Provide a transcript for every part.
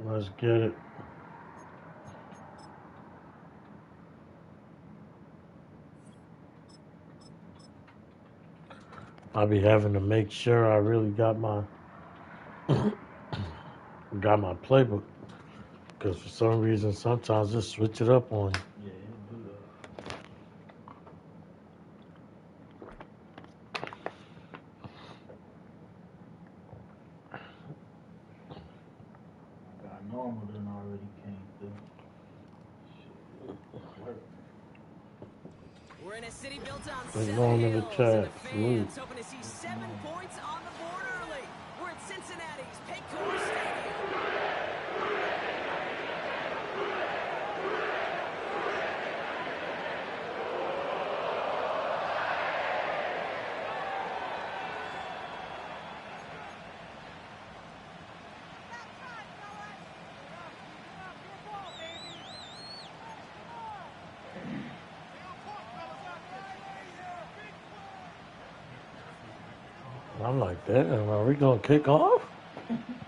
Let's get it. I'll be having to make sure I really got my playbook, because for some reason sometimes just switch it up on you. Yeah, do that. I got normal done already came through. Shit. We're in a city built on There's seven norm in the hills, chat. and the Salute. fans hoping to see 7 points on the board early. We're at Cincinnati's Paycor Stadium. I'm like, damn, are we gonna kick off?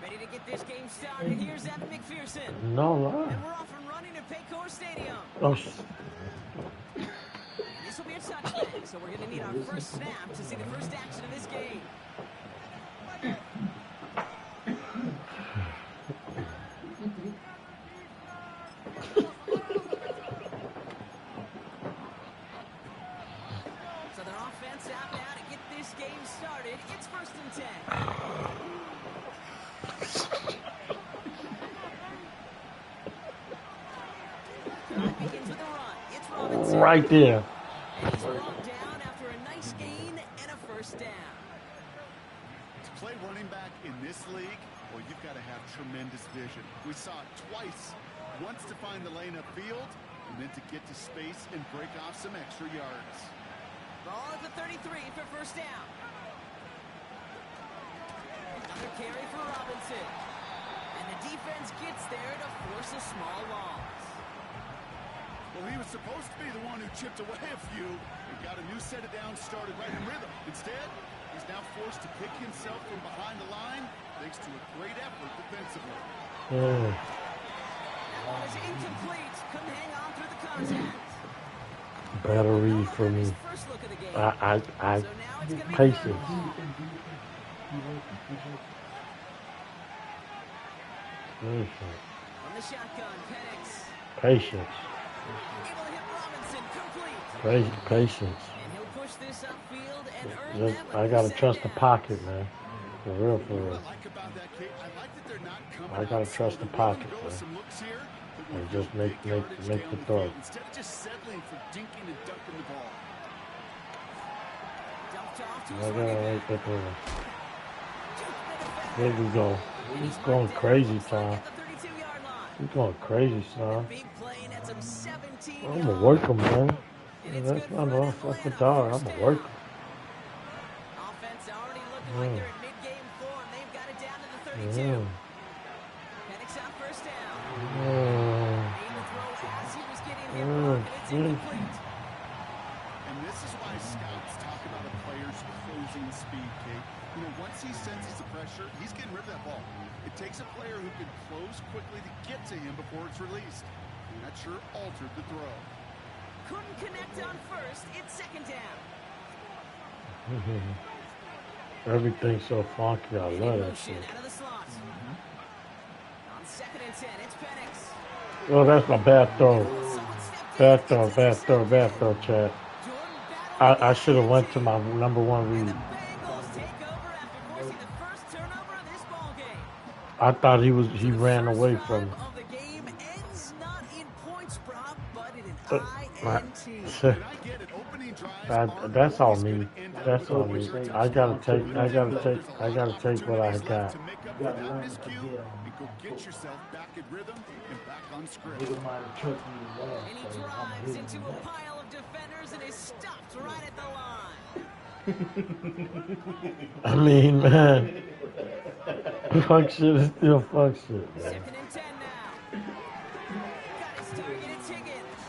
Ready to get this game started. Here's Evan McPherson. No lie. And we're off and running at Paycor Stadium. Oh, This will be a touchback, so we're going to need our first snap to see the first action of this game. So the offense out now to get this game started. It's 1st and 10. Begins with a run. It's Robinson. right there. And he's brought down after a nice gain and a first down. To play running back in this league, well, you've got to have tremendous vision. We saw it twice. Once to find the lane upfield, and then to get to space and break off some extra yards. Ball at the 33 for first down. Another carry for Robinson. And the defense gets there to force a small loss. Well, he was supposed to be the one who chipped away a few and got a new set of downs started right in rhythm. Instead, he's now forced to pick himself from behind the line thanks to a great effort defensively. Mm. That one is incomplete. Couldn't hang on through the contact. Better read for me. First look of the game. I So now it's gonna be patience. third and long. From the shotgun, Penix. Patience. Able to hit Robinson, complete. Patience. And he'll push this upfield and earn Just, that with I the gotta second trust the down. pocket, man. For real, for What real. I like about that kick, I like that they're not coming I gotta out trust slow. the They're willing pocket, to go with man. some looks here, but And with just big make yardage the down throw. field, instead of just settling for dinking and dunking the ball. Dumped off to I his gotta running make back. that throw. Juked There we go. and He's he's going marked down, crazy, looks like Tom. at the 32-yard line. He's going crazy, son. Big play and at some 17 I'm gonna work him, man. And it's That's good not for an enough. That's a Atlanta dollar. first I'm gonna down. work him. Offense already looking like they're in mid-game form. They've got it down to the 32. Mm. Penix on first down. Mm. Made the throw as he was getting hit blocked, and it's incomplete. And this is why scouts talk about a player's closing speed, Kate. You know, once he senses the pressure, he's getting rid of that ball. It takes a player who can close quickly to get to him before it's released. And that sure altered the throw. Couldn't connect on first. It's second down. Everything's so funky. I In love that motion shit. out of the slot. On second and 10, it's Penix. Oh, that's my bad throw. Someone stepped in. Bad throw, It's bad throw, intercepted. bad throw, Chad. Jordan battled I should have went to my number one And read. the Bengals take over after forcing the first turnover of this ballgame. I thought he The ran first away drive from me. of the game ends not in points, Rob, but in an My- INT. And I get it. Opening drives aren't That's all always me. gonna end up That's with all a me. winner I gotta touchdown. take. But I gotta there's take. a I lot gotta of take what I opportunities got. left to make up for that miscue and go get yourself back in rhythm and back on script. Nigga might have tricked me last, And he so I'm drives hitting into him a back. pile of defenders and is stopped right at the line. I mean, man, fuck shit is still fuck shit, man. Second and 10 now. Got his target, it's Higgins.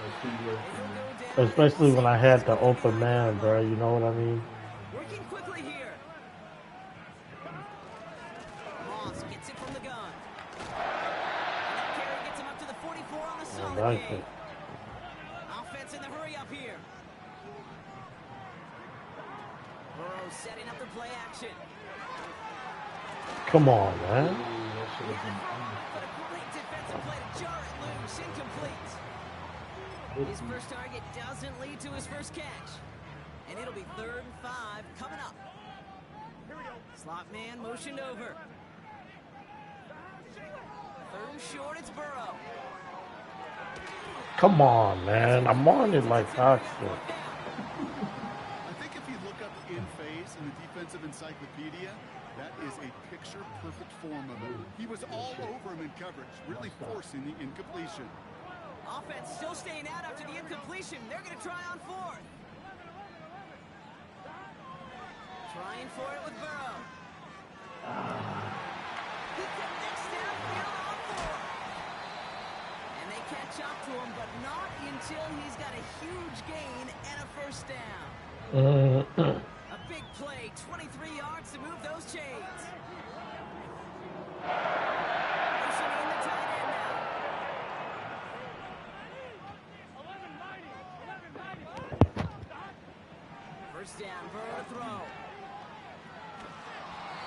Let's see And what he'll go down. Especially when I had the open man, bro. You know what I mean? Working quickly here. Moss gets it from the gun. of the like game. it. Offense in the hurry up here. Burrow setting up the play action. Come on, man. Ooh, that should have been But a great defensive play to jar it loose. Incomplete. His first target doesn't lead to his first catch. And it'll be 3rd and 5 coming up. Slot man motioned over. 3rd and short, it's Burrow. Come on, man. I'm on it like I said. I think if you look up in phase in the defensive encyclopedia, that is a picture-perfect form of it. He was all over him in coverage, really forcing the incompletion. Offense still staying out after the incompletion. They're going to try on 4th. Trying for it with Burrow. He connects downfield on 4th. And they catch up to him, but not until he's got a huge gain and a first down. A big play, 23 yards to move those chains. Motioning the tight end now. First down, Burrow to throw.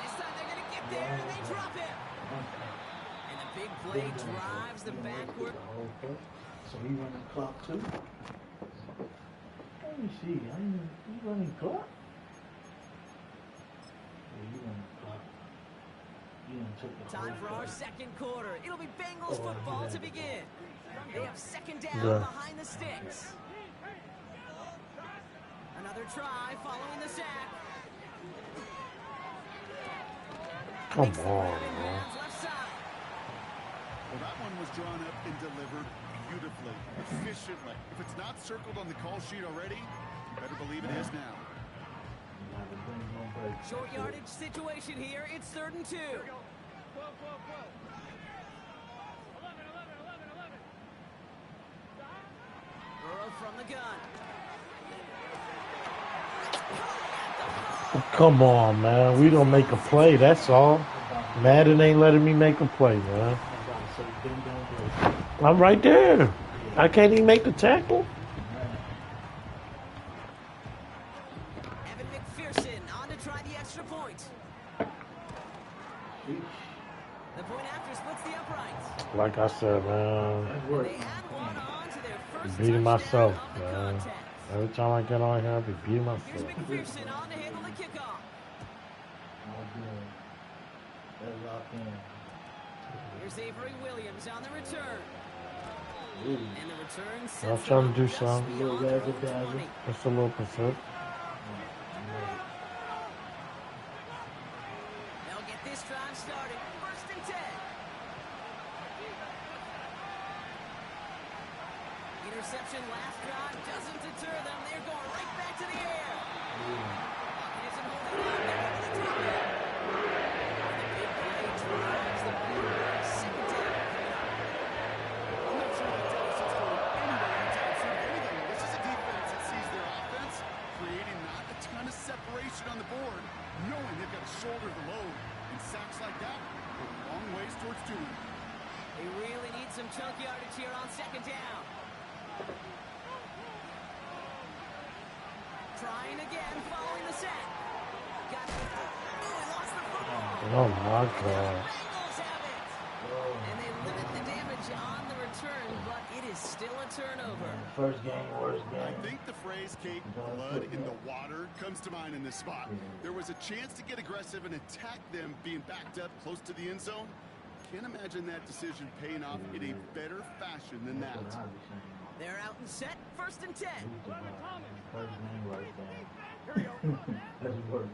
This time they're going to get there and they drop him. And the big play drives them backward. So he running clock too? Let me see. He running clock? Yeah, he running clock. He done took the Time whole for our clock. second quarter. It'll be Bengals football to begin. They have 2nd down Yeah. behind the sticks. Another try following the sack. Come Makes the on, grab in man. bounds left side. Well, that one was drawn up and delivered beautifully, efficiently. If it's not circled on the call sheet already, you better believe it is now. Short yardage situation here. It's 3rd and 2. Burrow from the gun. Come on, man. We don't make a play. That's all. Madden ain't letting me make a play, man. I'm right there. I can't even make the tackle. Evan McPherson on to try the extra point. The point after splits the uprights. Like I said, man. And they had one on to their first Beating touchdown myself, of the man. contest. Every time I get on here, I be beating Here's myself. McPherson on to handle the kickoff. Here's Avery Williams on the return. And the return I'm sets trying them to do up just something. beyond their own 20. Just a little percent. They'll get this drive started. 1st and 10. Interception last drive doesn't deter them. They're going right back to the air. Pocket isn't holding up. They're able to drop it. And the big play drives the ball. 2nd down coming up. I'm not sure that Tennyson's going anywhere anytime soon. If anything, this is a defense that sees their offense creating not a ton of separation on the board, knowing they've got to shoulder the load. And sacks like that go a long ways towards doing it. They really need some chunk yardage here on 2nd down. Trying again following the sack. Got it. Oh, he lost the football. Oh my God. Bengals have it. And they limit the damage on the return, but it is still a turnover. First game, worst I game. think the phrase, Kate, blood in the water, comes to mind in this spot. There was a chance to get aggressive and attack them being backed up close to the end zone. Can't imagine that decision paying off in a better fashion than that. They're out and set. 1st and 10. First game, worst game. That's worse.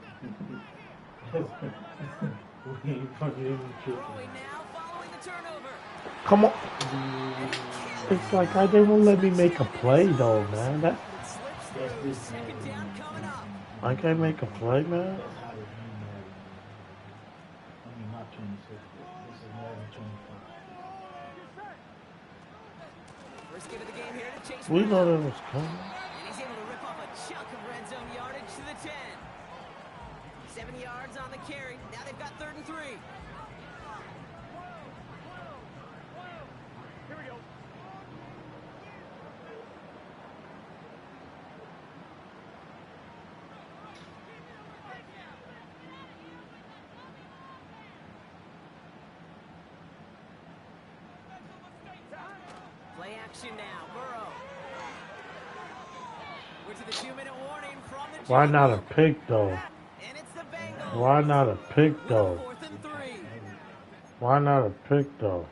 We ain't fucking even tripping. Throwing now following the turnover. Come on. And he killed It's like they won't let me make a play, though, man. That it. Slips through. 2nd down coming up. I can't make a play, man. That's how this game married. I mean, not 26. This is Madden 25. First give of the game here to Chase We know Brown. that was coming. And he's able to rip off a chunk of red zone yardage to the 10. 7 yards on the carry. Now they've got 3rd and 3. action now. Burrow. We're to the 2-minute warning from the Why not a jungle. pick though? And it's the Bengals. Why not a pick With a though? 4th and 3. Why not a pick though?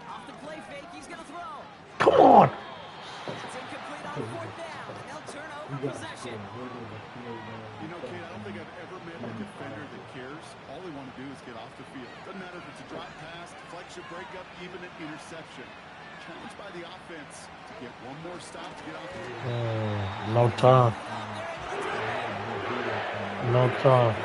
Off the play fake, he's going to throw. Come on! It's incomplete on 4th down, and they'll turn over possession. You know, Kate, I don't think I've ever met a defender that cares. All they want to do is get off the field. Doesn't matter if it's a drop pass, deflection, breakup, even an interception. Challenged by the offense to get one more stop to get off the field. No time. No time.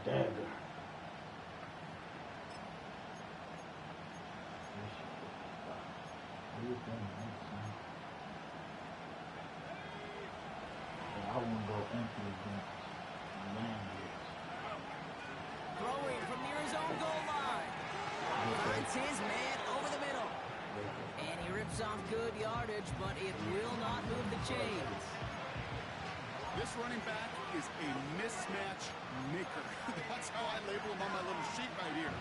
Dagger. I want to go empty against Landers. Throwing from near his own goal line. Finds his man over the middle. And he rips off good yardage, but it will not move the chains. This running back is a mismatch maker. That's how I label him on my little sheet right here.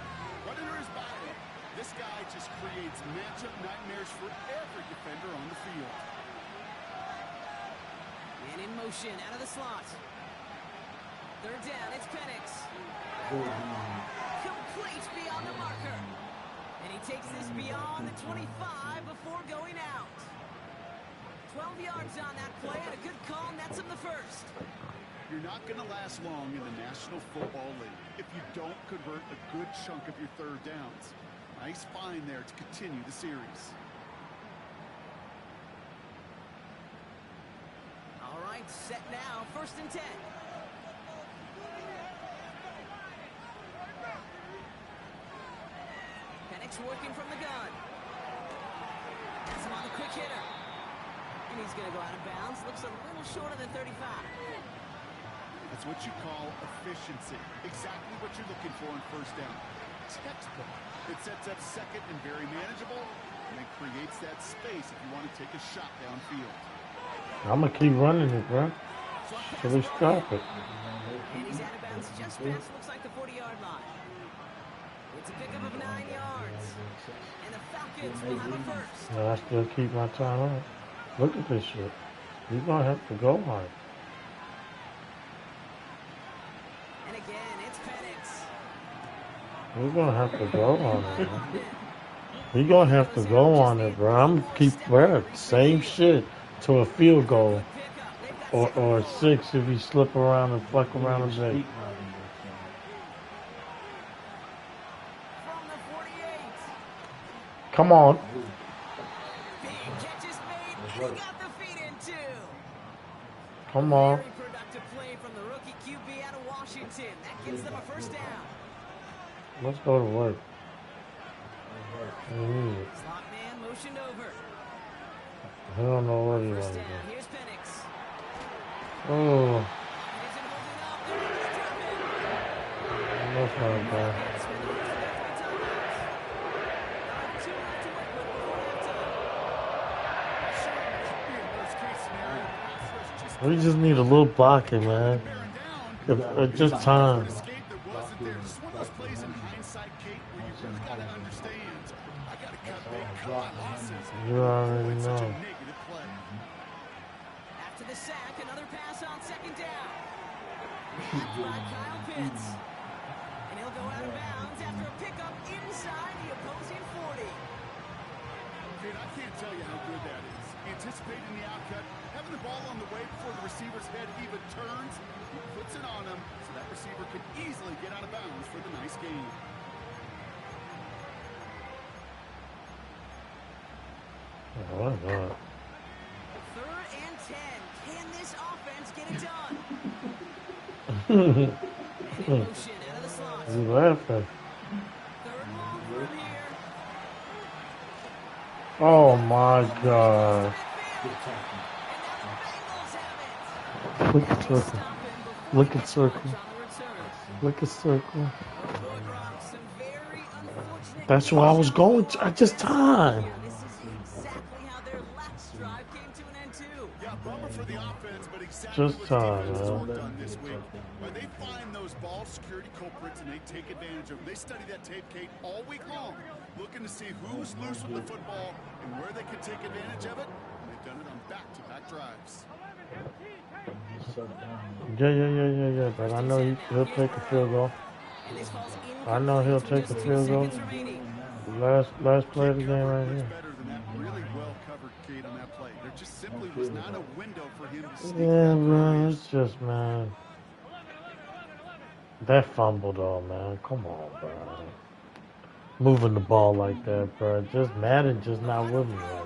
Right under his body, this guy just creates matchup nightmares for every defender on the field. And in motion, out of the slot. 3rd down, it's Penix. Complete beyond the marker. And he takes this beyond the 25 before going out. 12 yards on that play, and a good call nets him the first. You're not going to last long in the National Football League if you don't convert a good chunk of your 3rd downs. Nice find there to continue the series. All right, set now, 1st and 10. Penix working from the gun. That's him on the quick hitter. And he's going to go out of bounds. Looks a little short of the 35. That's what you call efficiency. Exactly what you're looking for in 1st down. Textbook. It sets up 2nd and very manageable, and it creates that space if you want to take a shot downfield. I'm gonna keep running it, bro. Till they stop it. And he's out of bounds just past, looks like the 40-yard line. It's a pickup of 9 yards. And the Falcons will have a first. And I still keep my time on. Look at this shit. You're gonna have to go hard. And again, it's Penix. You're gonna have to go on it, bro. You're gonna have to go on it, bro. I'm gonna keep, bro, same shit to a field goal. Or a 6 if you slip around and fleck around a bit. From the 48. Come on. Big catch is made, and he got the feet in too. Come on. Very productive play from the rookie QB out of Washington. That gives them a first down. Let's go to work. Slot man motioned over. I don't know what you want First to down. do. Here's Penix. Oh, Isn't holding up. They're going to drop it. that's not bad. Spend the rest of their 3 timeouts. 2 left to work with before halftime. Sure, it could be a worst-case scenario. Pass rush just We just need a little blocking, man. bearing down. Just time. Escape that wasn't there. Just one of those plays in hindsight, Kate, where you really got to understand. I got to cut big, cut my losses. You already Avoid such a know. negative play. After the sack, another pass on 2nd down. Back by Kyle Pitts. And he'll go out of bounds after a pickup inside the opposing 40. Kate, I can't tell you how good that is. Anticipating the outcut, having the ball on the way before the receiver's head even turns, he puts it on him so that receiver can easily get out of bounds for the nice gain. Oh, my God. 3rd and 10. Can this offense Motion out of the slot. You laughing? Third and long from here. Oh my God. Good tackle. And now the Bengals have it. Look at They circle. stop him before Look he at gets circle. much on the return. Look at circle. Oh, boy, Brock, some very unfortunate That's where I was shot going call to. I on just their side time. here. This is exactly how their last drive came to an end, too. Yeah, bummer for the offense, but exactly Just what time, defense has man. worked on this week. When they find those ball security culprits and they take advantage of them, they study that tape, Kate, all week long, looking to see who's loose with the football and where they can take advantage of it. And they've done it on back-to-back drives. He's so down. Yeah. But I know he'll take a field goal. And this ball's I know he'll incomplete take with a just 2 field goal. seconds remaining. Last play of the Kate game covered right much here. better than that. Really well covered, Kate, on that play. There just simply was not a window for him to sneak Yeah, that bro. throw in. It's just, man. That fumble, though, man. Come on, bro. Moving the ball like that, bro. Just Madden just not with me right now.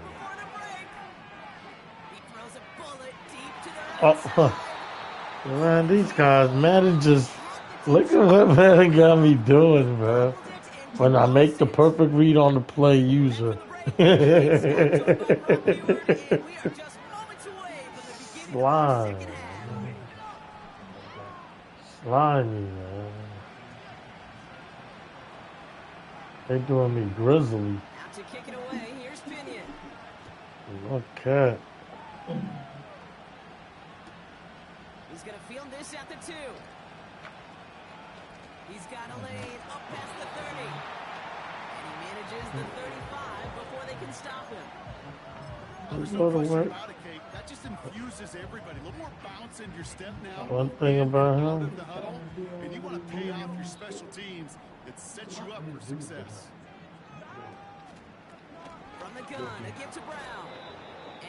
He throws a bullet deep to the right Oh, side. man, these guys, Madden just look at what Madden got me doing, bro. When I make the perfect read on the play user. Slime. Slimy, man. They doing me grizzly. Out to kick it away. Here's Pinion. Okay. He's going to field this at the 2. He's got a lane up past the 30. And he manages the 35 before they can stop him. There's Go no to question work. about it, Kate. That just infuses everybody. A little more bounce in your step now. One thing about Out him, of the huddle, and you want to pay off your special teams. It sets you up for success. From the gun, a give to Brown.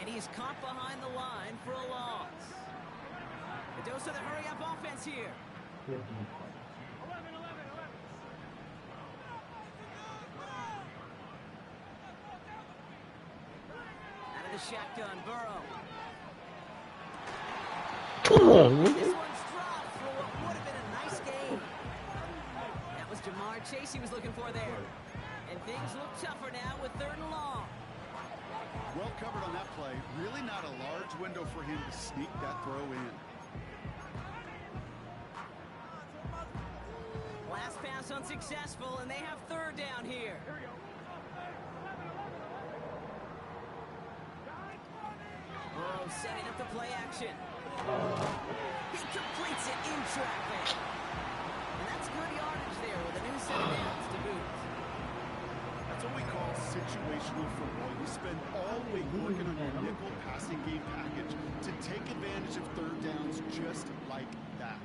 And he's caught behind the line for a loss. A dose of the hurry-up offense here. Good defense. Out of the shotgun, Burrow. come on. This one's dropped for what would have been a nice game. That was Jamar Chase he was looking for there. And things look tougher now with 3rd and long. Well covered on that play. Really not a large window for him to sneak that throw in. Last pass unsuccessful, and they have 3rd down here. Burrow setting up the play action. He completes it in traffic. And that's good yardage there with a new set of downs to boot. That's what we call situational football. You spend all week working on your nickel passing game package to take advantage of 3rd downs just like that.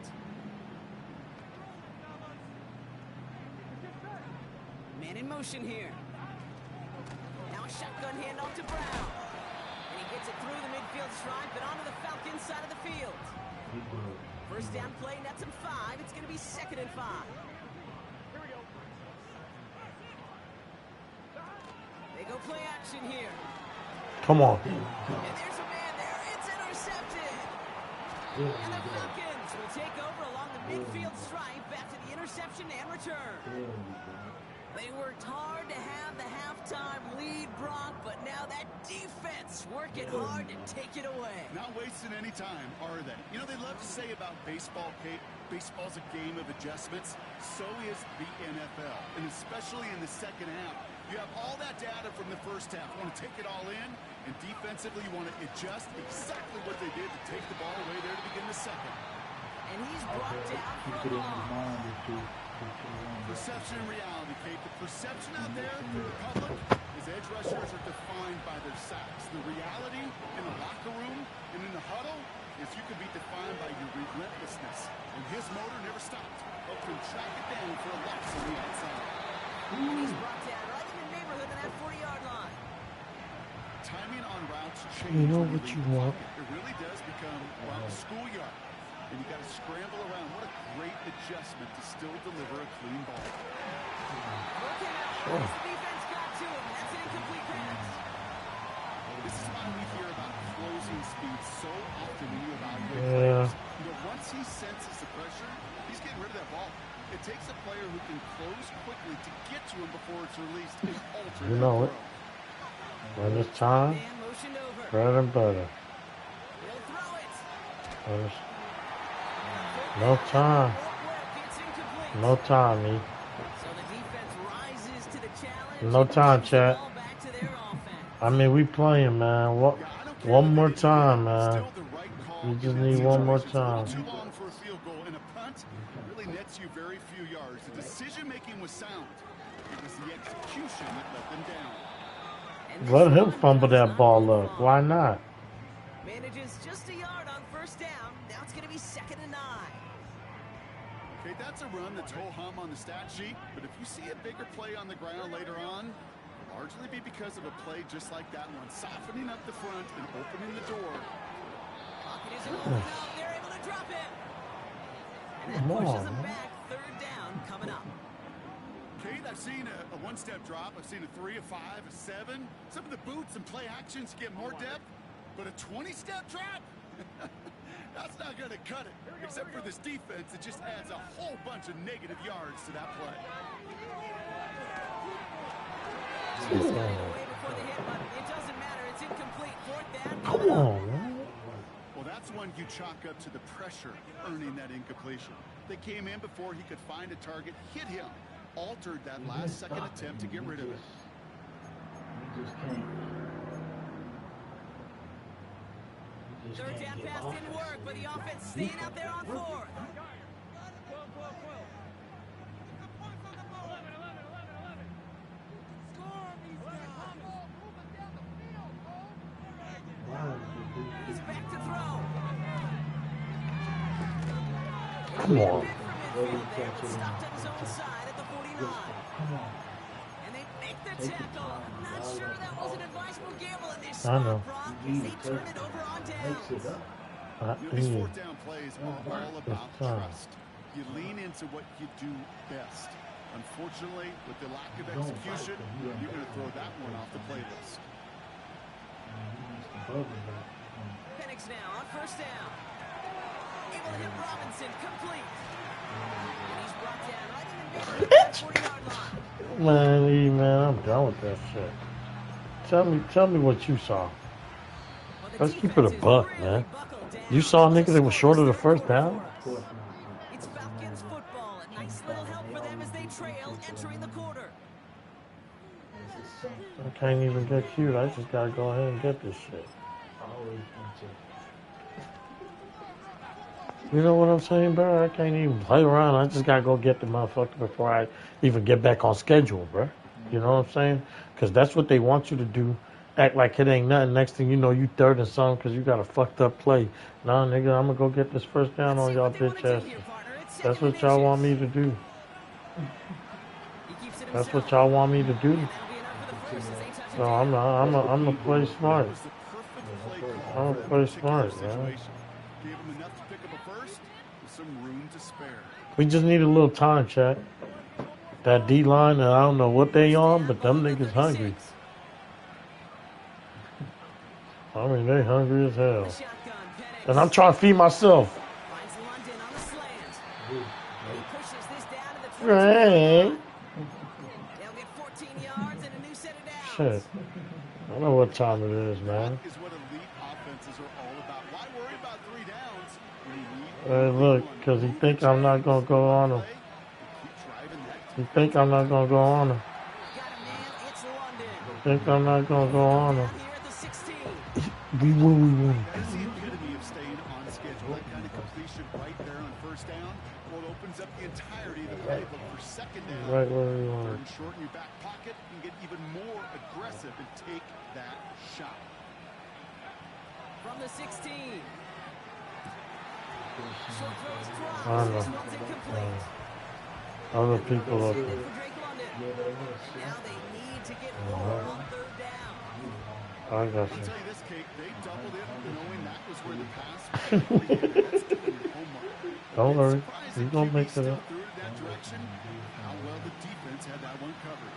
Man in motion here. Now a shotgun handoff to Brown. And he gets it through the midfield stripe and onto the Falcons side of the field. He good. First down play, nets him 5. It's going to be 2nd and 5. They go play action here. Come on. And there's a man there. It's intercepted. And the Falcons will take over along the midfield stripe after the interception and return. There we go. They worked hard to have the halftime lead, Brock, but now that defense working hard to take it away. Not wasting any time, are they? You know, they love to say about baseball, Kate, baseball's a game of adjustments. So is the NFL, and especially in the second half. You have all that data from the first half. You want to take it all in, and defensively you want to adjust exactly what they did to take the ball away there to begin the second. And he's brought Okay, down keep for it a in his loss. mind to Perception and reality, Kate. The perception out there for the public is edge rushers are defined by their sacks. The reality in the locker room and in the huddle is you can be defined by your relentlessness. And his motor never stopped. Up to track it down for a loss on the outside. And he's brought down right in the neighborhood of that 40-yard line. Timing on routes change. You know when what leave you the want. pocket. It really does become, well, a schoolyard. And you got to scramble around. What a great adjustment to still deliver a clean ball. Working out. The defense got to him. That's an incomplete pass. This is why we hear about closing speed so often when you evaluate Yeah. players. You know, once he senses the pressure, he's getting rid of that ball. It takes a player who can close quickly to get to him before it's released and alter You that know throw. it. When it's time, Man motioned over. bread and butter. He'll throw it. When it's no time. Won't work. It's incomplete. No time, E. So the defense rises to the challenge. No and time, gives the chat. ball back to their offense. I mean, we playing, man. What? Yeah, I don't care One what more they do, time, man. still the right call You in just that need one more situation. It's a time. little too long for a field goal, and a punt really nets you very few yards. The decision-making was sound. It was the execution that let them down. And this Let him one fumble does that not ball go up. long. Why not? Manages just a yard on first down. Now it's going to be 2nd and 9. Okay, that's a run that's ho-hum on the stat sheet, but if you see a bigger play on the ground later on, it'll largely be because of a play just like that one, softening up the front and opening the door. Pocket isn't open enough. They're able to drop it. And that Come pushes on, them man. back. 3rd down coming up. Kate, I've seen a one-step drop. I've seen a 3, a 5, a 7. Some of the boots and play actions get more depth, but a 20-step drop? That's not going to cut it. Except for this defense, it just adds a whole bunch of negative yards to that play. Just got away before the hit, but it doesn't matter. It's incomplete. 4th down Come coming up. on, man. Well, that's one you chalk up to the pressure earning that incompletion. They came in before he could find a target, hit him, altered that last second attempt to get rid of it. You just can't. You just 3rd can't down give pass didn't offense work, but the the offense staying out there on defense. 4th. He's back to throw. Come on. Stopped on his own side at the 49. Come on. And they make the tackle. I'm not sure that was an advisable gamble in this I spot, know. Brock, You as need they to turn take it over on Mix downs. it up. These Yeah. fourth down plays are all about trust. You lean into what you do best. Unfortunately, with the lack of execution, you're going to throw that one off the playlist. Penix now on first down. Able to hit Robinson, complete. And he's brought down right in the middle of the 40-yard line. Man, E, man, I'm done with that shit. Tell me what you saw. Well, the Let's keep it a defense is buck, really man. buckled down. You saw a To nigga that was score short of the this first third down? quarter for us. It's Falcons football. A nice little help for them as they trail entering the quarter. I can't even get cute. I just gotta go ahead and get this shit. You know what I'm saying, bro? I can't even play around. I just gotta go get the motherfucker before I even get back on schedule, bro. You know what I'm saying? Because that's what they want you to do. Act like it ain't nothing. Next thing you know, you 3rd and something because you got a fucked up play. Nah, nigga, I'm gonna go get this first down Let's on see y'all what they bitch want to do asses. here, partner. It's That's second what and y'all want me inches. to do. He keeps it That's himself. what y'all want me to do. And that'll be enough for the first as they touch it So down. I'm gonna play smart. That was the perfect play call I'm for gonna that play particular smart, man. situation. Gave him enough to pick up a first with some room to spare. We just need a little time, chat. That D line, and I don't know what they on, but them niggas hungry. I mean, they hungry as hell. The shotgun, Penix. And I'm trying to feed myself. Finds London on the slant. And he pushes this down to the 22. Right. They'll get 14 yards and a new set of downs. Shit. I know what time it is, man. That is what elite offenses are all about. Why worry about 3 downs when you need Hey, look, because he think I'm not going to go on him. keep driving that He think I'm not going to go on him. Got a man, it's London. Think I'm not going to go on him. Down here at the 16. We win. That is the epitome of staying on schedule. That kind of completion right there on first down. Well, it opens up the entirety of the playbook for second down. Right where we Third want. and short in your back pocket and get even more aggressive and take that shot. From the 16. Short throw is dropped. I know. This one's incomplete. Other people up Intended there. for Drake London. Now they need to get more on 3rd down. I got I'll you. tell you this, Kate, they doubled it knowing that was where the pass was going to be. That's doing your homework. Don't worry. Surprised He's that going to QB make it still up. threw it that direction. How well the defense had that one covered.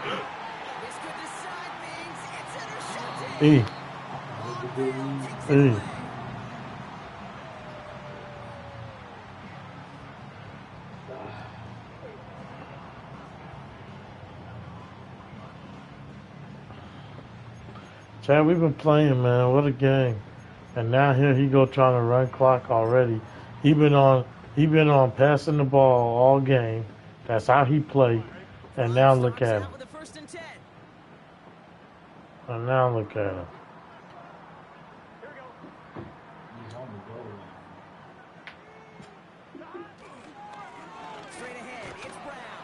This could decide things. It's intercepted. E. On field, takes it E. away. Chad, we've been playing, man. What a game! And now here he go trying to run clock already. He been on passing the ball all game. That's how he played. And now look at him. With a 1st and 10. And now look at him. He's on the goal line. Straight ahead, it's Brown.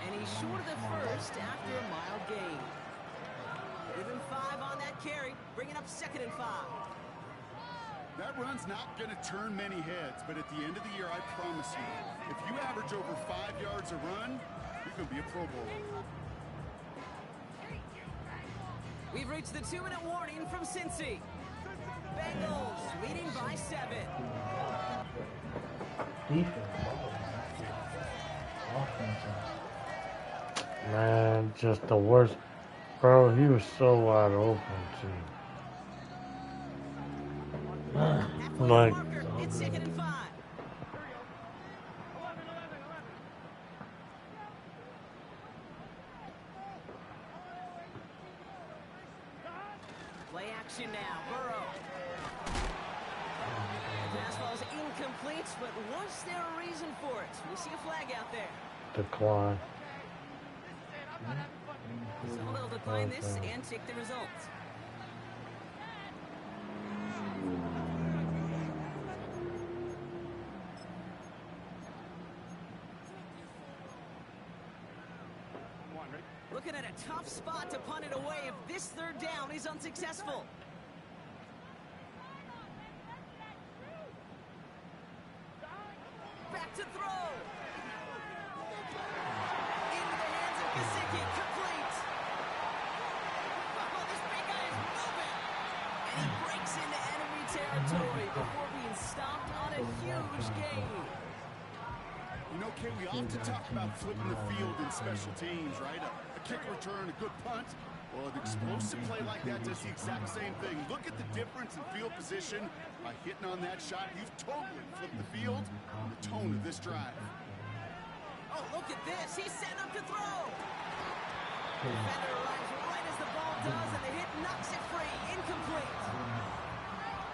And he's short of the first after a mild gain. Even 5 on that carry, bringing up 2nd and 5. That run's not going to turn many heads, but at the end of the year, I promise you, if you average over 5 yards a run, you're going to be a Pro Bowler. We've reached the 2-minute warning from Cincy. Bengals leading by 7. Defense. Offense. Man, just the worst. Bro, he was so wide open, too. Like, It's 2nd and 5. Play action now, Burrow. The pass ball's incomplete, but was there a reason for it? We see a flag out there. decline. So they'll decline this and take the results. Looking at a tough spot to punt it away if this 3rd down is unsuccessful. Back to throw. Into the hands of Gesicki. Complete. Oh, this big guy is moving. And he breaks into enemy territory before being stopped on a huge gain. You know, Kay, we often talk about flipping the field in special teams, right? A kick return, a good punt. Well, an explosive play like that does the exact same thing. Look at the difference in field position. By hitting on that shot, you've totally flipped the field and the tone of this drive. Oh, look at this. He's setting up to throw. Defender arrives right as the ball does, and the hit knocks it free. Incomplete.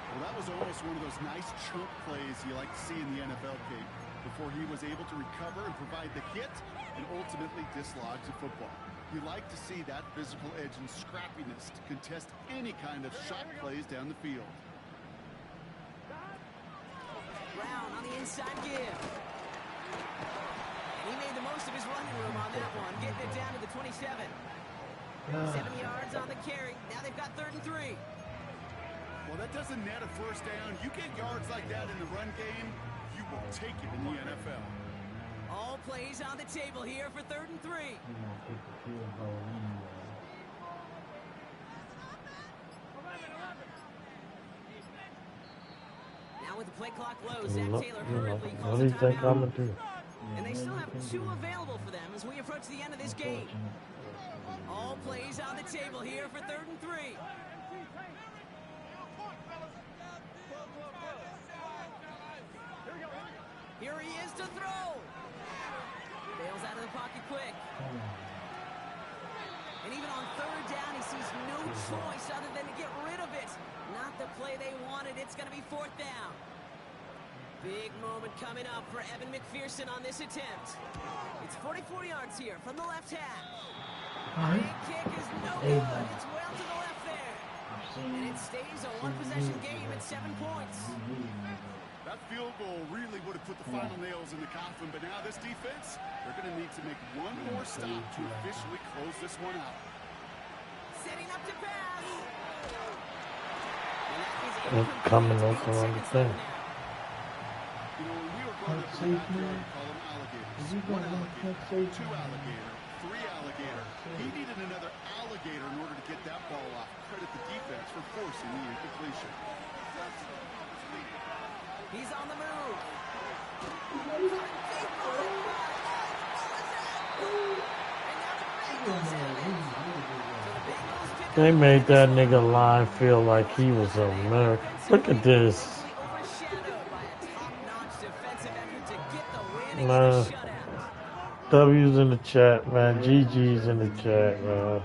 Well, that was almost one of those nice chunk plays you like to see in the NFL, Kate, before he was able to recover and provide the hit and ultimately dislodge the football. You like to see that physical edge and scrappiness to contest any kind of shot plays down the field. Brown on the inside give. And he made the most of his running room on that one, getting it down to the 27. 7 yards on the carry. Now they've got 3rd and 3. Well, that doesn't net a 1st down. You get yards like that in the run game, you will take it in the NFL. All plays on the table here for 3rd and 3. He's gonna kick the field goal anyway. Now with the play clock low, Zach Taylor hurriedly What calls do a you think I'm timeout. gonna do? And they still have 2 available for them as we approach the end of this game. All plays on the table here for 3rd and 3. Here he is to throw. Bails out of the pocket quick. And even on 3rd down, he sees no choice other than to get rid of it. Not the play they wanted. It's going to be 4th down. Big moment coming up for Evan McPherson on this attempt. It's 44 yards here from the left half. Big kick is no good. It's well to the left there. And it stays a one-possession game at 7 points. That field goal really would have put the final nails in the coffin, but now this defense, they're going to need to make one more stop to officially close this one out. Setting up to pass. Coming up on the thing. You know, when we were growing up in the backyard, we call them alligators. 1 alligator, 2 alligator, 3 alligator. He needed another alligator in order to get that ball off. Credit the defense for forcing the incompletion. He's on the move. They made that nigga line feel like he was a nerd. Look at this. Man. W's in the chat, man. GG's in the chat, man.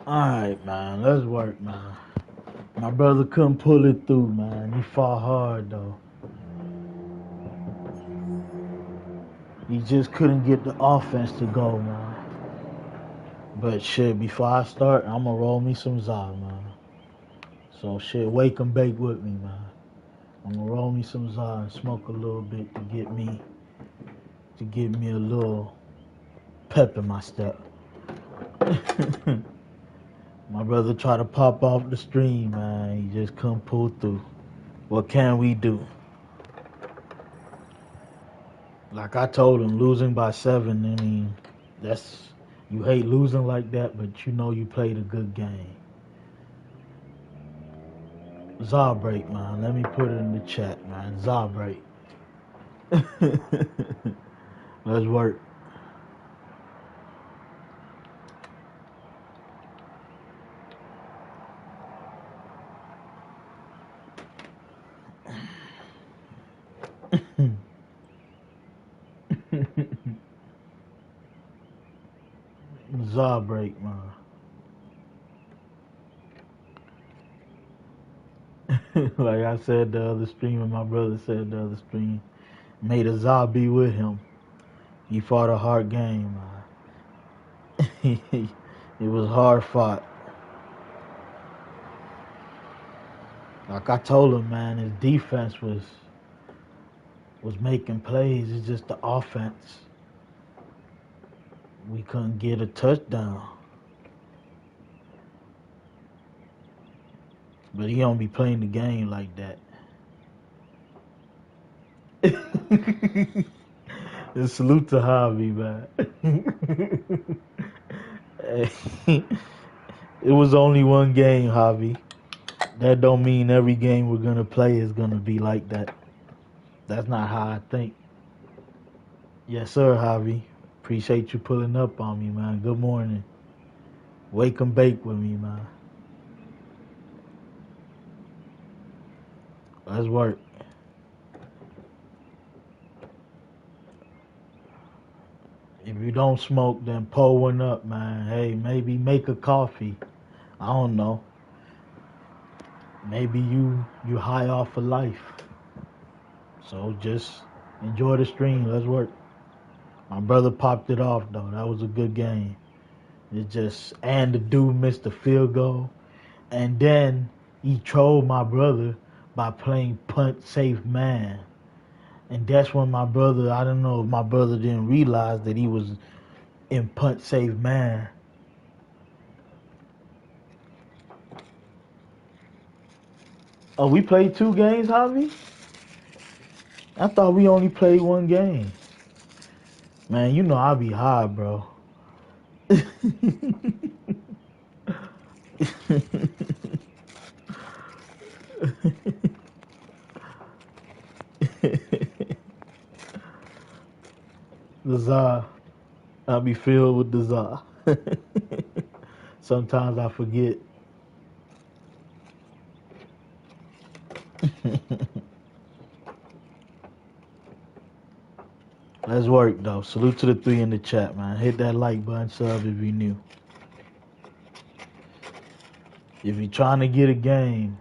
Alright, man. Let's work, man. My brother couldn't pull it through, man. He fought hard, though. He just couldn't get the offense to go, man. But shit, before I start, I'm gonna roll me some Za, man. So shit, wake and bake with me, man. I'm gonna roll me some Za and smoke a little bit to give me a little pep in my step. My brother tried to pop off the stream, man. He just couldn't pull through. What can we do? Like I told him, losing by 7, I mean, that's, you hate losing like that, but you know you played a good game. Zabreak, man. Let me put it in the chat, man. Zabreak. Let's work. Zabreak, man. Like I said the other stream, and my brother said the other stream, made a Za be with him. He fought a hard game, man. It was hard fought. Like I told him, man, his defense was making plays. It's just the offense. We couldn't get a touchdown. But he don't be playing the game like that. And salute to Javi, man. It was only one game, Javi. That don't mean every game we're gonna play is gonna be like that. That's not how I think. Yes, sir, Javi. Appreciate you pulling up on me, man. Good morning. Wake and bake with me, man. Let's work. If you don't smoke, then pull one up, man. Hey, maybe make a coffee. I don't know. Maybe you high off of life. So just enjoy the stream. Let's work. My brother popped it off though. That was a good game. It just, and the dude missed the field goal, and then he trolled my brother by playing punt safe man. And that's when my brother, I don't know if my brother didn't realize that he was in punt safe man. Oh, we played 2 games, Javi? I thought we only played 1 game. Man, you know I be high, bro. The Za. I be filled with the Za. Sometimes I forget. Let's work though. Salute to the 3 in the chat, man. Hit that like button, sub if you're new. If you're trying to get a game,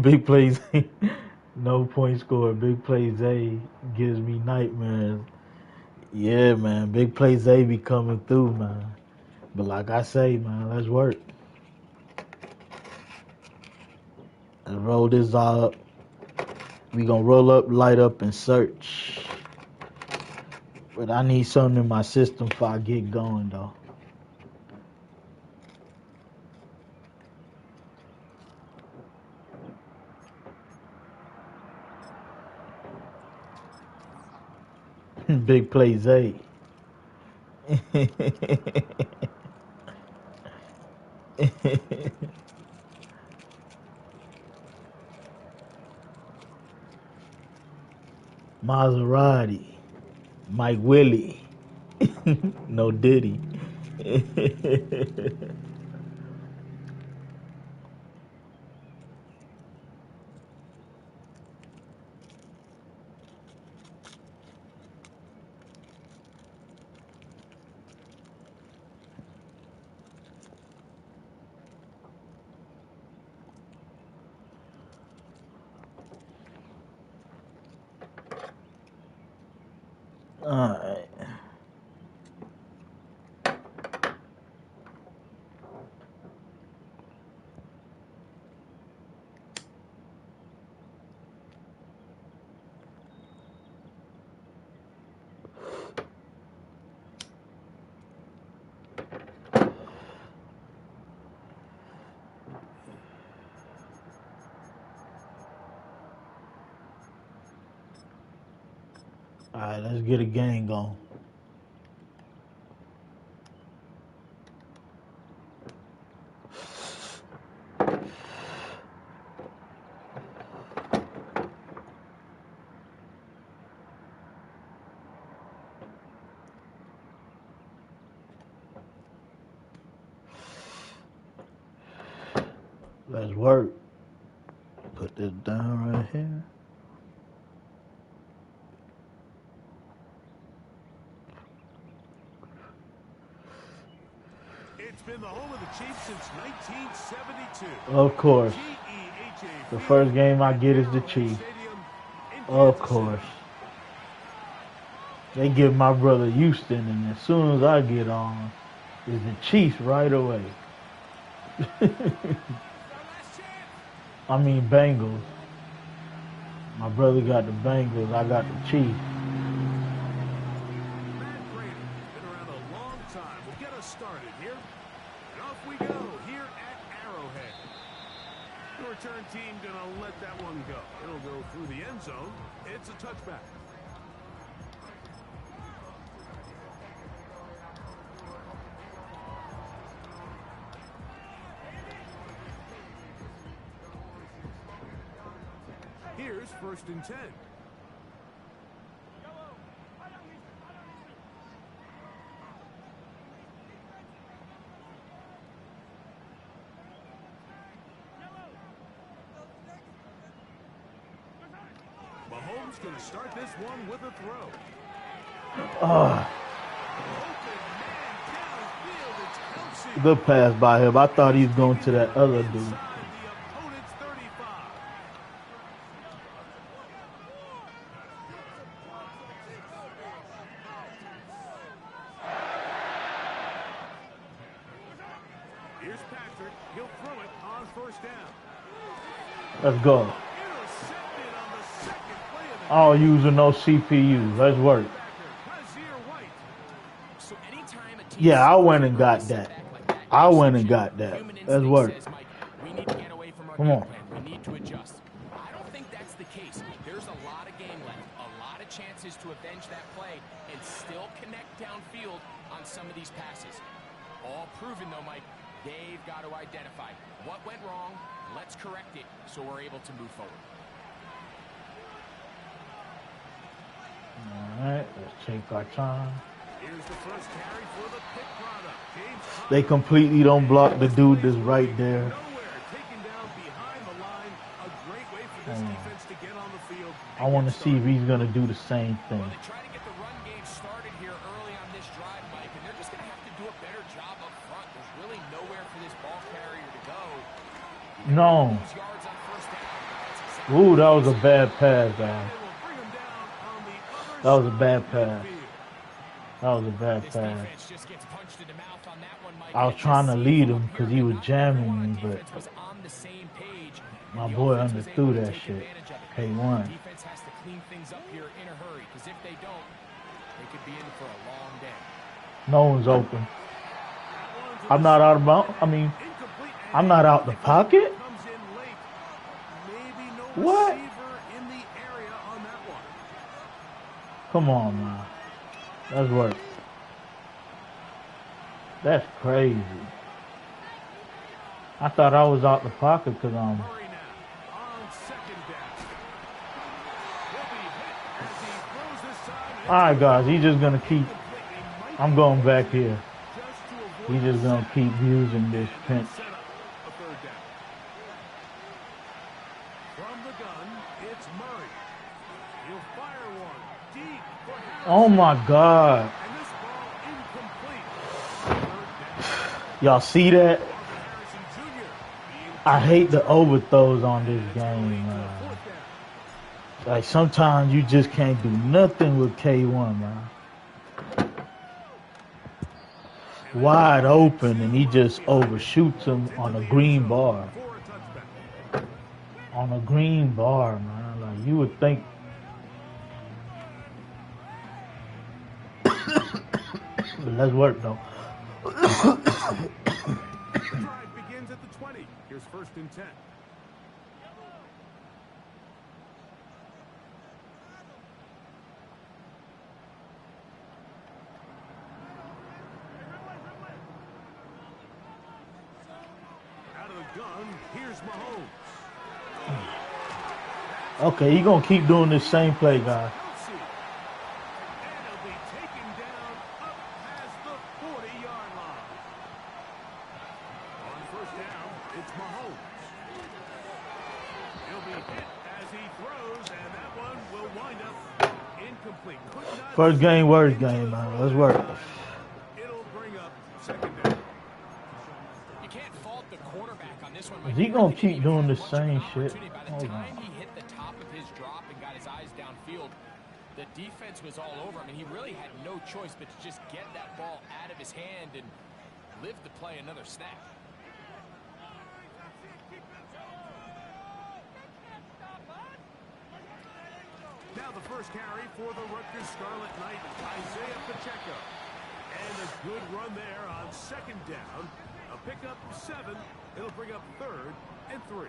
big plays, no point score. Big plays A gives me nightmares. Yeah, man. Big plays A be coming through, man. But like I say, man, let's work. Let's roll this all up. We gonna roll up, light up, and search. But I need something in my system before I get going, though. Big plays A. Maserati. Mike Willie. No Diddy. Alright. Alright, let's get a game going. Let's work. Put this down right here. It's been the home of the Chiefs since 1972. Of course. The first game I get is the Chiefs. Of course. They give my brother Houston, and as soon as I get on, is the Chiefs right away. I mean Bengals. My brother got the Bengals, I got the Chiefs. Been around a long time. We'll get us started here. And off we go here at Arrowhead. The return team gonna let that one go. It'll go through the end zone. It's a touchback. Here's 1st and 10. Mahomes going to start this one with a throw. Good pass by him. I thought he was going to that other dude. Here's Patrick. He'll throw it on 1st down. Let's go. All using no CPU. Let's work. Yeah, I went and got that. I went and got that. Let's work. Come on. We need to adjust. I don't think that's the case. There's a lot of game left, a lot of chances to avenge that play and still connect downfield on some of these passes. All proven though, Mike. They've got to identify what went wrong. Let's correct it so we're able to move forward. All right, let's take our time. Here's the first carry for the pick product. They completely don't block the dude that's right there. Taken down behind the line. A great way for this defense to get on the field. I want to see if he's going to do the same thing. Well, they try to get the run game started here early on this drive, Mike, and they're just going to have to do a better job up front. There's really nowhere for this ball carrier to go. No. Ooh, that was a bad pass, guys. That was a bad pass. That was a bad pass. I was trying to lead him because he was jamming me, but my boy underthrew that shit. K1. Defense has to clean things up here in a hurry, because if they don't, they could be in for a long day. No one's open. I'm not out of bounds. I mean, I'm not out the pocket. What? Come on, man. Let's work. That's crazy. I thought I was out the pocket because Alright, guys, he's just gonna keep. I'm going back here. He's just gonna keep using this pinch. Oh my God. Y'all see that? I hate the overthrows on this game, man. Like sometimes you just can't do nothing with K1, man. wide open, and he just overshoots him on a green bar. For a touchback. On a green bar, man. Like, you would think. Let's work, though. The drive begins at the 20. Here's 1st and 10. Out of the gun, here's Mahomes. Okay, you're going to keep doing this same play, guys. Kelsey. And he'll be taken down up past the 40-yard line. On 1st down, it's Mahomes. He'll be hit as he throws, and that one will wind up incomplete. Could not First game, worst game, man. Let's work. It'll bring up 2nd down. You can't fault the quarterback on this one. Is he going to keep doing the same shit? By the Hold time on. he hit the top of his drop and got his eyes downfield, the defense was all over him, and he really had no choice but to just get that ball out of his hand and live to play another snap. Now the first carry for the Rutgers Scarlet Knight, Isaiah Pacheco. And a good run there on 2nd down. A pickup 7. It'll bring up 3rd and 3.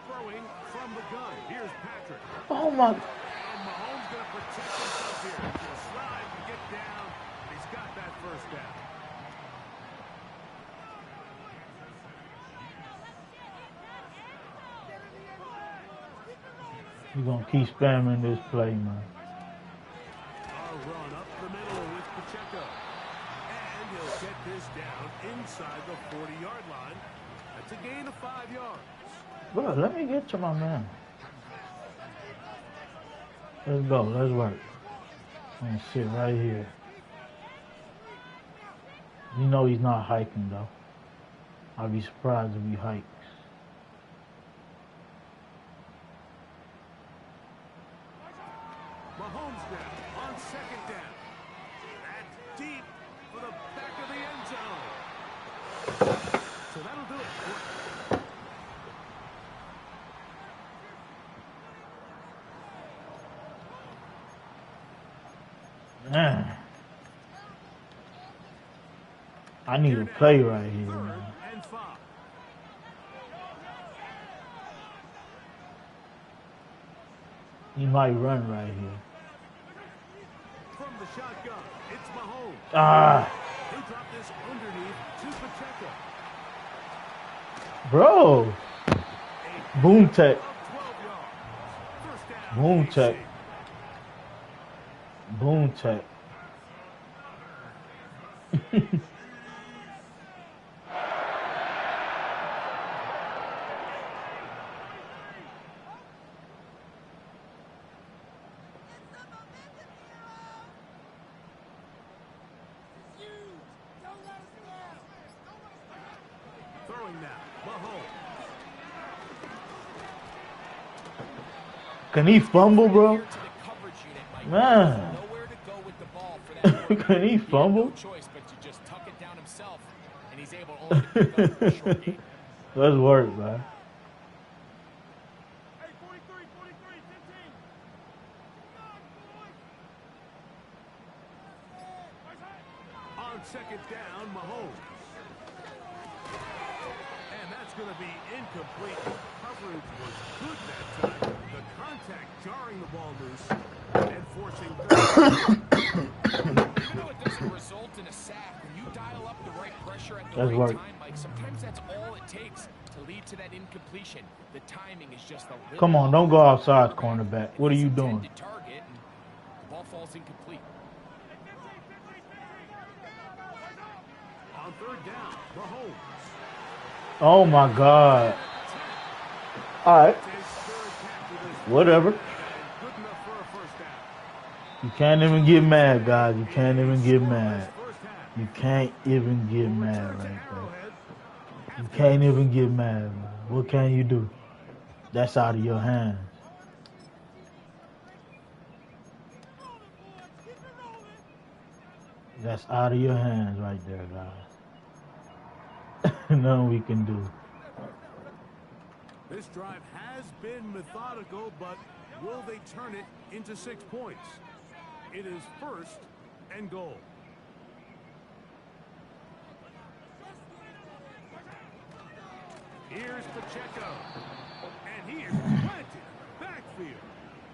Throwing from the gun. Here's Patrick. Oh, my. And Mahomes going to protect himself here. He'll slide and get down. He's got that 1st down. You're going to keep spamming this play, man. A run up the middle with Pacheco. And he'll get this down inside the 40-yard line. That's a gain of 5 yards. Bro, let me get to my man. Let's go. Let's work. I'm going to sit right here. You know he's not hiking, though. I'd be surprised if he hikes. Mahomes now on 2nd down. That's deep for the back of the end zone. So that'll do it. Man. I need to play right here, 3rd man. and 5. He might run right here. From the shotgun, it's Mahomes. Ah, They drop this underneath to Pacheco. bro. Boom tech. Of 12 yards. 1st down. Boom KC. tech. Boom tech. Throwing now, Mahomes. Can he fumble, bro? To the coverage unit, Mike. Man. Nowhere to go with the ball for that quarterback. Can he He had fumble? no choice but to just tuck it down himself, and he's able only to pick up a short gain. Let's work, man. On 2nd down, Mahomes. And that's going to be incomplete. Coverage was good that time. The contact jarring the ball loose and forcing Even though it doesn't result in a sack, when you dial up the right pressure at the That's right work. time, Mike, sometimes that's all it takes to lead to that incompletion. The timing is just a little Come on, off. don't go outside, cornerback. What are you doing? Intended target, and the ball falls incomplete. on 3rd down, Mahomes. Oh my God. All right. His 3rd catch of this Whatever. good enough for a 1st down. You can't even get mad, guys. You can't even get mad. First half. You can't even get mad right there. Arrowhead. You can't even get mad, man. What can you do? That's out of your hands. That's out of your hands right there, guys. Nothing we can do. This drive has been methodical, but will they turn it into 6 points? It is 1st and goal. Here's Pacheco. And he is planted backfield.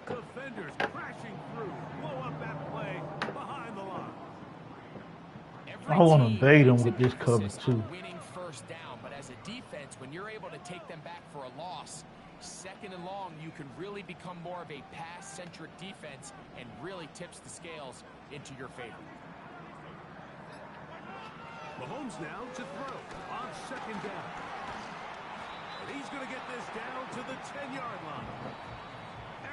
Defenders crashing through. Blow up that play behind the line. I want to bait him with this cover too. Winning 1st down, but as a defense, when you're able to take them back for a loss, 2nd and long, you can really become more of a pass-centric defense and really tips the scales into your favor. Mahomes now to throw on 2nd down. And he's going to get this down to the 10-yard line.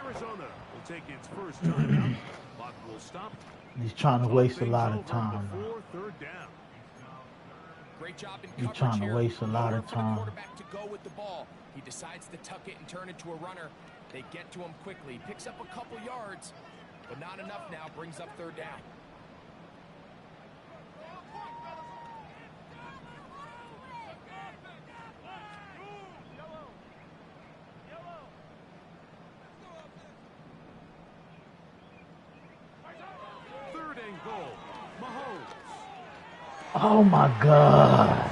Arizona will take its first timeout. Clock will stop. He's trying to waste a lot of time. Before 3rd down. Great job in He's coverage trying to here. waste a lot of Nowhere for the time. quarterback to go with the ball. He decides to tuck it and turn it to a runner. They get to him quickly. Picks up a couple yards, but not enough now. Brings up 3rd down. Oh my God.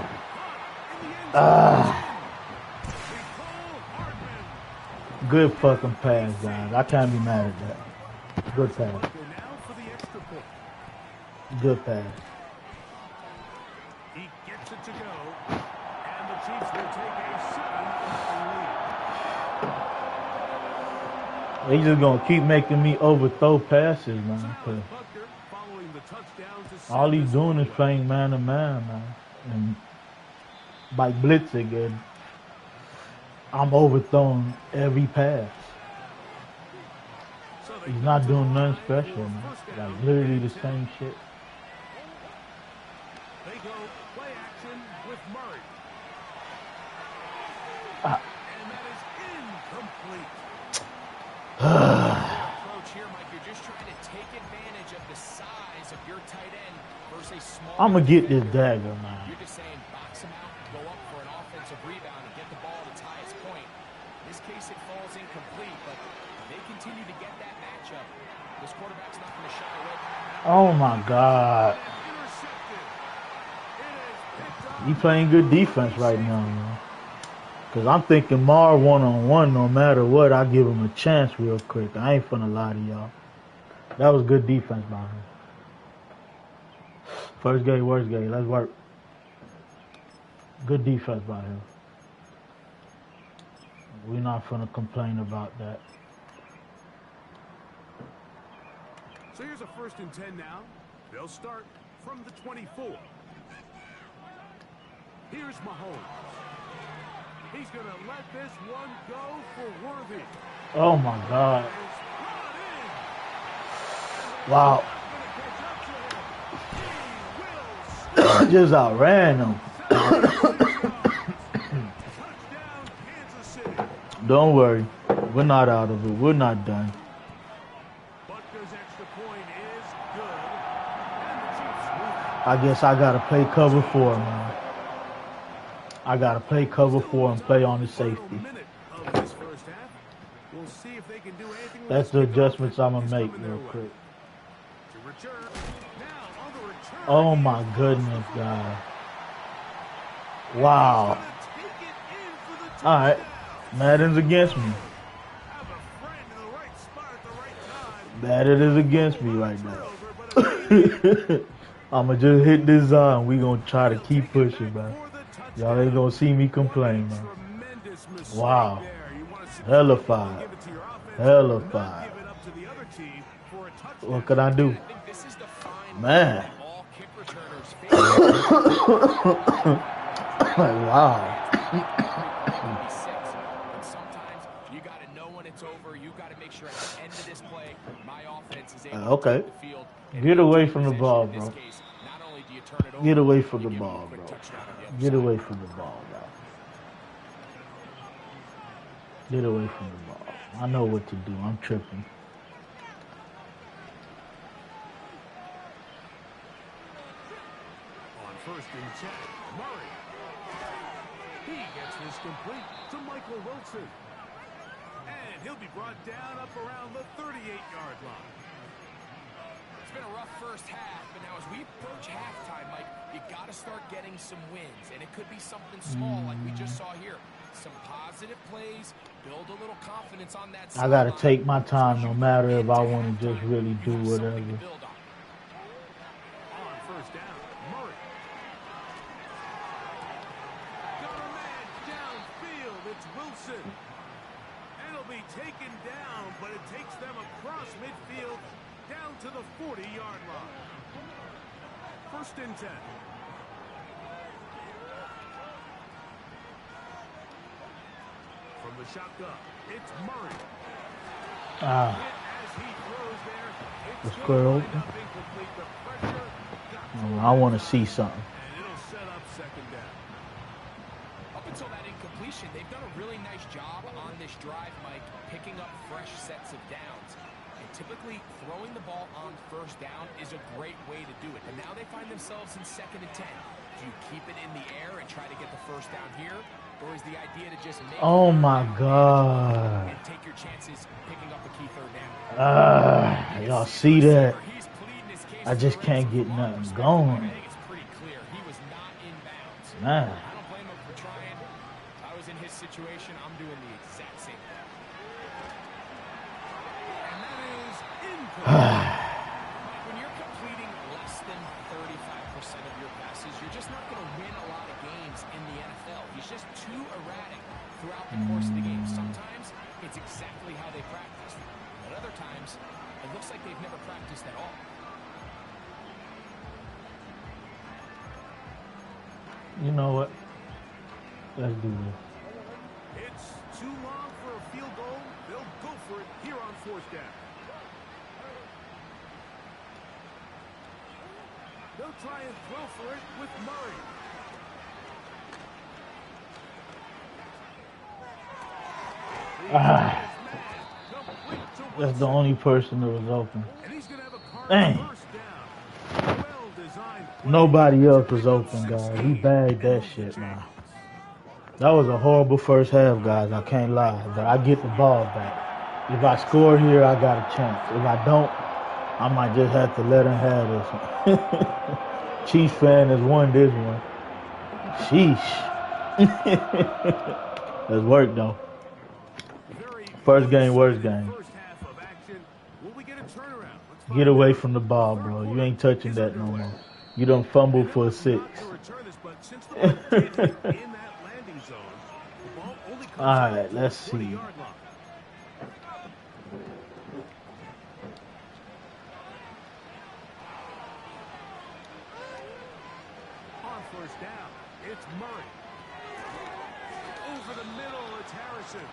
Good fucking pass, guys. I can't be mad at that. Good pass. Good pass. He gets it to go, and the Chiefs will take a 7-0 lead. They just gonna keep making me overthrow passes, man. 'Cause all he's doing is playing man to man, man, and by blitzing, and I'm overthrowing every pass. He's not doing nothing special, man. Like literally the same shit. They go play action with Murray. Ah. And that is incomplete. Approach here, Mike. You're just trying to take advantage of the size of your tight end versus a small. I'm gonna get this dagger, man. You're just saying box him out, go up for an offensive rebound, and get the ball at its highest point. In this case, it falls incomplete, but they continue to get that matchup. This quarterback's not going to shy away. Oh my God. He playing good defense right now, man. Cause I'm thinking Mar one-on-one, no matter what, I give him a chance real quick. I ain't finna lie to y'all. That was good defense by him. First game, worst game. Let's work. Good defense by him. We're not finna complain about that. So here's a 1st and 10 now. They'll start from the 24. Here's Mahomes. He's going to let this one go for Worthy. Oh my God. Wow. Just outran him. Don't worry. We're not out of it. We're not done. I guess I gotta play cover 4, man. I gotta play cover 4 and play on the safety. That's the adjustments I'm gonna make real quick. Oh my goodness, God. Wow. Alright. Madden's against me. Madden is against me right now. I'ma just hit this zone. We gonna try to keep pushing, man. Y'all ain't gonna see me complain, man. Wow. Hella five. Hella five. What can I do? Man. Wow. Okay. Get away from the ball, bro. Get away from the ball, bro. Get away from the ball, bro. Get away from the ball. I know what to do. I'm tripping. On 1st and 10, Murray. He gets this complete to Michael Wilson. And he'll be brought down up around the 38-yard line. It's been a rough first half, but now as we approach halftime, Mike, you got to start getting some wins. And it could be something small like we just saw here. Some positive plays, build a little confidence on that I got to sideline. take my time no matter if I want to just really do whatever. On 1st down, Murray. Got a man downfield. It's Wilson. And he'll be taken down, but it takes them across midfield down to the 40-yard line. 1st and 10. From the shotgun, it's Murray. Ah, As he throws there, it's let's go open. incomplete. The pressure got I want to see something. and it'll set up 2nd down. Up until that incompletion, they've done a really nice job on this drive, Mike, picking up fresh sets of downs. And typically, throwing the ball on 1st down is a great way to do it. And now they find themselves in 2nd and 10. Do you keep it in the air and try to get the 1st down here? Or is the idea to just make Oh my God. and take your chances picking up a key 3rd down? Y'all see that? He's pleading his case I just for can't get nothing going. I think it's pretty clear. He was not in bounds. Man. I don't blame him for trying. If I was in his situation, I'm doing the exact same thing. And that is incomplete. When you're completing less than 35% of your passes, you're just not going to win a lot of games in the NFL. He's just too erratic throughout the course of the game. Sometimes it's exactly how they practice. But other times, it looks like they've never practiced at all. You know what? Let's do this. It's too long for a field goal. They'll go for it here on 4th down. They'll try and throw for it with Murray. That's the only person that was open. And he's gonna have a card Dang. 1st down. Well-designed play. Nobody else was open, guys. He bagged that shit, man. That was a horrible first half, guys. I can't lie. But I get the ball back. If I score here, I got a chance. If I don't, I might just have to let him have this one. Chiefs fan has won this one. Sheesh. Let's work, though. Very First game, worst game. First half of action. Will we get a turnaround? Let's find Get away out. from the ball, bro. You ain't touching that no more. You done fumbled for a 6. Not to return this, but since the ball did hit in that landing zone, the ball only comes All out right, to let's the see. 20-yard line. On 1st down, it's Murray. Over the middle, it's Harrison.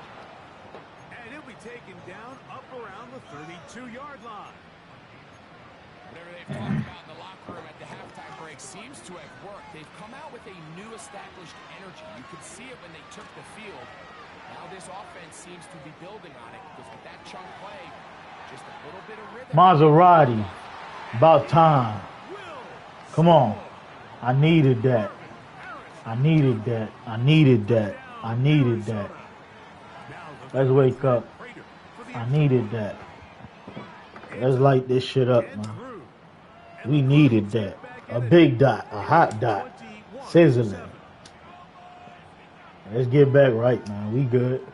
And he'll be taken down up around the 32-yard line. Whatever they've talked about in the locker room at the halftime break seems to have worked. They've come out with a new established energy. You could see it when they took the field. Now this offense seems to be building on it because with that chunk play, just a little bit of rhythm. Maserati. About time. Come on. I needed that. I needed that. I needed that. I needed that. Let's wake up. I needed that. Let's light this shit up, man. We needed that. A big dot. A hot dot. Sizzling. Let's get back right, man. We good.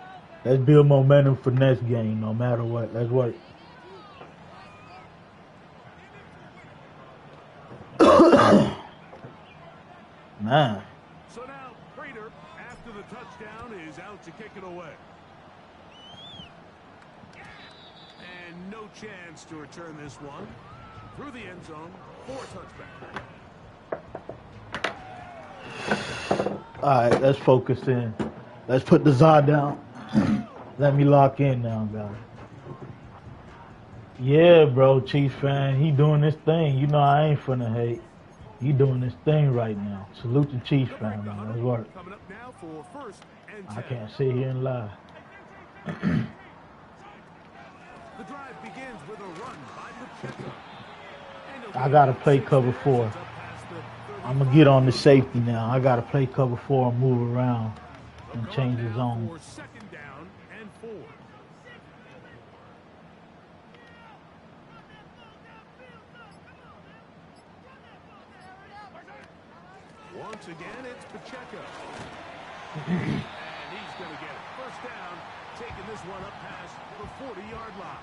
Let's build momentum for next game, no matter what. Let's work. Man. So now Prater, after the touchdown, is out to kick it away. And no chance to return this one. Through the end zone for a touchback. All right, let's focus in. Let's put the ZA down. Let me lock in now, guys. Yeah, bro, Chiefs fan. He doing this thing. You know I ain't finna hate. He doing this thing right now. Salute the Chiefs fan, man. Let's work. Coming up now for 1st and 10. I can't sit here and lie. The drive begins with a run by Pacheco. I got to play cover 4. I'm going to get on the safety now. I got to play cover 4 and move around and change the zone. For second down and 4. Once again, it's Pacheco. And he's going to get it. First down, taking this one up past the 40-yard line.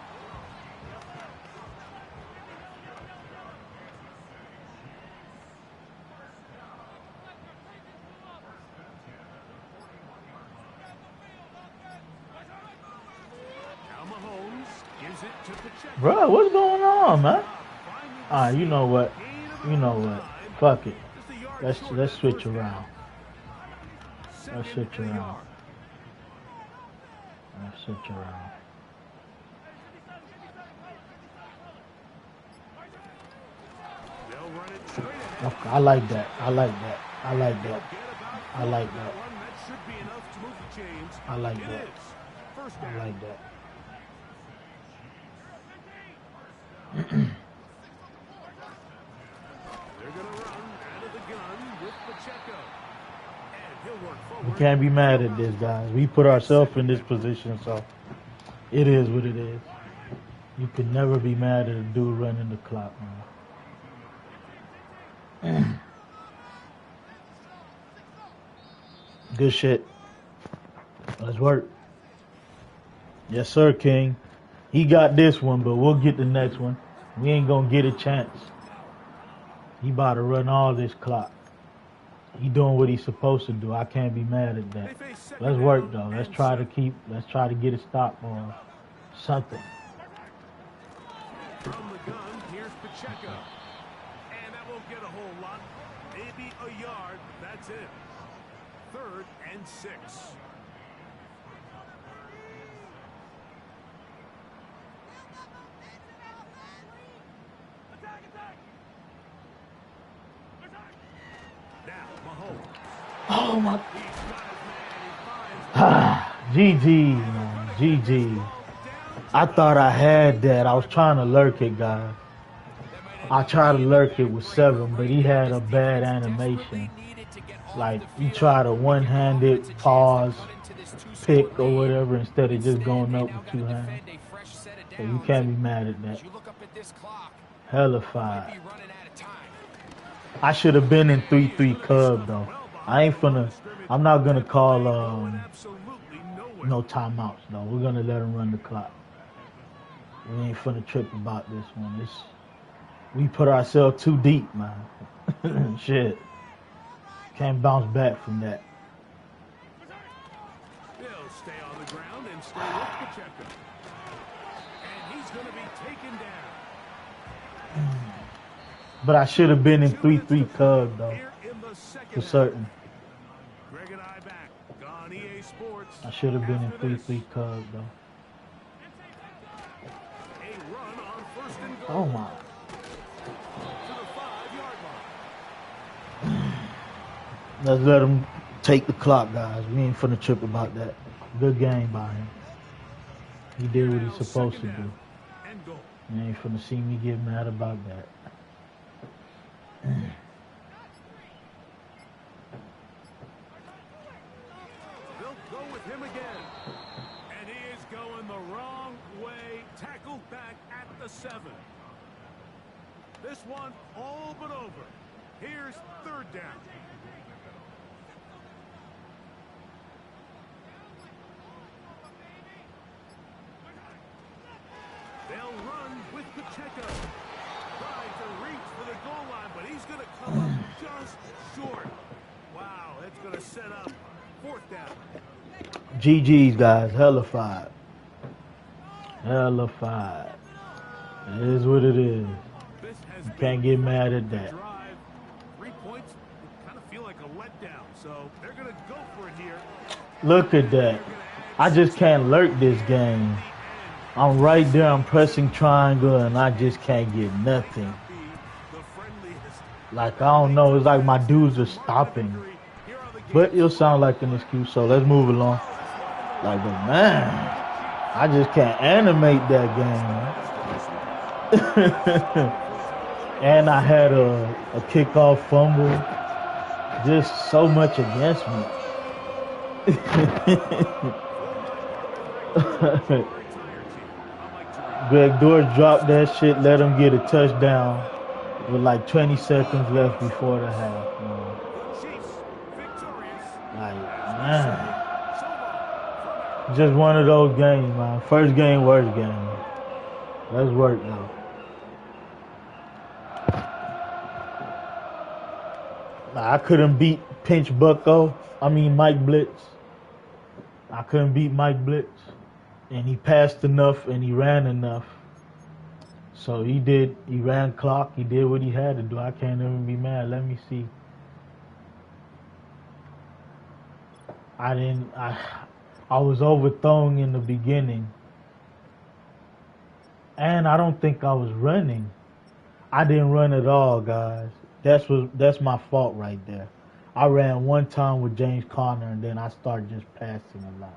Now Mahomes gives it to Pacheco. Bro, what's going on, man? All right, you know what? You know what? Fuck it. Let's switch around. Let's switch around. Let's switch around. Okay, I like that. I like that. I like that. I like that. I like that. I like that. They're going to run out of the gun with Pacheco. And he'll work forward. We can't be mad at this, guys. We put ourselves in this position, so it is what it is. You can never be mad at a dude running the clock, man. Good shit. Let's work. Yes, sir, King. He got this one, but we'll get the next one. We ain't gonna get a chance. He about to run all this clock. He doing what he's supposed to do. I can't be mad at that. Let's work though. Let's try to get a stop or something. From the gun, here's Pacheco. And that won't get a whole lot. Maybe a yard. That's it. 3rd and 6. Now, Mahomes. Oh my. GG, man. GG. I thought I had that. I was trying to lurk it, guys. I tried to lurk it with 7, but he had a bad animation. Like, he tried a one-handed pause, pick, or whatever, instead of just going up with 2 hands. So you can't be mad at that. Hella 5. I should have been in 3-3 Cub, though. I'm not gonna call no timeouts, though. We're gonna let him run the clock. We ain't finna trip about this one. We put ourselves too deep, man. Shit. Can't bounce back from that. He'll stay on the ground and stay with Pacheco. And he's going to be taken down. But I should have been in 3-3 Cub, though. For certain. Greg and I back on EA Sports. I should have been in 3-3 Cub, though. A run on 1st and goal. Oh, my. To the 5-yard line. Let's let him take the clock, guys. We ain't finna trip about that. Good game by him. He did what he's supposed to do. And goal. You ain't finna see me get mad about that. They'll go with him again. And he is going the wrong way. Tackled back at the 7. This one all but over. Here's 3rd down. They'll run with Pacheco. Trying to reach for the goal line, but he's going to come up just short. Wow, that's going to set up 4th down. GG's, guys. Hella 5. Hella 5. It is what it is. You can't get mad at that. 3 points kind of feel like a letdown, so they're going to go for it here. Look at that. I just can't lurk this game. I'm right there, I'm pressing triangle, and I just can't get nothing. Like, I don't know, it's like my dudes are stopping. But it'll sound like an excuse, so let's move along. Like, but man, I just can't animate that game, man. And I had a kickoff fumble. Just so much against me. Greg Dortch dropped that shit, let him get a touchdown with like 20 seconds left before the half. Man. Like, man. Just one of those games, man. First game, worst game. Let's work, though. I couldn't beat Mike Blitz. I couldn't beat Mike Blitz. And he passed enough and he ran enough. So he ran clock, he did what he had to do. I can't even be mad. Let me see. I was overthrown in the beginning. And I don't think I was running. I didn't run at all, guys. That's my fault right there. I ran one time with James Conner and then I started just passing a lot.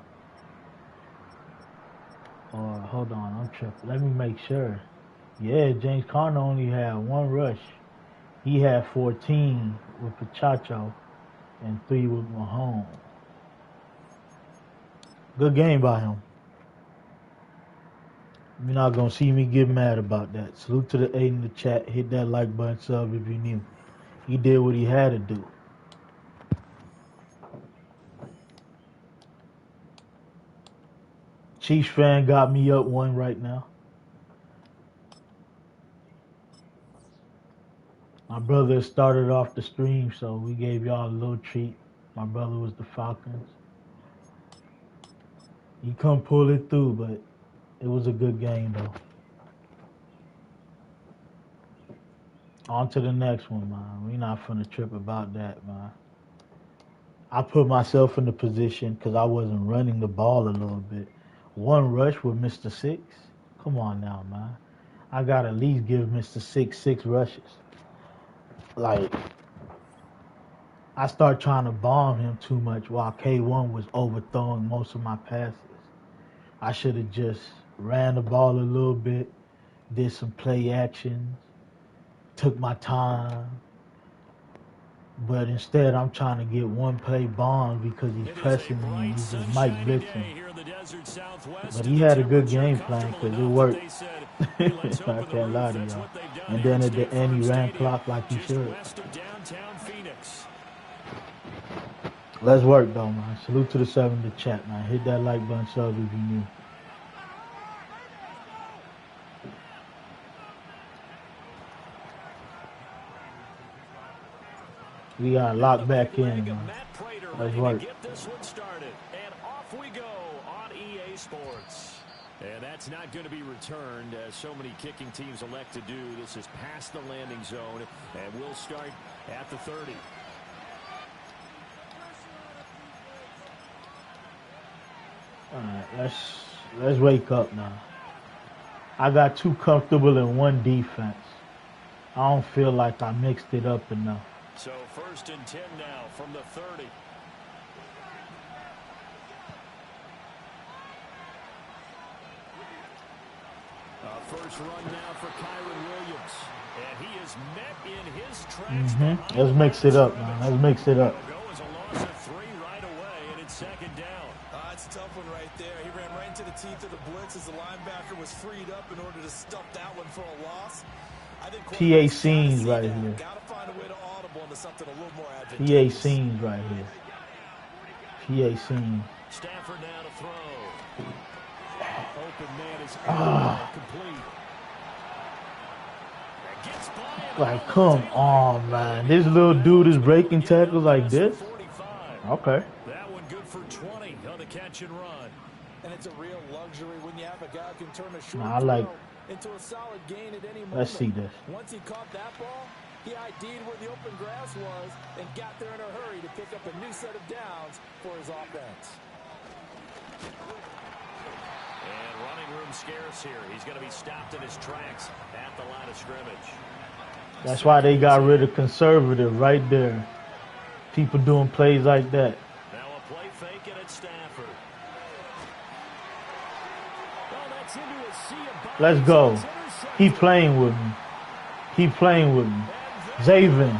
Hold on, I'm tripping. Let me make sure. Yeah, James Conner only had one rush. He had 14 with Pachacho and 3 with Mahomes. Good game by him. You're not going to see me get mad about that. Salute to the 8 in the chat. Hit that like button, sub if you knew. He did what he had to do. Chiefs fan got me up 1 right now. My brother started off the stream, so we gave y'all a little treat. My brother was the Falcons. He couldn't pull it through, but it was a good game, though. On to the next one, man. We not finna trip about that, man. I put myself in the position because I wasn't running the ball a little bit. 1 rush with Mr. 6? Come on now, man. I got to at least give Mr. 6 rushes. Like, I start trying to bomb him too much while K1 was overthrowing most of my passes. I should have just ran the ball a little bit, did some play actions, took my time. But instead, I'm trying to get 1 play bomb because he's pressing me and he's just Mike blitzing. But he had a good game plan because it worked. I can't lie to y'all. And then at the end, he ran clock like he should. Let's work, though, man. Salute to the 7 in the chat, man. Hit that like button, sub if you new. We got to lock back in, man. Let's work. Get this one started. And off we go on EA Sports. And that's not going to be returned, as so many kicking teams elect to do. This is past the landing zone, and we'll start at the 30. All right, let's wake up now. I got too comfortable in one defense. I don't feel like I mixed it up enough. So 1st and 10 now from the 30. First run now for Kyron Williams. And he is met in his tracks. Let's mix it up, man. Let's mix it up. As a loss of 3 right away, and it's 2nd down. It's a tough one right there. He ran right into the teeth of the blitz as the linebacker was freed up in order to stuff that one for a loss. I think PA scenes right here. Gotta find a way to audible into something a little more PA advantageous. scenes right here. PA scenes. Stafford now to throw. Open man is complete. Like, come on, man. This little dude is breaking tackles like this? Okay. That one good for 20 on the catch and run. And it's a real luxury when you have a guy who can turn a short Nah, I like. throw into a solid gain at any moment. Let's see this. Once he caught that ball, he ID'd where the open grass was and got there in a hurry to pick up a new set of downs for his offense. And running room scarce here. He's going to be stopped in his tracks at the line of scrimmage. That's why they got rid of conservative right there. People doing plays like that. Now a play fake and it's Stafford. Let's go. Keep playing with me. Keep playing with me. Zaven.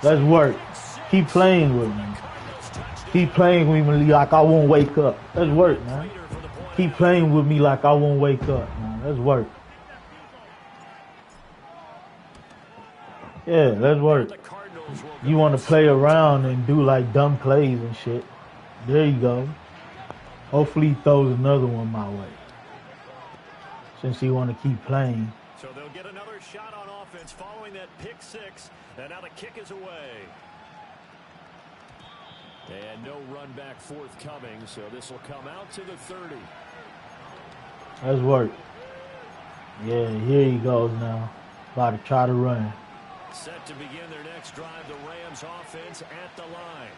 Let's work. Keep playing with me. Keep playing with me like I won't wake up. Let's work, man. Keep playing with me like I won't wake up, man. Let's work. Yeah, let's work. You want to play around and do like dumb plays and shit. There you go. Hopefully he throws another one my way. Since he want to keep playing. So they'll get another shot on offense following that pick six. And now the kick is away. And no run back forthcoming, so this will come out to the 30. Let's work. Yeah, here he goes now. About to try to run. Set to begin their next drive, the Rams offense at the line.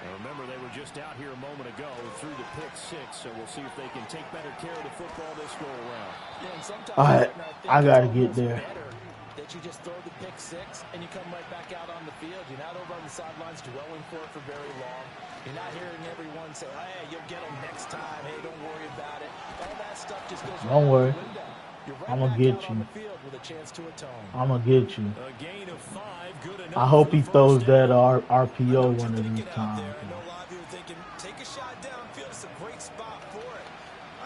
Now remember, they were just out here a moment ago through the pick six, so we'll see if they can take better care of the football this go around. Yeah, and sometimes All right, I got to get there. That you just throw the pick six and you come right back out on the field. You're not over on the sidelines dwelling for it for very long. You're not hearing everyone say, hey, you'll get them next time. Hey, don't worry about it. All that stuff just goes Don't worry. Right, I'm going to get you. I'm going to get you. A gain of 5, good enough. I hope he throws that RPO one of these times. Take a shot downfield. It's a great spot for it.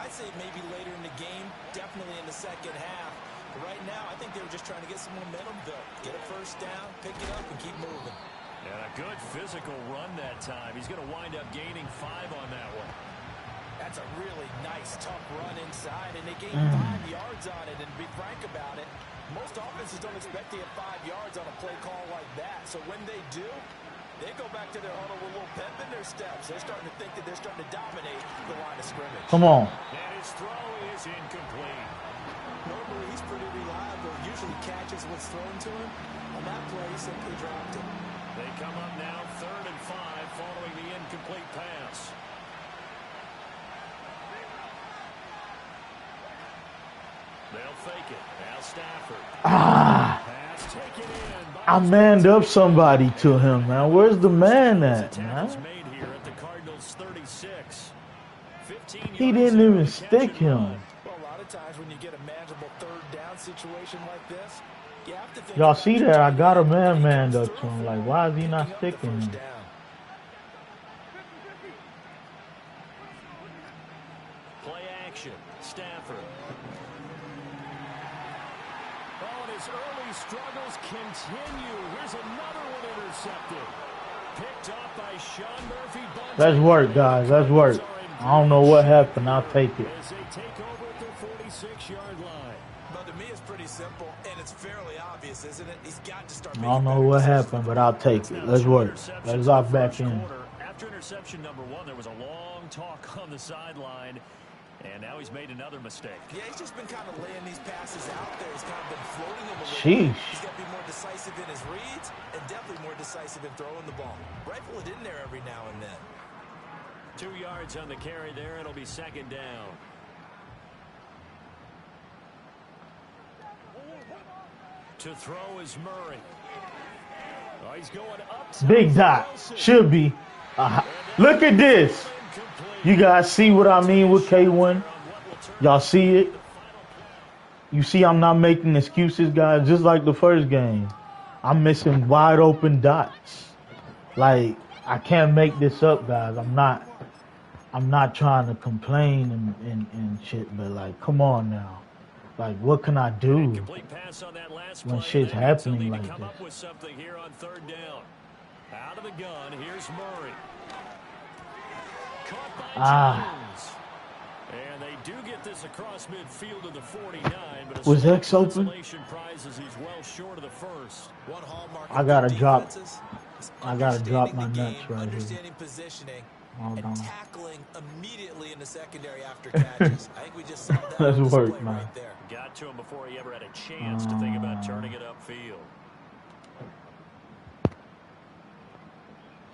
I'd say maybe later in the game, definitely in the second half. But right now, I think they were just trying to get some momentum built. Get a first down, pick it up, and keep moving. And a good physical run that time. He's going to wind up gaining 5 on that one. That's a really nice, tough run inside, and they gained 5 yards on it. And to be frank about it, most offenses don't expect to get 5 yards on a play call like that. So when they do, they go back to their huddle with a little pep in their steps. They're starting to think that they're starting to dominate the line of scrimmage. Come on. And his throw is incomplete. Normally, he's pretty reliable. Usually catches what's thrown to him. On that play, he simply dropped it. They come up now 3rd and 5 following the incomplete pass. They'll fake it. Now Stafford. Pass taken in by I manned up somebody to him, man. Where's the man at, man? made here at the Cardinals 36. 15 He didn't even stick him. Well, a lot of times when you get a manageable 3rd down situation like this, you have to think Y'all see that? I got a man manned up to him. Like, why is he not sticking him? Play action. Stafford. Oh, and his early struggles continue. Here's another one intercepted. Picked up by Sean Murphy. Let's work, guys. Let's work. I don't know what happened. I'll take it. As they take over at the 46-yard line. But to me, it's pretty simple, and it's fairly obvious, isn't it? He's got to start. I don't know what happened, but I'll take it. Let's work. Let's lock back in. After interception number 1, there was a long talk on the sideline, and now he's made another mistake. Yeah, he's just been kind of laying these passes out there. He's kind of been floating them a little. Sheesh. He's got to be more decisive in his reads, and definitely more decisive in throwing the ball. Rifle it in there every now and then. 2 yards on the carry there. It'll be 2nd down. To throw is Murray. Oh, he's going up. Big dot. Should be. Look at this. You guys see what I mean with K1? Y'all see it? You see I'm not making excuses, guys. Just like the first game. I'm missing wide open dots. Like, I can't make this up, guys. I'm not trying to complain and shit, but like, come on now. Like, what can I do when shit's happening like come this? up with something here on 3rd down. Out of the gun, here's Murray. Caught by Jones. And they do get this across midfield to the 49, but Was X open? prizes he's well short of the first. One hallmark I gotta of drop. defenses is I gotta drop my understanding the nuts game, right here. understanding positioning, Hold and on. tackling immediately in the secondary after catches. I think we just saw that Let's on work, display man. right there. Got to him before he ever had a chance to think about turning it upfield.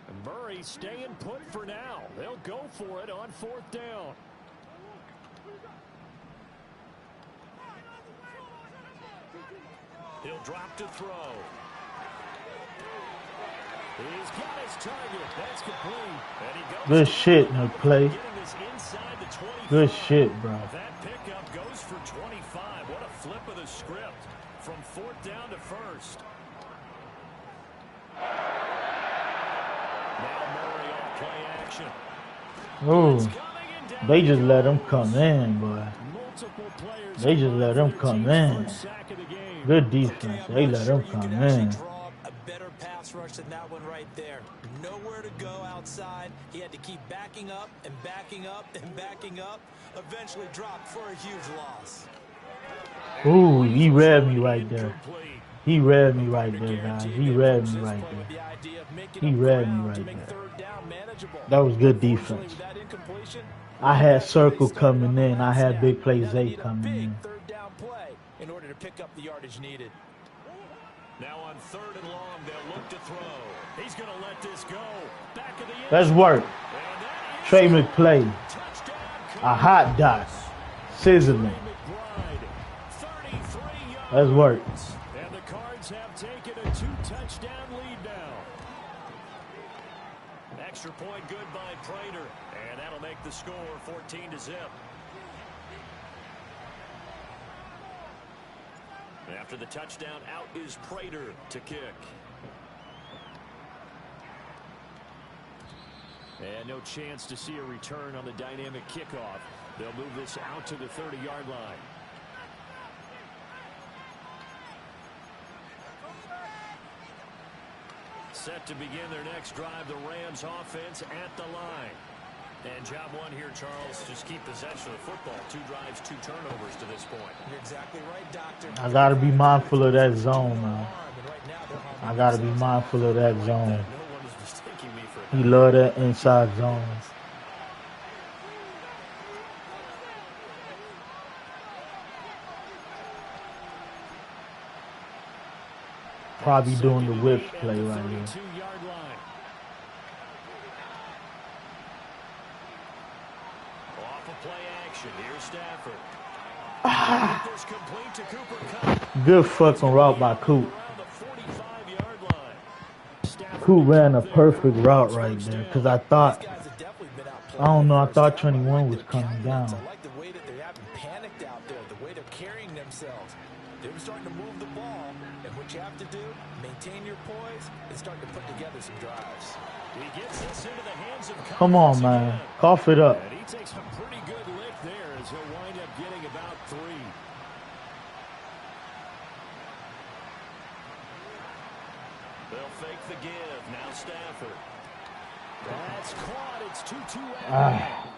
And Murray staying put for now. They'll go for it on 4th down. He'll drop to throw. He's got his target. That's complete. And he goes Good to shit, the line, McClay. getting this inside the 25. Good shit, bro. That pickup goes for 25. What a flip of the script from 4th down to 1st. Now Murray off play action. Ooh, they just let him come in, boy. They just let him come in. Good defense. They let him come in. A better pass rush than that one right there. Nowhere to go outside. He had to keep backing up and backing up and backing up. Eventually dropped for a huge loss. Ooh, he read me right there. He read me right there, guys. He read me right there. He read me right there. That was good defense. I had Circle coming in. I had Big Play Zay coming in. Third down play in order to pick up the yardage needed. Now on 3rd and long, they'll look to throw. He's going to let this go. Back of the end. Let's work. Trey McPlay. A hot dot. Sizzling. Let's work. And the Cards have taken a 2-touchdown lead now. Extra point good by Prater. And that'll make the score 14-0. After the touchdown, out is Prater to kick. And no chance to see a return on the dynamic kickoff. They'll move this out to the 30-yard line. Set to begin their next drive, the Rams offense at the line. And job one here, Charles, just keep possession of the football. 2 drives, 2 turnovers to this point. You're exactly right, Doctor. I got to be mindful of that zone, man. I got to be mindful of that zone. He love that inside zone. Probably doing the whips play right here. Off of play action, here's Stafford. Good fucking route by Coop. Coop ran a perfect route right there because I thought, I don't know, I thought 21 was coming down. I like the way that they're having panicked out there, the way they're carrying themselves. They're starting to move the ball, and what you have to do, maintain your poise and start to put together some drives. He gets this into the hands of Come on, man. Cough it up. And he takes a pretty good lick there as he'll wind up getting about 3. They'll fake the give. Now Stafford. That's caught. It's 2-2 out.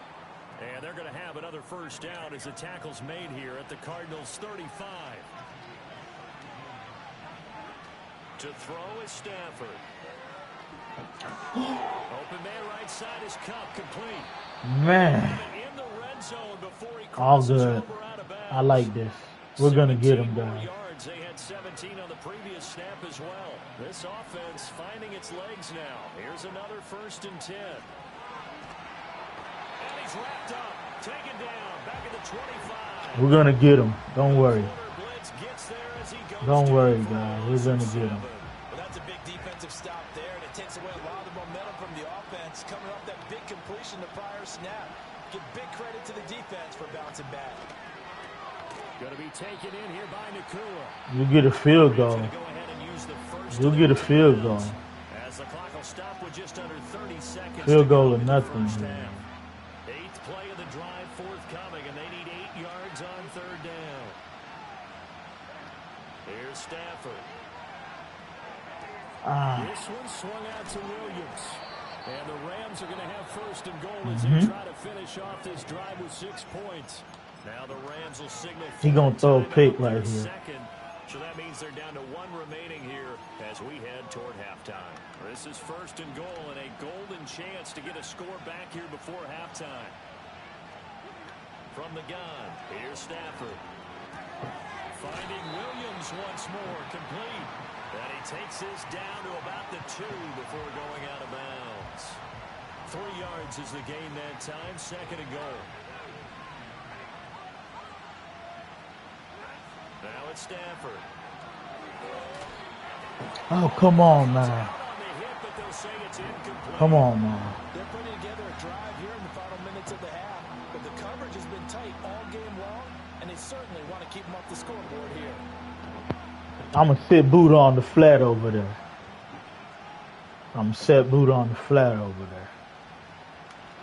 And they're going to have another first down as the tackle's made here at the Cardinals' 35. To throw is Stafford. Open man right side is Cup, complete. Man. In the red zone before he All crosses good. over out of bounds. I like this. We're going to get him, 17 more guys. yards. They had 17 on the previous snap as well. This offense finding its legs now. Here's another 1st and 10. And he's wrapped up, taken down, back at the 25. We're going to get him. Don't worry. Blitz gets there as he goes Don't to worry, the guys. We're going to get him. Well, that's a big defensive stop there, and it takes away a lot of the momentum from the offense. Coming off that big completion the prior snap. Give big credit to the defense for bouncing back. Going to be taken in here by Nakua. You get a field goal. You'll get a field goal. As the clock will stop with just under 30 seconds. Field goal or nothing. 8th play of the drive forthcoming, and they need 8 yards on 3rd down. Here's Stafford. This one swung out to Williams. And the Rams are going to have 1st and goal as they try to finish off this drive with 6 points. Now the Rams will signal. He gonna throw a pick right here. Second, so that means they're down to 1 remaining here as we head toward halftime. This is 1st and goal and a golden chance to get a score back here before halftime. From the gun, here's Stafford. Finding Williams once more, complete. And he takes this down to about the 2 before going out of bounds. 3 yards is the gain that time, 2nd and goal. Now it's Stafford. Oh, come on, man. It's incomplete. Come on, man. They're putting together a drive here in the final minutes of the half, but the coverage has been tight all game long, and they certainly want to keep them off the scoreboard here. I'm going to sit Buddha on the flat over there. I'm going to set Buddha on the flat over there.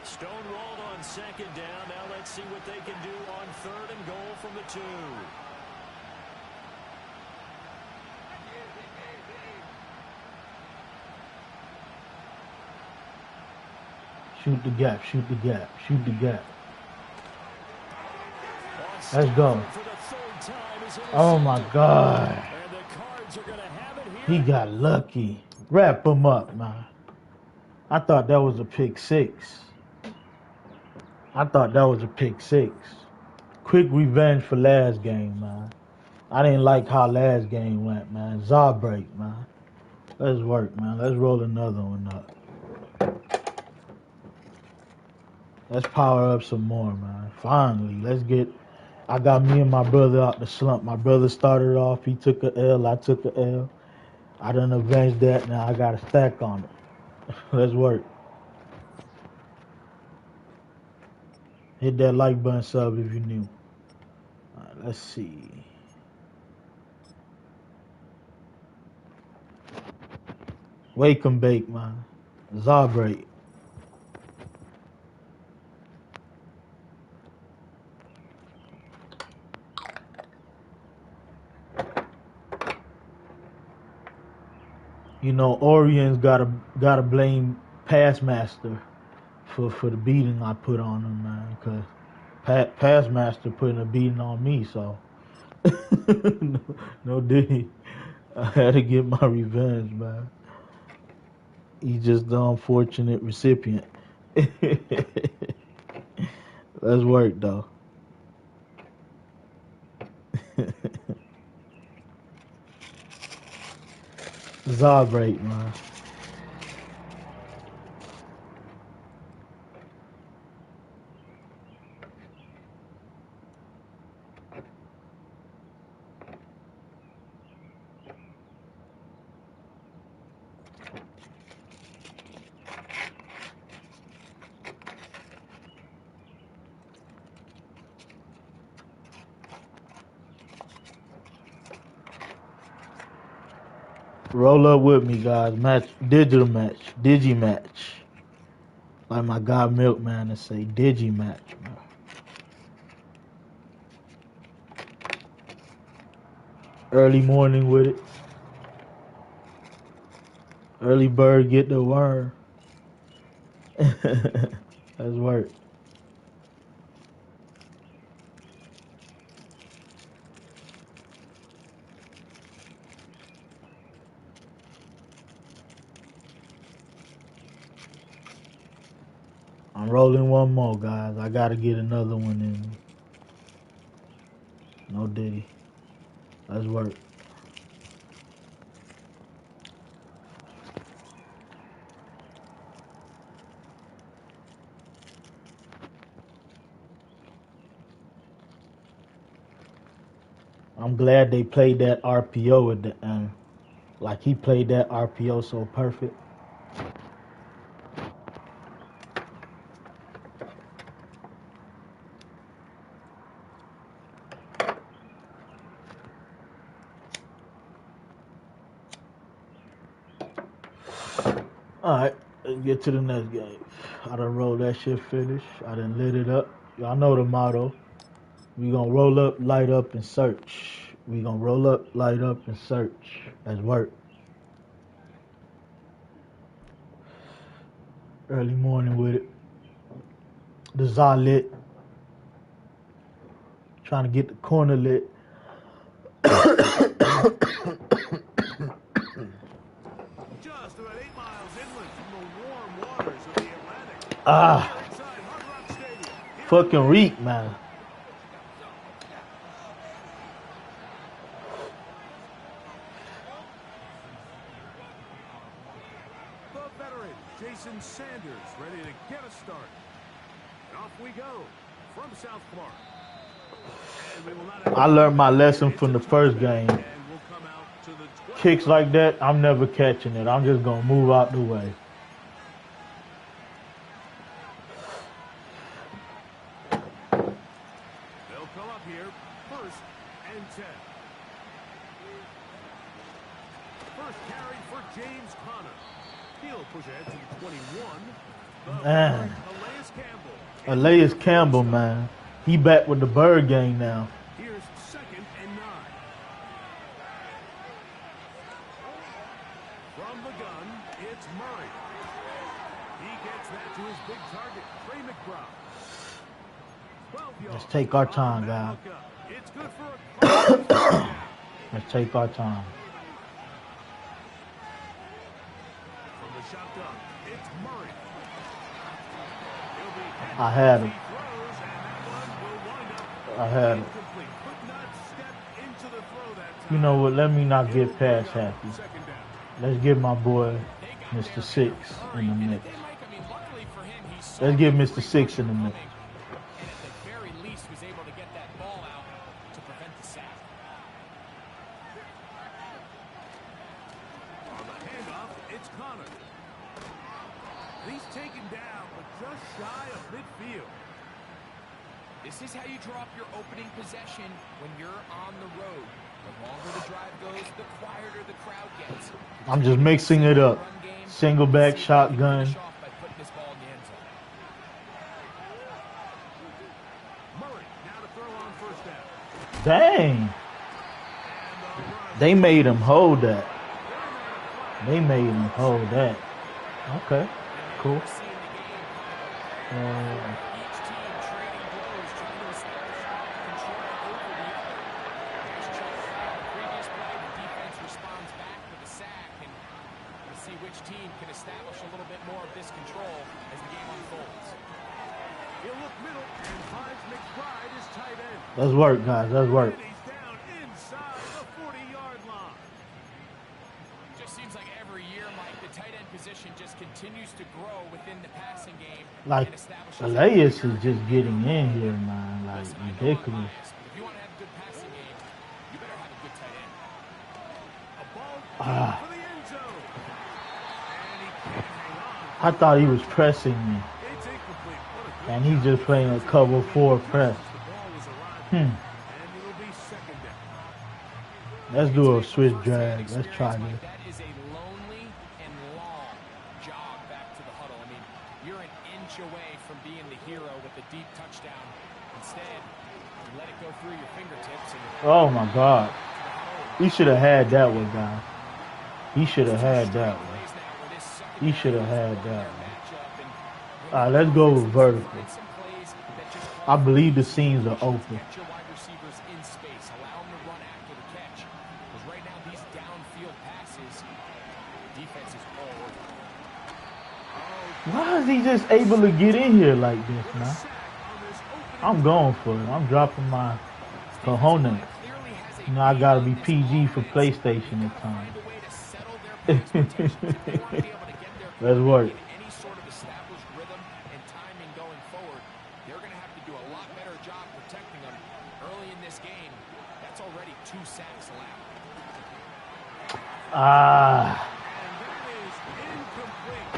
Stonewalled on second down. Now let's see what they can do on third and goal from the 2. Shoot the gap, shoot the gap, shoot the gap. Let's go. Oh my God. He got lucky. Wrap him up, man. I thought that was a pick 6. I thought that was a pick 6. Quick revenge for last game, man. I didn't like how last game went, man. Zaw break, man. Let's work, man. Let's roll another one up. Let's power up some more, man. Finally, let's get... I got me and my brother out the slump. My brother started off. He took a L. I took a L. I done avenged that. Now I got a stack on it. Let's work. Hit that like button, sub if you're new. All right, let's see. Wake and bake, man. Zaw break. You know, Orions gotta blame Passmaster for the beating I put on him, man. Cause Passmaster putting a beating on me, so no dig. I had to get my revenge, man. He's just the unfortunate recipient. Let's work though. Zaw break, man. Roll up with me, guys. Match, digital match, digi match. Like my guy Milkman to say, digi match, man. Early morning with it. Early bird get the worm. Let's work. I'm rolling one more, guys. I gotta get another one in me. No diddy. Let's work. I'm glad they played that RPO at the end. Like he played that RPO so perfect. Alright, let's get to the next game. I done rolled that shit finish. I done lit it up. Y'all know the motto. We gonna roll up, light up, and search. We gonna roll up, light up, and search. Let's work. Early morning with it. The Zaw lit. Trying to get the corner lit. Just about 8 miles inland from the warm waters of the Atlantic. Ah, Inside Hard Rock Stadium. Here fucking reek, man. the veteran, Jason Sanders, ready to get us started. And off we go from South Clark. And we will not have I learned my lesson from the first game. and we'll come out to the 20. Kicks like that, I'm never catching it. I'm just gonna move out the way. Connor. He'll push ahead to the 21. Man. Elias Campbell, man. He back with the Bird gang now. Here's 2nd and 9. From the gun, it's Murray. He gets that to his big target, Trey McBride. 12 yards. Let's take our time, guys. It's good for a Let's take our time. From the shotgun, it's Murray. I had him. I had him. You know what? Let me not get past happy. Let's give my boy Mr. Six in the mix. Let's give Mr. Six in the mix. At the very least, was able to get that ball out to prevent the sack. On the handoff, it's Connor. He's taken down, but just shy of midfield. This is how you draw up your opening possession when you're on the road. The longer the drive goes, the quieter the crowd gets. I'm just mixing it up. Single back, shotgun. Murray now to throw on first down. Dang. They made him hold that. They made him hold that. Okay. Cool. Each team trading blows, trying to establish control over the other. Nice check. Previous play, the defense responds back with a sack, and we'll see which team can establish a little bit more of this control as the game unfolds. He'll look middle and finds McBride as tight end. Let's work, guys. Let's work. And he's down inside the 40-yard line. Just seems like every year, Mike, the tight end position just continues to grow within the passing game. Like, and establishes Elias is just getting in here, man. Like, Listen, I know I'm ridiculous. biased, but if you want to have a good passing game, you better have a good tight end. A ball Ah. for the end zone. And he can't hang on. I thought he was pressing me. It's incomplete. What a good And he's just playing a cover 4 press. the ball was arriving. Hmm. And it'll be 2nd down. Let's do a switch drag. Let's try this. That is a lonely and long jog back to the huddle. I mean, you're an inch away from being the hero with the deep touchdown. Instead, you let it go through your fingertips. And Oh, my God. He should have had that one, guys. He should have had that one. He should have had that one. All right, let's go with vertical. I believe the seams are open. Get your wide receivers in space. Allow them to run after the catch. Because right now, these downfield passes, defense is all over. Why is he just able to get in here like this, man? I'm going for it. I'm dropping my cojones. Clearly has a You know, I gotta be PG for PlayStation at times. find a way to settle their expectations. They want to be able to get their Let's work. in any sort of established rhythm and timing going forward. They're going to have to do a lot better job protecting them early in this game. That's already 2 sacks allowed. Ah, And that is incomplete.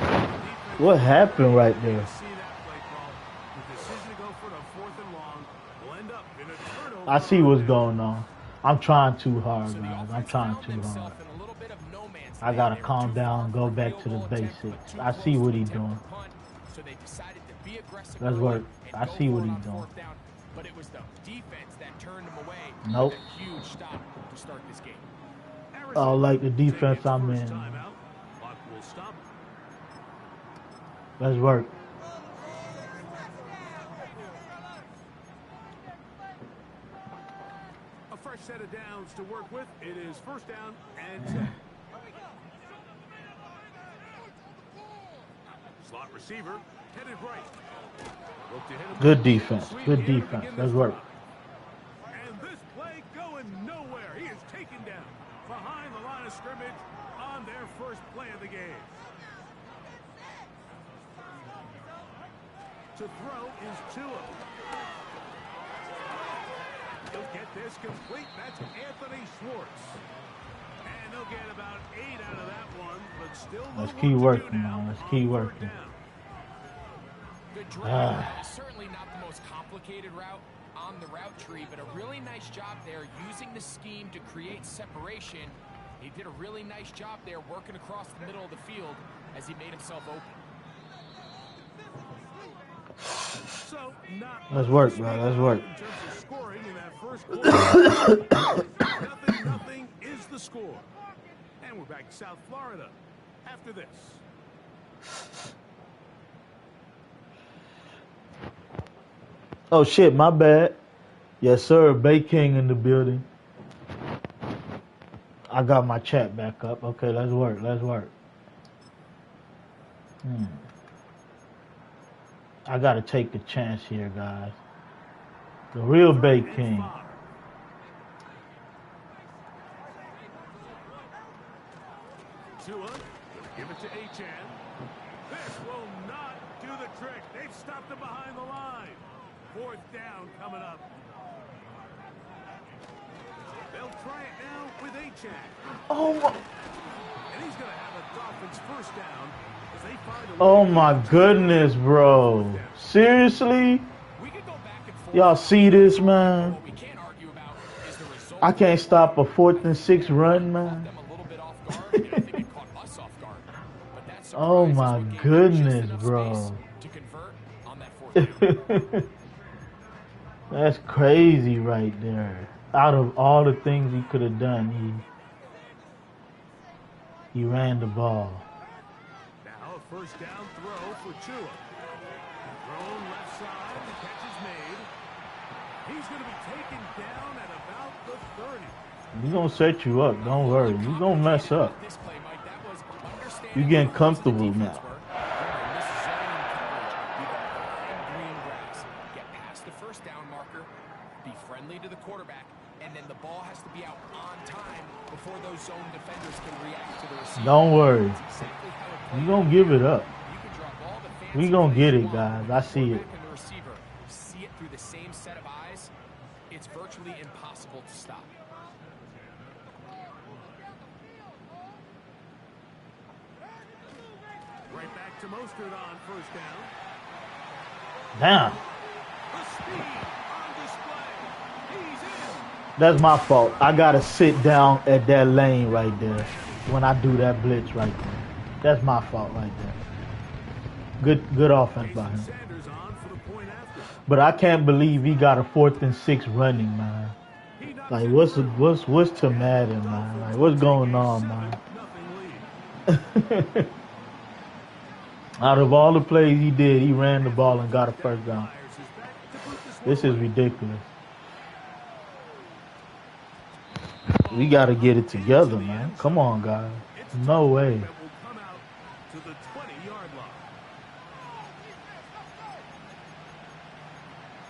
what happened right there? See that play call. The decision to go for the 4th and long will end up in a turnover. I see what's going on. I'm trying too hard, So the guys. I'm offense trying found too hard. themselves in a little bit of no man's I land gotta there. calm Too down far and go for a back field to the goal attempt, basics. but too I see close what to he's attempt doing. a punt, so they decided to be aggressive Let's early work. and I go see for what it he's on doing. 4th down, but it was the defense that turned them away. Nope. A huge stop to start this game. Oh, like the defense Taking I'm first in. timeout. Clock will stop. Let's work. A fresh set of downs to work with. It is 1st down and 10. Slot receiver headed right. Look to hit him. Good defense. Good defense. Let's work. And this play going nowhere. He is taken down behind the line of scrimmage on their first play of the game. To throw is Tua. He'll get this complete. That's Anthony Schwartz. And they'll get about 8 out of that one, but still Let's no keep work to do working, now man. Let's on keep 3rd working. down. Good drive. Certainly not the most complicated route on the route tree, but a really nice job there using the scheme to create separation He did a really nice job there working across the middle of the field as he made himself open. So, Let's work, bro. Let's work. In terms of scoring in that first quarter. 0-0 is the score. And we're back to South Florida after this. Oh, shit, my bad. Yes, sir. Bay King in the building. I got my chat back up. Okay, let's work. Let's work. I got to take a chance here, guys. The real Bay King. Tua, give it to Achan. This will not do the trick. They've stopped him behind the line. 4th down coming up. They'll try it now with Achan. Oh, And he's going to have a Dolphins first down as they find a oh my goodness, bro. Seriously? Y'all see this, man? I can't stop a 4th and 6 run, man. Oh my goodness, bro. That's crazy right there. Out of all the things he could have done, he ran the ball. Now a first down throw for Tua. Thrown left side, the catch is made. He's going to be taken down at about the 30. He's going to set you up. Don't worry. You're going to mess up. You're getting comfortable now. Get past the first down marker, be friendly to the quarterback, and then the ball has to be out on time before those zone defenders can react to the receiver. Don't worry. You're going to give it up. We're going to get it, guys. I see it. See it through the same set of eyes. It's virtually impossible to stop. Right back to Mostert on first down. Damn. The speed on display. He's in. That's my fault. I got to sit down at that lane right there when I do that blitz right there. That's my fault right there. Good offense by him. But I can't believe he got a 4th and 6 running, man. Like, what's to Madden, man? Like, what's going on, man? Out of all the plays he did, he ran the ball and got a first down. This is ridiculous. We got to get it together, man. Come on, guys. No way.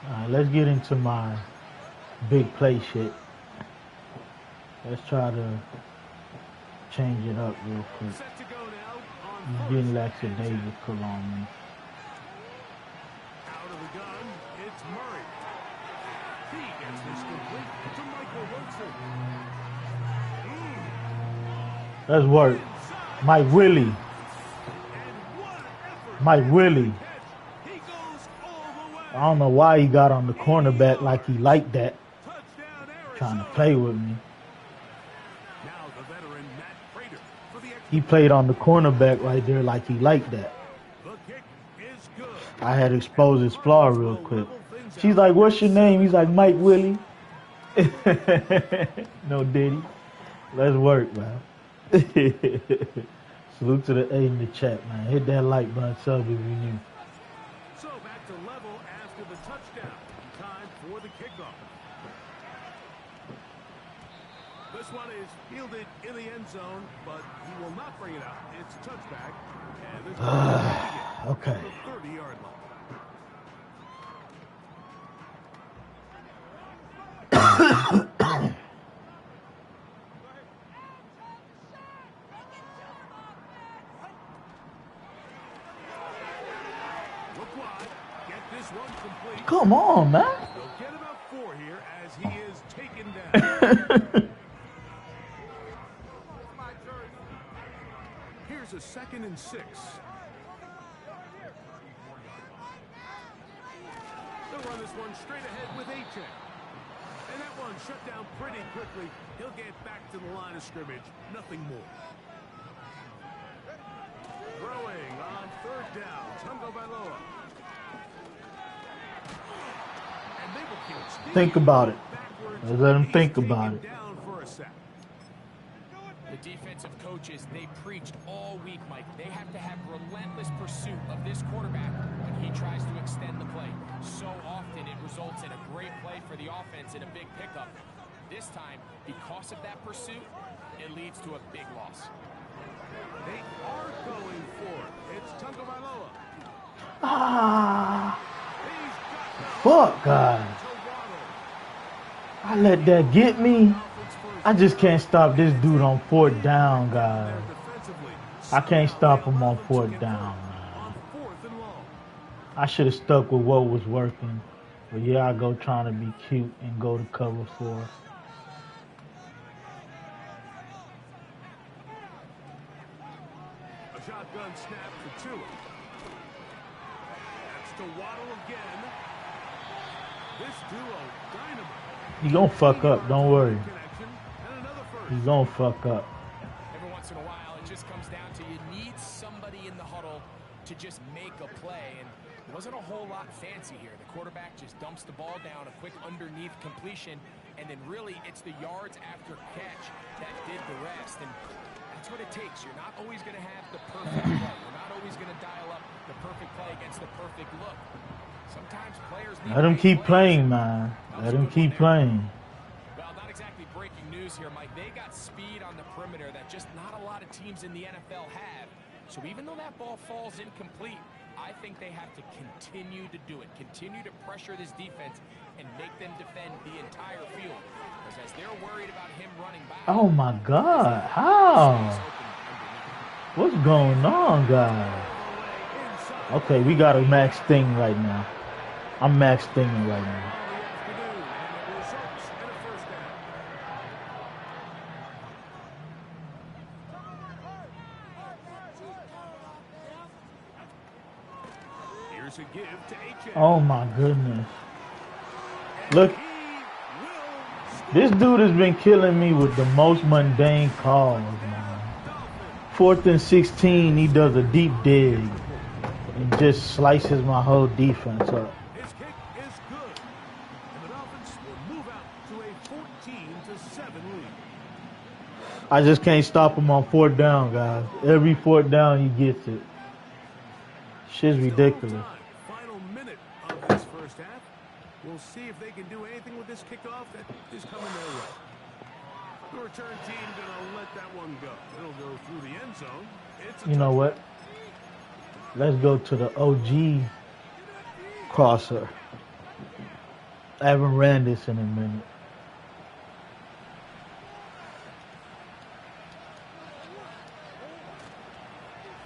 All right, let's get into my big play shit. Let's try to change it up real quick. He's getting lackadaisical on me. Out of the gun, it's Murray. He gets this complete to Michael Wilson. Let's work. Mike Willie. Mike Willie. I don't know why he got on the cornerback like he liked that. Trying to play with me. He played on the cornerback right there like he liked that. I had exposed his flaw real quick. She's like, what's your name? He's like, Mike Willie. No Diddy. Let's work, man. Salute to the A in the chat, man. Hit that like button, sub if you're new. So back to level after the touchdown. Time for the kickoff. This one is fielded in the end zone, but he will not bring it out. It's a touchback. And this okay. the 30-yard line. Come on, man. They'll get about 4 here as he is taken down. Here's a 2nd and 6. They'll run this one straight ahead with Achan. And that one shut down pretty quickly. He'll get back to the line of scrimmage. Nothing more. Throwing on third down. Tagovailoa. And they will keep speeding Think about it. backwards. Let's let him He's think taken about it. down for a sack. The defensive coaches, they preached all week, Mike. They have to have relentless pursuit of this quarterback when he tries to extend the play. So often it results in a great play for the offense and a big pickup. This time, because of that pursuit, it leads to a big loss. They are going for it. It's Tagovailoa. Ah, He's got fuck, God. to Waddle. I let that get me. I just can't stop this dude on fourth down, guys. I can't stop him on fourth down, man. On fourth and long. I should have stuck with what was working. But yeah, I go trying to be cute and go to cover 4. A shotgun snap to Tua. That's to Waddle again. This duo, dynamite. He gonna fuck up, don't worry. Connection, and another first. He gonna fuck up. Every once in a while, it just comes down to you need somebody in the huddle to just make a play. And it wasn't a whole lot fancy here. The quarterback just dumps the ball down, a quick underneath completion, and then really it's the yards after catch that did the rest. And that's what it takes. You're not always going to have the perfect play. You're not always going to dial up the perfect play against the perfect look. Sometimes players need Let him great keep plays. playing, man. Let him keep playing. Well, not exactly breaking news here, Mike. They got speed on the perimeter that just not a lot of teams in the NFL have. So even though that ball falls incomplete, I think they have to continue to do it. Continue to pressure this defense and make them defend the entire field. Because as they're worried about him running back. Oh my God, how? What's going on, guys? Okay, we got a max thing right now. I'm max thinging right now. Here's a give to H.A. Oh my goodness. Look, this dude has been killing me with the most mundane calls, man. 4th and 16, he does a deep dig and just slices my whole defense up. His kick is good. And the Dolphins will move out to a 14-7 lead. I just can't stop him on 4th down, guys. Every 4th down, he gets it. Shit's ridiculous. Time. Final minute of this first half. We'll see if they can do anything with this kickoff that is coming their way. The return team gonna let that one go. It'll go through the end zone. It's a You know what? Let's go to the OG crosser. I haven't ran this in a minute.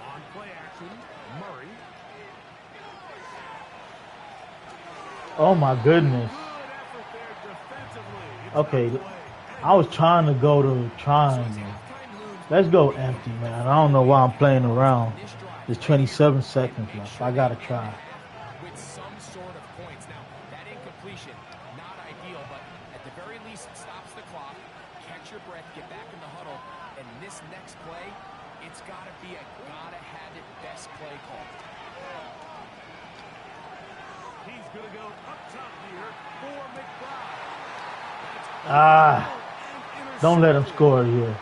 on play action. Murray. Oh my goodness. Good effort there defensively. It's Okay, not play. I was trying to go to triangle. Let's go empty, man. I don't know why I'm playing around. There's 27 seconds left. I gotta try. With some sort of points. Now, that incompletion, not ideal, but at the very least, it stops the clock. Catch your breath, get back in the huddle, and this next play, it's got to be a gotta-have-it best play call. He's going to go up top here for McBride. Ah, don't let him score here.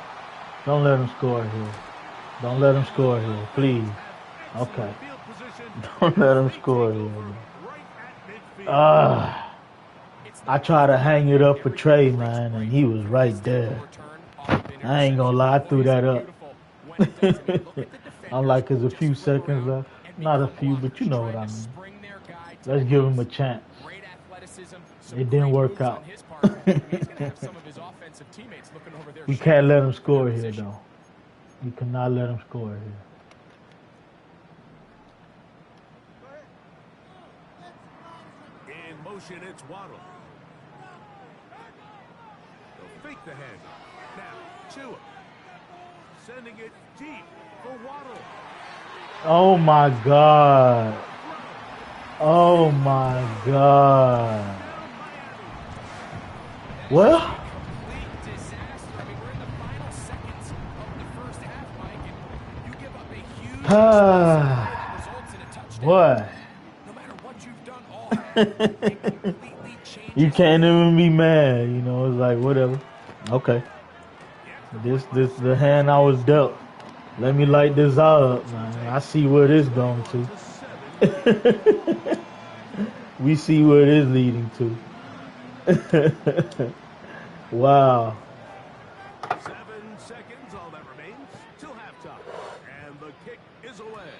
Don't let him score here. Don't let him score here, please. Okay. Field position. Don't let him score here. Right at midfield. I tried to hang it up for Trey, man, and he was right there. I ain't gonna lie, I threw that up. I'm like, there's a few seconds left. Not a few, but you know what I mean. Let's give him a chance. It didn't work out. We can't let him score here, though. We cannot let him score here. In motion, it's Waddle. They'll fake the hand. Now, Tua. Sending it deep for Waddle. Oh my God. Oh my God. Well, Complete disaster. I mean, we're in the final seconds of the first half, Mike, and you give up a huge explosive play that results in a touchdown. boy. No matter what you've done all half, it completely changes. You can't even be mad, you know. It's like whatever. Okay, this the hand I was dealt. Let me light this up, man. I see where this going to. We see where it is leading to. Wow. 7 seconds, all that remains till halftime. And the kick is away.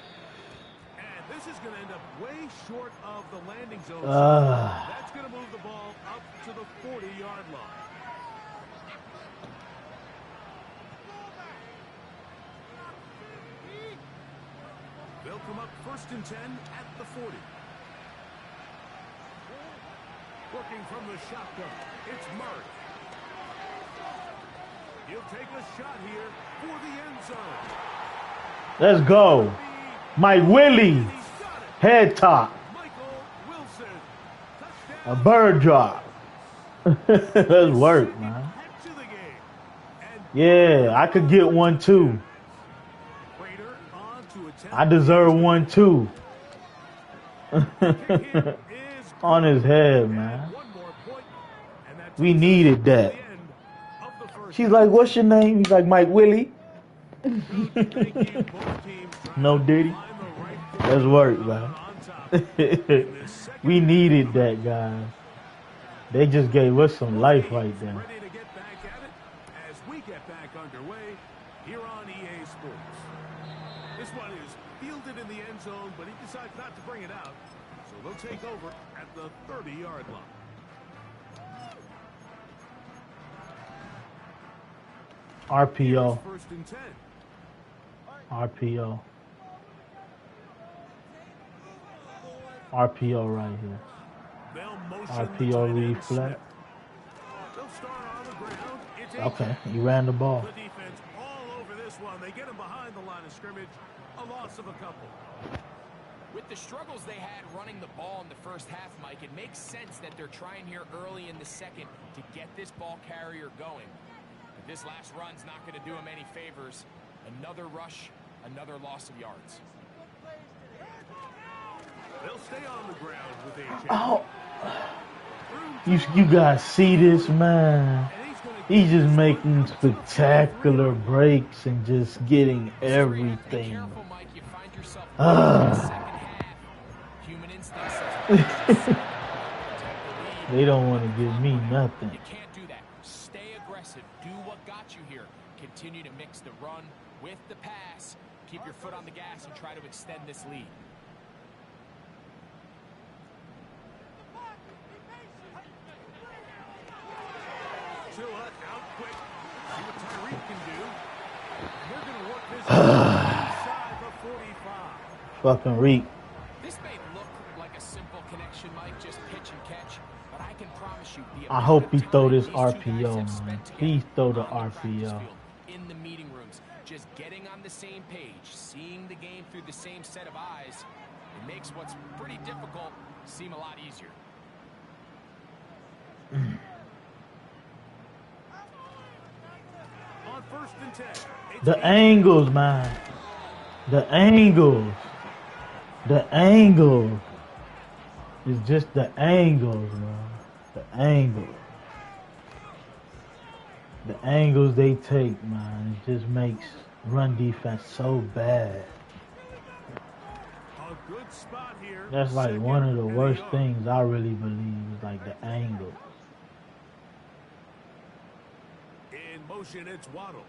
And this is going to end up way short of the landing zone. That's going to move the ball up to the 40-yard line. They'll come up 1st and 10 at the 40. Working from the shotgun, it's Murray. He'll take a shot here for the end zone. Let's go. Mike Willie. Head top. Michael Wilson. Touchdown. A bird drop. Let's work, man. Head to the game. And Yeah, I could get one too. Prater on to attempt. I deserve one too. Is On his head, man. one more point, and that We takes us needed to that. the end of the first She's like, what's your name? He's like, Mike Willie. Thank you, both teams trying No to Diddy. find the right Let's work, on man. top. In this second We needed that, guys. They just gave us some life right teams there. ready to get back at it as we get back underway here on EA Sports. This one is fielded in the end zone, but he decides not to bring it out. So they'll take over at the 30-yard line. RPO. Here's 1st and 10. RPO. RPO right here. They'll motion the RPO tight end read snap. flat. They'll start on the ground. It's Okay, Aiken. he ran the ball. The defense all over this one. They get him behind the line of scrimmage. A loss of a couple. With the struggles they had running the ball in the first half, Mike, it makes sense that they're trying here early in the second to get this ball carrier going. But this last run's not going to do him any favors. Another rush, another loss of yards. They'll stay on the ground with Aiken. Oh, you guys see this, man? He's just making spectacular breaks and just getting Be everything. careful, Mike. You find yourself in the second half. Human instinct says They don't want to give me nothing. you can't do that. Stay aggressive. Do what got you here. Continue to mix the run with the pass. Keep your foot on the gas and try to extend this lead. Tua out quick. See what Tyreek can do. They're going to work this inside the 45. Fucking Reek. This may look like a simple connection, Mike, just pitch and catch, but I can promise you the I hope he amount of throw time this these two guys RPO, have man. spent Please together throw the on practice RPO. field, in the meeting rooms, just getting on the same page, seeing the game through the same set of eyes, it makes what's pretty difficult seem a lot easier. On 1st and 10. It's The Aiken. angles, man. The angles. The angles. It's just the angles, man. The angles. The angles they take, man. It just makes run defense so bad. A good spot here. That's like Second one of the and a worst yard. things I really believe is like the angles. In motion, it's Waddle.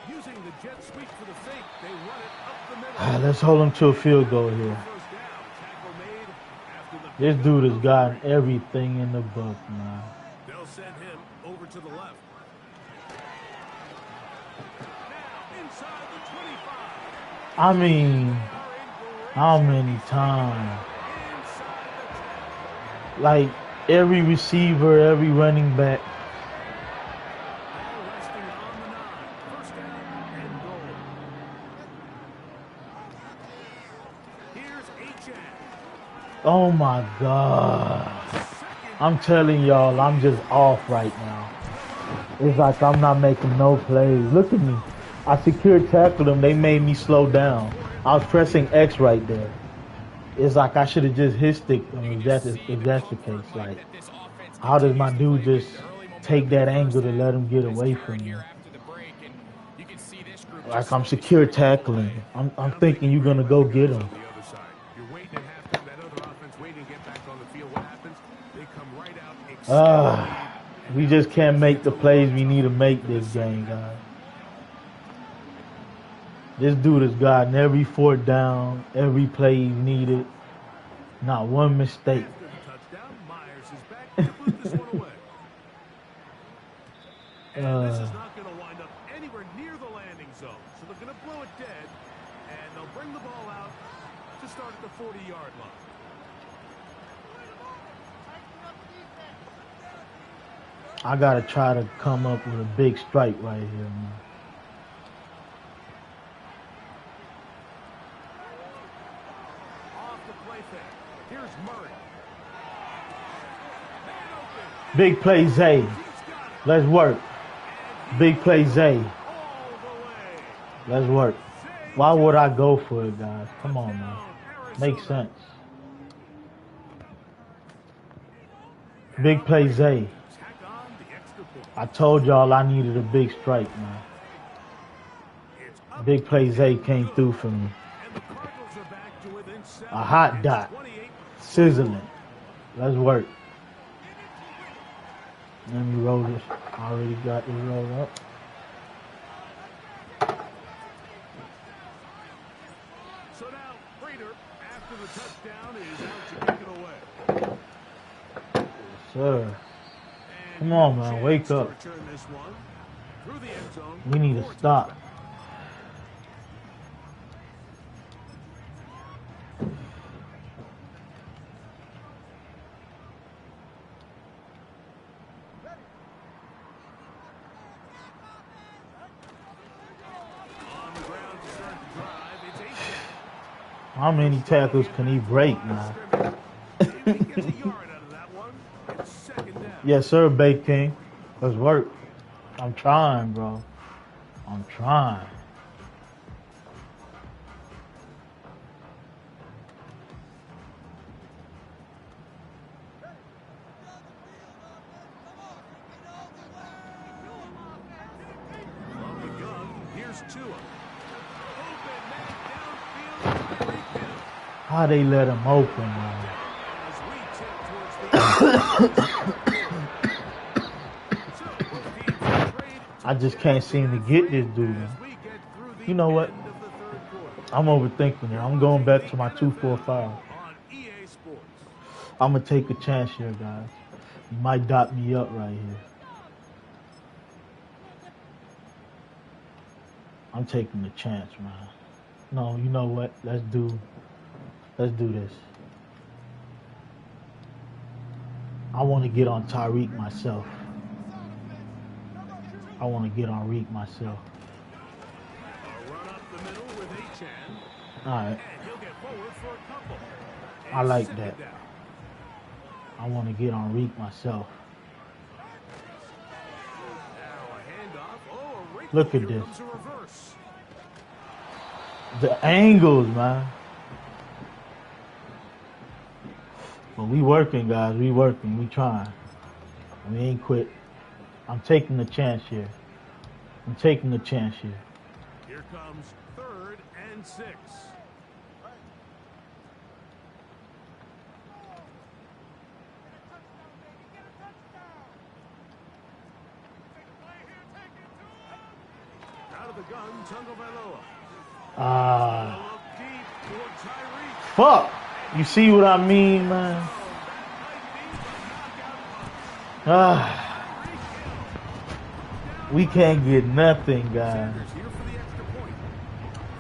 Using the jet sweep for the fake, they run it up the middle. Let's hold them to a field goal here. First down, tackle made after the This pickup. dude has gotten everything in the book, man. They'll send him over to the left. Now inside the 25. I mean, Are in how great many shape. times? Inside the 10. Like every receiver, every running back. Ball resting on the 9. First down and goal. Here's Aiken. Oh my God. Second I'm telling y'all, I'm just off right now. It's like I'm not making no plays. Look at me. I secure tackled them. They made me slow down. I was pressing X right there. It's like I should have just hit stick them if that's the case. Like, how does my dude just take that angle to let him get away from me? Like I'm secure tackling. I'm thinking you're gonna go get him. You're waiting at halftime, that other offense waiting to get back on the field. What happens? They come right out, extend We just can't make the plays we need to make this game, guys. This dude has gotten every fourth down, every play he's needed. Not one mistake. after the touchdown. Myers is back to put this one away. And this is not going to wind up anywhere near the landing zone. So they're going to blow it dead, and they'll bring the ball out to start at the 40-yard line. I gotta try to come up with a big strike right here, man. Off the play fake. Here's Murray. Big play, Zay. Let's work. Big play, Zay. Let's work. Why would I go for it, guys? Come on, man. Makes sense. Big play, Zay. I told y'all I needed a big strike, man. Big play, Zay came through for me. A hot dot. Sizzling. Let's work. Let me roll this. I already got this rolled up. So now, Prater, after the touchdown, is out to kick it away. Sir. Come on, man. Wake up. We need to stop. How many tackles can he break, man? Yes, sir, Bake King. Let's work. I'm trying, bro. I'm trying. How they let him open, man? I just can't seem to get this dude, man. You know what? I'm overthinking it. I'm going back to my 2-4-5. I'm going to take a chance here, guys. You might dot me up right here. I'm taking the chance, man. No, you know what? Let's do this. I want to get on Tyreek myself. I want to get on Reek myself. All right. I like that. I want to get on Reek myself. Look at this. The angles, man. But we working, guys. We working. We trying. We ain't quit. I'm taking the chance here. I'm taking the chance here. Here comes 3rd and 6. Out of the gun, Tagovailoa. Fuck. You see what I mean, man? We can't get nothing, guys.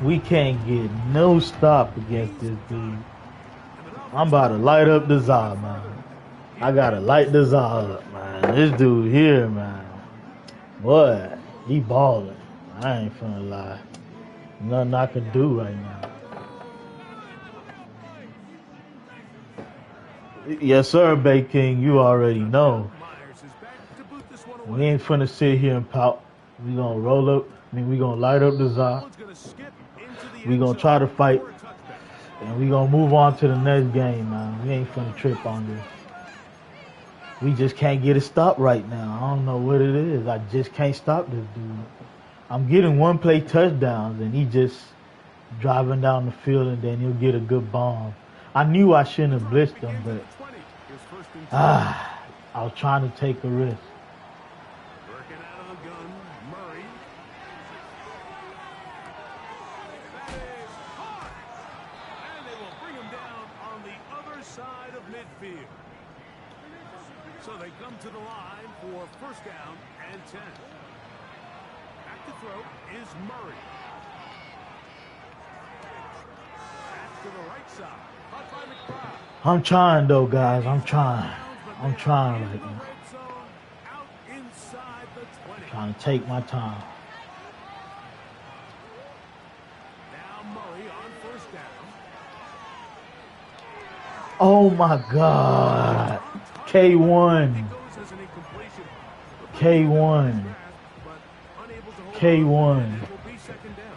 We can't get no stop against this dude. I'm about to light up the Zah, man. I gotta light the Zah up, man. This dude here, man. Boy, he balling. I ain't finna lie. Nothing I can do right now. Yes, sir, Bay King. You already know. Myers is back to boot this one We away. ain't finna sit here and pout. We gonna roll up. We gonna light up the Zah. Ball's gonna skip into the We end gonna zone try to fight, for a touchback. and we gonna move on to the next game, man. We ain't finna trip on this. We just can't get it stopped right now. I don't know what it is. I just can't stop this dude. I'm getting one play touchdowns, and he just driving down the field, and then he'll get a good bomb. I knew I shouldn't have blitzed him, but I was trying to take a risk. Working out of the gun, Murray. That is caught. And they will bring him down on the other side of midfield. So they come to the line for first down and 10. Back to throw is Murray. Back to the right side. Caught by McBride. I'm trying though, guys. I'm trying. I'm trying right now. Out inside the 20. Trying to take my time. Now Murray on first down. Oh my God. K1. It goes as an incompletion. K1. But unable to hold K1. on. It will be second down.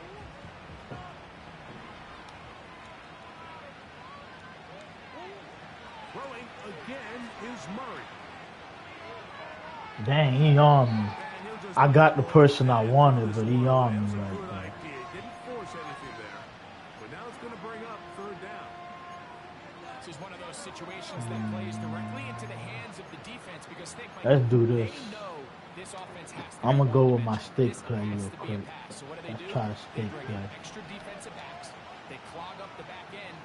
Throwing again is Murray. Dang, he on me. I got the person I wanted, but he on me right Good there. idea. Didn't force anything there. But now it's going to bring up third down. This is one of those situations that plays directly into the hands of the defense because think like Let's do this. they know this offense has to I'm be gonna go with my one stick dimensional. play This real has to be a quick. pass. So what do? Let's try to They stick bring play. in extra defensive backs. They clog up the back end.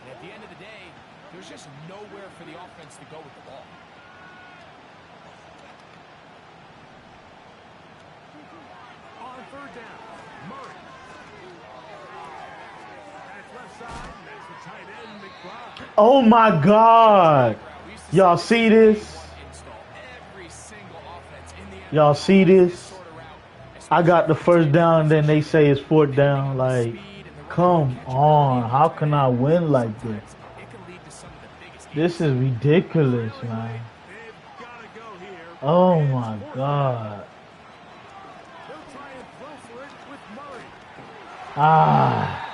And at the end of the day, there's just nowhere for the offense to go with the ball. On third down, Murray. That's left side. And that's the tight end, McBride. Oh my God. Y'all see this? Y'all see this? I got the first down, then they say it's fourth down. Like, come on. How can I win like this? This is ridiculous, man. They've got to go here. Oh my God. They'll try and throw for it with Murray. Ah.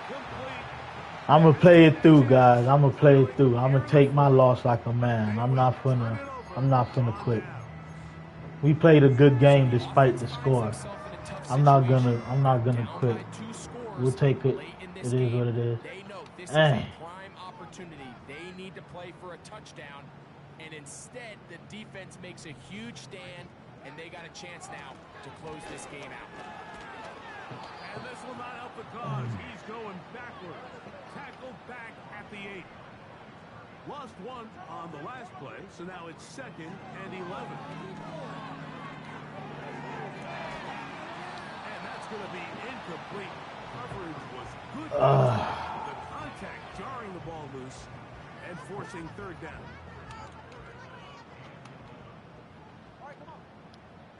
It's going to be incomplete. I'm going to play it through, guys. I'm going to play it through. I'm going to take my loss like a man. I'm not finna quit. We played a good game despite the score. I'm not gonna quit. We'll take it. It is what it is. They know this Dang. is a prime opportunity. They need to play for a touchdown, and instead the defense makes a huge stand, and they got a chance now to close this game out. And this will not help the cause. He's going backward. Tackled back at the 8. Lost one on the last play, so now it's 2nd and 11. And that's going to be incomplete. Coverage was good. The contact jarring the ball loose and forcing third down.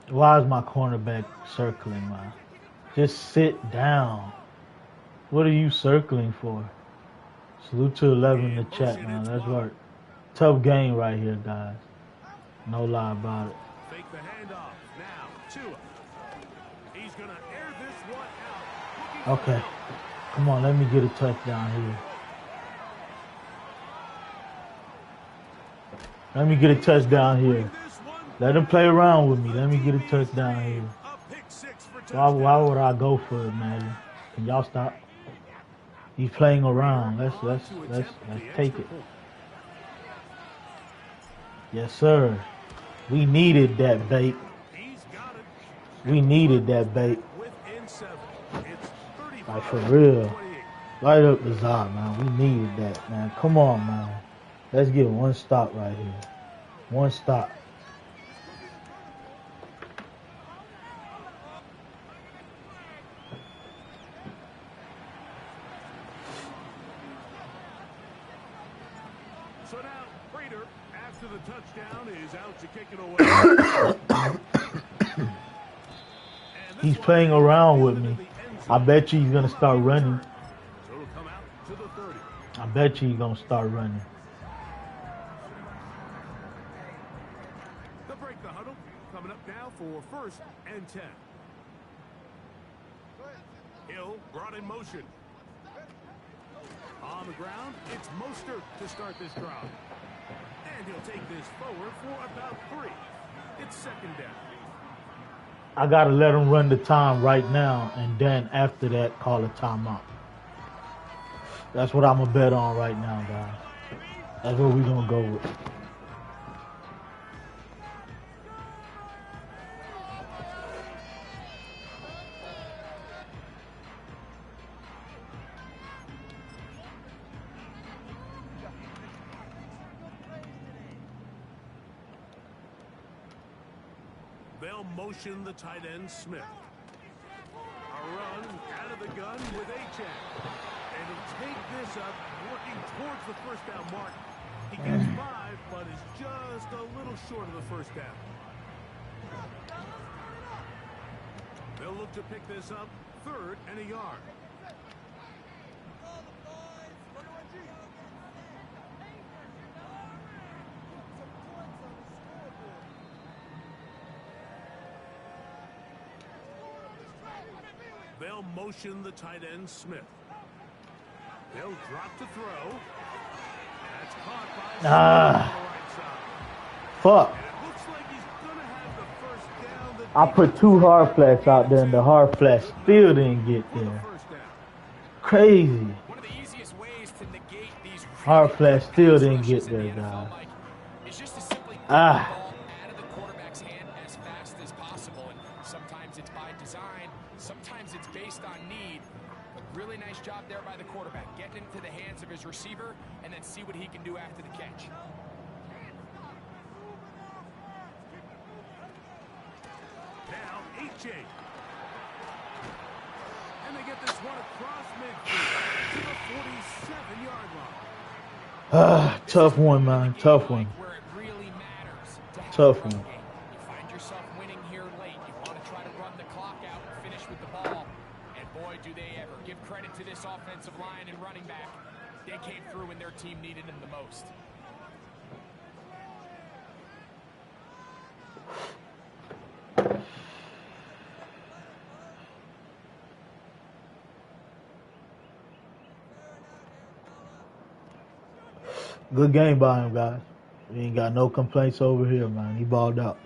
Why is my cornerback circling, man? Just sit down. What are you circling for? Salute to 11 in the chat, man. Let's work. Tough game right here, guys. No lie about it. Fake the handoff. Now, Tua. He's going to air this one out. Okay. Come on, let me get a touchdown here. Let me get a touchdown here. Let him play around with me. Let me get a touchdown here. Why would I go for it, man? Can y'all stop? He's playing around. Let's take it. Yes, sir. We needed that bait. We needed that bait. Like for real. Light up the Zah, man. We needed that, man. Come on, man. Let's get one stop right here. One stop. So now, Prater, after the touchdown, is out to kick it away. He's playing around with me. I bet you he's going to start running. So it'll come out to the 30. I bet you he's going to start running. for 1st and 10. Hill brought in motion. On the ground, it's Mostert to start this drive. And he'll take this forward for about 3. It's 2nd down. I got to let him run the time right now, and then after that, call a timeout. That's what I'm going to bet on right now, guys. That's what we're going to go with. They'll motion the tight end, Smith. A run out of the gun with Achane. And he'll take this up, working towards the 1st down mark. He gets 5, but is just a little short of the 1st down. They'll look to pick this up, 3rd and a yard. They'll motion the tight end, Smith. They'll drop to throw. That's caught by on the right side. Fuck. And it looks like he's going to have the 1st down. The I put 2 hard flats out there, and the hard flat still didn't get for the there. 1st down. Crazy. One of the easiest ways to negate these Hard flat still pass didn't rushes get in there, the NFL, guys. Mike, is just to simply get the Ah. ball out of the quarterback's hand as fast as possible. And sometimes it's by design, sometimes it's based on need. But really nice job there by the quarterback, getting into the hands of his receiver and then see what he can do after the catch. Now, Achane. And they get this one across midfield to the 47-yard line. Tough one, man. Tough one. Where it really matters to have Tough a run one. game. You find yourself winning here late. You want to try to run the clock out and finish with the ball. And boy, do they ever. Give credit to this offensive line and running back. They came through when their team needed them the most. Good game by him, guys. We ain't got no complaints over here, man. He balled out.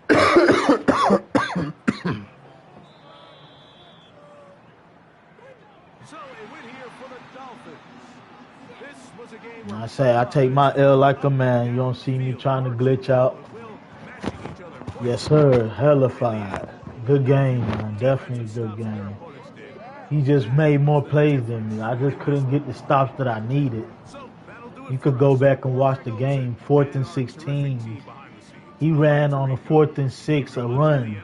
So a win here for the Dolphins. This was a game where I say I take my L like a man. You don't see me trying to glitch out. Yes, sir. Hellified. Good game, man. Definitely a good game. He just made more plays than me. I just couldn't get the stops that I needed. You could go back and watch the game. 4th and 16. He ran on a 4th and 6, a run,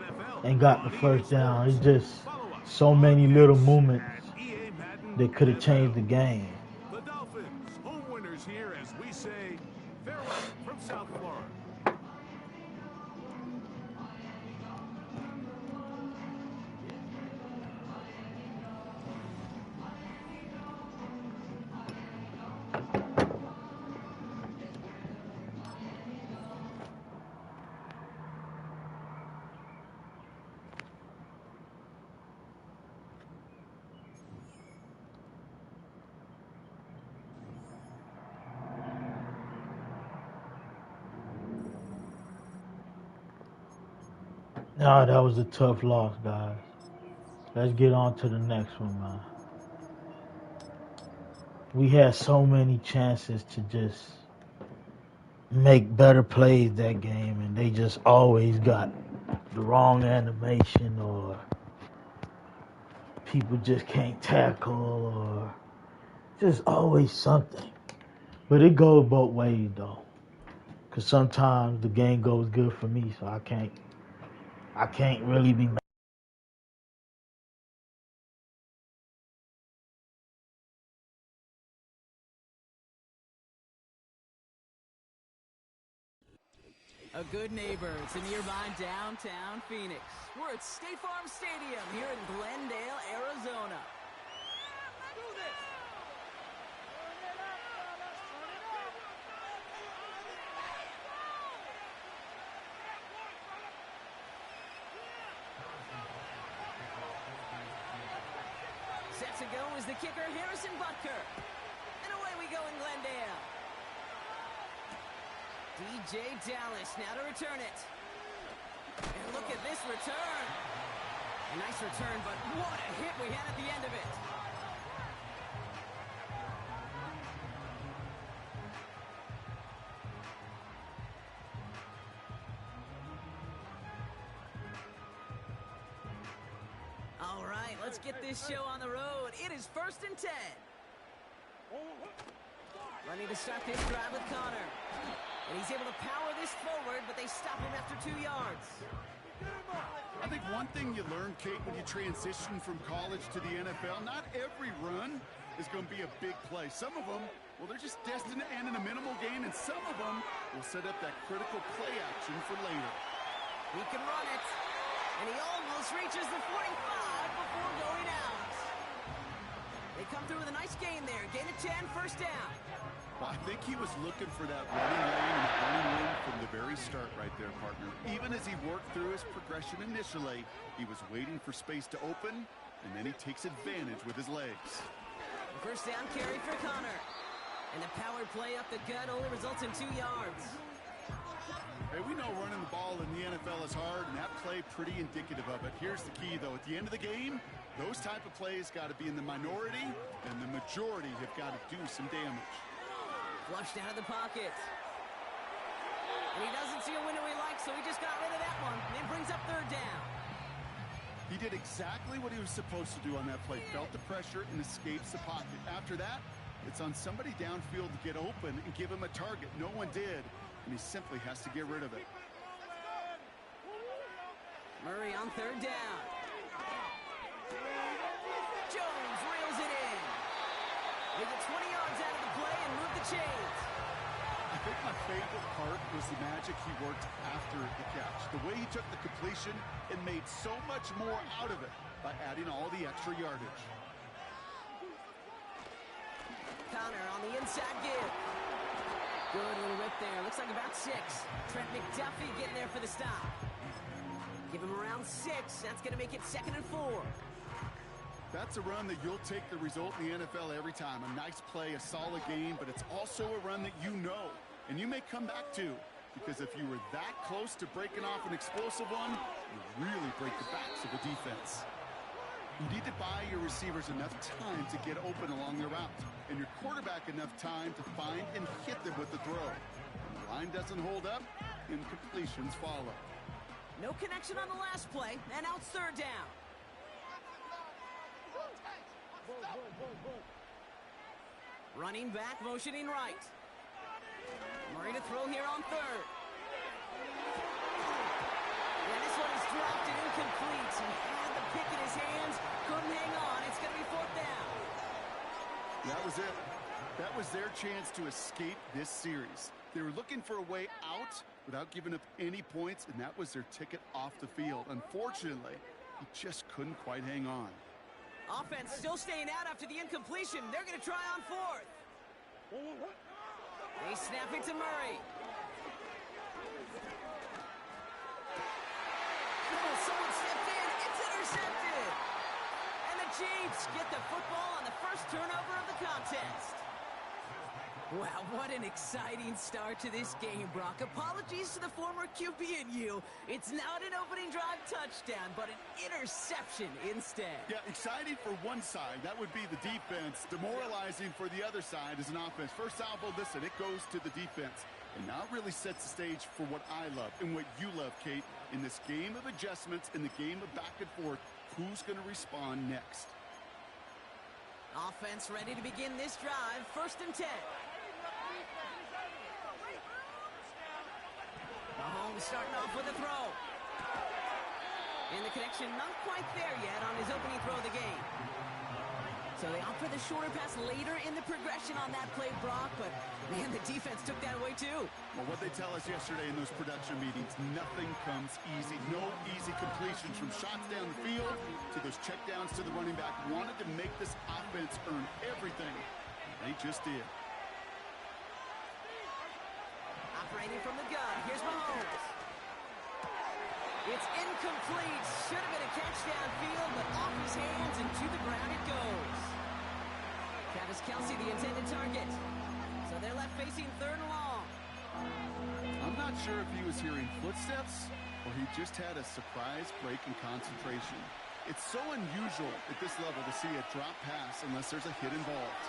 and got the 1st down. It's just so many little moments that could have changed the game. The Dolphins, home winners here, as we say, farewell from South Florida. Nah, that was a tough loss, guys. Let's get on to the next one, man. We had so many chances to just make better plays that game, and they just always got the wrong animation, or people just can't tackle, or just always something. But it goes both ways, though, because sometimes the game goes good for me, so I can't really be mad. A good neighbor to nearby downtown Phoenix. We're at State Farm Stadium here in Glendale, Arizona. minutes ago was the kicker, Harrison Butker. And away we go in Glendale. DJ Dallas now to return it. And look at this return. A nice return, but what a hit we had at the end of it. All right, let's get this show on the road. It is 1st and 10. Ready to start this drive with Connor. And he's able to power this forward, but they stop him after 2 yards. I think one thing you learn, Kate, when you transition from college to the NFL, not every run is going to be a big play. Some of them, well, they're just destined to end in a minimal gain, and some of them will set up that critical play action for later. He can run it, and he almost reaches the 45 before going out. They come through with a nice gain there. Gain of 10, 1st down. Well, I think he was looking for that running lane and running room from the very start right there, partner. Even as he worked through his progression initially, he was waiting for space to open, and then he takes advantage with his legs. 1st down carry for Connor. And the power play up the gut only results in 2 yards. Hey, we know running the ball in the NFL is hard, and that play pretty indicative of it. Here's the key, though. At the end of the game, those type of plays got to be in the minority, and the majority have got to do some damage. Flushed out of the pocket. And he doesn't see a window he likes, so he just got rid of that one. And it brings up 3rd down. He did exactly what he was supposed to do on that play. Felt the pressure and escapes the pocket. After that, it's on somebody downfield to get open and give him a target. No one did, and he simply has to get rid of it. Murray on 3rd down. Jones reels it in. They get 20 yards out of the play and move the chains. I think my favorite part was the magic he worked after the catch. The way he took the completion and made so much more out of it by adding all the extra yardage. Connor on the inside give. Good little rip there. Looks like about 6. Trent McDuffie getting there for the stop. Give him around 6. That's going to make it 2nd and 4. That's a run that you'll take the result in the NFL every time. A nice play, a solid game, but it's also a run that you know, and you may come back to, because if you were that close to breaking off an explosive one, you really break the backs of the defense. You need to buy your receivers enough time to get open along their route, and your quarterback enough time to find and hit them with the throw. When the line doesn't hold up, incompletions follow. No connection on the last play, and now it's 3rd down. Running back, motioning right. Murray to throw here on 3rd. Yeah, this one is dropped and incomplete. He had the pick in his hands, couldn't hang on. It's going to be 4th down. That was it. That was their chance to escape this series. They were looking for a way out without giving up any points, and that was their ticket off the field. Unfortunately, he just couldn't quite hang on. Offense still staying out after the incompletion. They're going to try on 4th. They snap it to Murray. Oh, someone stepped in. It's intercepted. And the Chiefs get the football on the first turnover of the contest. Wow, what an exciting start to this game, Brock. Apologies to the former QB and you. It's not an opening drive touchdown, but an interception instead. Yeah, exciting for one side. That would be the defense. Demoralizing for the other side as an offense. First salvo, listen, it goes to the defense. And now it really sets the stage for what I love and what you love, Kate. In this game of adjustments, in the game of back and forth, who's going to respond next? Offense ready to begin this drive. 1st and 10. Mahomes starting off with a throw. And the connection not quite there yet on his opening throw of the game. So they opt for the shorter pass later in the progression on that play, Brock, but man, the defense took that away too. Well, what they tell us yesterday in those production meetings, nothing comes easy. No easy completions from shots down the field to those checkdowns to the running back. Wanted to make this offense earn everything. They just did. Operating from the gun, here's Mahomes. It's incomplete. Should have been a catch downfield, but off his hands and to the ground it goes. Travis Kelce, the intended target. So they're left facing 3rd and long. I'm not sure if he was hearing footsteps or he just had a surprise break in concentration. It's so unusual at this level to see a drop pass unless there's a hit involved.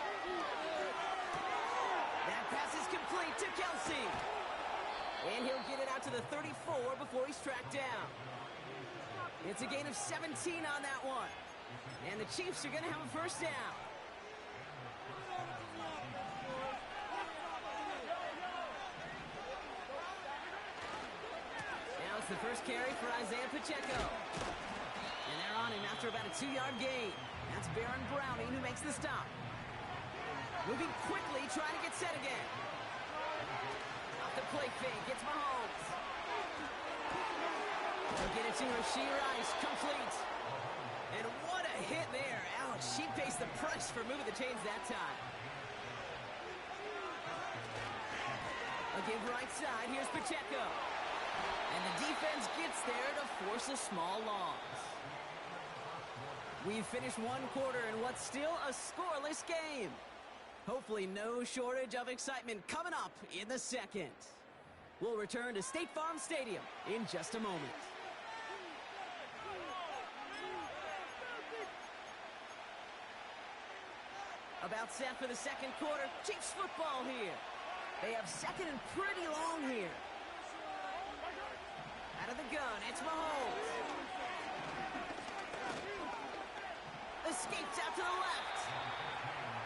That pass is complete to Kelce. And he'll get it out to the 34 before he's tracked down. It's a gain of 17 on that one. And the Chiefs are going to have a first down. Now it's the first carry for Isaiah Pacheco. And they're on him after about a 2-yard gain. That's Baron Browning who makes the stop. Moving quickly, trying to get set again. Off the play fake, it's Mahomes. He'll get it to Rashee Rice, complete. And what a hit there. Alex, she pays the price for moving the chains that time. A give right side, here's Pacheco. And the defense gets there to force a small loss. We've finished one quarter in what's still a scoreless game. Hopefully no shortage of excitement coming up in the second. We'll return to State Farm Stadium in just a moment. About set for the second quarter. Chiefs football here. They have second and pretty long here. Out of the gun, it's Mahomes. Escapes out to the left.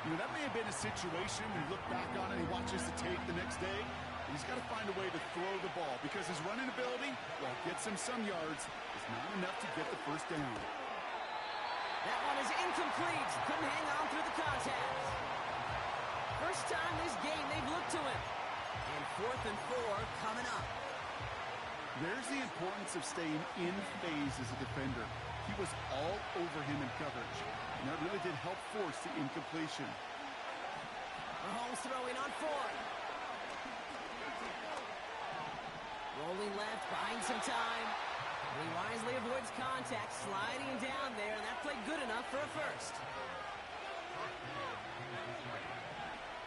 You know, that may have been a situation when you look back on it and he watches the tape the next day. He's got to find a way to throw the ball because his running ability, while it gets him some yards, is not enough to get the first down. That one is incomplete. Couldn't hang on through the contact. First time this game they've looked to him. And 4th and 4 coming up. There's the importance of staying in phase as a defender. He was all over him in coverage, and that really did help force the incompletion. Mahomes throwing on 4th. Rolling left, buying some time. He wisely avoids contact, sliding down there, and that played good enough for a first.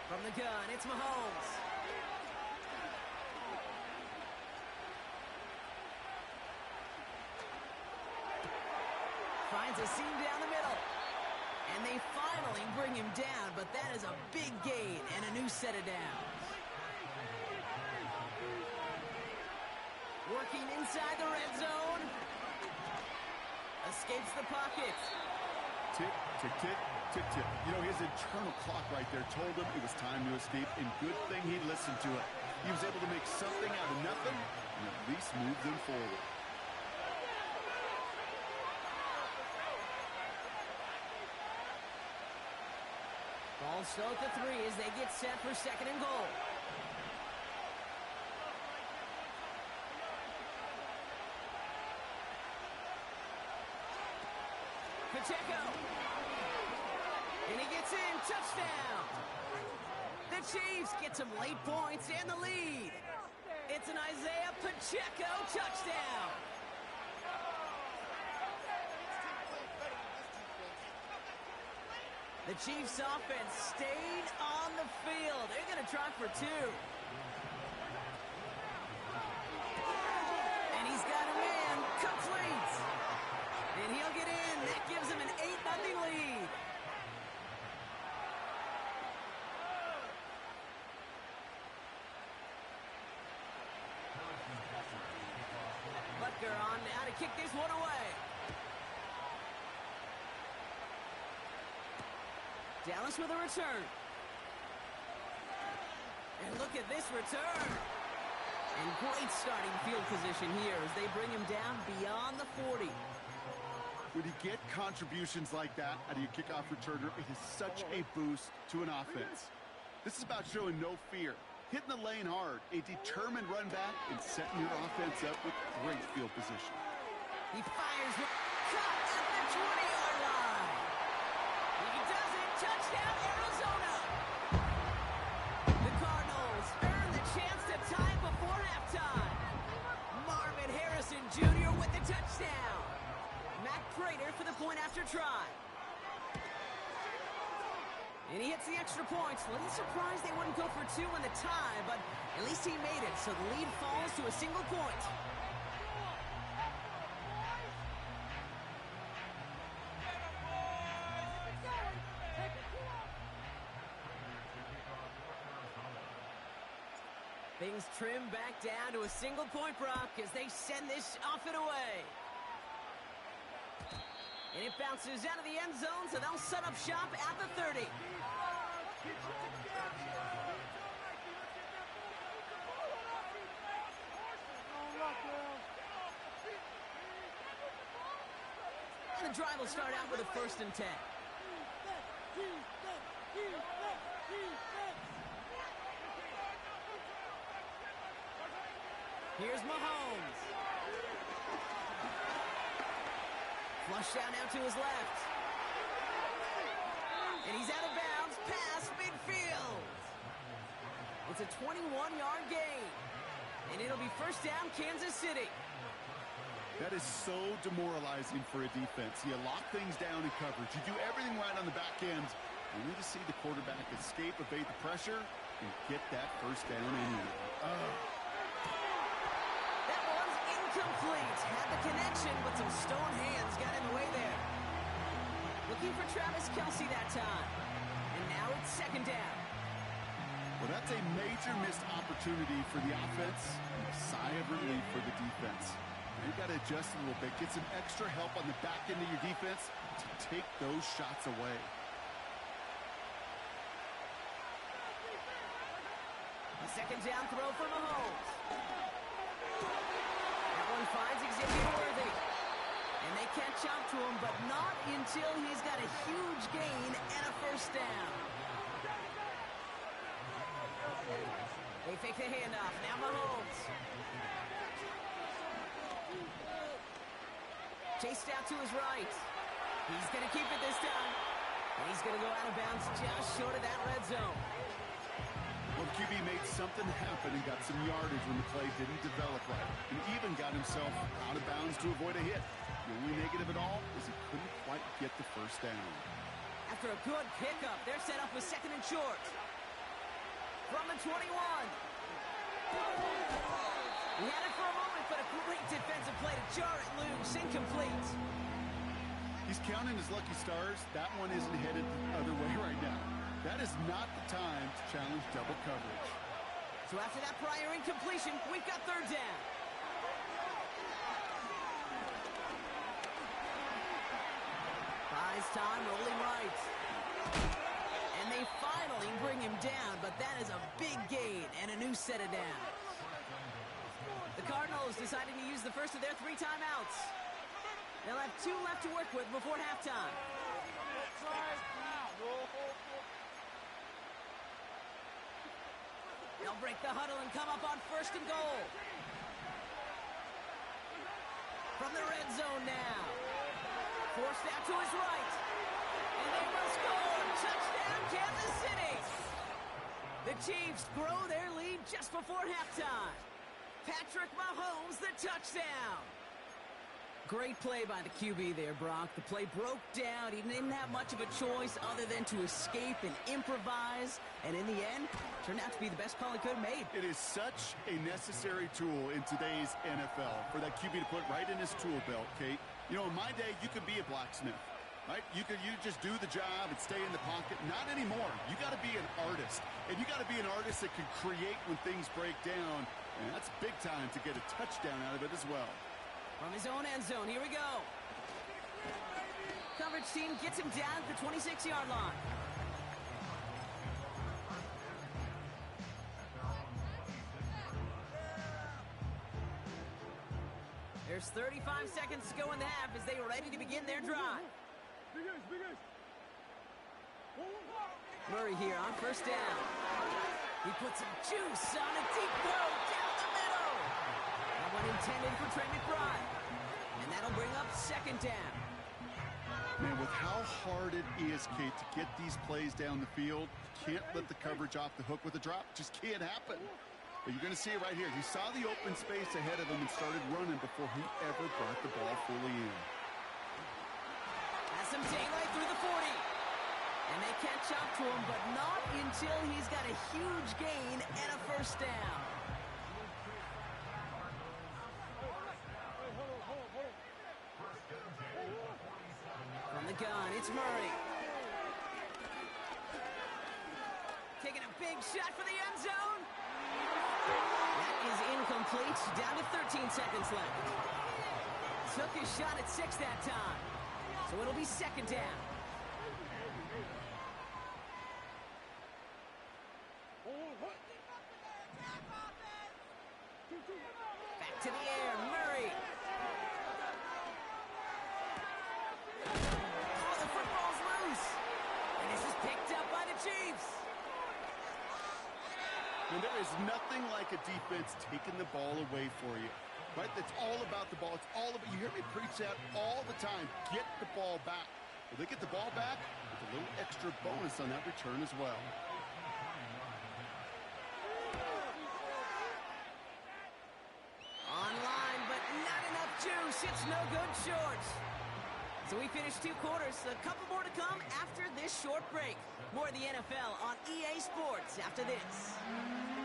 From the gun, it's Mahomes. Finds a seam down the middle. And they finally bring him down, but that is a big gain and a new set of downs. Working inside the red zone. Escapes the pocket. Tick, tick, tick, tick, tick. You know, his internal clock right there told him it was time to escape, and good thing he listened to it. He was able to make something out of nothing and at least move them forward. Ball still at the 3 as they get set for 2nd and goal. Pacheco. And he gets in. Touchdown. The Chiefs get some late points and the lead. It's an Isaiah Pacheco touchdown. The Chiefs offense stayed on the field. They're going to try for 2. And he's got a man. Complete. And he'll get in. That gives him an 8-0 lead. Butker on now to kick this one away. Dallas with a return. And look at this return. And great starting field position here as they bring him down beyond the 40. When you get contributions like that out of your kickoff returner, it is such a boost to an offense. This is about showing no fear, hitting the lane hard, a determined run back, and setting your offense up with great field position. He fires with cut at the 20-yard line. He does it. Touchdown, Arizona. The Cardinals earn the chance to tie before halftime. Marvin Harrison Jr. with the And he hits the extra point. A little surprised they wouldn't go for two in the tie, but at least he made it, so the lead falls to a single point. Things trim back down to a single point, Brock, as they send this off and away. And it bounces out of the end zone, so they'll set up shop at the 30. And the drive will start out with a 1st and 10. Here's Mahomes. Flush down now to his left. And he's out of bounds past midfield. It's a 21-yard gain. And it'll be 1st down, Kansas City. That is so demoralizing for a defense. You lock things down in coverage. You do everything right on the back end. You need to see the quarterback escape, evade the pressure, and get that 1st down anyway. That one's incomplete. Had the connection, but some stone hands got in the way there. Looking for Travis Kelce that time. And now it's 2nd down. Well, that's a major missed opportunity for the offense and a sigh of relief for the defense. You got to adjust a little bit, get some extra help on the back end of your defense to take those shots away. A 2nd down throw for Mahomes. That one finds Xavier Worthy. And they catch up to him, but not until he's got a huge gain and a 1st down. They fake the handoff. Now Mahomes. Chased out to his right. He's going to keep it this time. And he's going to go out of bounds just short of that red zone. Well, QB made something happen and got some yardage when the play didn't develop right. And even got himself out of bounds to avoid a hit. The only negative at all is he couldn't quite get the 1st down. After a good pickup, they're set up with 2nd and short. From the 21. He had it for a moment, but a great defensive play to jar it loose. Incomplete. He's counting his lucky stars. That one isn't headed the other way right now. That is not the time to challenge double coverage. So after that prior incompletion, we've got 3rd down. Buys time, rolling right. And they finally bring him down, but that is a big gain and a new set of downs. The Cardinals deciding to use the first of their 3 timeouts. They'll have 2 left to work with before halftime. They'll break the huddle and come up on 1st and goal. From the red zone now. Forced out to his right. And they will score. Touchdown, Kansas City. The Chiefs grow their lead just before halftime. Patrick Mahomes, the touchdown. Great play by the QB there, Brock. The play broke down. He didn't have much of a choice other than to escape and improvise. And in the end, turned out to be the best call he could have made. It is such a necessary tool in today's NFL for that QB to put right in his tool belt, Kate. You know, in my day, you could be a blacksmith, right? You just do the job and stay in the pocket. Not anymore. You got to be an artist. And you got to be an artist that can create when things break down. And that's big time to get a touchdown out of it as well. From his own end zone, here we go. Coverage team gets him down at the 26-yard line. There's 35 seconds to go in the half as they are ready to begin their drive. Murray here on 1st down. He puts some juice on a deep throw down the middle. That one intended for Trey McBride. And that'll bring up 2nd down. Man, with how hard it is, Kate, to get these plays down the field, you can't let the coverage off the hook with a drop. Just can't happen. But you're going to see it right here. He saw the open space ahead of him and started running before he ever brought the ball fully in. Has some daylight through the 40. And they catch up to him, but not until he's got a huge gain and a first down. From the gun, it's Murray. Taking a big shot for the end zone. That is incomplete. Down to 13 seconds left. Took his shot at 6 that time. So it'll be second down. Back to the air, Murray. Oh, the football's loose. And this is picked up by the Chiefs. And there is nothing like a defense taking the ball away for you. Right? That's all about the ball. It's all about, you hear me preach that all the time. Get the ball back. Well, they get the ball back with a little extra bonus on that return as well. Online, but not enough juice. It's no good short. So we finished 2 quarters. A couple more to come after this short break. More of the NFL on EA Sports after this.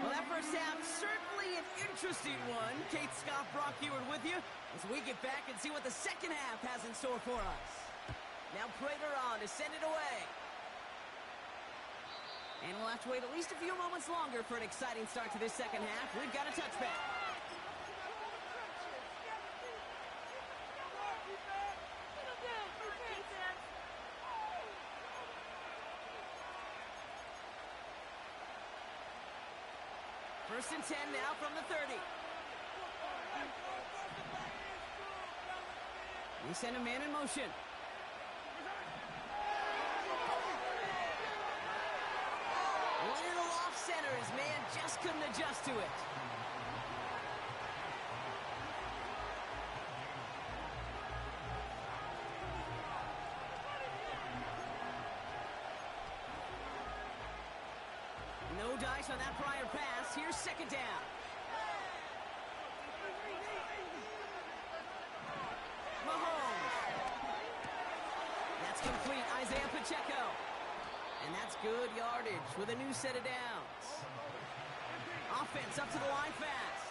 Well, that first half, certainly an interesting one. Kate Scott, Brock Ewart with you as we get back and see what the second half has in store for us. Now Prater on to send it away. And we'll have to wait at least a few moments longer for an exciting start to this second half. We've got a touchback. First and 10 now from the 30. We send a man in motion. Little off center. His man just couldn't adjust to it. No dice on that prior pass. Here's second down. Mahomes. That's complete. Isaiah Pacheco. And that's good yardage with a new set of downs. Offense up to the line fast.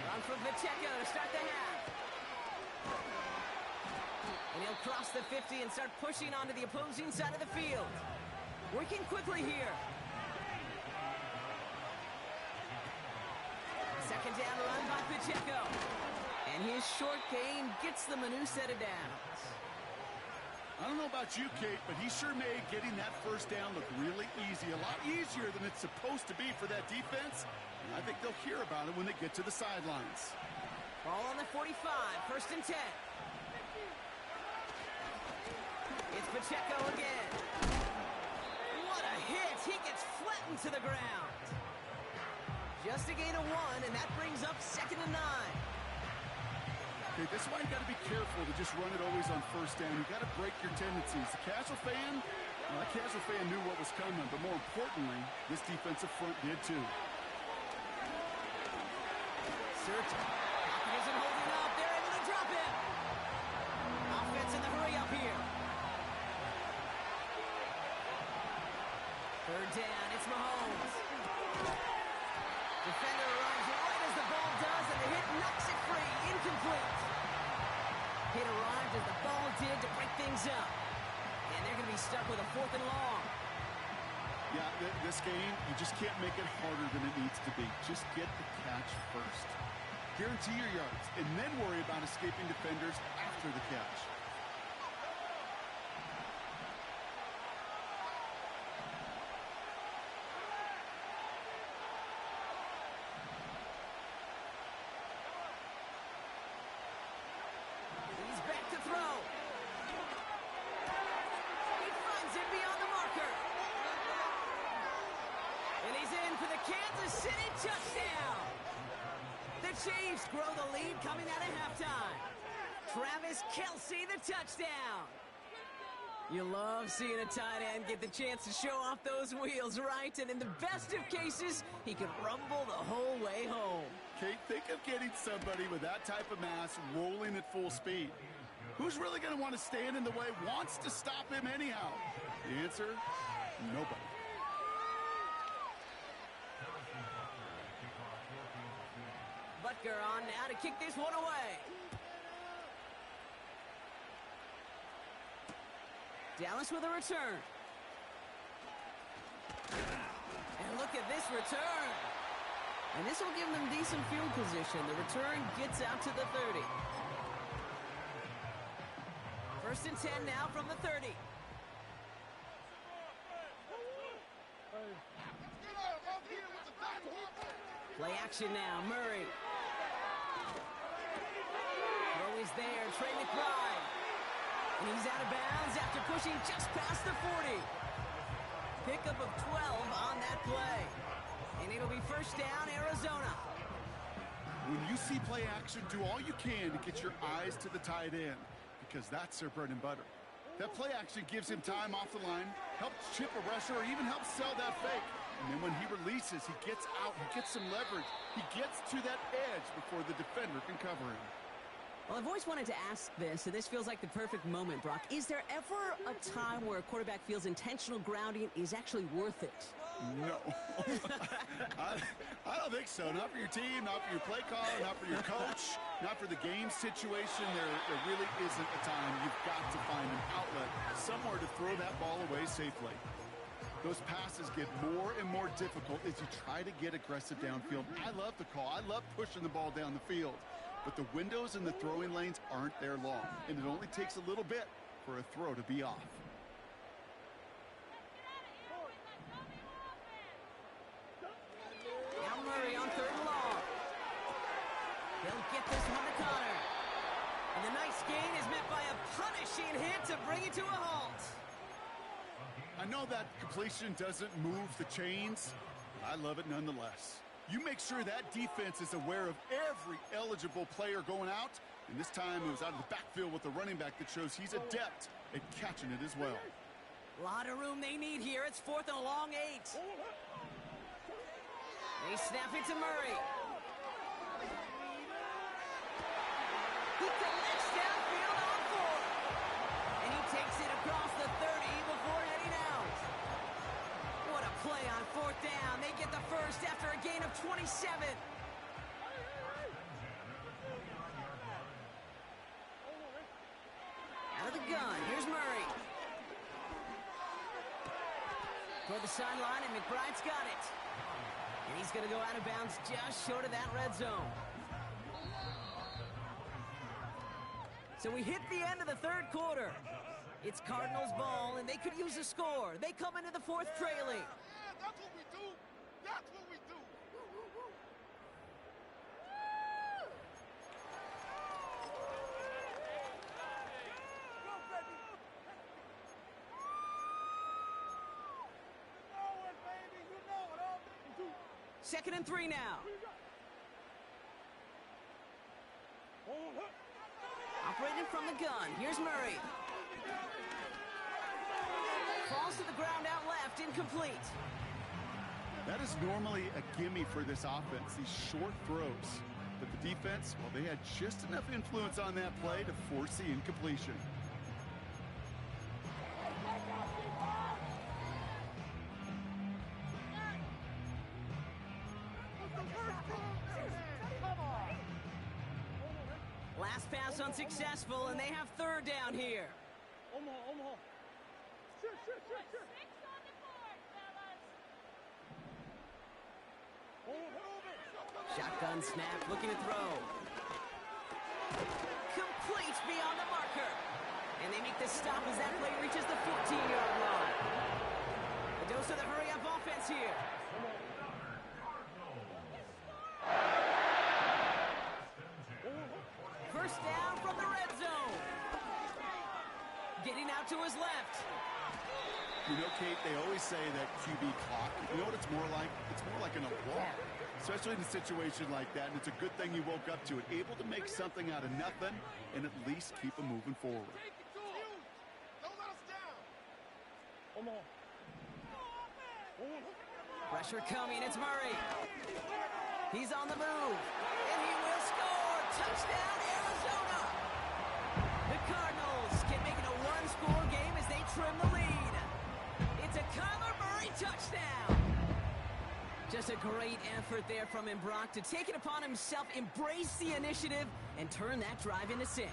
Run from Pacheco to start the half. And he'll cross the 50 and start pushing onto the opposing side of the field. Working quickly here. Second down run by Pacheco. And his short gain gets them a new set of downs. I don't know about you, Kate, but he sure made getting that first down look really easy. A lot easier than it's supposed to be for that defense. And I think they'll hear about it when they get to the sidelines. Ball on the 45, first and 10. It's Pacheco again. What a hit. He gets flattened to the ground. Just a gain of 1, and that brings up second and 9. Okay, that's why you got to be careful to just run it always on first down. You got to break your tendencies. The casual fan, well, that casual fan knew what was coming, but more importantly, this defensive front did too. Search. Pocket isn't holding up. They're able to drop it. Offense in the hurry up here. Third down, it's Mahomes. Defender arrives right as the ball does, and the hit knocks it free. Incomplete. Hit arrived as the ball did to break things up. And they're going to be stuck with a 4th and long. Yeah, this game, you just can't make it harder than it needs to be. Just get the catch first. Guarantee your yards, and then worry about escaping defenders after the catch. Chiefs grow the lead coming out of halftime. Travis Kelce, the touchdown. You love seeing a tight end get the chance to show off those wheels, right? And in the best of cases, he could rumble the whole way home. Kate, think of getting somebody with that type of mass rolling at full speed. Who's really going to want to stand in the way, wants to stop him anyhow? The answer, nobody. Butker on now to kick this one away. Dallas with a return. And look at this return. And this will give them decent field position. The return gets out to the 30. 1st and 10 now from the 30. Play action now, Murray. Throw is there, Trey McBride. And he's out of bounds after pushing just past the 40. Pickup of 12 on that play. And it'll be 1st down, Arizona. When you see play action, do all you can to get your eyes to the tight end, because that's their bread and butter. That play action gives him time off the line, helps chip a rusher, or even helps sell that fake. And then when he releases, he gets out, he gets some leverage. He gets to that edge before the defender can cover him. Well, I've always wanted to ask this, and this feels like the perfect moment, Brock. Is there ever a time where a quarterback feels intentional grounding is actually worth it? No. I don't think so. Not for your team, not for your play caller, not for your coach, not for the game situation. There really isn't a time. You've got to find an outlet, somewhere to throw that ball away safely. Those passes get more and more difficult as you try to get aggressive downfield. I love the call. I love pushing the ball down the field. But the windows in the throwing lanes aren't there long, and it only takes a little bit for a throw to be off. Now Murray on 3rd and long. He'll get this one to Connor. And the nice gain is met by a punishing hit to bring it to a halt. I know that completion doesn't move the chains, but I love it nonetheless. You make sure that defense is aware of every eligible player going out, and this time it was out of the backfield with a running back that shows he's adept at catching it as well. A lot of room they need here. It's 4th and a long 8. They snap it to Murray. He collects downfield on 4. And he takes it across the 30 before heading out. What a play on 4th down. They get the first after a gain of 27. Out of the gun. Here's Murray. Toward the sideline, and McBride's got it. And he's going to go out of bounds just short of that red zone. So we hit the end of the 3rd quarter. It's Cardinals ball, and they could use a score. They come into the 4th trailing. Yeah, that's what we do. That's what we do. Second and 3 now. Operating from the gun. Here's Murray. Falls to the ground out left, incomplete. That is normally a gimme for this offense, these short throws. But the defense, well, they had just enough influence on that play to force the incompletion. Last pass unsuccessful, and they have 3rd down here. Omaha. Sure. 6 on the board, fellas. Shotgun snap, looking to throw. Complete beyond the marker. And they make the stop as that play reaches the 14-yard line. A dose of the hurry-up offense here. First down from the red zone. Getting out to his left. You know, Kate, they always say that QB clock, you know what it's more like? It's more like an alarm, especially in a situation like that, and it's a good thing you woke up to it, able to make something out of nothing and at least keep them moving forward. Don't let us down. Pressure coming, it's Murray. He's on the move, and he will score. Touchdown, Arizona. The Cardinals can make it a one-score game as they trim the lead. It's a Kyler Murray touchdown. Just a great effort there from him, Brock, to take it upon himself, embrace the initiative, and turn that drive into 6.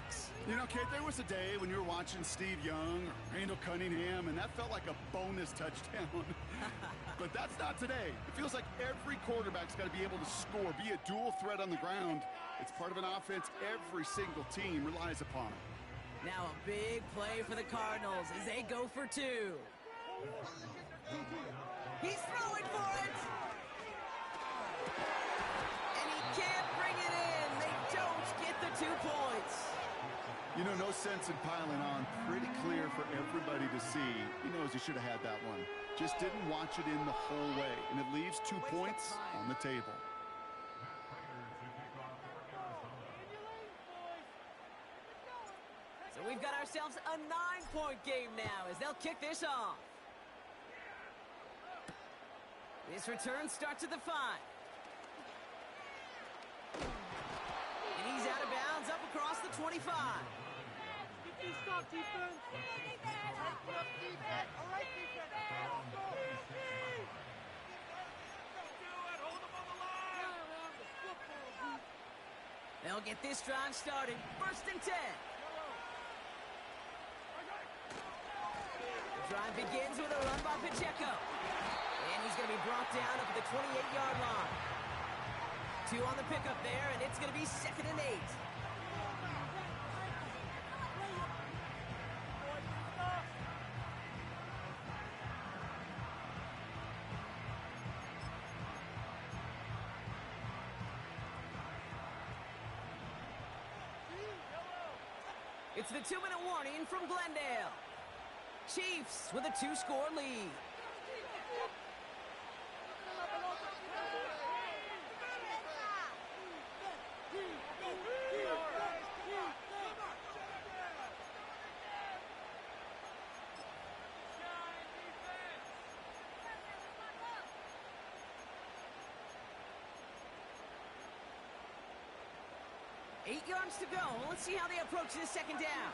You know, Kate, there was a day when you were watching Steve Young or Randall Cunningham, and that felt like a bonus touchdown. But that's not today. It feels like every quarterback's got to be able to score, be a dual threat on the ground. It's part of an offense every single team relies upon. Now a big play for the Cardinals as they go for 2. He's throwing for it! And he can't bring it in. They don't get the 2 points. You know, no sense in piling on. Pretty clear for everybody to see. He knows he should have had that one. Just didn't watch it in the whole way. And it leaves 2 points on the table. So we've got ourselves a 9-point game now as they'll kick this off. This return starts at the 5. And he's out of bounds up across the 25. Good stop, defense. Put up defense. All right, defense. Hold him on the line. They'll get this drive started. 1st and 10. The drive begins with a run by Pacheco. And he's going to be brought down up at the 28-yard line. 2 on the pickup there, and it's going to be 2nd and 8. It's the 2-minute warning from Glendale. Chiefs with a 2-score lead. Eight yards to go. Let's see how they approach this 2nd down.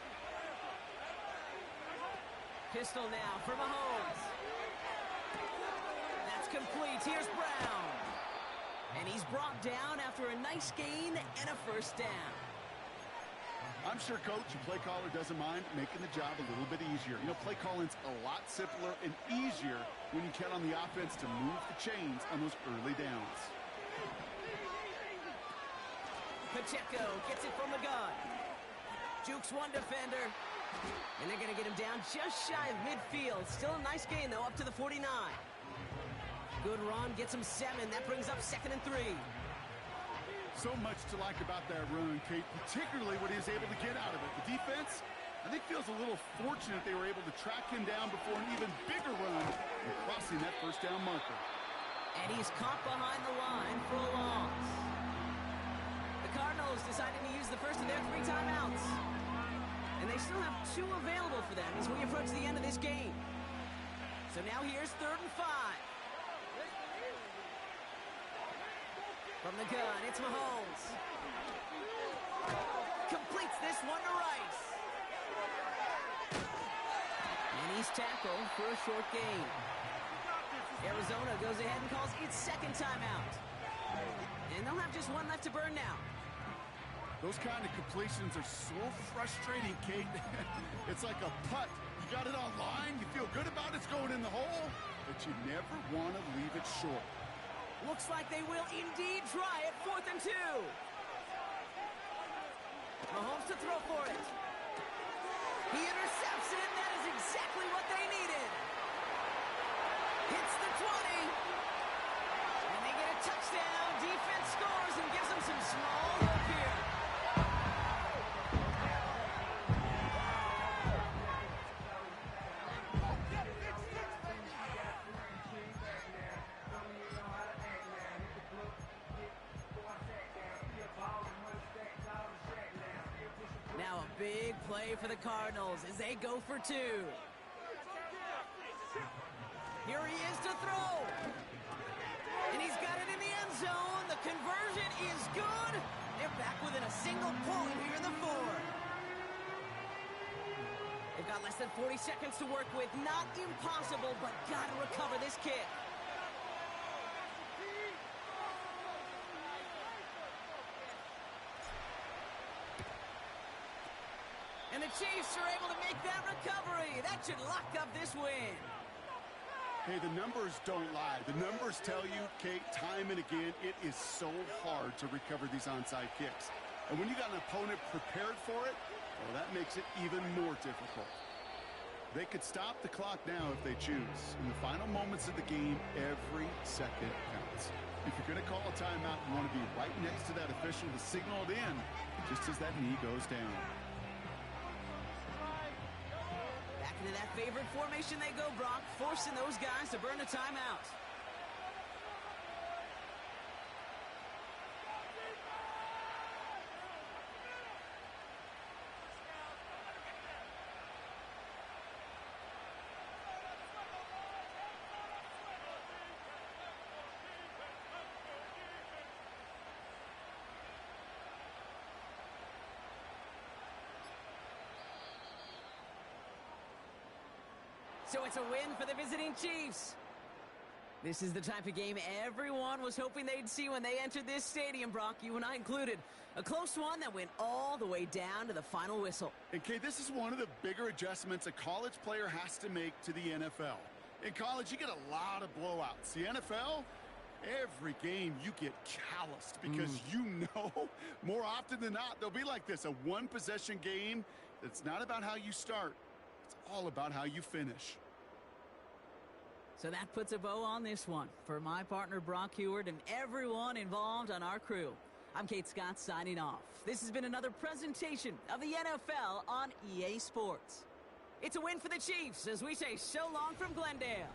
Pistol now for Mahomes. That's complete. Here's Brown. And he's brought down after a nice gain and a 1st down. I'm sure coach and play caller doesn't mind making the job a little bit easier. You know, play calling's a lot simpler and easier when you count on the offense to move the chains on those early downs. Pacheco gets it from the gun. Jukes one defender. And they're going to get him down just shy of midfield. Still a nice gain, though, up to the 49. Good run, gets him 7. That brings up 2nd and 3. So much to like about that run, Kate, particularly what he was able to get out of it. The defense, I think, feels a little fortunate they were able to track him down before an even bigger run and crossing that 1st down marker. And he's caught behind the line for a loss. The Cardinals decided to use the first of their 3 timeouts. And they still have 2 available for them as we approach the end of this game. So now here's 3rd and 5. From the gun, it's Mahomes. Completes this one to Rice. And he's tackled for a short gain. Arizona goes ahead and calls its 2nd timeout. And they'll have just 1 left to burn now. Those kind of completions are so frustrating, Kate. It's like a putt. You got it on line, you feel good about it's going in the hole, but you never want to leave it short. Looks like they will indeed try it. 4th and 2. Mahomes to throw for it. He intercepts it. That is exactly what they needed. Hits the 20. And they get a touchdown. Defense scores and gives them some small hope here. Now a big play for the Cardinals as they go for 2. Here he is to throw. And he's got it in the end zone. The conversion is good. They're back within a single point here in the 4th. They've got less than 40 seconds to work with. Not impossible, but got to recover this kick. And the Chiefs are able to make that recovery. That should lock up this win. Hey, the numbers don't lie. The numbers tell you, Kate, time and again, it is so hard to recover these onside kicks. And when you got an opponent prepared for it, well, that makes it even more difficult. They could stop the clock now if they choose. In the final moments of the game, every second counts. If you're going to call a timeout, you want to be right next to that official to signal it in just as that knee goes down. Back into that favorite formation they go, Brock, forcing those guys to burn a timeout. So it's a win for the visiting Chiefs. This is the type of game everyone was hoping they'd see when they entered this stadium, Brock, you and I included. A close one that went all the way down to the final whistle. And, Kate, this is one of the bigger adjustments a college player has to make to the NFL. In college, you get a lot of blowouts. The NFL, every game you get calloused because you know more often than not they'll be like this, a one-possession game that's not about how you start. It's all about how you finish. So that puts a bow on this one. For my partner, Brock Heward, and everyone involved on our crew, I'm Kate Scott signing off. This has been another presentation of the NFL on EA Sports. It's a win for the Chiefs as we say so long from Glendale.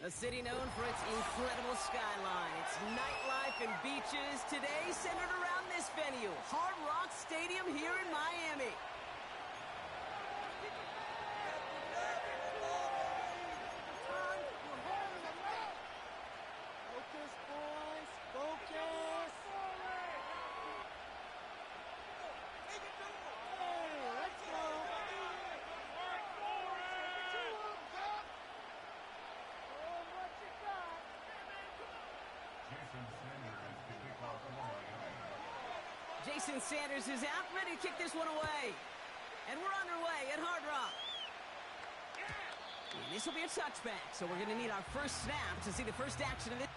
A city known for its incredible skyline, its nightlife and beaches, today centered around this venue, Hard Rock Stadium here in Miami. Focus, boys, focus. Hey, let's go. Jason Sanders is out, ready to kick this one away. And we're underway at Hard Rock. And this will be a touchback, so we're going to need our first snap to see the first action of this.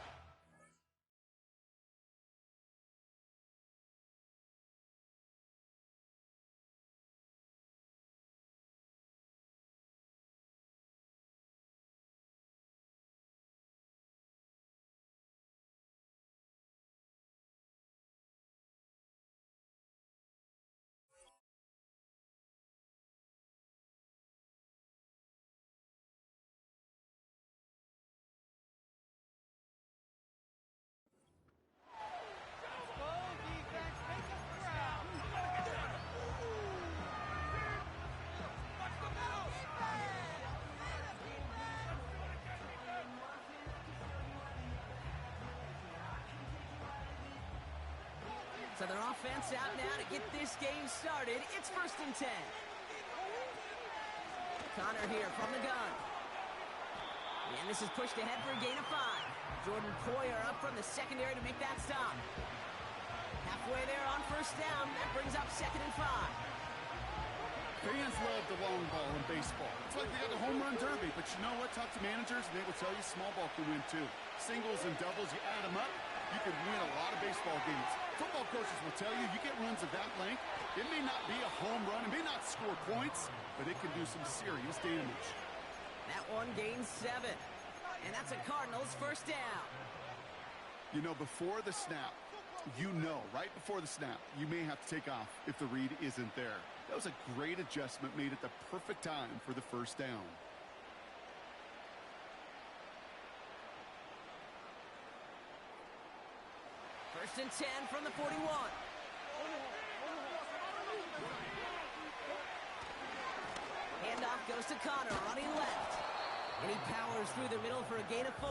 So their offense out now to get this game started. It's 1st and 10. Connor here from the gun. And this is pushed ahead for a gain of 5. Jordan Poyer up from the secondary to make that stop. Halfway there on 1st down. That brings up 2nd and 5. Fans love the long ball in baseball. It's like they got the home run derby, but you know what? Talk to managers and they will tell you small ball can win too. Singles and doubles, you add them up, you can win a lot of baseball games. Football coaches will tell you, you get runs of that length, it may not be a home run, it may not score points, but it can do some serious damage. That one gains 7. And that's a Cardinals 1st down. You know, before the snap, right before the snap, you may have to take off if the read isn't there. That was a great adjustment made at the perfect time for the 1st down. First and 10 from the 41. Handoff goes to Connor, running left. And he powers through the middle for a gain of 4.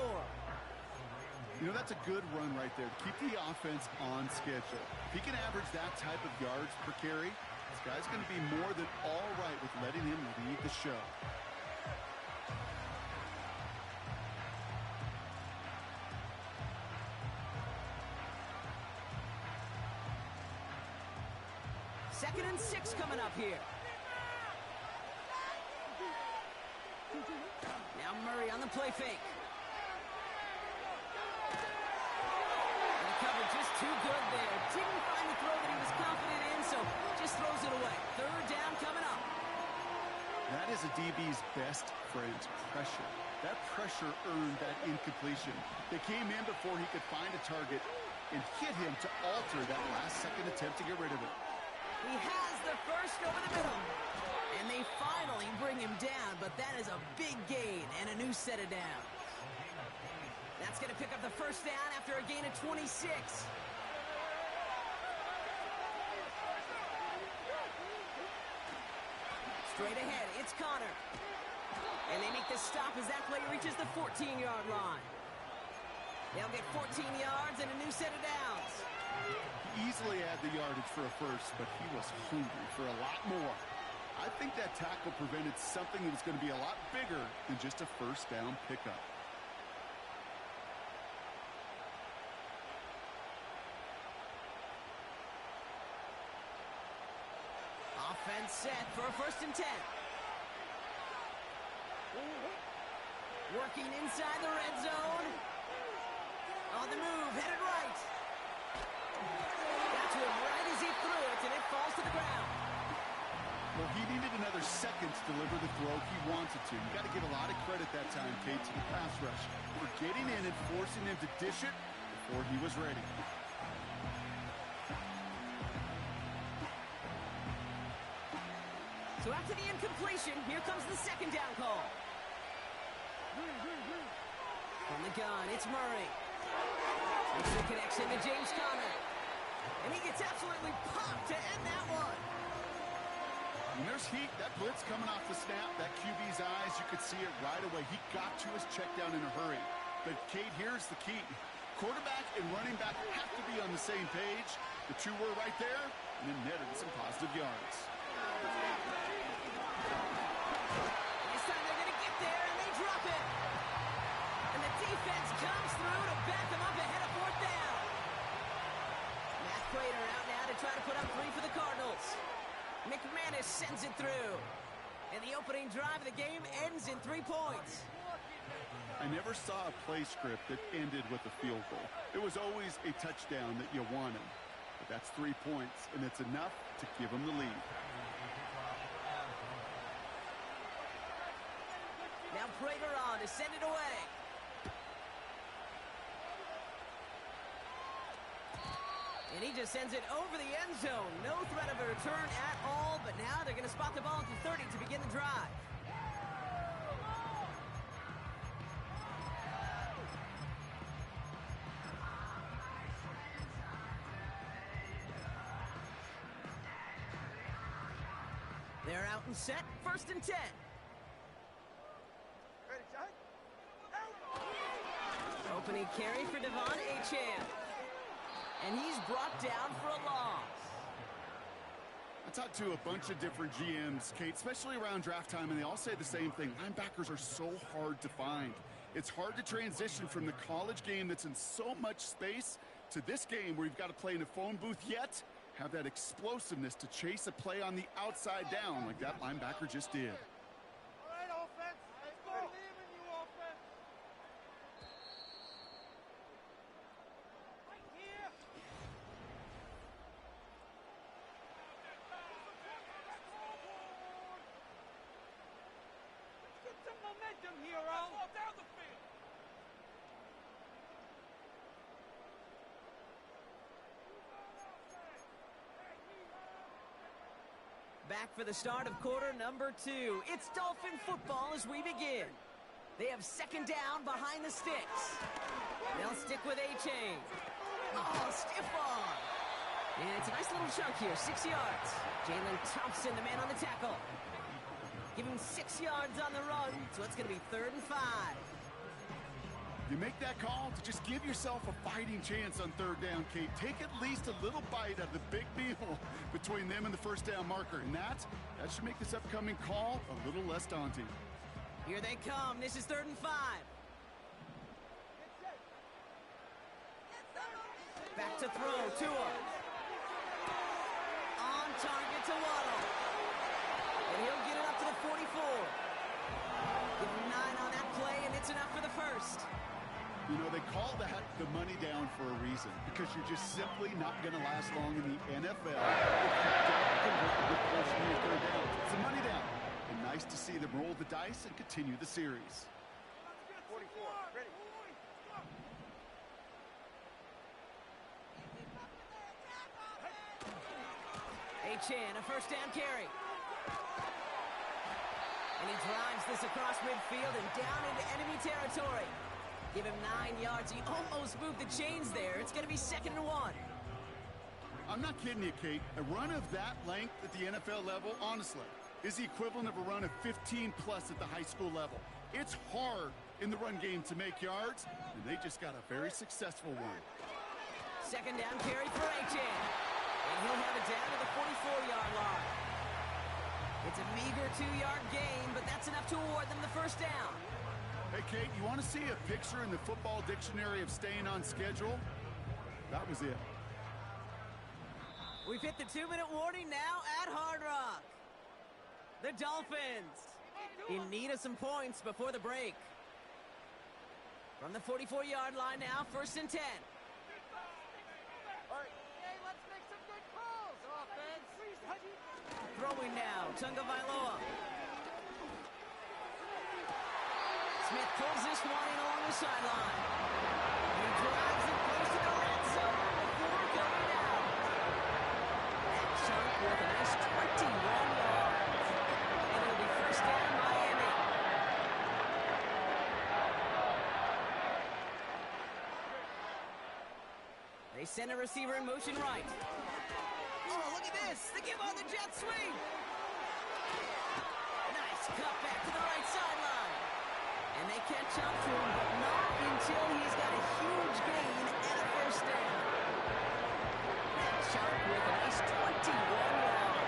You know, that's a good run right there to keep the offense on schedule. If he can average that type of yards per carry, this guy's going to be more than all right with letting him lead the show. Second and 6 coming up here. Now Murray on the play fake. And the cover just too good there. Didn't find the throw that he was confident in, so just throws it away. 3rd down coming up. That is a DB's best friend, pressure. That pressure earned that incompletion. They came in before he could find a target and hit him to alter that last-second attempt to get rid of it. He has the first over the middle. And they finally bring him down, but that is a big gain and a new set of downs. That's going to pick up the 1st down after a gain of 26. Straight ahead, it's Connor. And they make the stop as that play reaches the 14-yard line. They'll get 14 yards and a new set of downs. Easily had the yardage for a first, but he was hungry for a lot more. I think that tackle prevented something that was going to be a lot bigger than just a 1st down pickup. Offense set for a 1st and 10. Working inside the red zone. On the move, headed right. Got to him right as he threw it, and it falls to the ground. Well, he needed another second to deliver the throw he wanted to. You got to give a lot of credit that time, Kate, to the pass rush for getting in and forcing him to dish it before he was ready. So after the incompletion, here comes the 2nd down call. the gun. It's Murray. It's the connection to James Conner. And he gets absolutely popped to end that one. When there's heat, that blitz coming off the snap, that QB's eyes, you could see it right away. He got to his check down in a hurry. But, Kate, here's the key. Quarterback and running back have to be on the same page. The two were right there, and then netted some positive yards. This time they're going to get there, and they drop it. And the defense comes through to back them up ahead of fourth down. Matt Prater out now to try to put up 3 for the Cardinals. McManus sends it through. And the opening drive of the game ends in 3 points. I never saw a play script that ended with a field goal. It was always a touchdown that you wanted. But that's 3 points, and it's enough to give them the lead. Now Prater on to send it away. And he just sends it over the end zone. No threat of a return at all, but now they're going to spot the ball at the 30 to begin the drive. They're out and set, 1st and 10. Ready, John? Opening carry for Devon Achane. And he's brought down for a loss. I talked to a bunch of different GMs, Kate, especially around draft time, and they all say the same thing. Linebackers are so hard to find. It's hard to transition from the college game that's in so much space to this game where you've got to play in a phone booth, yet have that explosiveness to chase a play on the outside down like that linebacker just did. All right, offense. Let's go. I believe in you, offense. Right here. Let's get some momentum here, Al. Ball down the field. Back for the start of quarter number 2. It's Dolphin football as we begin. They have 2nd down behind the sticks. They'll stick with Achane. Oh, stiff arm. And it's a nice little chunk here, 6 yards. Jalen Thompson, the man on the tackle. Give him 6 yards on the run, so it's going to be 3rd and 5. You make that call to just give yourself a fighting chance on 3rd down, Kate. Take at least a little bite out of the big meal between them and the 1st down marker. And that should make this upcoming call a little less daunting. Here they come. This is 3rd and 5. Back to throw. Tua. On target to Waddle. And he'll get it up to the 44. Give him 9 on that play, and it's enough for the 1st. You know, they call that the money down for a reason, because you're just simply not going to last long in the NFL if you don't convert a good portion of your 3rd downs. It's a money down. And nice to see them roll the dice and continue the series. 44. Ready. Achane, a 1st down carry. And he drives this across midfield and down into enemy territory. Give him 9 yards. He almost moved the chains there. It's going to be 2nd and 1. I'm not kidding you, Kate. A run of that length at the NFL level, honestly, is the equivalent of a run of 15-plus at the high school level. It's hard in the run game to make yards, and they just got a very successful one. 2nd down carry for Achane. And he'll have it down to the 44-yard line. It's a meager 2-yard gain, but that's enough to award them the 1st down. Hey, Kate, you want to see a picture in the football dictionary of staying on schedule? That was it. We've hit the 2-minute warning now at Hard Rock. The Dolphins in need of some points before the break. From the 44-yard line now, 1st and 10. All right. Hey, let's make some good calls, offense. Throwing now, Tunga Vailoa. Smith pulls this one in along the sideline. He drives it close to the red zone before going out. That chunk with a nice 21 yards. And it'll be 1st down, Miami. They send a receiver in motion right. Oh, look at this. They give on the jet sweep. Nice cut back to the right sideline. And they catch up to him, but not until he's got a huge gain and a first down. That chunk with a nice 21 yards.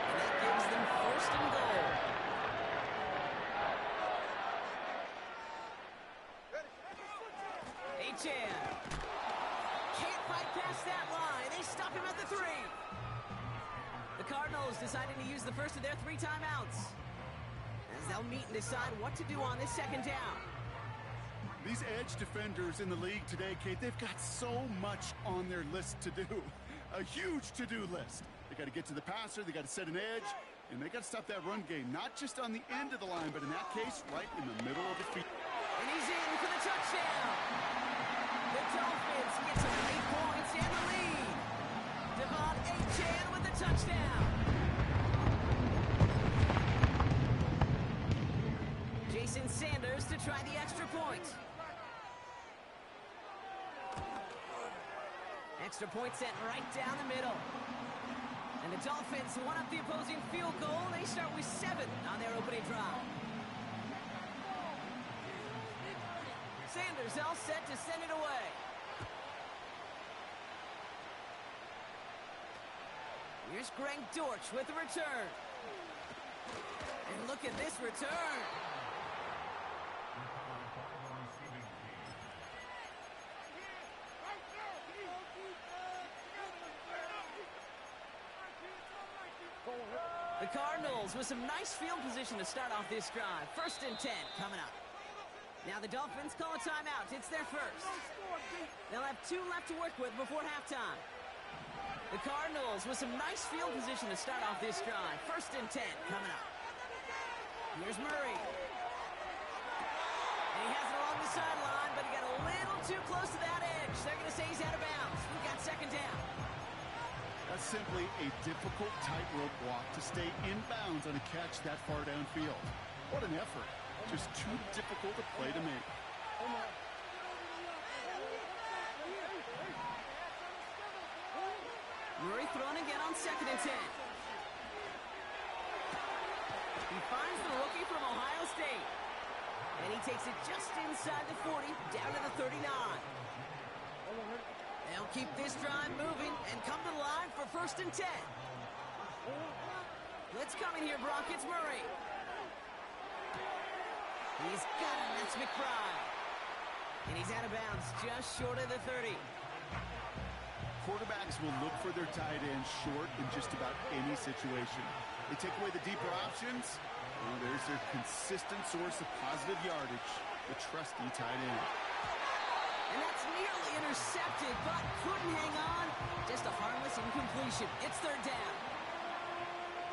And that gives them first and goal. Achan. Can't fight past that line. They stop him at the 3. The Cardinals deciding to use the first of their 3 timeouts, as they'll meet and decide what to do on this second down. These edge defenders in the league today, Kate, they've got so much on their list to do. A huge to-do list. They got to get to the passer, they got to set an edge, and they got to stop that run game, not just on the end of the line, but in that case, right in the middle of the field. And he's in for the touchdown. The Dolphins get some 8 points and the lead. Devon Achan with the touchdown. Jason Sanders to try the extra point. Extra point sent right down the middle. And the Dolphins one up the opposing field goal. They start with 7 on their opening drive. Sanders all set to send it away. Here's Greg Dortch with the return. And look at this return. The Cardinals with some nice field position to start off this drive. 1st and 10 coming up. Now the Dolphins call a timeout. It's their first. They'll have 2 left to work with before halftime. The Cardinals with some nice field position to start off this drive. 1st and 10 coming up. Here's Murray. And he has it along the sideline, but he got a little too close to that edge. They're going to say he's out of bounds. We've got 2nd down. That's simply a difficult tightrope walk to stay in bounds on a catch that far downfield. What an effort. Just too difficult a play to make. Murray throwing again on 2nd and 10. He finds the rookie from Ohio State. And he takes it just inside the 40, down to the 39. They'll keep this drive moving and come to the line for 1st and 10. Blitz coming here, Brock. It's Murray. He's got it. That's McBride. And he's out of bounds just short of the 30. Quarterbacks will look for their tight end short in just about any situation. They take away the deeper options. Well, there's their consistent source of positive yardage, the trusty tight end. And that's nearly intercepted, but couldn't hang on. Just a harmless incompletion. It's 3rd down.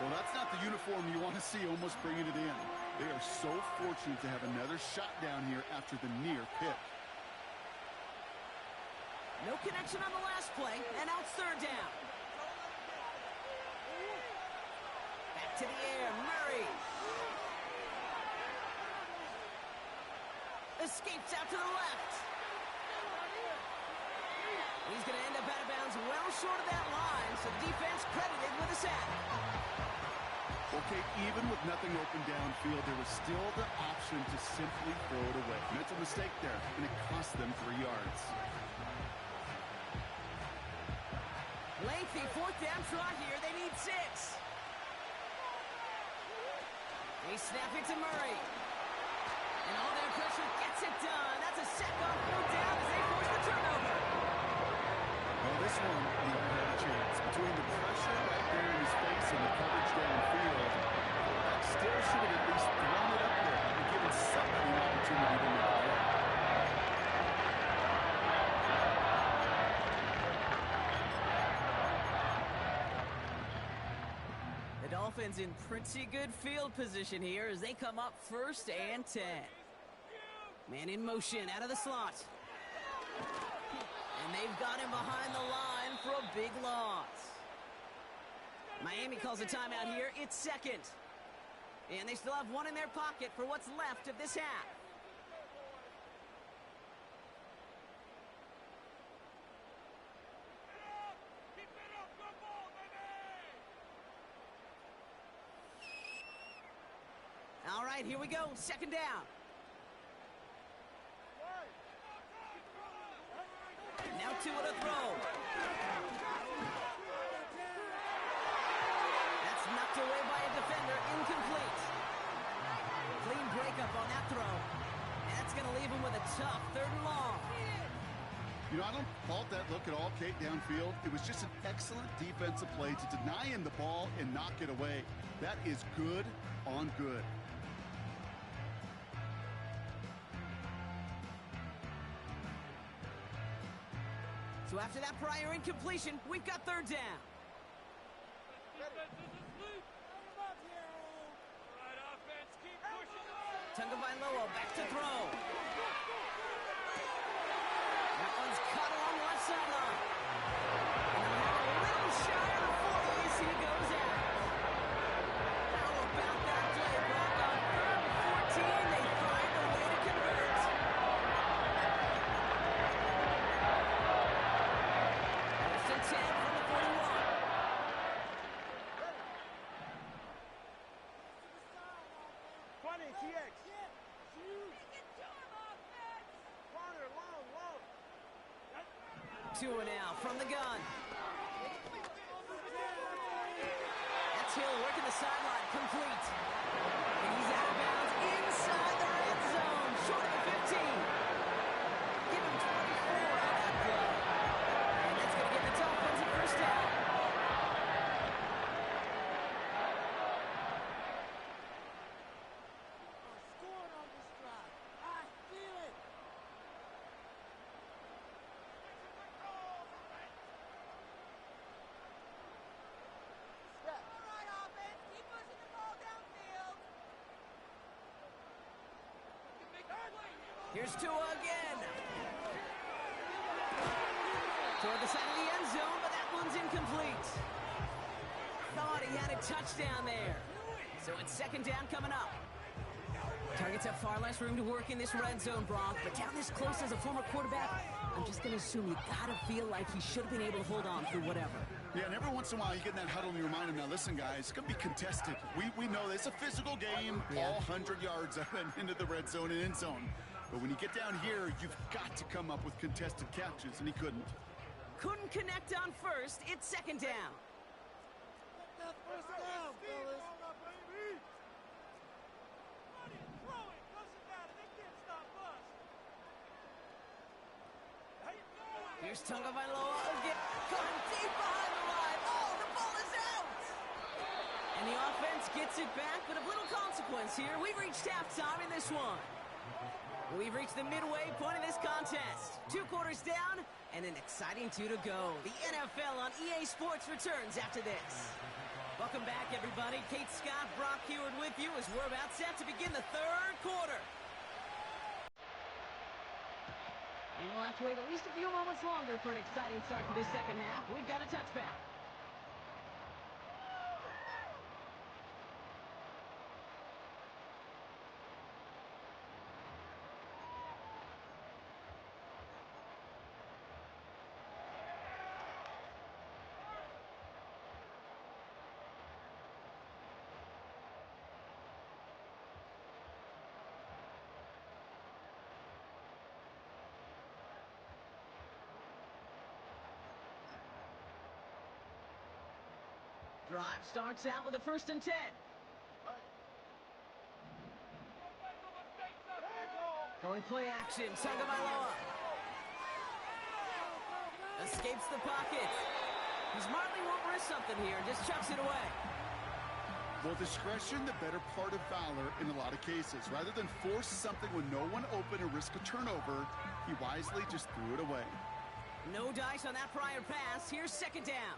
Well, that's not the uniform you want to see almost bringing it in. They are so fortunate to have another shot down here after the near pick. No connection on the last play, and now it's 3rd down. Back to the air, Murray. Escapes out to the left. He's going to end up out of bounds well short of that line, so defense credited with a sack. Okay, even with nothing open downfield, there was still the option to simply throw it away. Mental mistake there, and it cost them 3 yards. Lengthy 4th down try here. They need 6. They snap it to Murray. And all their pressure gets it done. That's a sack on 4th down as they force the turnover. Well, this one, he had a chance. Between the pressure right there in his face and the coverage downfield, that still should have at least thrown it up there and given somebody an opportunity to make it work. The Dolphins in pretty good field position here as they come up 1st and 10. Man in motion out of the slot. And they've got him behind the line for a big loss. Miami calls a timeout here. It's 2nd. And they still have 1 in their pocket for what's left of this half. right, here we go. Second down. Now Tua to throw. That's knocked away by a defender. Incomplete. Clean breakup on that throw. That's going to leave him with a tough 3rd and long. You know, I don't fault that look at all, Kate, downfield. It was just an excellent defensive play to deny him the ball and knock it away. That is good on good. So after that prior incompletion, we've got 3rd down. Tagovailoa back to throw. That one's caught along the left sideline. And a little shy of the 40 as he goes out. How about that play, Brock? On 3rd and 14, they find a way to convert. First and 10 from the 41. TX. Tua now from the gun. That's Hill working the sideline, complete. And he's out of bounds inside the red zone, short of the 15. Give him 24 on that play. And that's going to get the Dolphins a first down. Scoring on this drive. I feel it. All right, offense. Keep pushing the ball downfield. Here's Tua again. Toward the side of the end zone, but that one's incomplete. Thought he had a touchdown there. So it's 2nd down coming up. Targets have far less room to work in this red zone, Bronk, but down this close as a former quarterback, I'm just going to assume you got to feel like he should have been able to hold on through whatever. Yeah, and every once in a while you get in that huddle and you remind him, now listen, guys, it's going to be contested. We know it's a physical game, all 100 yards up and into the red zone and end zone. But when you get down here, you've got to come up with contested catches, and he couldn't. Couldn't connect on first. It's 2nd down. Get that first down, fellas. Here's Tagovailoa again. Going deep behind the line. Oh, the ball is out! And the offense gets it back, but of little consequence here. We've reached halftime in this one. We've reached the midway point of this contest. 2 quarters down, and an exciting 2 to go. The NFL on EA Sports returns after this. Welcome back, everybody. Kate Scott, Brock Heward with you as we're about set to begin the 3rd quarter. And we'll have to wait at least a few moments longer for an exciting start to this 2nd half. We've got a touchback. Drive starts out with a 1st and 10. Going play action, Tagovailoa. Escapes the pocket. He smartly won't risk something here and just chucks it away. Well, discretion, the better part of valor in a lot of cases. Rather than force something when no one open or risk a turnover, he wisely just threw it away. No dice on that prior pass. Here's 2nd down.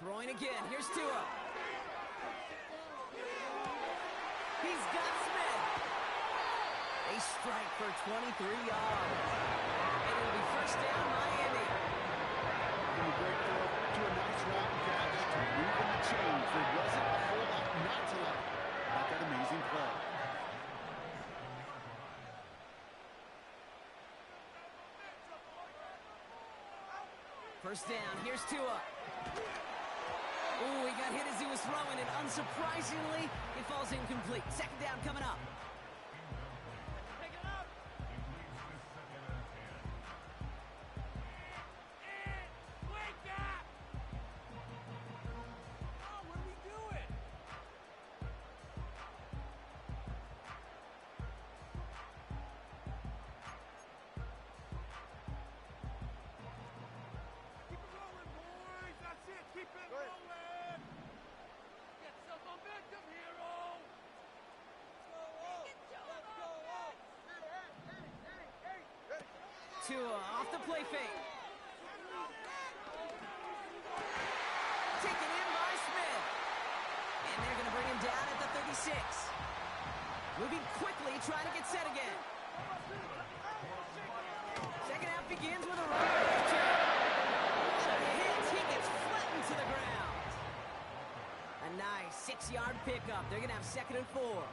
Throwing again. Here's Tua. He's got Smith. A strike for 23 yards. And it'll be 1st down, Miami. From a great throw to a nice route catch to move in the chains. There wasn't a whole lot not to like about that amazing play. First down, here's Tua. Ooh, he got hit as he was throwing, and unsurprisingly, it falls incomplete. Second down coming up. Pick it up. And wake up. Oh, what are we doing? Keep it rolling, boys. That's it. Keep it rolling. Get some momentum, hero. Tua off the play fake. Taken in by Smith. And they're going to bring him down at the 36. Moving quickly, trying to get set again. Second half begins with a run. What a hit. He gets flattened to the ground. A nice 6-yard pickup. They're going to have 2nd and 4.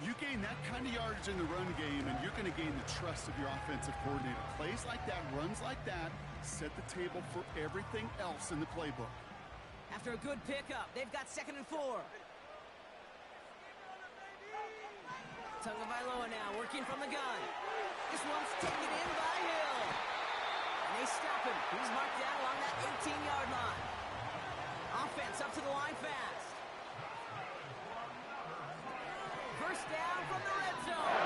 You gain that kind of yardage in the run game, and you're going to gain the trust of your offensive coordinator. Plays like that, runs like that, set the table for everything else in the playbook. After a good pickup, they've got 2nd and 4. Tagovailoa now working from the gun. This one's taken in by Hill. And they stop him. He's marked down along that 18-yard line. Offense up to the line fast. First down from the red zone.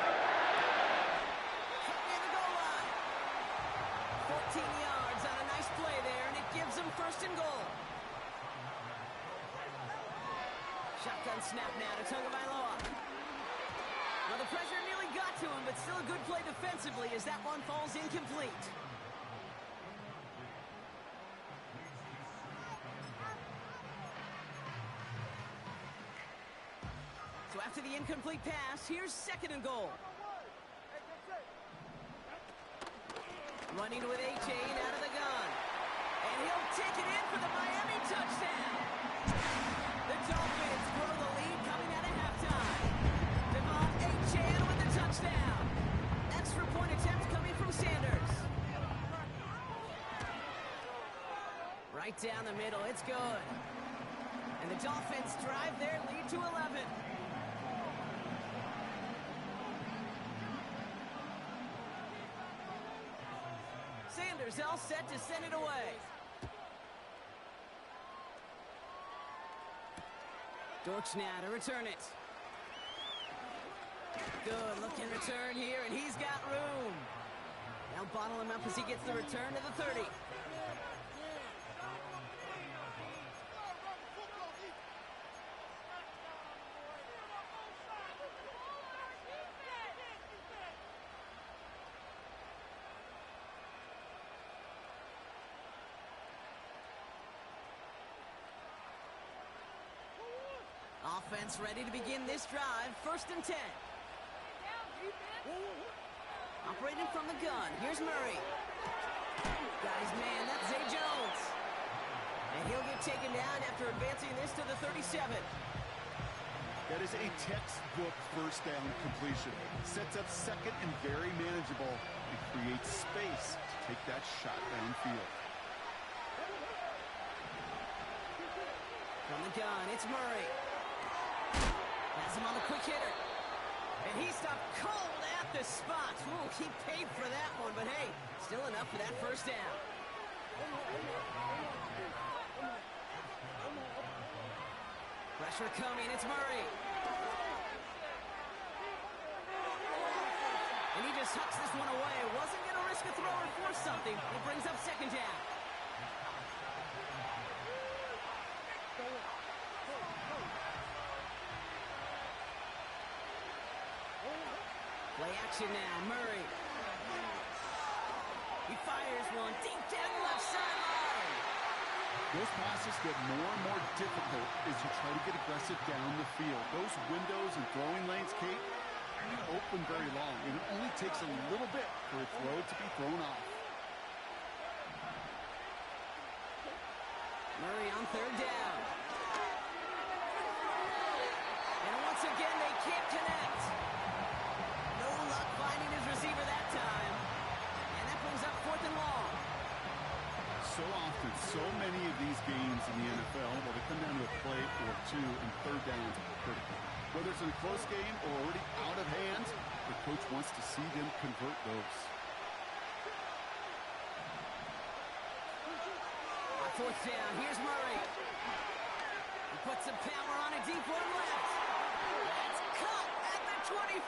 Cut near the goal line. 14 yards on a nice play there, and it gives them 1st and goal. Shotgun snap now to Tagovailoa. Well, the pressure nearly got to him, but still a good play defensively as that one falls incomplete. So after the incomplete pass, here's 2nd and goal. Running with A-Chain out of the gun. And he'll take it in for the Miami touchdown. The Dolphins grow the lead coming out of halftime. Devon A-Chain with the touchdown. Extra point attempt coming from Sanders. Right down the middle, it's good. And the Dolphins drive their lead to 11. Sanders all set to send it away. Dortch now to return it. Good looking return here, and he's got room. They'll bottle him up as he gets the return to the 30. Offense ready to begin this drive. 1st and 10. Operating from the gun. Here's Murray. Got his man. That's Zay Jones. And he'll get taken down after advancing this to the 37. That is a textbook 1st down completion. Sets up 2nd and very manageable. It creates space to take that shot downfield. From the gun, it's Murray. Has him on the quick hitter. And he stopped cold at the spot. Ooh, he paid for that one, but hey, still enough for that 1st down. Pressure coming, it's Murray. And he just hucks this one away. Wasn't going to risk a throw or force something. It brings up 2nd down. Play action now, Murray. He fires one deep down the left sideline. Those passes get more and more difficult as you try to get aggressive down the field. Those windows and throwing lanes, Kate, open very long, and it only takes a little bit for a throw to be thrown off. Murray on 3rd down. And once again, they can't connect. No luck finding his receiver that time. And that brings up 4th and long. So often, so many of these games in the NFL, well, they come down to a play or two, and third downs are critical. Whether it's in a close game or already out of hand, the coach wants to see them convert those. On fourth down, here's Murray. He puts some power on a deep one left. That's caught at the 25.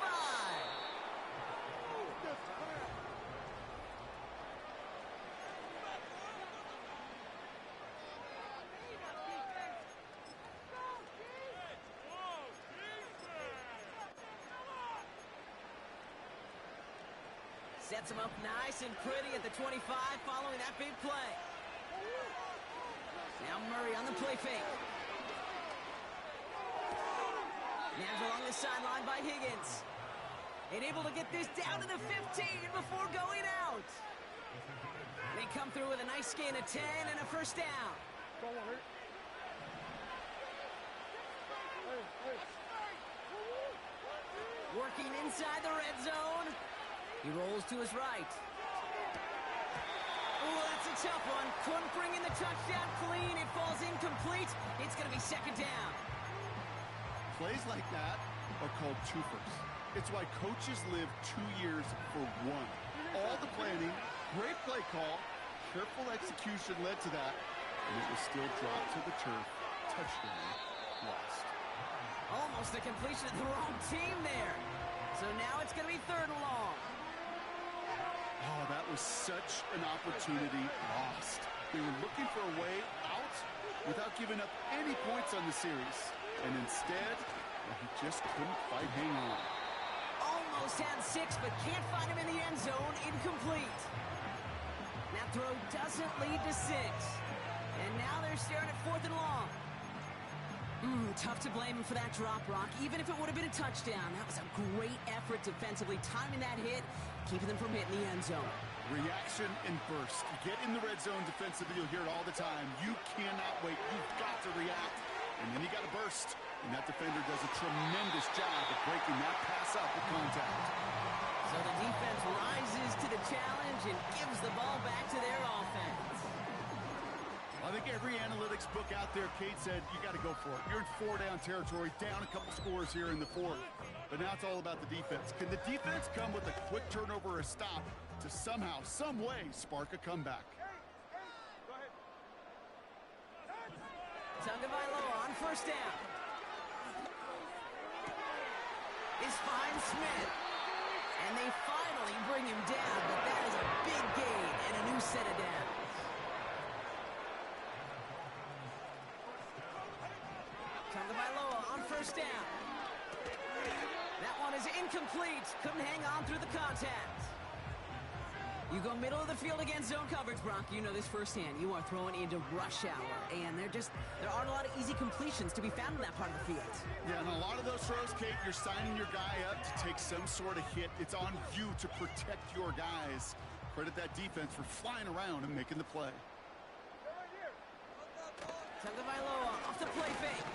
Sets him up nice and pretty at the 25 following that big play. Now Murray on the play fake. Now along the sideline by Higgins. And able to get this down to the 15 before going out. They come through with a nice gain of 10 and a first down. Working inside the red zone. He rolls to his right. Oh, that's a tough one. Couldn't bring in the touchdown clean. It falls incomplete. It's going to be second down. Plays like that are called twofers. It's why coaches live 2 years for one. All the planning, great play call, careful execution led to that, and it was still dropped to the turf. Touchdown lost. Almost a completion of the wrong team there. So now it's going to be third and long. Oh, that was such an opportunity lost. They were looking for a way out without giving up any points on the series. And instead, well, he just couldn't quite hang on. Almost had 6, but can't find him in the end zone. Incomplete. That throw doesn't lead to 6. And now they're staring at fourth and long. Tough to blame him for that drop, Rock. Even if it would have been a touchdown, that was a great effort defensively, timing that hit, keeping them from hitting the end zone. Reaction and burst. You get in the red zone defensively, you'll hear it all the time. You cannot wait. You've got to react. And then you got to burst. And that defender does a tremendous job of breaking that pass up with contact. So the defense rises to the challenge and gives the ball back to their offense. I think every analytics book out there, Kate said, you got to go for it. You're in 4-down territory, down a couple scores here in the fourth. But now it's all about the defense. Can the defense come with a quick turnover or a stop to somehow, some way, spark a comeback? Tagovailoa on first down. Is finds Smith. And they finally bring him down, but that is a big gain and a new set of downs. Tagovailoa on first down. That one is incomplete. Couldn't hang on through the contact. You go middle of the field against zone coverage, Brock. You know this firsthand. You are throwing into rush hour, and there aren't a lot of easy completions to be found in that part of the field. Yeah, and a lot of those throws, Kate, you're signing your guy up to take some sort of hit. It's on you to protect your guys. Credit that defense for flying around and making the play. Tagovailoa off the play fake.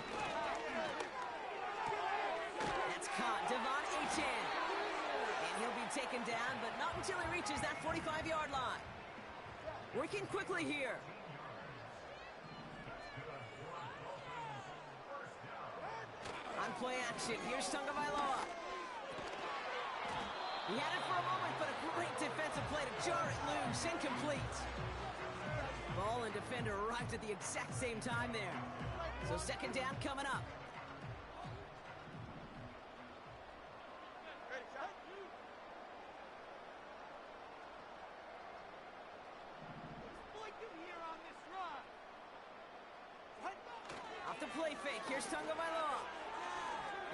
That's caught. Devon Achane. And he'll be taken down, but not until he reaches that 45-yard line. Working quickly here. On play action, here's Tagovailoa. He had it for a moment, but a great defensive play to jar it loose. Incomplete. Ball and defender arrived at the exact same time there. So second down coming up. Off the play fake, here's Tagovailoa.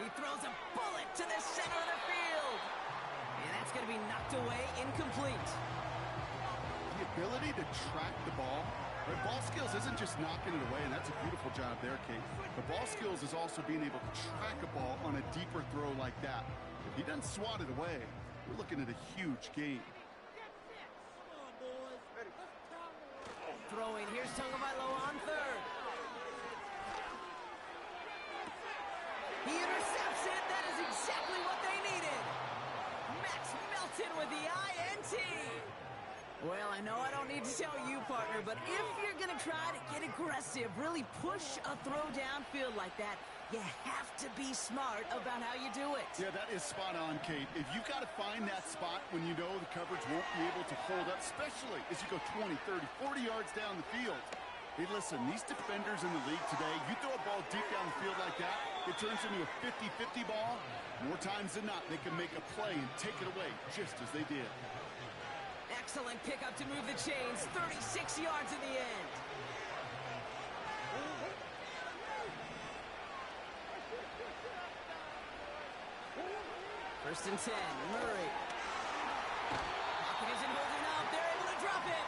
He throws a bullet to the center of the field. And that's going to be knocked away, incomplete. The ability to track the ball. Right? Ball skills isn't just knocking it away, and that's a beautiful job there, Kate. The ball skills is also being able to track a ball on a deeper throw like that. If he doesn't swat it away, we're looking at a huge gain. Throwing, here's Tagovailoa on third. He intercepts it. That is exactly what they needed. Max Melton with the INT. Well, I know I don't need to tell you, partner, but if you're going to try to get aggressive, really push a throw downfield like that, you have to be smart about how you do it. Yeah, that is spot on, Kate. If you've got to find that spot when you know the coverage won't be able to hold up, especially as you go 20, 30, 40 yards down the field. Hey, listen, these defenders in the league today, you throw a ball deep down the field like that, it turns into a 50-50 ball. More times than not, they can make a play and take it away, just as they did. Excellent pickup to move the chains. 36 yards in the end. First and 10, Murray. Pocket isn't holding up. They're able to drop it.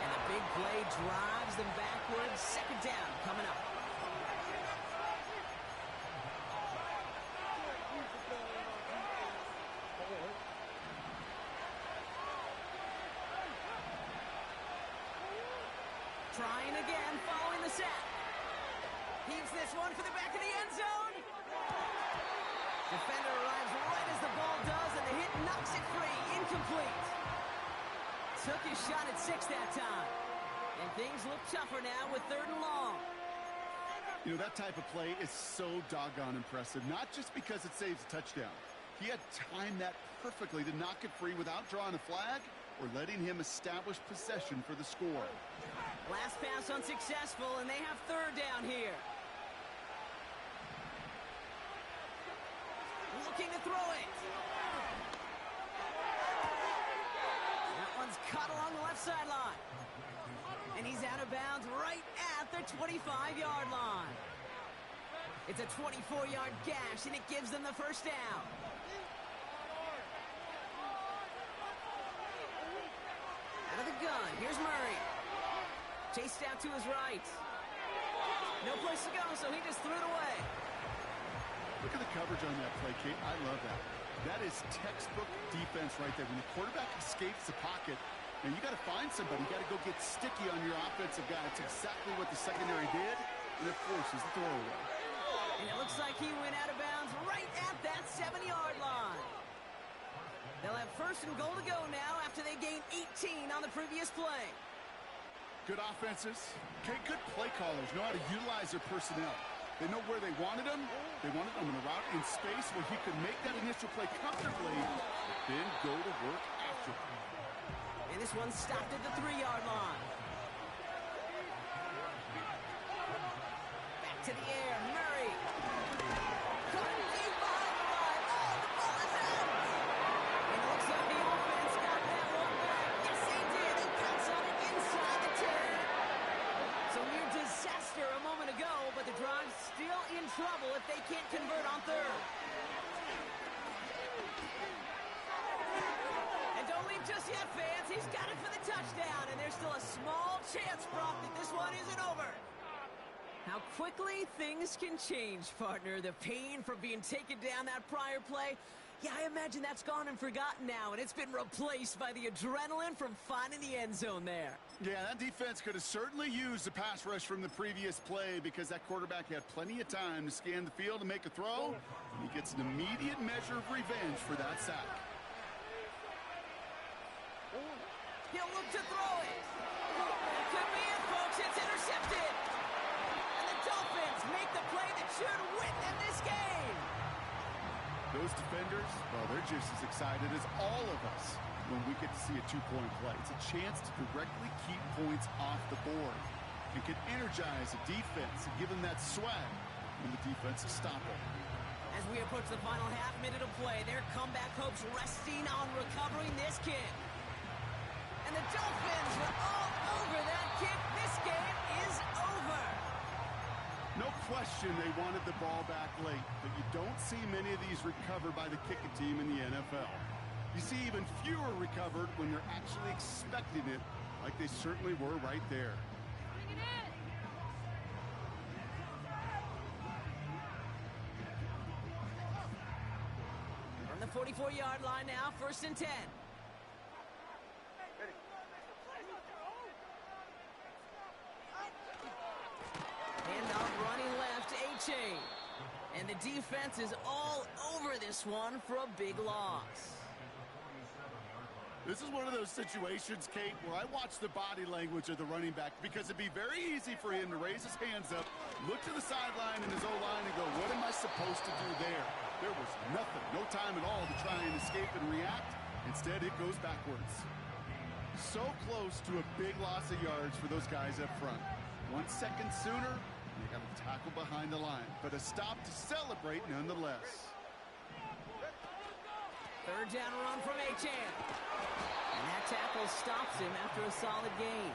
And the big play drives them backwards. Second down coming up. Trying again, following the sack. Heaves this one for the back of the end zone. Defender arrives right as the ball does, and the hit knocks it free. Incomplete. Took his shot at 6 that time. And things look tougher now with 3rd and long. You know, that type of play is so doggone impressive, not just because it saves a touchdown. He had timed that perfectly to knock it free without drawing a flag or letting him establish possession for the score. Last pass unsuccessful, and they have 3rd down here. Looking to throw it. That one's caught along the left sideline. And he's out of bounds right at the 25-yard line. It's a 24-yard gash, and it gives them the first down. Out of the gun, here's Murray. Chased out to his right. No place to go, so he just threw it away. Look at the coverage on that play, Kate. I love that. That is textbook defense right there. When the quarterback escapes the pocket, and you got to find somebody. You got to go get sticky on your offensive guy. That's exactly what the secondary did, and it forces the throwaway. And it looks like he went out of bounds right at that 7-yard line. They'll have 1st and goal to go now after they gained 18 on the previous play. Good offenses. Okay, good play callers know how to utilize their personnel. They know where they wanted him. They wanted him in a route in space where he could make that initial play comfortably, but then go to work after him. And this one stopped at the 3-yard line. Back to the air, Murray. Caught him deep behind the line. Oh, the ball is out. And it looks like the offense got that one back. Yes, they did. They counts on it inside the 10. So near disaster a moment ago, but the drive's still in trouble if they can't convert on 3rd. Just yet, fans. He's got it for the touchdown, and there's still a small chance, Brock, that this one isn't over. How quickly things can change, partner. The pain from being taken down that prior play, yeah, I imagine that's gone and forgotten now, and it's been replaced by the adrenaline from finding the end zone there. Yeah, that defense could have certainly used the pass rush from the previous play because that quarterback had plenty of time to scan the field and make a throw, and he gets an immediate measure of revenge for that sack. He'll look to throw it. That could be it, folks. It's intercepted. And the Dolphins make the play that should win them this game. Those defenders, well, they're just as excited as all of us when we get to see a 2-point play. It's a chance to directly keep points off the board and can energize a defense and give them that swag when the defense is stopping. As we approach the final half-minute of play, their comeback hopes resting on recovering this kick. And the Dolphins are all over that kick. This game is over. No question they wanted the ball back late, but you don't see many of these recovered by the kicking team in the NFL. You see even fewer recovered when they're actually expecting it, like they certainly were right there. Bring it in. From the 44-yard line now, 1st and 10. Handoff running left, A-Chain. And the defense is all over this one for a big loss. This is one of those situations, Kate, where I watch the body language of the running back because it'd be very easy for him to raise his hands up, look to the sideline in his O-line and go, what am I supposed to do there? There was nothing, no time at all to try and escape and react. Instead, it goes backwards. So close to a big loss of yards for those guys up front. 1 second sooner, they got a tackle behind the line, but a stop to celebrate nonetheless. Third down run from Achane. And that tackle stops him after a solid gain.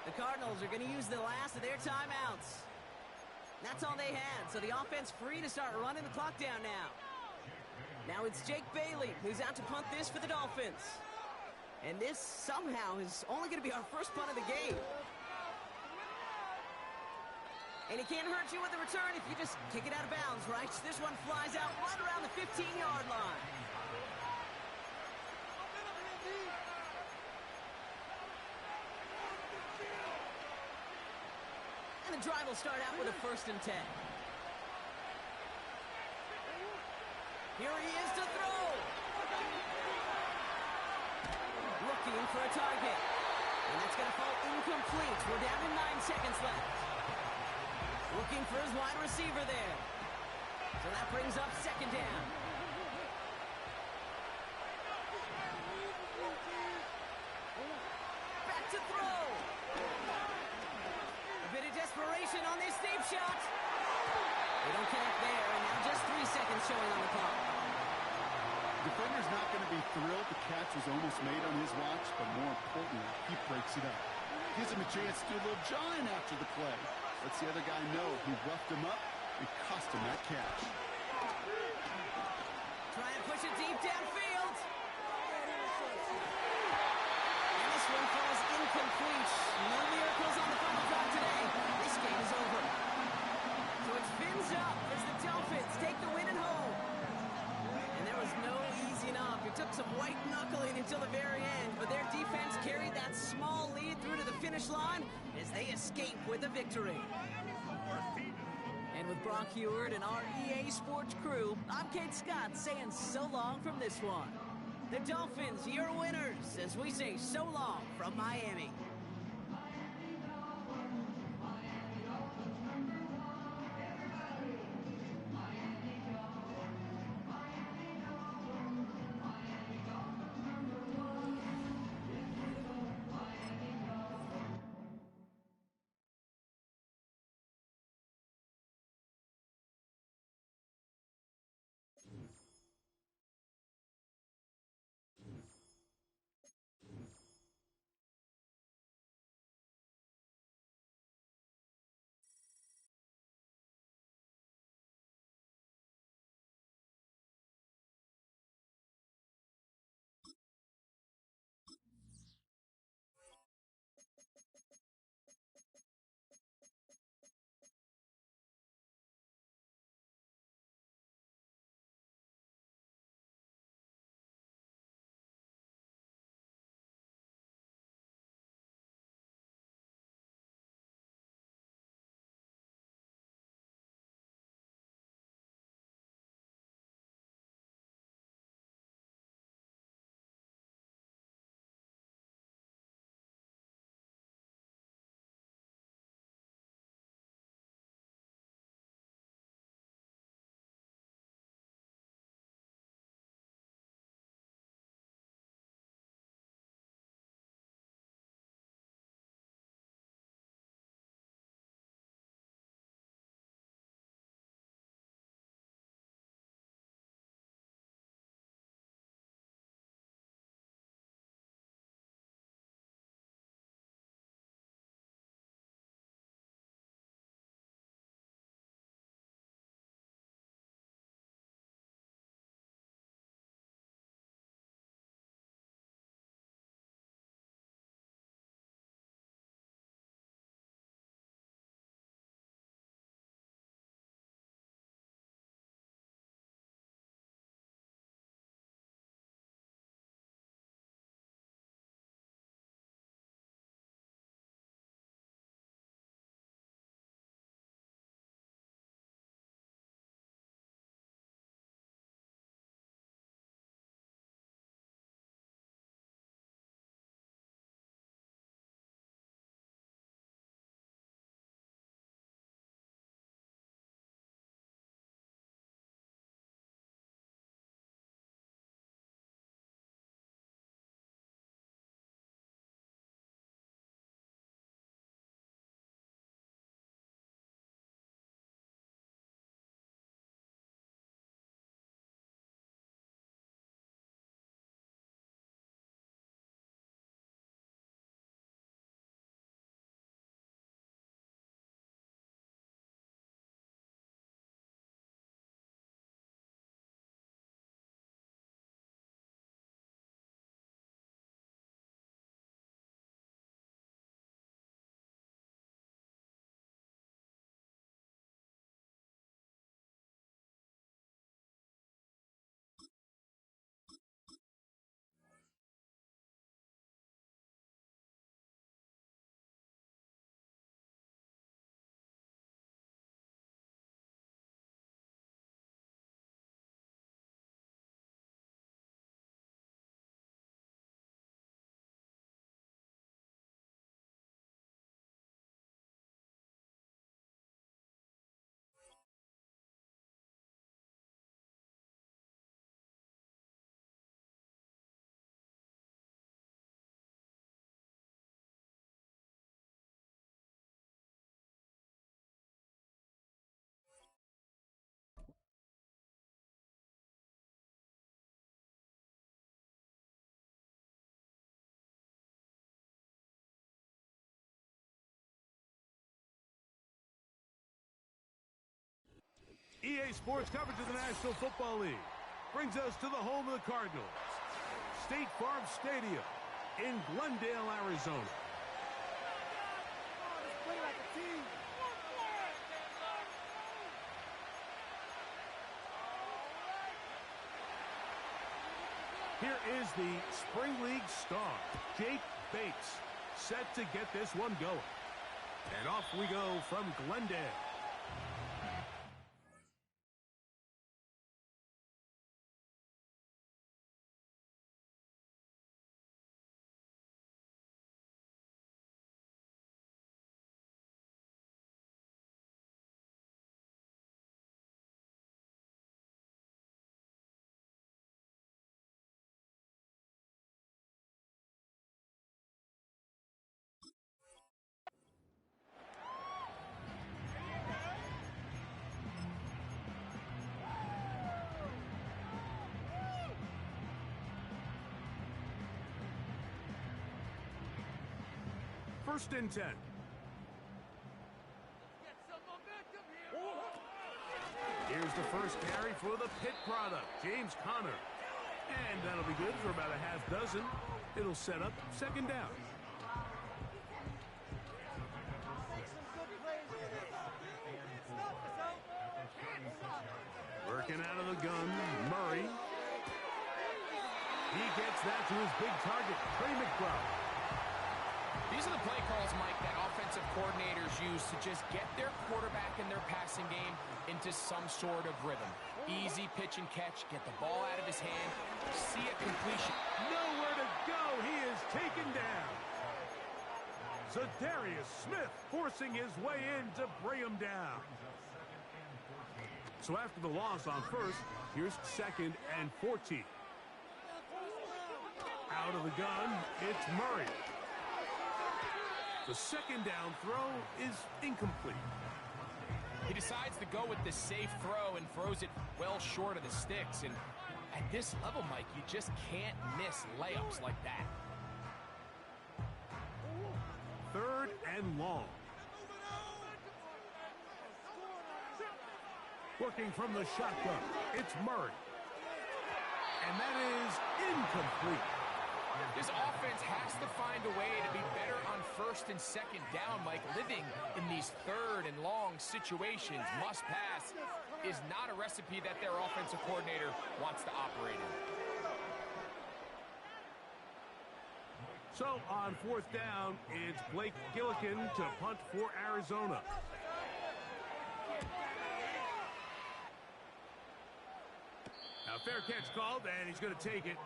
The Cardinals are going to use the last of their timeouts. That's all they had, so the offense free to start running the clock down now. Now it's Jake Bailey who's out to punt this for the Dolphins. And this somehow is only going to be our first punt of the game. And he can't hurt you with the return if you just kick it out of bounds, right? This one flies out right around the 15-yard line. And the drive will start out with a 1st and 10. Here he is to throw. Looking for a target. And that's going to fall incomplete. We're down to 9 seconds left. Looking for his wide receiver there. So that brings up 2nd down. Back to throw. A bit of desperation on this deep shot. They don't connect there, and now just 3 seconds showing on the clock. Defender's not going to be thrilled the catch was almost made on his watch, but more importantly, he breaks it up. Gives him a chance to do a little jawing after the play. Lets the other guy know he roughed him up and cost him that catch. Try and push it deep downfield. And this one falls incomplete. No miracles on the final drive today. This game is over. So it's fins up as the Dolphins take the win at home. And there was no easing up. It took some white knuckling until the very end, but their defense carried that small lead through to the finish line as they escape with a victory. And with Brock Heward and our EA Sports crew, I'm Kate Scott saying so long from this one. The Dolphins, your winners, as we say so long from Miami. Today's sports coverage of the National Football League brings us to the home of the Cardinals, State Farm Stadium in Glendale, Arizona. Here is the Spring League star, Jake Bates, set to get this one going. And off we go from Glendale. First and 10. Here's the first carry for the Pitt product, James Conner. And that'll be good for about a half dozen. It'll set up second down. Working out of the gun, Murray. He gets that to his big target, Trey McBride. These are the play calls, Mike, that offensive coordinators use to just get their quarterback and their passing game into some sort of rhythm. Easy pitch and catch, get the ball out of his hand, see a completion. Nowhere to go. He is taken down. Zadarius Smith forcing his way in to bring him down. So after the loss on first, here's second and 14. Out of the gun, it's Murray. The second down throw is incomplete. He decides to go with the safe throw and throws it well short of the sticks. And at this level, Mike, you just can't miss layups like that. Third and long. Working from the shotgun, it's Murray. And that is incomplete. This offense has to find a way to be better on first and second down, Mike. Living in these third and long situations, must pass, is not a recipe that their offensive coordinator wants to operate in. So on fourth down, it's Blake Gillikin to punt for Arizona. Now fair catch called, and he's going to take it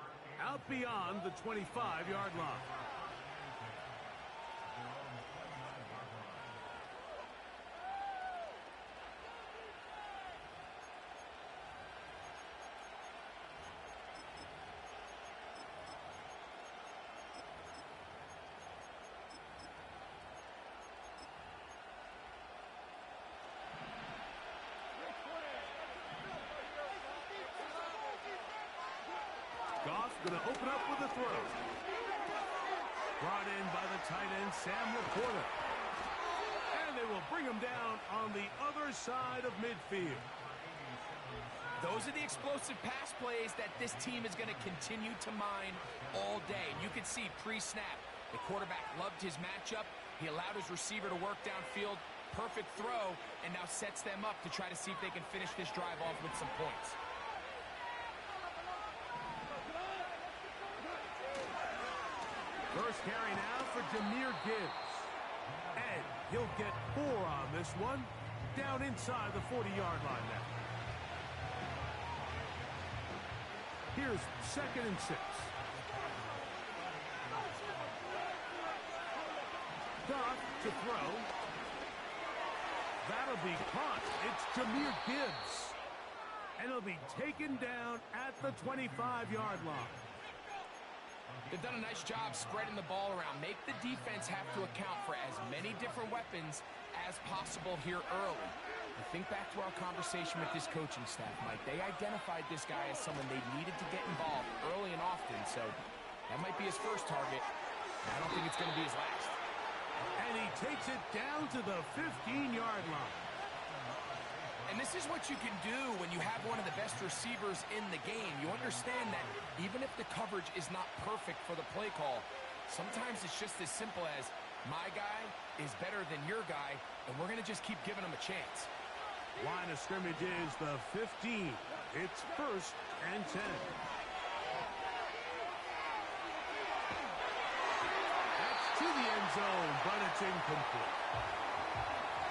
out beyond the 25-yard line. Goff going to open up with a throw. Brought in by the tight end, Sam Laporta. And they will bring him down on the other side of midfield. Those are the explosive pass plays that this team is going to continue to mine all day. You can see pre-snap, the quarterback loved his matchup. He allowed his receiver to work downfield. Perfect throw, and now sets them up to try to see if they can finish this drive off with some points. First carry now for Jahmyr Gibbs. And he'll get 4 on this one. Down inside the 40-yard line now. Here's second and 6. Goff to throw. That'll be caught. It's Jahmyr Gibbs. And he'll be taken down at the 25-yard line. They've done a nice job spreading the ball around. Make the defense have to account for as many different weapons as possible here early. And think back to our conversation with this coaching staff, Mike. They identified this guy as someone they needed to get involved early and often, so that might be his first target. I don't think it's going to be his last. And he takes it down to the 15-yard line. And this is what you can do when you have one of the best receivers in the game. You understand that even if the coverage is not perfect for the play call, sometimes it's just as simple as my guy is better than your guy, and we're going to just keep giving him a chance. Line of scrimmage is the 15. It's 1st and 10. That's to the end zone, but it's incomplete.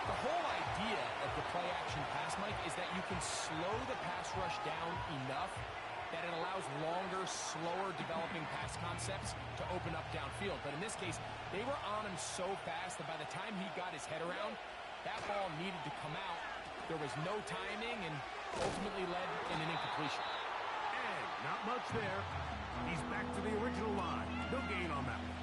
The whole idea of the play-action pass, Mike, is that you can slow the pass rush down enough that it allows longer, slower developing pass concepts to open up downfield. But in this case, they were on him so fast that by the time he got his head around, that ball needed to come out. There was no timing and ultimately led in an incompletion. And not much there. He's back to the original line. No gain on that one.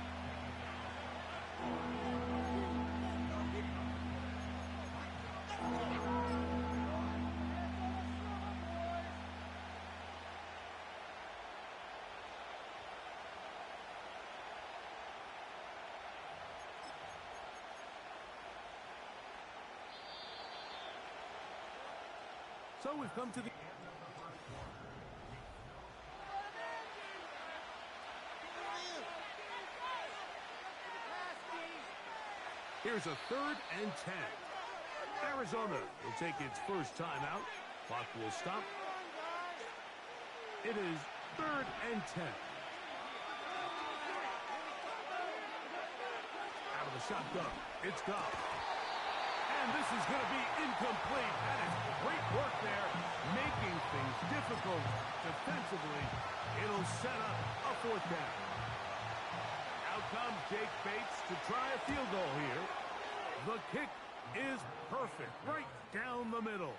So we've come to the... Here's a 3rd and 10. Arizona will take its first timeout. Clock will stop. It is 3rd and 10. Out of the shotgun. It's gone. And this is going to be incomplete. That is great work there, making things difficult defensively. It'll set up a 4th down. Out comes Jake Bates to try a field goal here. The kick is perfect, right down the middle.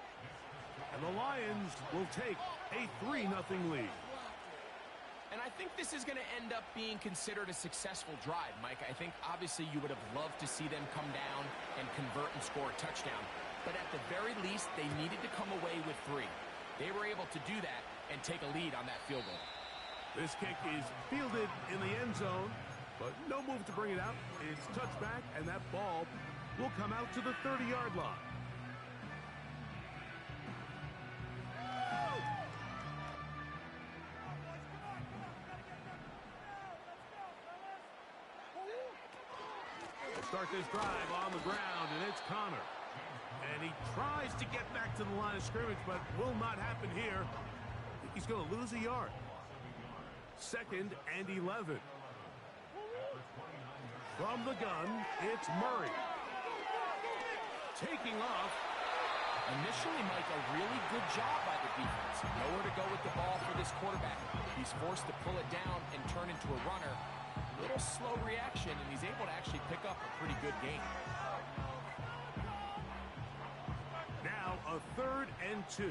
And the Lions will take a 3-0 lead. And I think this is going to end up being considered a successful drive, Mike. I think obviously you would have loved to see them come down and convert and score a touchdown. But at the very least, they needed to come away with 3. They were able to do that and take a lead on that field goal. This kick is fielded in the end zone, but no move to bring it out. It's touchback, and that ball will come out to the 30-yard line. Start this drive on the ground, and it's Connor. And he tries to get back to the line of scrimmage, but will not happen here. I think he's going to lose a yard. 2nd and 11. From the gun, it's Murray. Taking off. Initially, Mike, a really good job by the defense. Nowhere to go with the ball for this quarterback. He's forced to pull it down and turn into a runner. A little slow reaction, and he's able to actually pick up a pretty good gain. Now a 3rd and 2.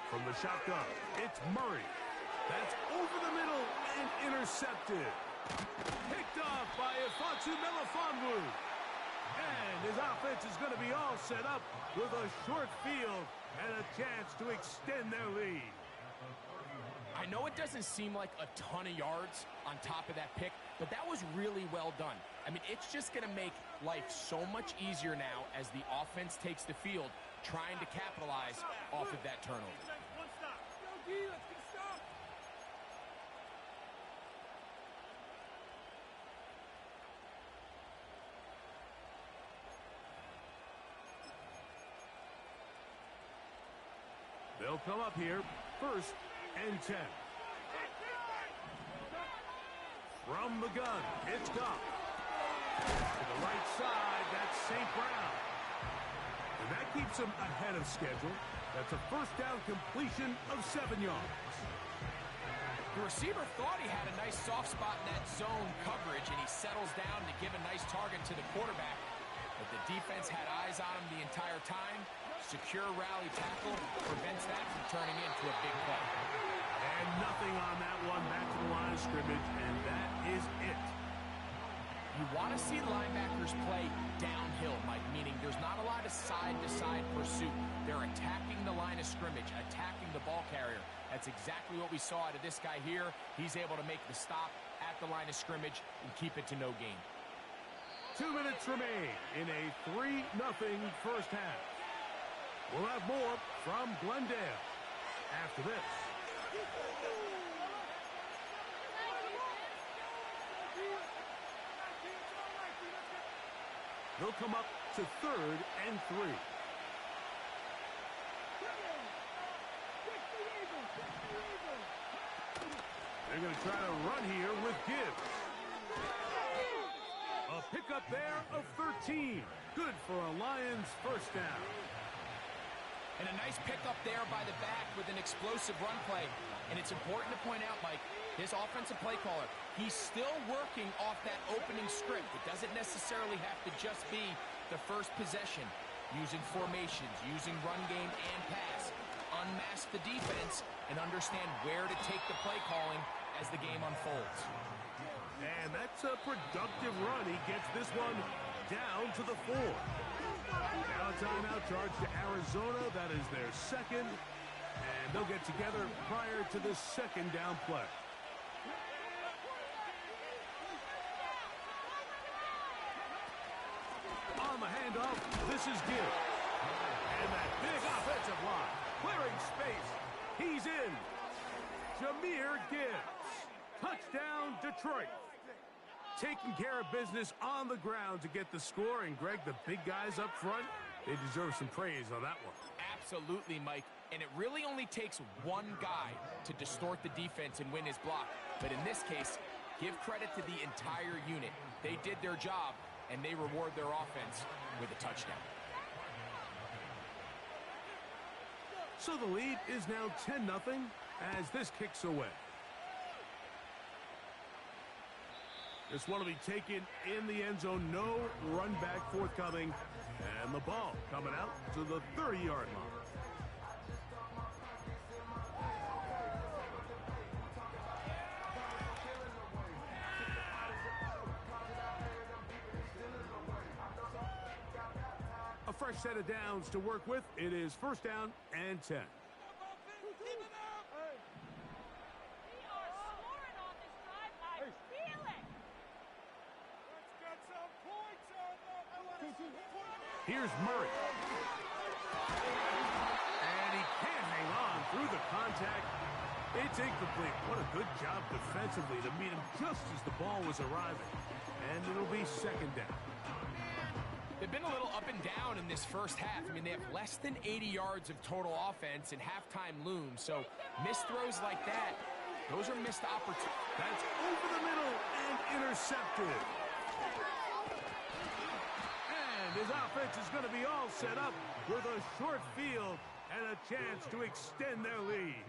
From the shotgun, it's Murray. That's over the middle and intercepted. Picked off by Ifonsu Melifonwu. And his offense is going to be all set up with a short field and a chance to extend their lead. I know it doesn't seem like a ton of yards on top of that pick, but that was really well done. I mean, it's just going to make life so much easier now as the offense takes the field, trying to capitalize off of that turnover. They'll come up here, 1st and 10. From the gun, it's Goff. To the right side, that's St. Brown. And that keeps him ahead of schedule. That's a 1st down completion of 7 yards. The receiver thought he had a nice soft spot in that zone coverage, and he settles down to give a nice target to the quarterback. But the defense had eyes on him the entire time. Secure rally tackle prevents that from turning into a big play. And nothing on that one, back to the line of scrimmage, and that is it. You want to see linebackers play downhill, Mike, meaning there's not a lot of side-to-side pursuit. They're attacking the line of scrimmage, attacking the ball carrier. That's exactly what we saw out of this guy here. He's able to make the stop at the line of scrimmage and keep it to no gain. 2 minutes remain in a 3-0 first half. We'll have more from Glendale after this. They'll come up to 3rd and 3. They're going to try to run here with Gibbs. A pickup there of 13. Good for a Lions first down. And a nice pickup there by the back with an explosive run play. And it's important to point out, Mike, this offensive play caller, he's still working off that opening script. It doesn't necessarily have to just be the first possession. Using formations, using run game and pass. Unmask the defense and understand where to take the play calling as the game unfolds. And that's a productive run. He gets this one down to the 4. Now a timeout charge to Arizona. That is their second. And they'll get together prior to the second down play. On the handoff, this is Gibbs. And that big offensive line. Clearing space. He's in. Jahmyr Gibbs. Touchdown, Detroit. Taking care of business on the ground to get the score. And, Greg, the big guys up front, they deserve some praise on that one. Absolutely, Mike. And it really only takes one guy to distort the defense and win his block. But in this case, give credit to the entire unit. They did their job, and they reward their offense with a touchdown. So the lead is now 10-0 as this kicks away. This one will be taken in the end zone. No run back forthcoming. And the ball coming out to the 30-yard line. A fresh set of downs to work with. It is first down and 10. Here's Murray. And he can't hang on through the contact. It's incomplete. What a good job defensively to meet him just as the ball was arriving. And it'll be second down. They've been a little up and down in this first half. I mean, they have less than 80 yards of total offense and halftime looms. So missed throws like that, those are missed opportunities. That's over the middle and intercepted. His offense is going to be all set up with a short field and a chance to extend their lead.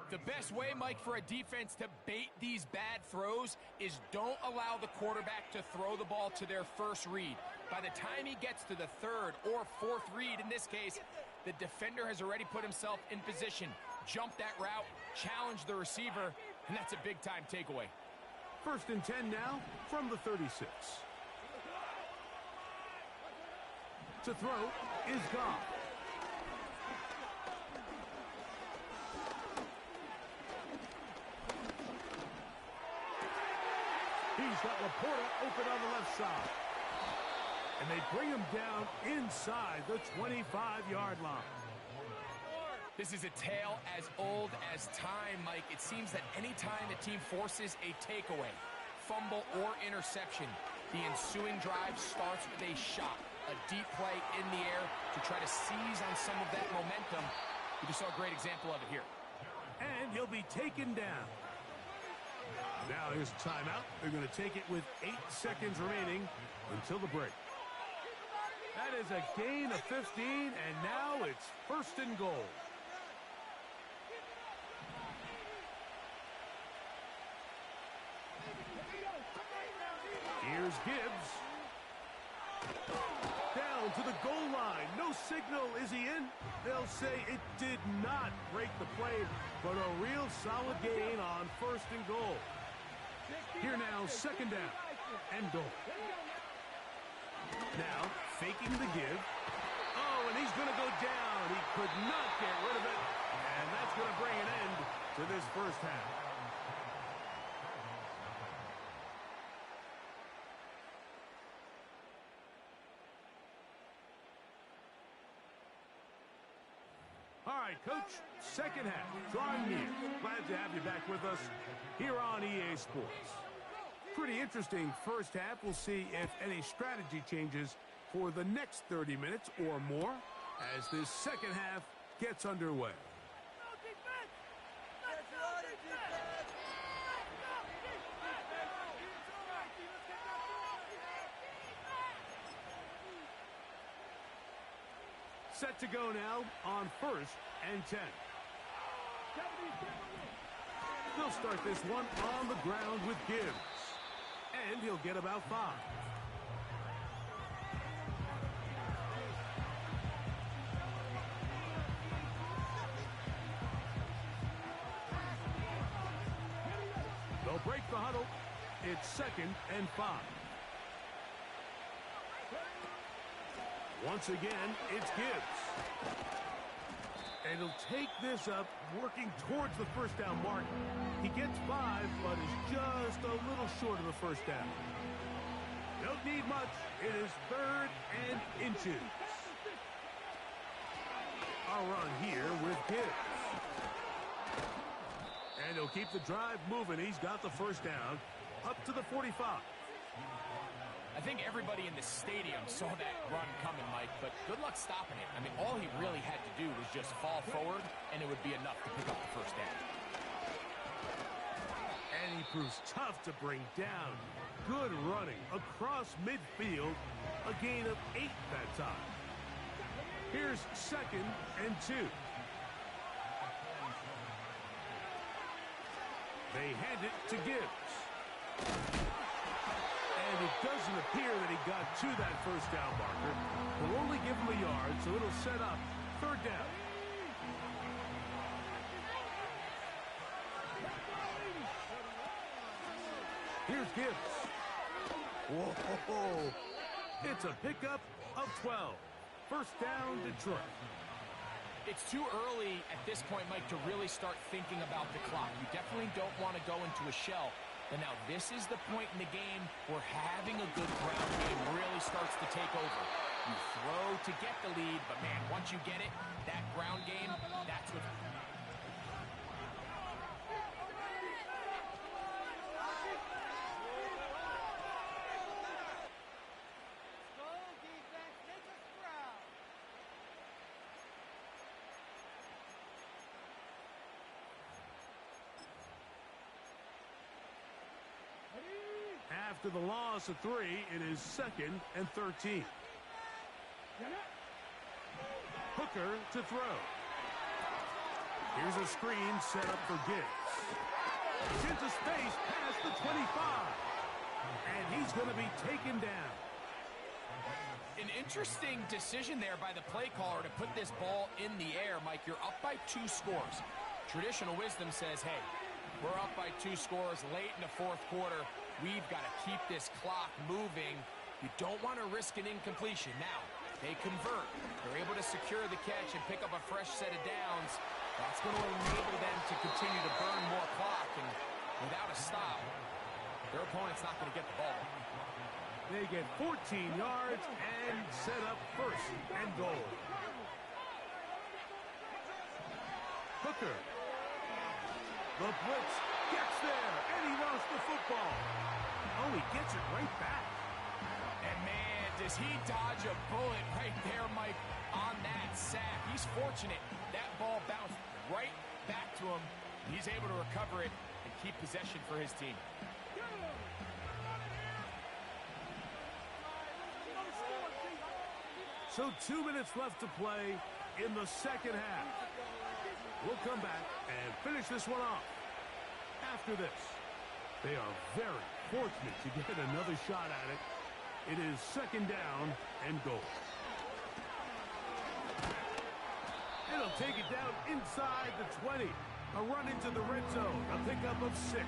The best way, Mike, for a defense to bait these bad throws is don't allow the quarterback to throw the ball to their first read. By the time he gets to the third or fourth read, in this case, the defender has already put himself in position, jump that route, challenge the receiver, and that's a big-time takeaway. First and 10 now from the 36. To throw is Goff. He's got Laporta open on the left side. And they bring him down inside the 25-yard line. This is a tale as old as time, Mike. It seems that any time the team forces a takeaway, fumble, or interception, the ensuing drive starts with a shot, a deep play in the air to try to seize on some of that momentum. We just saw a great example of it here. And he'll be taken down. Now here's a timeout. They're going to take it with 8 seconds remaining until the break. That is a gain of 15, and now it's first and goal. Here's Gibbs. Down to the goal line. No signal. Is he in? They'll say it did not break the play, but a real solid gain on first and goal. Here now, second down and goal. Now, faking the give. Oh, and he's going to go down. He could not get rid of it, and that's going to bring an end to this first half. right, Coach, second half, drawing near. Glad to have you back with us here on EA Sports. Pretty interesting first half. We'll see if any strategy changes for the next 30 minutes or more as this second half gets underway. Set to go now on 1st and 10. They'll start this one on the ground with Gibbs. And he'll get about 5. They'll break the huddle. It's 2nd and 5. Once again, it's Gibbs. And he'll take this up, working towards the first down mark. He gets 5, but is just a little short of the first down. Don't need much. It is 3rd and inches. A run here with Gibbs. And he'll keep the drive moving. He's got the first down up to the 45. I think everybody in the stadium saw that run coming, Mike, but good luck stopping it. I mean, all he really had to do was just fall forward, and it would be enough to pick up the first down. And he proves tough to bring down. Good running across midfield. A gain of 8 that time. Here's 2nd and 2. They hand it to Gibbs. And it doesn't appear that he got to that first down marker. We'll only give him a yard, so it'll set up 3rd down. Here's Gibbs. Whoa. It's a pickup of 12. First down, Detroit. It's too early at this point, Mike, to really start thinking about the clock. You definitely don't want to go into a shell. But now this is the point in the game where having a good ground game really starts to take over. You throw to get the lead, but man, once you get it, that ground game, that's what... After the loss of 3, it is 2nd and 13. Hooker to throw. Here's a screen set up for Gibbs. He's into space past the 25. And he's going to be taken down. An interesting decision there by the play caller to put this ball in the air. Mike, you're up by 2 scores. Traditional wisdom says, hey, we're up by 2 scores late in the 4th quarter. We've got to keep this clock moving. You don't want to risk an incompletion. Now, they convert. They're able to secure the catch and pick up a fresh set of downs. That's going to enable them to continue to burn more clock. And without a stop, their opponent's not going to get the ball. They get 14 yards and set up 1st and goal. Hooker. The blitz gets there, and he lost the football. Oh, he gets it right back. And man, does he dodge a bullet right there, Mike, on that sack. He's fortunate. That ball bounced right back to him. He's able to recover it and keep possession for his team. So 2 minutes left to play in the second half. We'll come back and finish this one off. After this, they are very fortunate to get another shot at it. It is 2nd down and goal. And he'll take it down inside the 20. A run into the red zone. A pickup of 6.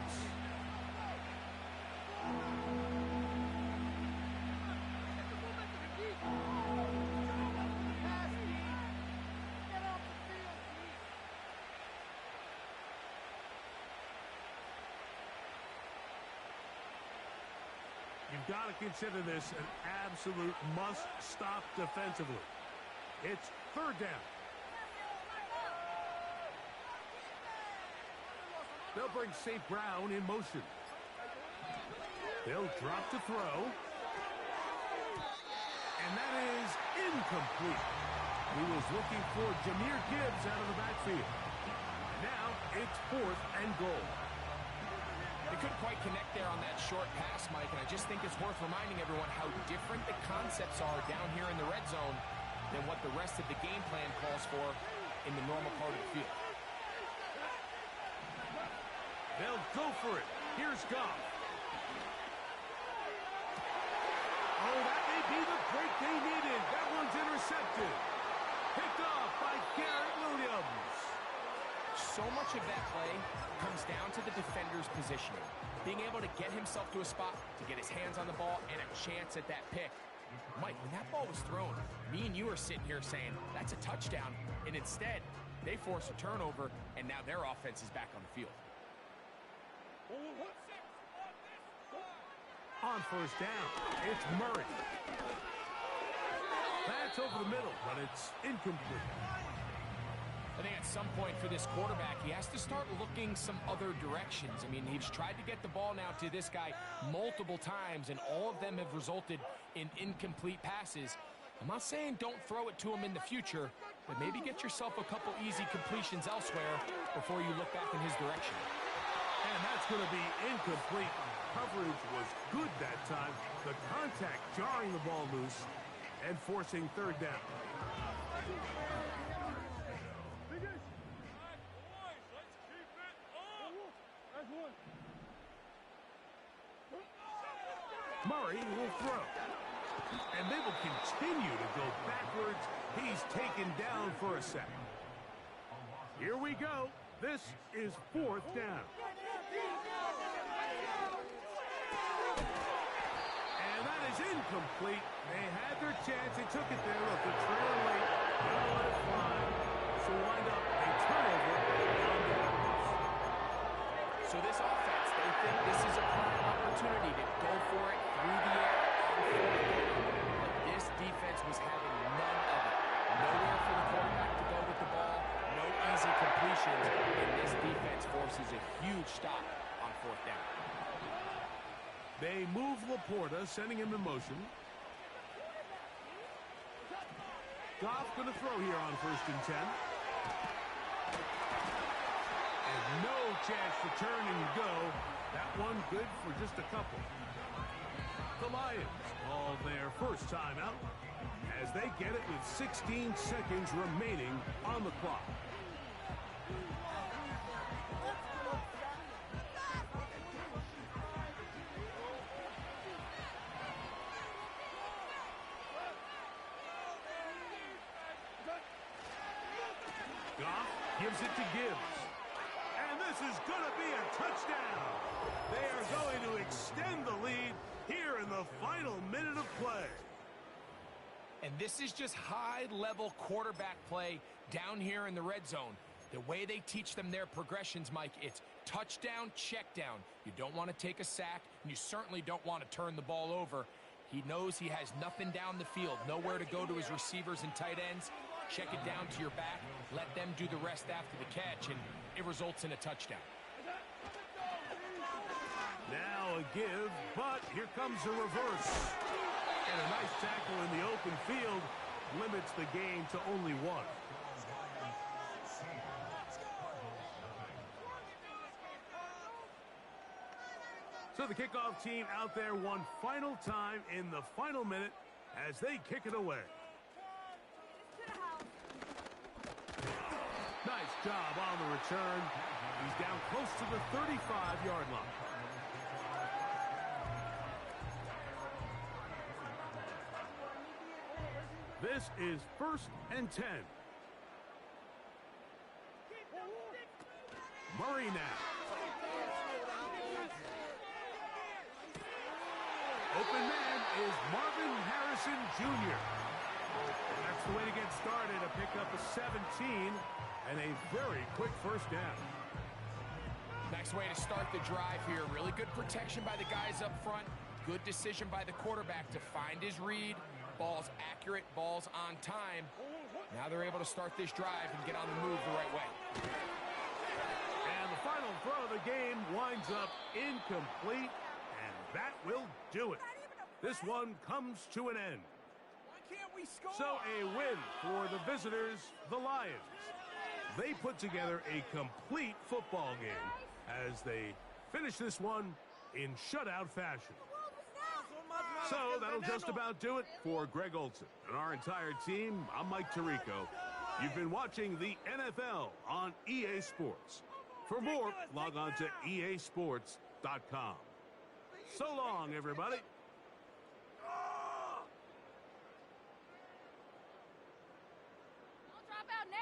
You've got to consider this an absolute must-stop defensively. It's 3rd down. They'll bring St. Brown in motion. They'll drop to throw. And that is incomplete. He was looking for Jahmyr Gibbs out of the backfield. Now it's 4th and goal. They couldn't quite connect there on that short pass, Mike, and I just think it's worth reminding everyone how different the concepts are down here in the red zone than what the rest of the game plan calls for in the normal part of the field. They'll go for it. Here's Goff. Oh, that may be the break they needed. That one's intercepted. Picked off by Garrett Williams. So much of that play comes down to the defender's positioning. Being able to get himself to a spot, to get his hands on the ball, and a chance at that pick. Mike, when that ball was thrown, me and you are sitting here saying, that's a touchdown. And instead, they force a turnover, and now their offense is back on the field. On first down, it's Murray. That's over the middle, but it's incomplete. I think at some point for this quarterback, he has to start looking some other directions. I mean, he's tried to get the ball now to this guy multiple times, and all of them have resulted in incomplete passes. I'm not saying don't throw it to him in the future, but maybe get yourself a couple easy completions elsewhere before you look back in his direction. And that's going to be incomplete. Coverage was good that time. The contact jarring the ball loose and forcing 3rd down. Murray will throw. And they will continue to go backwards. He's taken down for a sack. Here we go. This is 4th down. And that is incomplete. They had their chance. They took it there. Look, they're trailing late. They'll let it fly. So wind up a turnover on the Packers. So this offense, they think this is a prime opportunity to go for it through the air on 4th down. But this defense was having none of it. Nowhere for the quarterback to go with the ball. No easy completions. And this defense forces a huge stop on 4th down. They move Laporta, sending him in motion. Goff going to throw here on 1st and 10. And no chance to turn and go. That one good for just a couple. The Lions all their first time out as they get it with 16 seconds remaining on the clock. Goff gives it to Gibbs. And this is going to be a touchdown. They are going to extend the lead here in the final minute of play. And this is just high-level quarterback play down here in the red zone. The way they teach them their progressions, Mike, it's touchdown, check down. You don't want to take a sack, and you certainly don't want to turn the ball over. He knows he has nothing down the field, nowhere to go to his receivers and tight ends. Check it down to your back, let them do the rest after the catch, and it results in a touchdown. Now a give, but here comes a reverse. And a nice tackle in the open field limits the game to only 1. So the kickoff team out there one final time in the final minute as they kick it away. Nice job on the return. He's down close to the 35-yard line. This is 1st and 10. Murray now. Open man is Marvin Harrison Jr. That's the way to get started, a pickup of 17 and a very quick first down. Nice way to start the drive here. Really good protection by the guys up front. Good decision by the quarterback to find his read. Ball's accurate, ball's on time. Now they're able to start this drive and get on the move the right way. And the final throw of the game winds up incomplete, and that will do it. This one comes to an end. Why can't we score? So a win for the visitors, the Lions. They put together a complete football game as they finish this one in shutout fashion. So that'll just about do it for Greg Olson and our entire team. I'm Mike Tirico. You've been watching the NFL on EA Sports. For more, log on to easports.com. So long, everybody. Don't drop out now.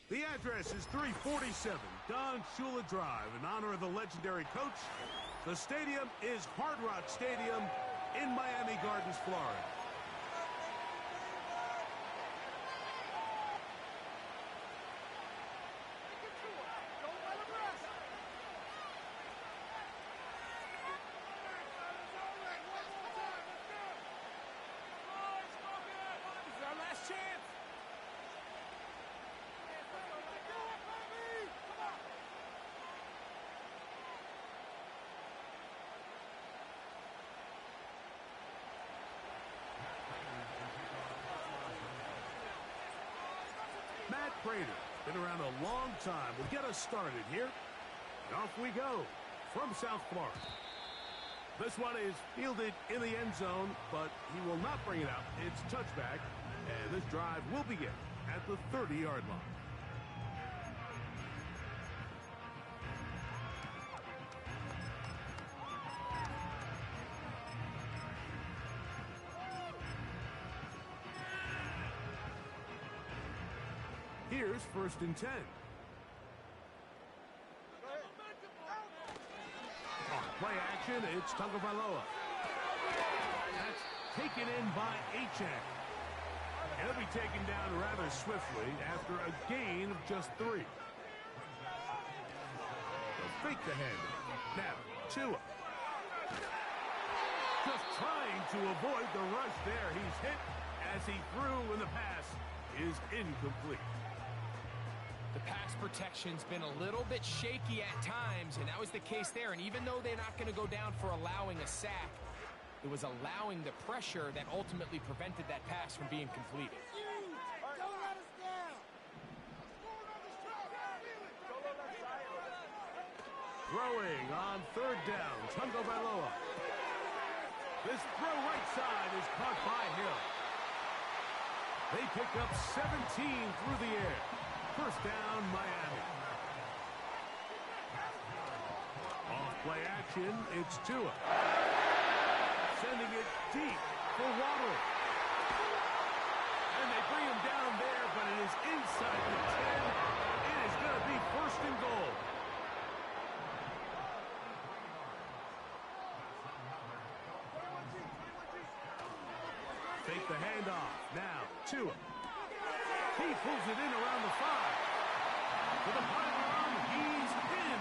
The address is 347 Don Shula Drive in honor of the legendary coach. The stadium is Hard Rock Stadium in Miami Gardens, Florida. This is our last chance. Matt Prater, been around a long time, will get us started here. And off we go from South Florida. This one is fielded in the end zone, but he will not bring it out. It's touchback, and this drive will begin at the 30-yard line. Here's 1st and 10. On play action, it's Tagovailoa. That's taken in by Achane. And he'll be taken down rather swiftly after a gain of just 3. They'll fake the handoff. Now, Tua. Just trying to avoid the rush there. He's hit as he threw, and the pass is incomplete. The pass protection's been a little bit shaky at times, and that was the case there. And even though they're not going to go down for allowing a sack, it was allowing the pressure that ultimately prevented that pass from being completed. Don't let us down. Throwing on 3rd down, Tagovailoa. This throw right side is caught by Hill. They pick up 17 through the air. 1st down, Miami. Off play action, it's Tua. Sending it deep for Waddle. And they bring him down there, but it is inside the 10. It is going to be 1st and goal. Fake the handoff. Now, Tua. He pulls it in around the 5. To the pylon, he's in.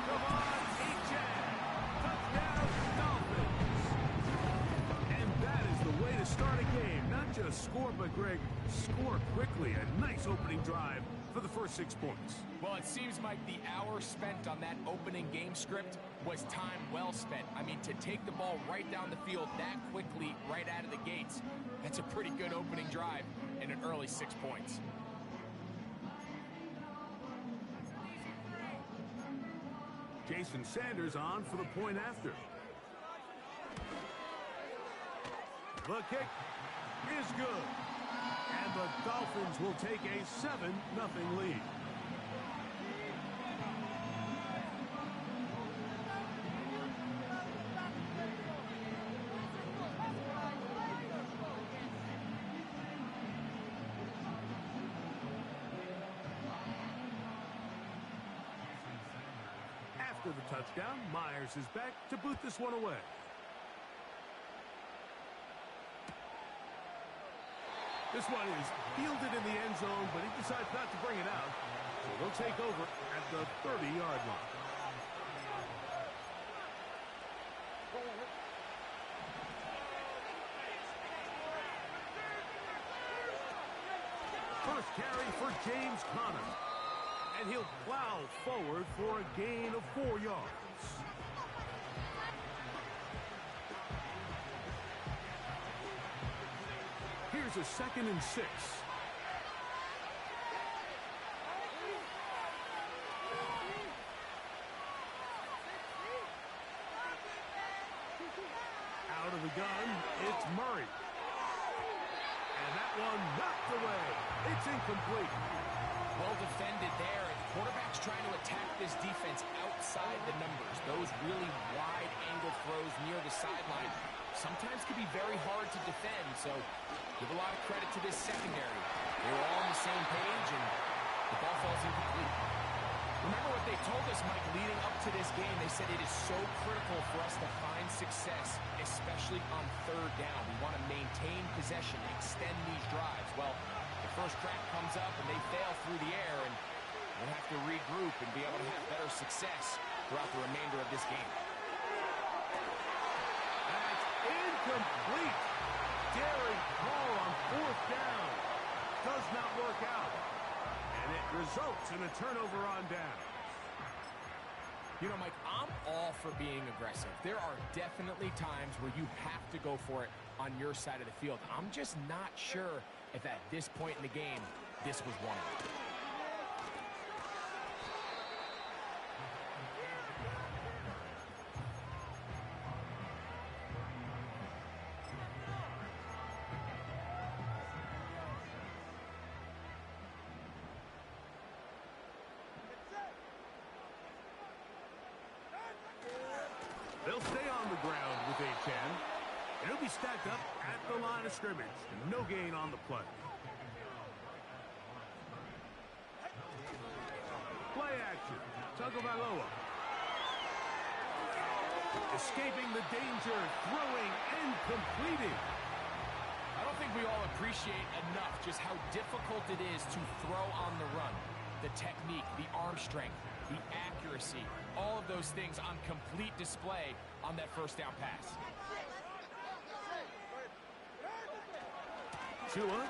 Come on, Achane. Touchdown, Dolphins. And that is the way to start a game. Not just score, but, Greg, score quickly. A nice opening drive for the first 6 points. Well, it seems like the hour spent on that opening game script was time well spent. I mean, to take the ball right down the field that quickly, right out of the gates, that's a pretty good opening drive and an early 6 points. Jason Sanders on for the point after. The kick is good. And the Dolphins will take a 7-0 lead. After the touchdown, Myers is back to boot this one away. This one is fielded in the end zone, but he decides not to bring it out. So they'll take over at the 30-yard line. First carry for James Conner. And he'll plow forward for a gain of 4 yards. Here's a 2nd and 6. Out of the gun, it's Murray. And that one knocked away. It's incomplete. Well defended there. And the quarterback's trying to attack this defense outside the numbers. Those really wide angle throws near the sideline sometimes can be very hard to defend. So give a lot of credit to this secondary. They were all on the same page, and the ball falls incomplete. Remember what they told us, Mike, leading up to this game. They said it is so critical for us to find success, especially on 3rd down. We want to maintain possession, extend these drives. Well, the first crack comes up, and they fail through the air, and we'll have to regroup and be able to have better success throughout the remainder of this game. That's incomplete. Daring call on 4th down. Does not work out. And it results in a turnover on down. You know, Mike, I'm all for being aggressive. There are definitely times where you have to go for it on your side of the field. I'm just not sure if at this point in the game, this was one of them. They'll stay on the ground with A-10. And he'll be stacked up at the line of scrimmage. No gain on the play. Play action. Tagovailoa. Escaping the danger, throwing and completing. I don't think we all appreciate enough just how difficult it is to throw on the run. The technique, the arm strength, the accuracy, all of those things on complete display on that first down pass. Tua will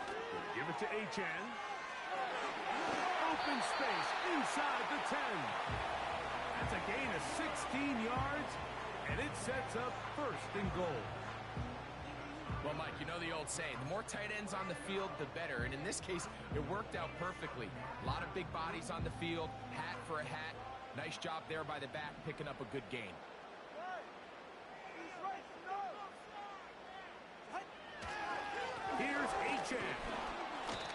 give it to Achane. Open space inside the 10. That's a gain of 16 yards, and it sets up 1st and goal. Well, Mike, you know the old saying, the more tight ends on the field, the better. And in this case, it worked out perfectly. A lot of big bodies on the field, hat for a hat. Nice job there by the back, picking up a good gain. Here's Achane.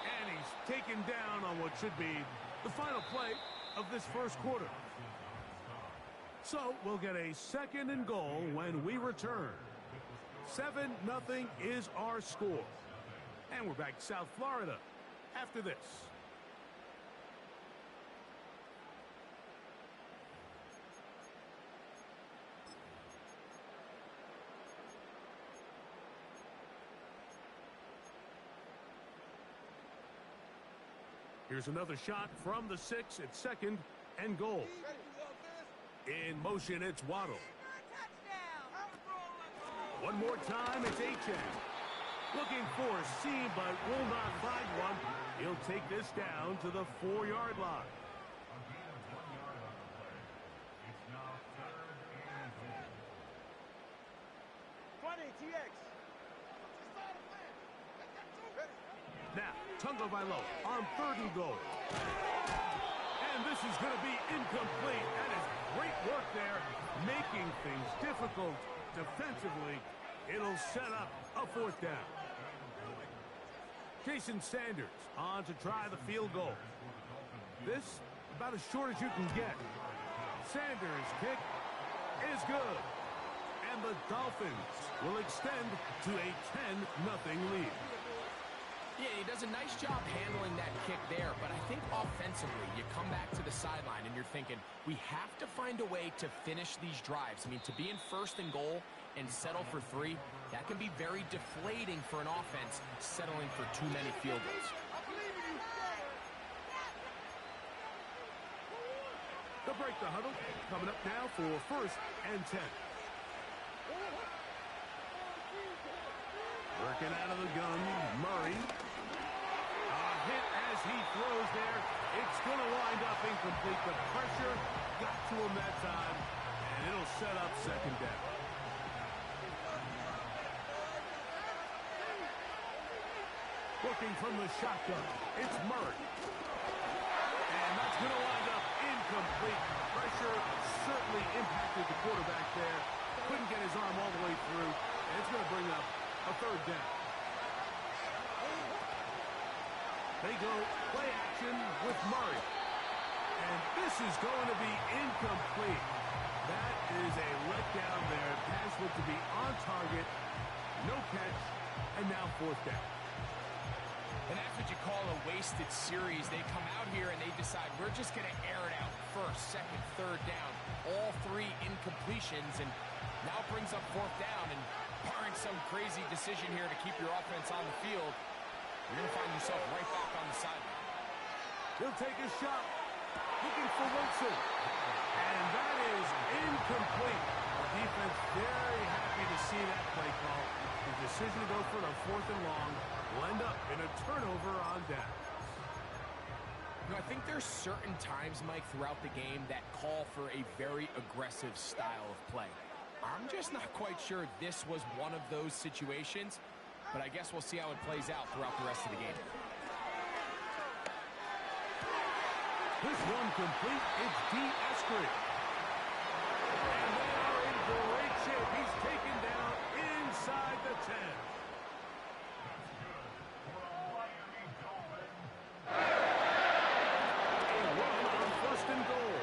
And he's taken down on what should be the final play of this first quarter. So we'll get a 2nd and goal when we return. 7-0 is our score. And we're back to South Florida after this. Here's another shot from the 6 at 2nd and goal. In motion, it's Waddle. One more time, it's Achane. Looking for a seam, but will not find one. He'll take this down to the 4-yard line. Now, Tagovailoa on 3rd and goal. And this is going to be incomplete. That is great work there, making things difficult defensively. It'll set up a 4th down. Jason Sanders on to try the field goal. This about as short as you can get. Sanders' kick is good. And the Dolphins will extend to a 10-0 lead. Yeah, he does a nice job handling that kick there, but I think offensively, you come back to the sideline and you're thinking, we have to find a way to finish these drives. I mean, to be in 1st and goal and settle for 3, that can be very deflating for an offense settling for too many field goals. They'll break the huddle. Coming up now for 1st and 10. Working out of the gun, Murray. A hit as he throws there. It's going to wind up incomplete. The pressure got to him that time, and it'll set up 2nd down. Looking from the shotgun, it's Murray. And that's going to wind up incomplete. Pressure certainly impacted the quarterback there. Couldn't get his arm all the way through, and it's going to bring up a 3rd down. They go play action with Murray. And this is going to be incomplete. That is a letdown there. Pass looked to be on target. No catch. And now 4th down. And that's what you call a wasted series. They come out here and they decide we're just going to air it out. 1st, 2nd, 3rd down. All 3 incompletions. And now brings up 4th down. And barring some crazy decision here to keep your offense on the field, you're going to find yourself right back on the sideline. He'll take a shot. Looking for Wilson. And that is incomplete. The defense very happy to see that play call. The decision to go for it on 4th and long will end up in a turnover on down. You know, I think there's certain times, Mike, throughout the game that call for a very aggressive style of play. I'm just not quite sure this was one of those situations, but I guess we'll see how it plays out throughout the rest of the game. This one complete. It's Eskridge. And they are in great shape. He's taken down inside the 10. A run on 1st and goal.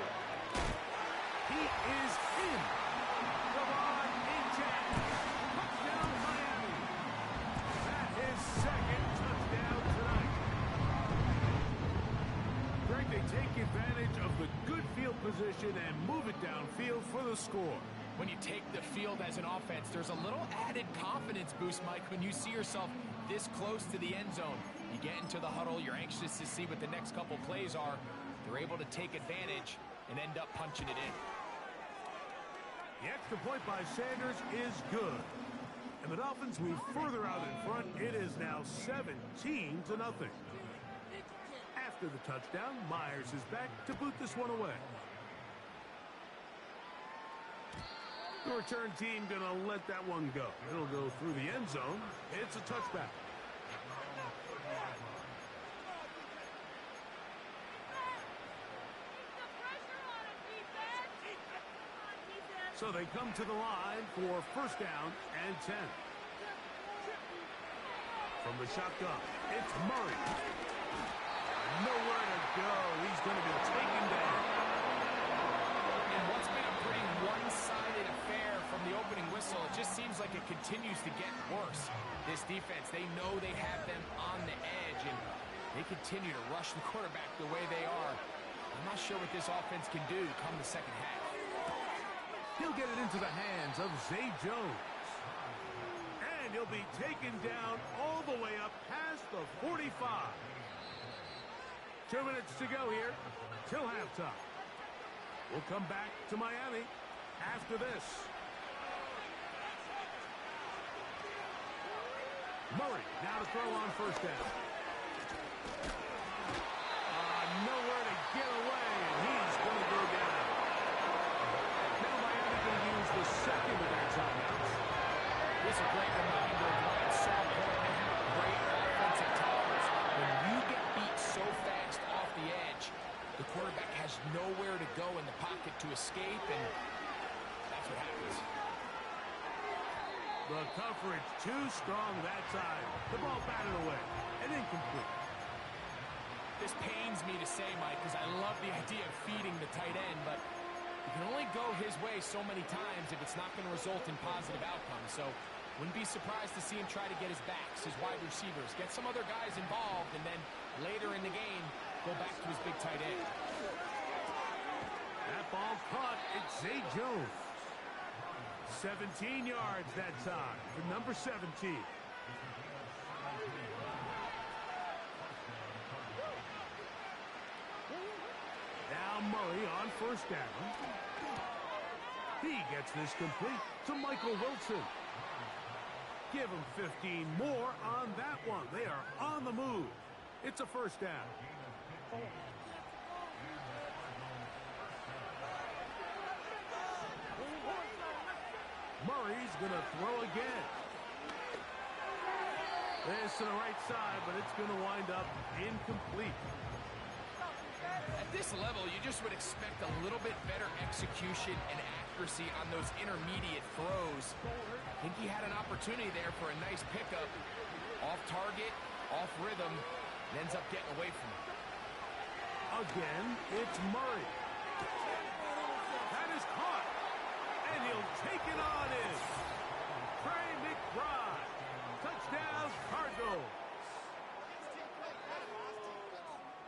He is in. Touchdown, Miami. That is 2nd touchdown tonight. Greg, they take advantage of the good field position and move it downfield for the score. When you take the field as an offense, there's a little added confidence boost, Mike, when you see yourself this close to the end zone. You get into the huddle, you're anxious to see what the next couple plays are. They're able to take advantage and end up punching it in. The extra point by Sanders is good. And the Dolphins move further out in front. It is now 17-0. After the touchdown, Myers is back to boot this one away. The return team going to let that one go. It'll go through the end zone. It's a touchback. So they come to the line for 1st down and 10. From the shotgun, it's Murray. Nowhere to go. He's going to be taken down. And what's been a pretty one-sided affair from the opening whistle, it just seems like it continues to get worse. This defense, they know they have them on the edge, and they continue to rush the quarterback the way they are. I'm not sure what this offense can do come the 2nd half. He'll get it into the hands of Zay Jones. And he'll be taken down all the way up past the 45. 2 minutes to go here till halftime. We'll come back to Miami after this. Murray now to throw on 1st down. Nowhere to get away, and he's going to go down. Now Miami going to use the 2nd of their timeouts. This is a great reminder of why it's so important to have great offensive tackles. When you get beat so fast off the edge, the quarterback has nowhere to go in the pocket to escape, and that's what happens. The coverage too strong that time. The ball batted away and incomplete. This pains me to say, Mike, because I love the idea of feeding the tight end, but you can only go his way so many times if it's not going to result in positive outcomes. So Wouldn't be surprised to see him try to get his backs, his wide receivers, get some other guys involved, and then later in the game, go back to his big tight end. That ball caught. It's Zay Jones. 17 yards that time for number 17. Now Murray on first down. He gets this complete to Michael Wilson. Give him 15 more on that one. They are on the move. It's a first down. Murray's going to throw again. This to the right side, but it's going to wind up incomplete. At this level, you just would expect a little bit better execution and accuracy on those intermediate throws. I think he had an opportunity there for a nice pickup. Off target, off rhythm, and ends up getting away from it. Again, it's Murray. That is caught. And he'll take it on in. Trey McBride. Touchdown, Cardinals.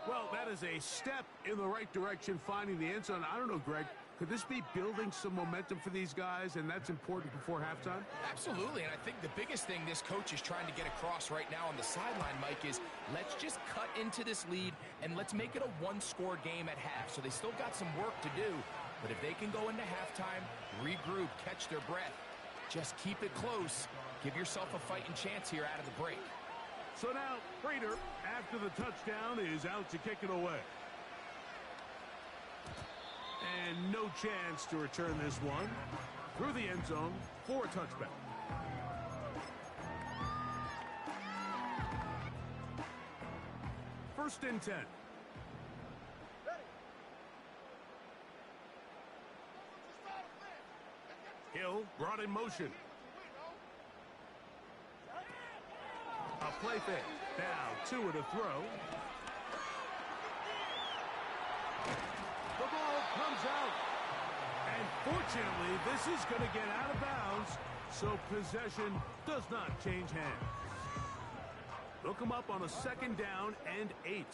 Well, that is a step in the right direction, finding the end zone. I don't know, Greg, could this be building some momentum for these guys, and that's important before halftime? Absolutely, and I think the biggest thing this coach is trying to get across right now on the sideline, Mike, is let's just cut into this lead, and let's make it a one-score game at half. So they still got some work to do, but if they can go into halftime, regroup, catch their breath, just keep it close, give yourself a fighting chance here out of the break. So now, Prater, after the touchdown, is out to kick it away. And no chance to return this one through the end zone for a touchback. First and 10. Hill brought in motion. A play fake. Now Tua to throw. The ball comes out. And fortunately, this is going to get out of bounds, so possession does not change hands. They'll come up on a second down and 8.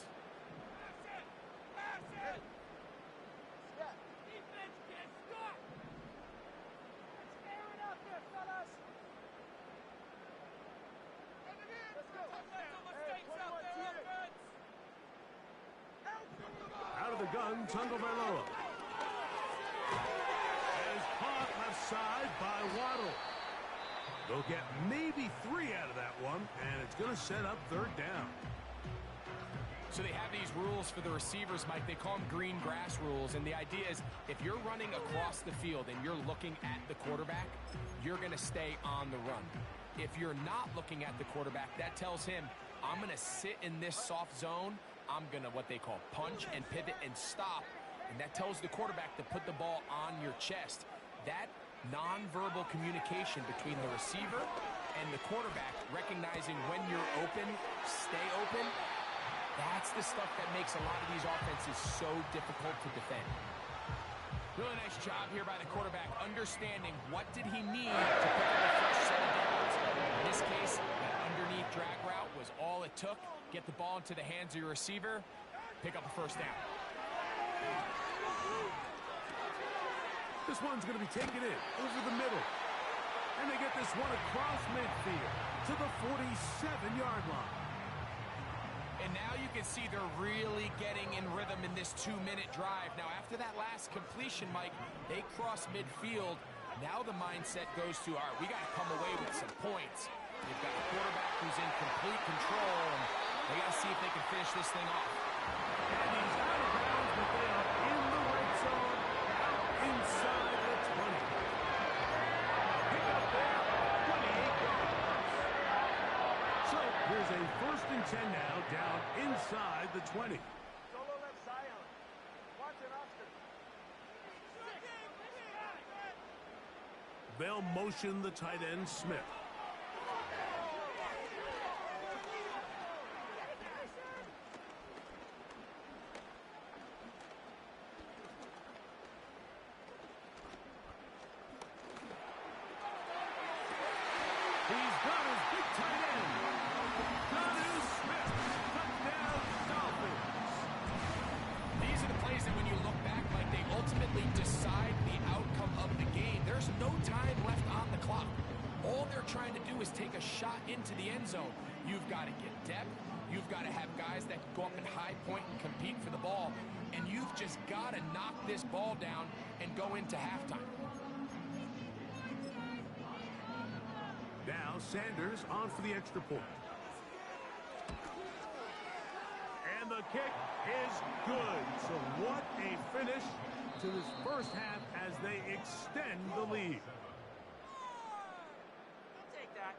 Defense can't stop. Let's air it out there, fellas. Out of the gun, Tagovailoa. Is caught left side by Waddle. They'll get maybe 3 out of that one, and it's going to set up third down. So they have these rules for the receivers, Mike. They call them green grass rules, and the idea is if you're running across the field and you're looking at the quarterback, you're going to stay on the run. If you're not looking at the quarterback, that tells him, I'm going to sit in this soft zone. I'm going to what they call punch and pivot and stop. And that tells the quarterback to put the ball on your chest. That nonverbal communication between the receiver and the quarterback, recognizing when you're open, stay open, that's the stuff that makes a lot of these offenses so difficult to defend. Really nice job here by the quarterback, understanding what did he need to pick up the first set of downs. In this case, that underneath drag route was all it took. Get the ball into the hands of your receiver, pick up a first down. This one's going to be taken in over the middle. And they get this one across midfield to the 47-yard line. And now you can see they're really getting in rhythm in this 2-minute drive. Now, after that last completion, Mike, they cross midfield. Now the mindset goes to, all right, we got to come away with some points. They've got a quarterback who's in complete control, and they got to see if they can finish this thing off. And he's out of bounds, but they are in the red zone, out inside the 20. Pick up there, 28 yards. So here's a first and 10 now, down inside the 20. Solo left Zion. Watch it, Oscar. They'll motion the tight end, Smith. trying to do is take a shot into the end zone. You've got to get depth. You've got to have guys that can go up and high point and compete for the ball. And you've just got to knock this ball down and go into halftime. Now Sanders on for the extra point. And the kick is good. So what a finish to this first half as they extend the lead. Take that.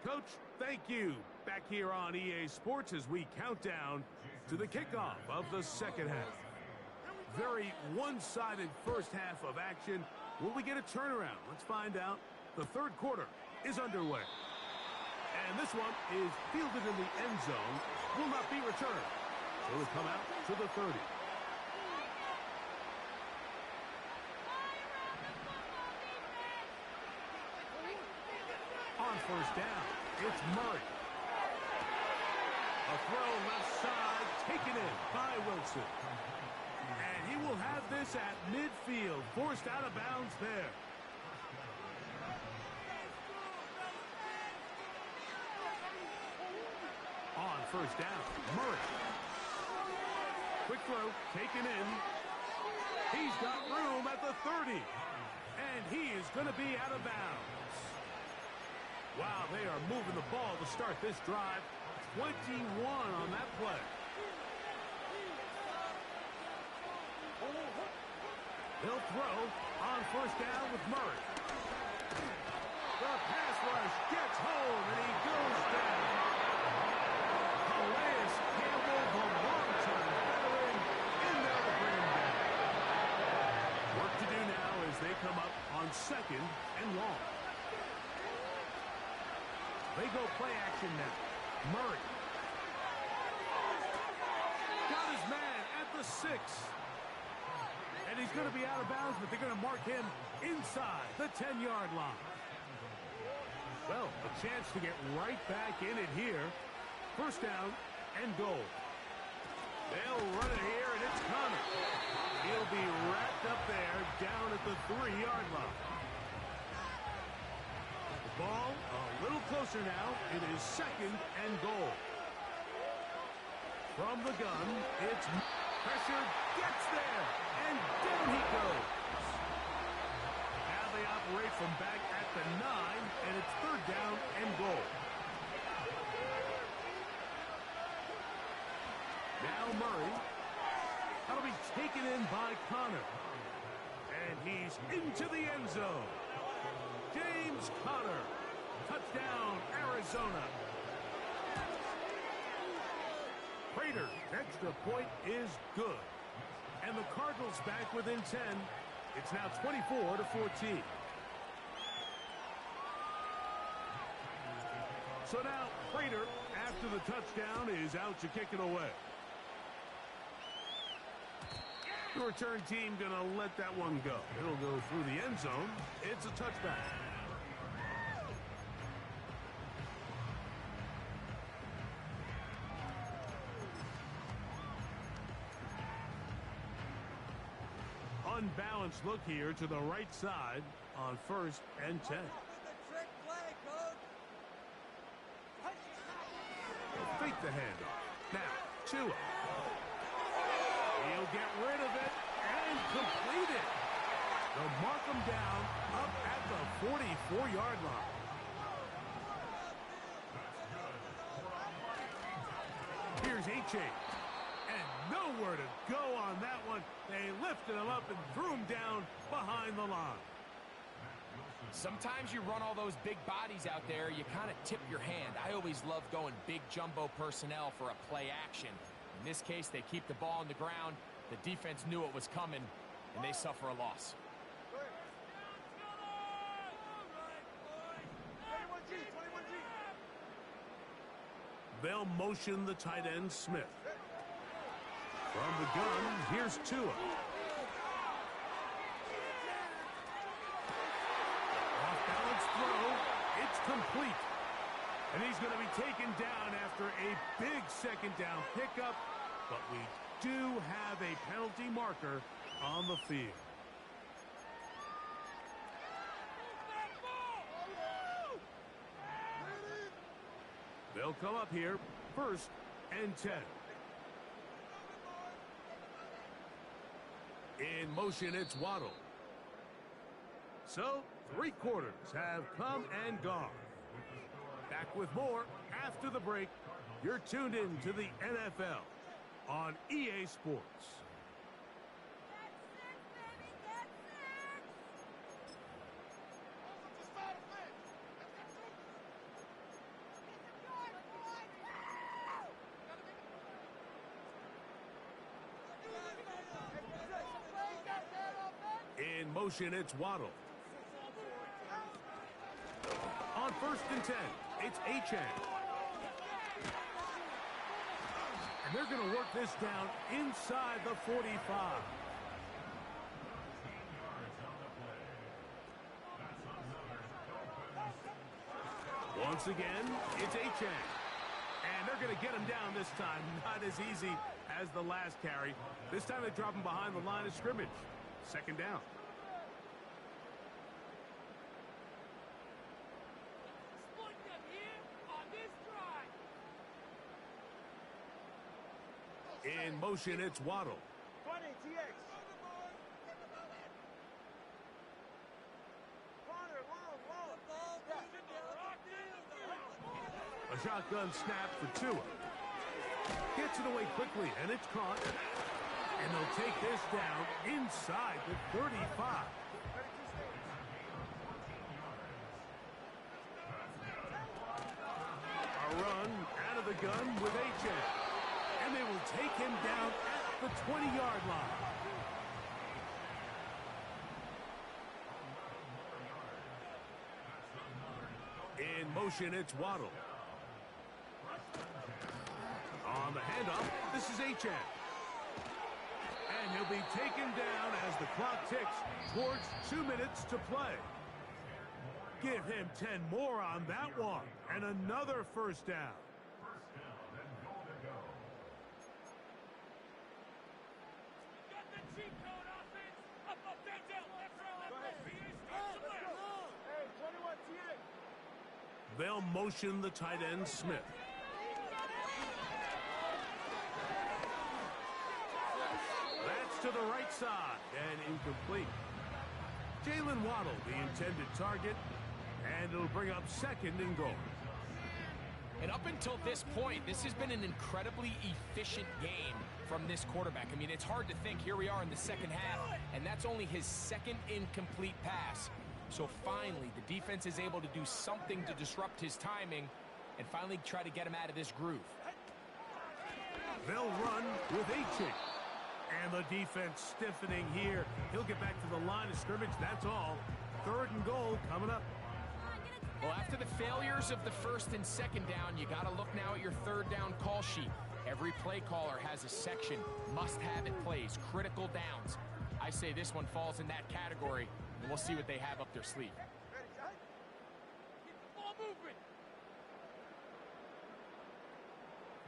Coach, thank you. Back here on EA Sports as we count down to the kickoff of the second half. Very one-sided first half of action. Will we get a turnaround? Let's find out. The third quarter is underway. And this one is fielded in the end zone. Will not be returned. So it'll come out to the 30. On first down, it's Murray. A throw left side, taken in by Wilson. And he will have this at midfield, forced out of bounds there. On first down, Murray. Quick throw, taken in. He's got room at the 30. And he is going to be out of bounds. Wow, they are moving the ball to start this drive. 21 on that play. They'll throw on first down with Murray. The pass rush gets home, and he goes down. Calais Campbell, the long-time veteran, in there to bring him down. Work to do now as they come up on second and long. They go play action now. Murray. Got his man at the 6. And he's going to be out of bounds, but they're going to mark him inside the 10-yard line. Well, a chance to get right back in it here. First down and goal. They'll run it here, and it's Connor. He'll be wrapped up there down at the 3-yard line. Ball a little closer now. It is second and goal. From the gun, it's pressure, gets there, and down he goes. Now they operate from back at the 9, and it's third down and goal. Now Murray. That'll be taken in by Connor. And he's into the end zone. James Conner. Touchdown, Arizona. Prater, extra point is good. And the Cardinals back within 10. It's now 24-14. So now Prater, after the touchdown, is out to kick it away. The return team going to let that one go. It'll go through the end zone. It's a touchback. Unbalanced look here to the right side on first and 10. Fake the handoff. Now, Tua. He'll get rid of it and complete it. They'll mark him down up at the 44-yard line. Here's H.A. And nowhere to go on that one. They lifted him up and threw him down behind the line. Sometimes you run all those big bodies out there, you kind of tip your hand. I always love going big jumbo personnel for a play action. In this case, they keep the ball on the ground. The defense knew it was coming, and they suffer a loss. They'll motion the tight end, Smith. From the gun, here's Tua. Off-balance throw. It's complete. And he's going to be taken down after a big second down pickup. But we do have a penalty marker on the field. They'll come up here, 1st and 10. In motion, it's Waddle. So, 3 quarters have come and gone. Back with more after the break. You're tuned in to the NFL on EA Sports. In motion, it's Waddle. On 1st and 10, it's Achane. And they're going to work this down inside the 45. Once again, it's Achane. And they're going to get him down this time. Not as easy as the last carry. This time they drop him behind the line of scrimmage. 2nd down. In motion, it's Waddle. 20, TX. A shotgun snap for Tua. Gets it away quickly, and it's caught. And they'll take this down inside the 35. A run out of the gun with Achane. And they will take him down at the 20-yard line. In motion, it's Waddle. On the handoff, this is Achane. And he'll be taken down as the clock ticks towards 2 minutes to play. Give him 10 more on that one. And another 1st down. They'll motion the tight end, Smith. That's to the right side and incomplete. Jalen Waddle, the intended target, and it'll bring up 2nd and goal. And up until this point, this has been an incredibly efficient game from this quarterback. I mean, it's hard to think. Here we are in the 2nd half, and that's only his 2nd incomplete pass. So finally, the defense is able to do something to disrupt his timing and finally try to get him out of this groove. They'll run with Achane. And the defense stiffening here. He'll get back to the line of scrimmage, that's all. 3rd and goal coming up. Well, after the failures of the 1st and 2nd down, you got to look now at your 3rd down call sheet. Every play caller has a section, must-have-it plays, critical downs. I say this one falls in that category, and we'll see what they have up their sleeve.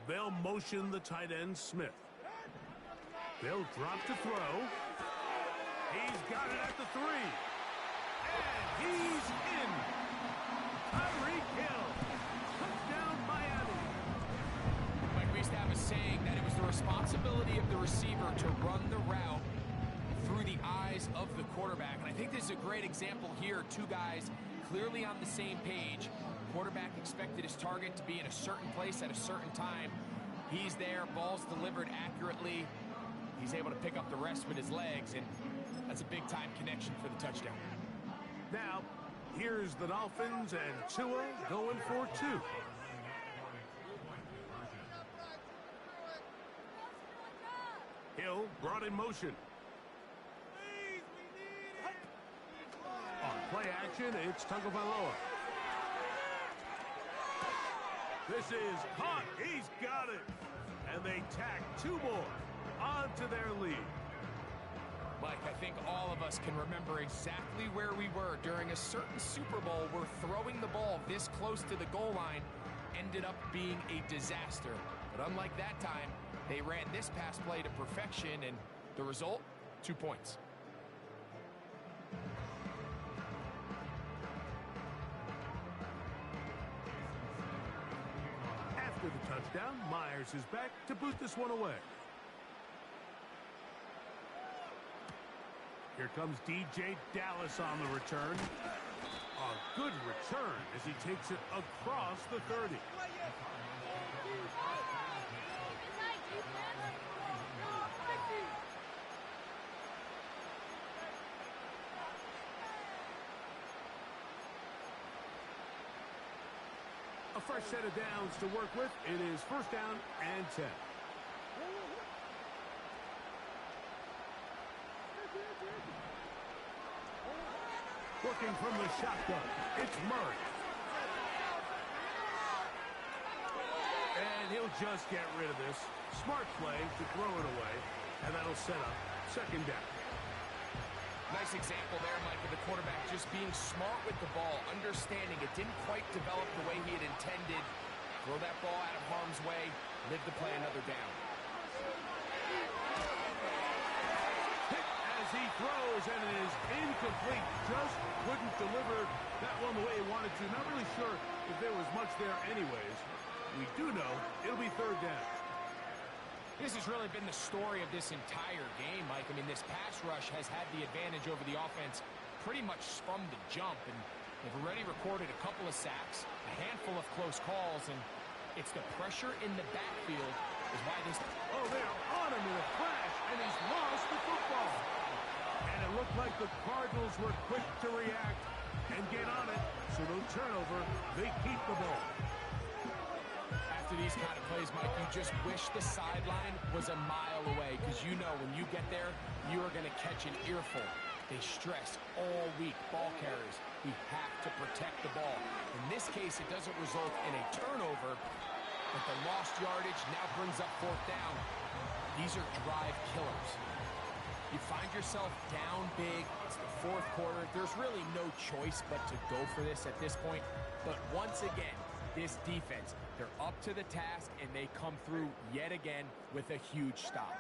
They'll motion the tight end, Smith. They'll drop to throw. He's got it at the 3. And he's in. Tyreek Hill. Touchdown, Miami. Mike, we used to have a saying that it was the responsibility of the receiver to run the route through the eyes of the quarterback. And I think this is a great example here. 2 guys clearly on the same page. Quarterback expected his target to be in a certain place at a certain time. He's there, ball's delivered accurately. He's able to pick up the rest with his legs, and that's a big-time connection for the touchdown. Now, here's the Dolphins and Tua going for 2. Hill brought in motion. On play action, it's Tagovailoa. This is caught. He's got it. And they tack 2 more onto their lead. Mike, I think all of us can remember exactly where we were during a certain Super Bowl where throwing the ball this close to the goal line ended up being a disaster. But unlike that time, they ran this pass play to perfection, and the result, 2 points. After the touchdown, Myers is back to boot this one away. Here comes DJ Dallas on the return. A good return as he takes it across the 30. A fresh set of downs to work with. It is first down and 10. Working from the shotgun, it's Murray. And he'll just get rid of this. Smart play to throw it away, and that'll set up second down. Nice example there, Mike, of the quarterback just being smart with the ball, understanding it didn't quite develop the way he had intended. Throw that ball out of harm's way, live to play another down. Hit as he throws, and it is incomplete. Just couldn't deliver that one the way he wanted to. Not really sure if there was much there anyways. We do know it'll be third down. This has really been the story of this entire game, Mike. I mean, this pass rush has had the advantage over the offense pretty much from the jump, and they've already recorded a couple of sacks, a handful of close calls, and it's the pressure in the backfield is why this... Oh, they are on him in a flash, and he's lost the football. And it looked like the Cardinals were quick to react and get on it, so no turnover, they keep the ball. After these kind of plays, Mike, you just wish the sideline was a mile away, because you know when you get there, you are going to catch an earful. They stress all week, ball carriers. We have to protect the ball. In this case, it doesn't result in a turnover, but the lost yardage now brings up fourth down. These are drive killers. You find yourself down big. It's the fourth quarter. There's really no choice but to go for this at this point. But once again, this defense, they're up to the task, and they come through yet again with a huge stop.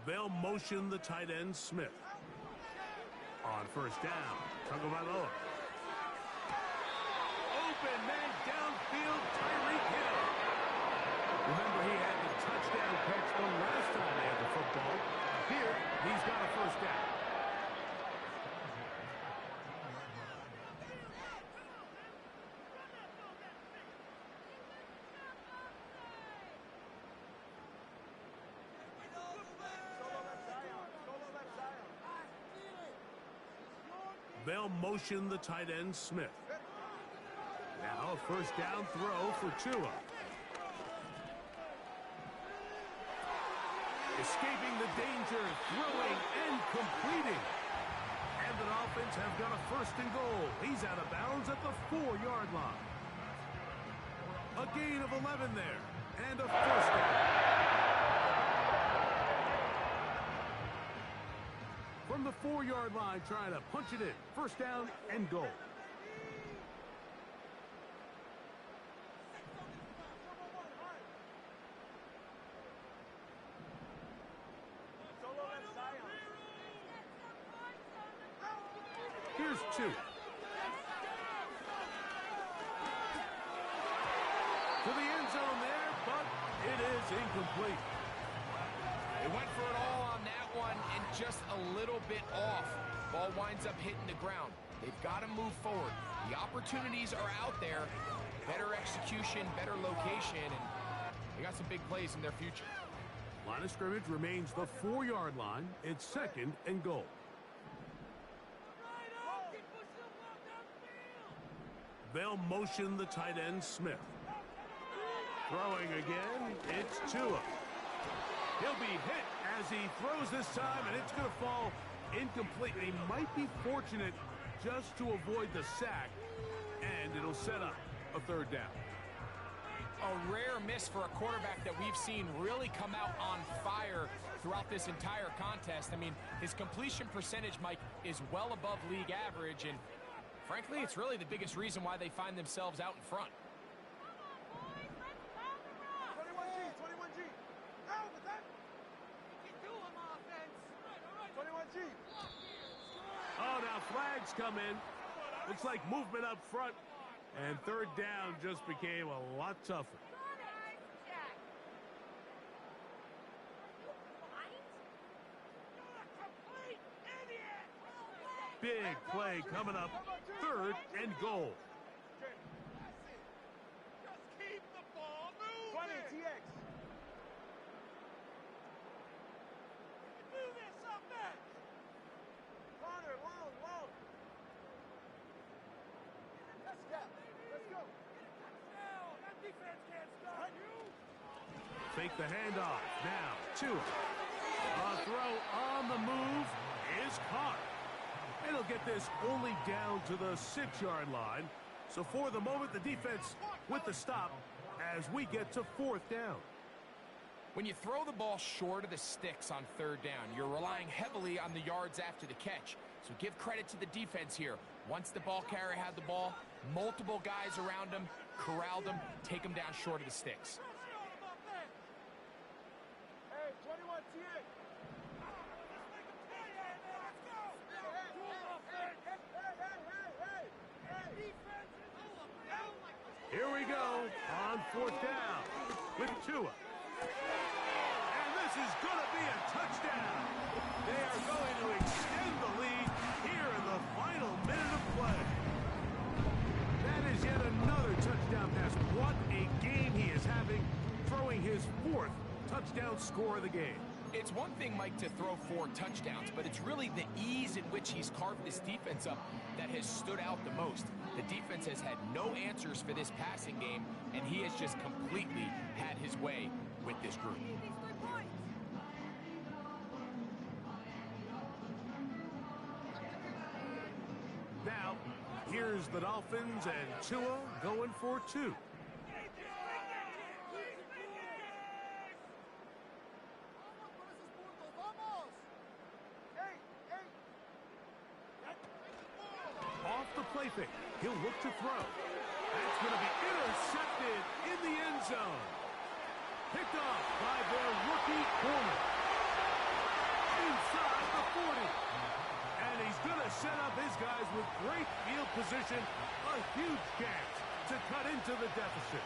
They'll motion the tight end, Smith. On first down, Tagovailoa. Open man downfield, Tyreek Hill. Remember, he had the touchdown catch the last time they had the football. Here, he's got a first down. They'll motion the tight end, Smith. Now a first down throw for Tua. Escaping the danger, throwing and completing. And the Dolphins have got a first and goal. He's out of bounds at the 4-yard line. A gain of 11 there. And a first down. From the 4-yard line, trying to punch it in. First down and goal. Here's 2. To the end zone there, but it is incomplete. They went for it all on that one and just a little bit off. Ball winds up hitting the ground. They've got to move forward. The opportunities are out there. Better execution, better location, and they got some big plays in their future. Line of scrimmage remains the 4-yard line. It's second and goal. They'll motion the tight end, Smith. Throwing again, it's Tua. He'll be hit as he throws this time, and it's going to fall incomplete. He might be fortunate just to avoid the sack, and it'll set up a third down. A rare miss for a quarterback that we've seen really come out on fire throughout this entire contest. I mean, his completion percentage, Mike, is well above league average, and frankly, it's really the biggest reason why they find themselves out in front. 21G. Now, you can do him, offense. flags come in. Looks like movement up front. And third down just became a lot tougher. Big play coming up. 3rd and goal. Just keep the ball moving. 20 TX. Do this up next. Connor, long. Let's go. Let's go. That defense can't stop you. Fake the handoff. Now, Tua. A throw on the move is caught. And he'll get this only down to the 6-yard line. So for the moment, the defense with the stop as we get to 4th down. When you throw the ball short of the sticks on 3rd down, you're relying heavily on the yards after the catch. So give credit to the defense here. Once the ball carrier had the ball, multiple guys around him, corralled him, take him down short of the sticks. Hey, 21 TX. Here we go on 4th down with Tua. And this is going to be a touchdown. They are going to extend the lead here in the final minute of play. That is yet another touchdown pass. What a game he is having, throwing his 4th touchdown score of the game. It's one thing, Mike, to throw 4 touchdowns, but it's really the ease in which he's carved this defense up that has stood out the most. The defense has had no answers for this passing game, and he has just completely had his way with this group. Now, here's the Dolphins and Tua going for 2. Off the play fake. He'll look to throw. That's going to be intercepted in the end zone. Picked off by their rookie corner. Inside the 40. And he's going to set up his guys with great field position. A huge chance to cut into the deficit.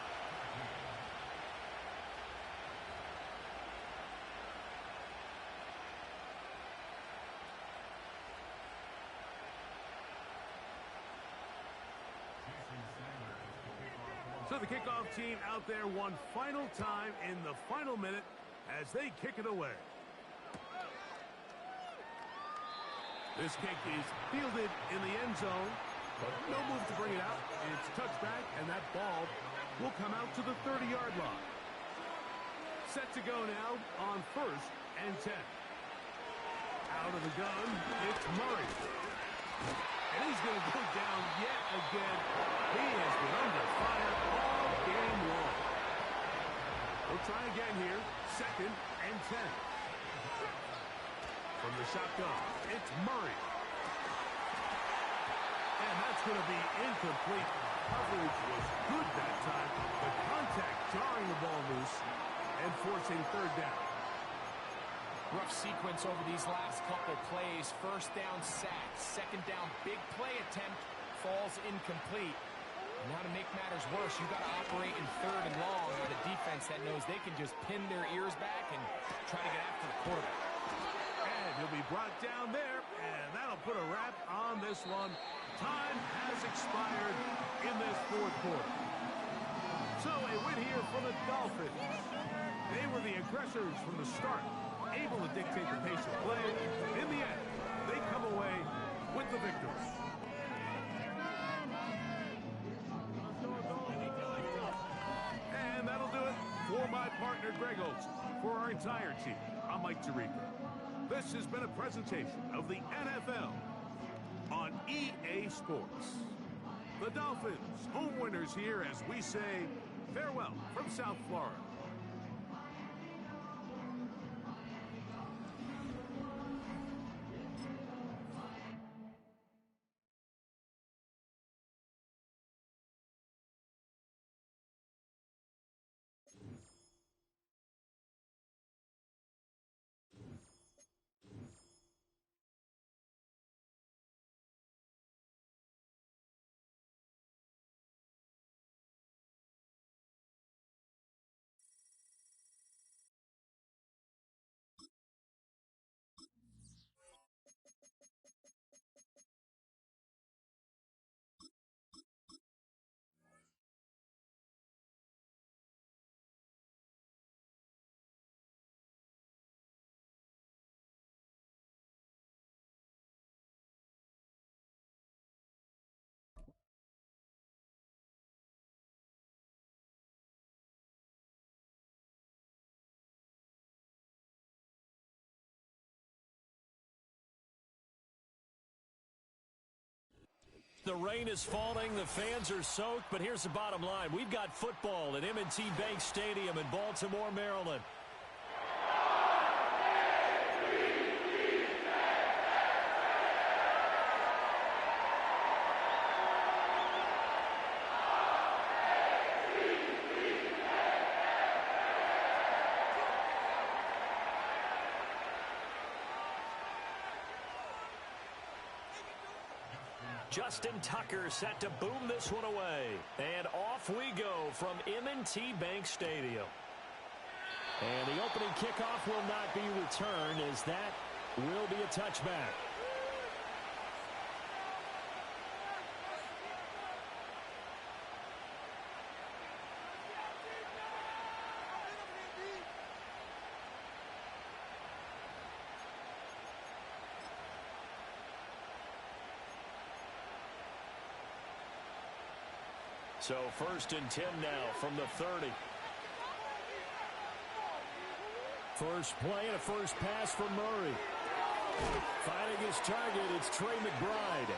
So the kickoff team out there one final time in the final minute as they kick it away. This kick is fielded in the end zone, but no move to bring it out. It's touchback, and that ball will come out to the 30-yard line. Set to go now on 1st and 10. Out of the gun, it's Murray. And he's going to go down yet again. He has been under fire all game long. We'll try again here. 2nd and 10. From the shotgun, it's Murray. And that's going to be incomplete. Coverage was good that time, but contact jarring the ball loose and forcing 3rd down. Rough sequence over these last couple plays. 1st down sack. 2nd down big play attempt falls incomplete. Now to make matters worse, you've got to operate in 3rd and long with a defense that knows they can just pin their ears back and try to get after the quarterback. And he'll be brought down there, and that'll put a wrap on this one. Time has expired in this 4th quarter. So a win here for the Dolphins. They were the aggressors from the start, able to dictate the pace of play. In the end, they come away with the victory. And that'll do it for my partner, Greg Olson. For our entire team, I'm Mike Tirico. This has been a presentation of the NFL on EA Sports. The Dolphins, home winners here as we say farewell from South Florida. The rain is falling. The fans are soaked. But here's the bottom line. We've got football at M&T Bank Stadium in Baltimore, Maryland. Justin Tucker set to boom this one away. And off we go from M&T Bank Stadium. And the opening kickoff will not be returned, as that will be a touchback. So 1st and 10 now from the 30. First play and a first pass from Murray. Finding his target, it's Trey McBride.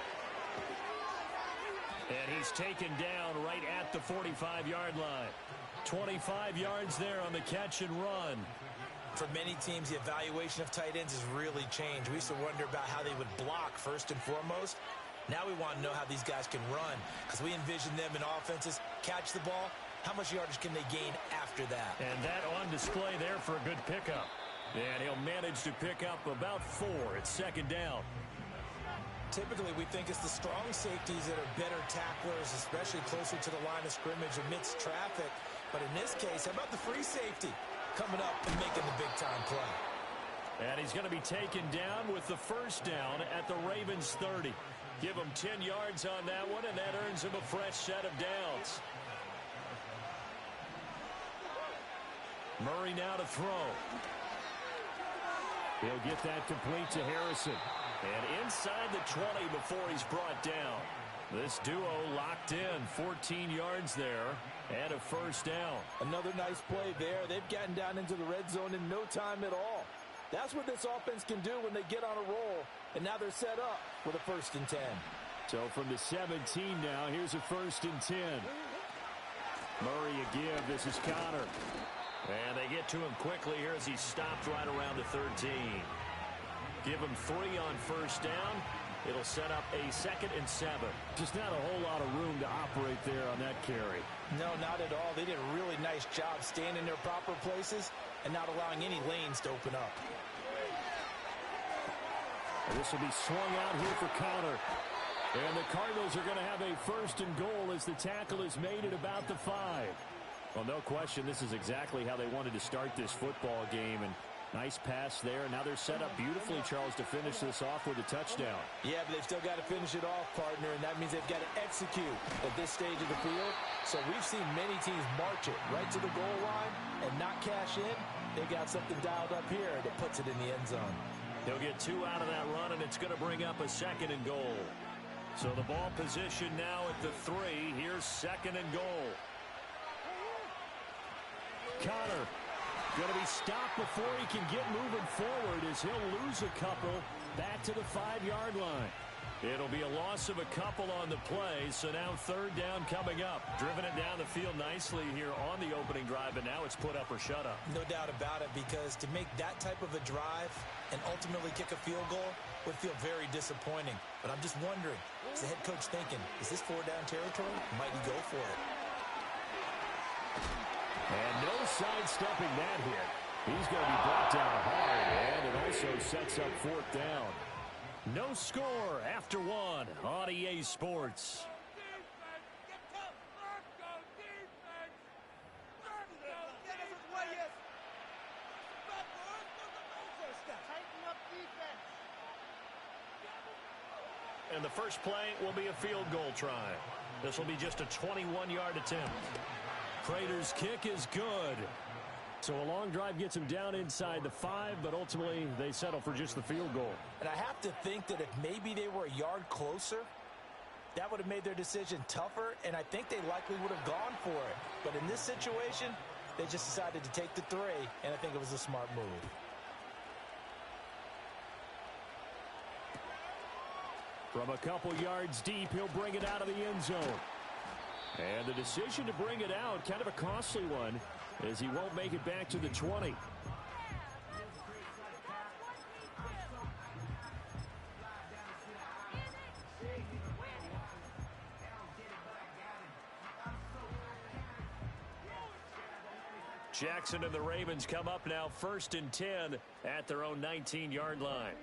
And he's taken down right at the 45-yard line. 25 yards there on the catch and run. For many teams, the evaluation of tight ends has really changed. We used to wonder about how they would block first and foremost. Now we want to know how these guys can run, because we envision them in offenses catch the ball. How much yardage can they gain after that? And that on display there for a good pickup. And he'll manage to pick up about 4 at 2nd down. Typically, we think it's the strong safeties that are better tacklers, especially closer to the line of scrimmage amidst traffic. But in this case, how about the free safety coming up and making the big-time play? And he's going to be taken down with the first down at the Ravens 30. Give him 10 yards on that one, and that earns him a fresh set of downs. Murray now to throw. He'll get that complete to Harrison. And inside the 20 before he's brought down. This duo locked in, 14 yards there, and a first down. Another nice play there. They've gotten down into the red zone in no time at all. That's what this offense can do when they get on a roll. And now they're set up with a 1st and 10. So from the 17 now, here's a 1st and 10. Murray a give. This is Connor. And they get to him quickly here as he's stopped right around the 13. Give him 3 on first down. It'll set up a 2nd and 7. Just not a whole lot of room to operate there on that carry. No, not at all. They did a really nice job staying in their proper places and not allowing any lanes to open up. And this will be swung out here for Connor. And the Cardinals are going to have a 1st and goal as the tackle is made at about the 5. Well, no question, this is exactly how they wanted to start this football game. And nice pass there. Now they're set up beautifully, Charles, to finish this off with a touchdown. Yeah, but they've still got to finish it off, partner, and that means they've got to execute at this stage of the field. So we've seen many teams march it right to the goal line and not cash in. They got something dialed up here that puts it in the end zone. He'll get 2 out of that run, and it's going to bring up a 2nd and goal. So the ball position now at the 3. Here's 2nd and goal. Connor going to be stopped before he can get moving forward as he'll lose a couple back to the 5-yard line. It'll be a loss of a couple on the play, so now 3rd down coming up. Driven it down the field nicely here on the opening drive, but now it's put up or shut up. No doubt about it, because to make that type of a drive and ultimately kick a field goal would feel very disappointing. But I'm just wondering, is the head coach thinking, is this 4-down territory? Might he go for it? And no sidestepping that hit. He's going to be brought down hard, and it also sets up 4th down. No score after 1 on EA Sports. And the first play will be a field goal try. This will be just a 21-yard attempt. Prater's kick is good. So a long drive gets him down inside the 5, but ultimately they settle for just the field goal. And I have to think that if maybe they were a yard closer, that would have made their decision tougher, and I think they likely would have gone for it. But in this situation, they just decided to take the 3, and I think it was a smart move. From a couple yards deep, he'll bring it out of the end zone. And the decision to bring it out, kind of a costly one, as he won't make it back to the 20. Jackson and the Ravens come up now 1st and 10 at their own 19-yard line.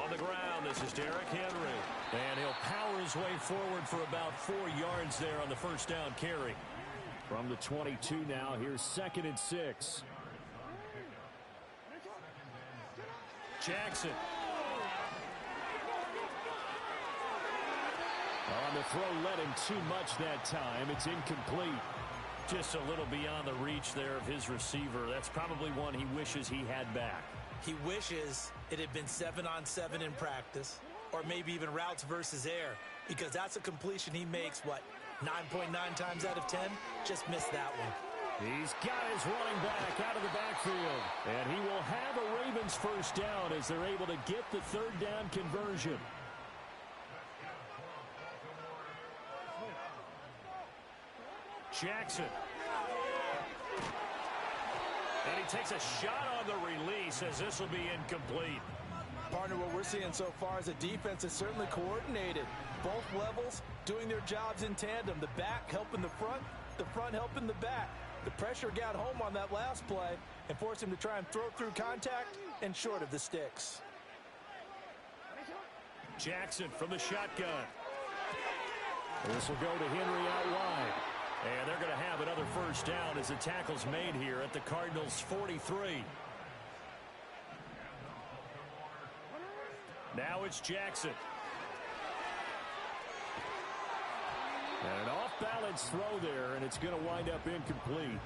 On the ground, this is Derrick Henry. And he'll power his way forward for about 4 yards there on the first down carry. From the 22 now, here's 2nd and 6. Jackson. On the throw, led him too much that time. It's incomplete. Just a little beyond the reach there of his receiver. That's probably one he wishes he had back. He wishes it had been 7-on-7 in practice, or maybe even routes versus air, because that's a completion he makes, 9.9 times out of 10? Just missed that one. He's got his running back out of the backfield. And he will have a Ravens first down as they're able to get the 3rd down conversion. Jackson. And he takes a shot on the release as this will be incomplete. Partner, what we're seeing so far is a defense is certainly coordinated. Both levels doing their jobs in tandem. The back helping the front helping the back. The pressure got home on that last play and forced him to try and throw through contact and short of the sticks. Jackson from the shotgun. This will go to Henry out wide. And they're going to have another first down as the tackle's made here at the Cardinals' 43. Now it's Jackson. And an off-balance throw there, and it's going to wind up incomplete.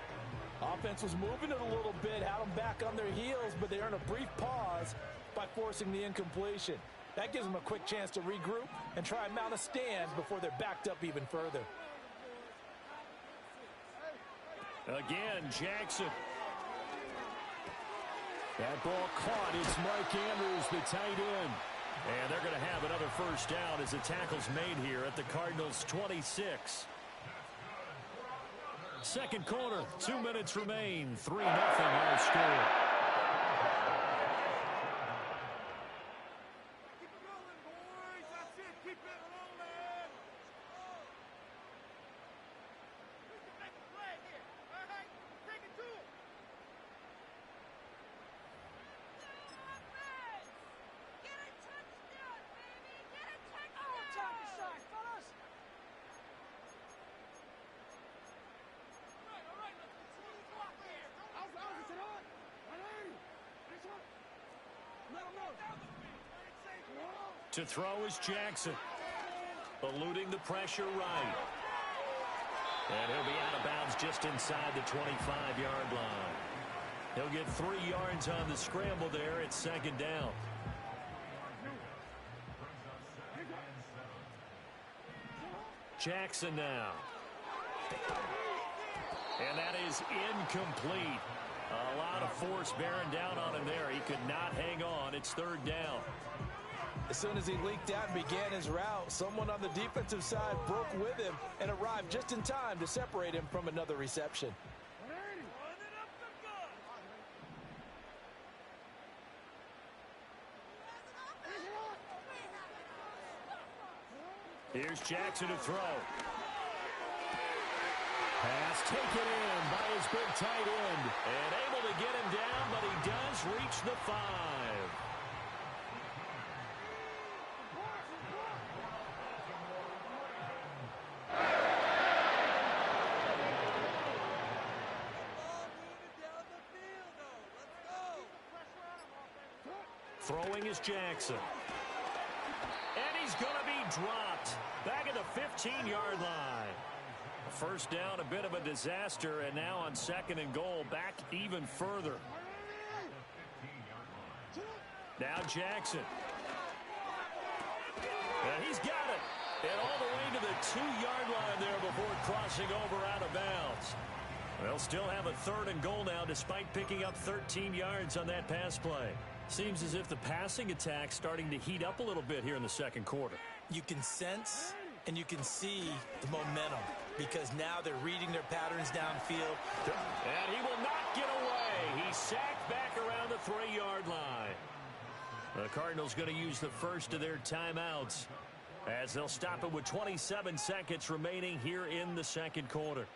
Offense was moving it a little bit, had them back on their heels, but they earned a brief pause by forcing the incompletion. That gives them a quick chance to regroup and try and mount a stand before they're backed up even further. Again, Jackson. That ball caught. It's Mark Andrews, the tight end. And they're going to have another first down as the tackle's made here at the Cardinals' 26. Second quarter, 2 minutes remain. 3-0 our score. To throw is Jackson. Eluding the pressure right. And he'll be out of bounds just inside the 25-yard line. He'll get 3 yards on the scramble there. It's 2nd down. Jackson now. And that is incomplete. A lot of force bearing down on him there. He could not hang on. It's 3rd down. As soon as he leaked out and began his route, someone on the defensive side broke with him and arrived just in time to separate him from another reception. Here's Jackson to throw. Pass taken in by his big tight end. And able to get him down, but he does reach the 5. Throwing is Jackson. And he's going to be dropped back at the 15-yard line. First down, a bit of a disaster, and now on 2nd and goal, back even further. Now Jackson. And he's got it. And all the way to the 2-yard line there before crossing over out of bounds. They'll still have a 3rd and goal now despite picking up 13 yards on that pass play. Seems as if the passing attack's starting to heat up a little bit here in the second quarter. You can sense and you can see the momentum because now they're reading their patterns downfield. And he will not get away. He's sacked back around the 3-yard line. The Cardinals going to use the first of their timeouts as they'll stop it with 27 seconds remaining here in the second quarter.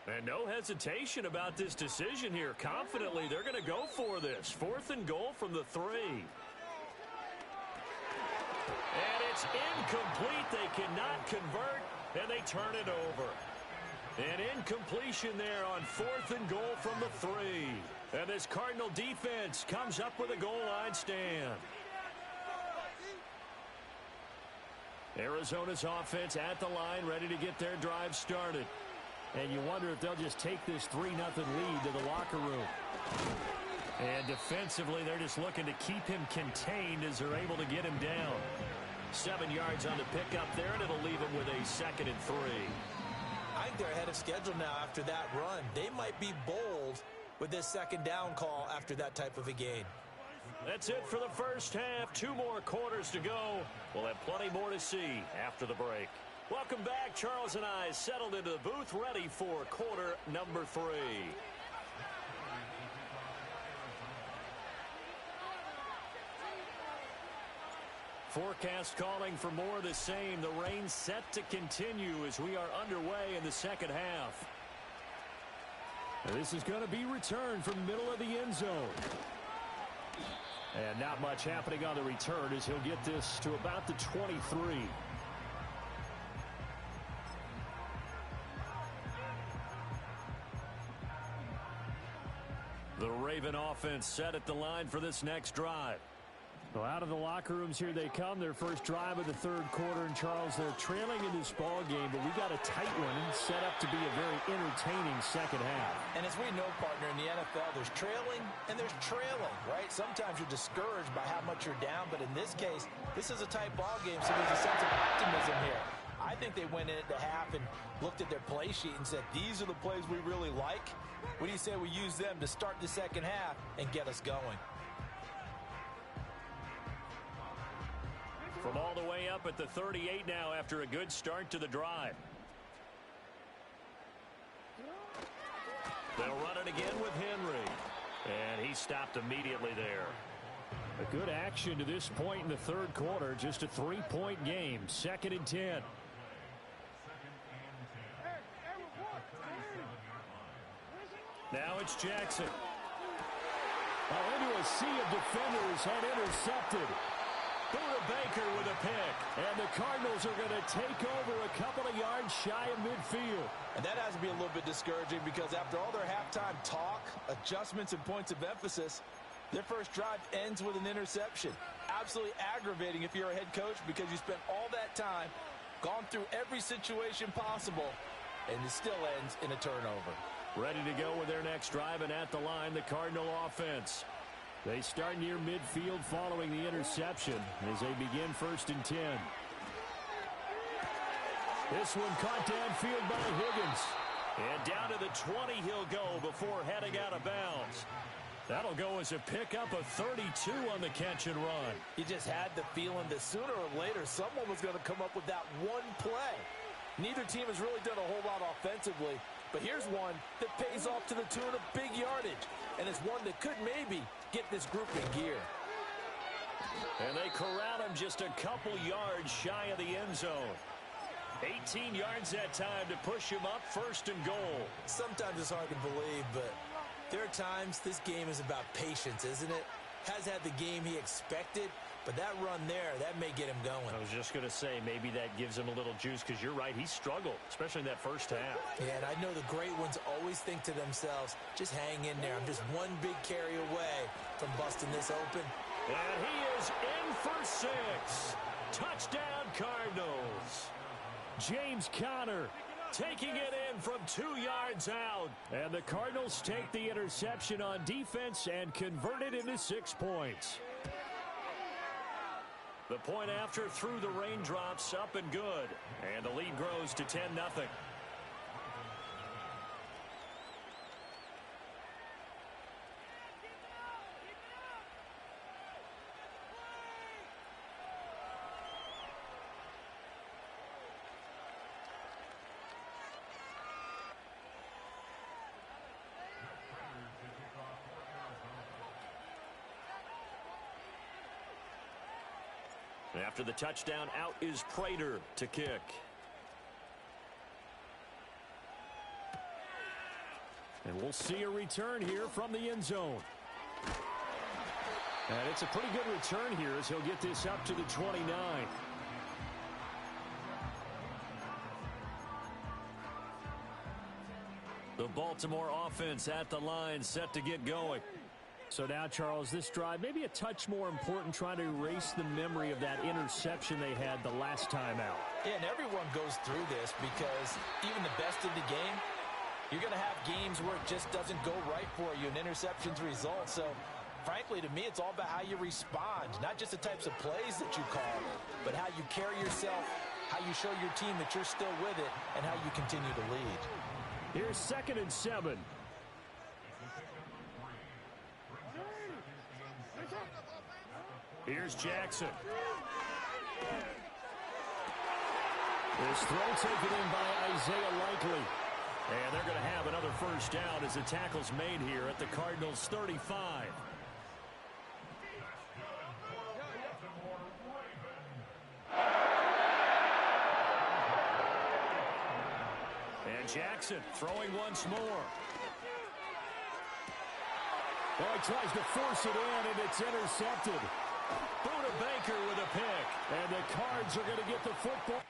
And no hesitation about this decision here. Confidently, they're going to go for this. 4th and goal from the 3. And it's incomplete. They cannot convert, and they turn it over. An incompletion there on 4th and goal from the 3. And this Cardinal defense comes up with a goal line stand. Arizona's offense at the line, ready to get their drive started. And you wonder if they'll just take this 3-0 lead to the locker room. And defensively, they're just looking to keep him contained as they're able to get him down. 7 yards on the pickup there, and it'll leave him with a 2nd and 3. I think they're ahead of schedule now after that run. They might be bold with this 2nd down call after that type of a gain. That's it for the first half. 2 more quarters to go. We'll have plenty more to see after the break. Welcome back. Charles and I settled into the booth, ready for quarter number 3. Forecast calling for more of the same. The rain set to continue as we are underway in the second half. This is going to be returned from the middle of the end zone. And not much happening on the return as he'll get this to about the 23. The Raven offense set at the line for this next drive. Well, out of the locker rooms here they come. Their first drive of the 3rd quarter. And, Charles, they're trailing in this ball game, but we got a tight one set up to be a very entertaining second half. And as we know, partner, in the NFL, there's trailing and there's trailing, right? Sometimes you're discouraged by how much you're down, but in this case, this is a tight ball game, so there's a sense of optimism here. I think they went in at the half and looked at their play sheet and said, these are the plays we really like. What do you say we use them to start the second half and get us going? From all the way up at the 38 now after a good start to the drive. They'll run it again with Henry. And he stopped immediately there. A good action to this point in the 3rd quarter. Just a 3-point game. 2nd and 10. Now it's Jackson. Into a sea of defenders and intercepted. Buda Baker with a pick. And the Cardinals are going to take over a couple of yards shy of midfield. And that has to be a little bit discouraging because after all their halftime talk, adjustments, and points of emphasis, their first drive ends with an interception. Absolutely aggravating if you're a head coach because you spent all that time, gone through every situation possible, and it still ends in a turnover. Ready to go with their next drive, and at the line, the Cardinal offense. They start near midfield following the interception as they begin 1st and 10. This one caught downfield by Higgins. And down to the 20 he'll go before heading out of bounds. That'll go as a pickup of 32 on the catch and run. You just had the feeling that sooner or later someone was going to come up with that one play. Neither team has really done a whole lot offensively, but here's one that pays off to the tune of big yardage, and it's one that could maybe get this group in gear. And they corral him just a couple yards shy of the end zone. 18 yards that time to push him up 1st and goal. Sometimes it's hard to believe, but there are times this game is about patience, isn't it? Has had the game he expected, but that run there, that may get him going. I was just going to say, maybe that gives him a little juice, because you're right, he struggled, especially in that first half. Yeah, and I know the great ones always think to themselves, just hang in there. I'm just one big carry away from busting this open. And he is in for 6. Touchdown, Cardinals. James Conner taking it in from 2 yards out. And the Cardinals take the interception on defense and convert it into 6 points. The point after through the raindrops, up and good. And the lead grows to 10-0. After the touchdown, out is Prater to kick. And we'll see a return here from the end zone. And it's a pretty good return here as he'll get this up to the 29. The Baltimore offense at the line, set to get going. So now, Charles, this drive maybe a touch more important, trying to erase the memory of that interception they had the last time out. Yeah, and everyone goes through this because even the best in the game, you're going to have games where it just doesn't go right for you, and interceptions result. So, frankly, to me, it's all about how you respond, not just the types of plays that you call, but how you carry yourself, how you show your team that you're still with it, and how you continue to lead. Here's 2nd and 7. Here's Jackson. This throw taken in by Isaiah Likely. And they're going to have another first down as the tackle's made here at the Cardinals' 35. And Jackson throwing once more. Well, he tries to force it in, and it's intercepted. Buda Baker with a pick. And the Cards are going to get the football.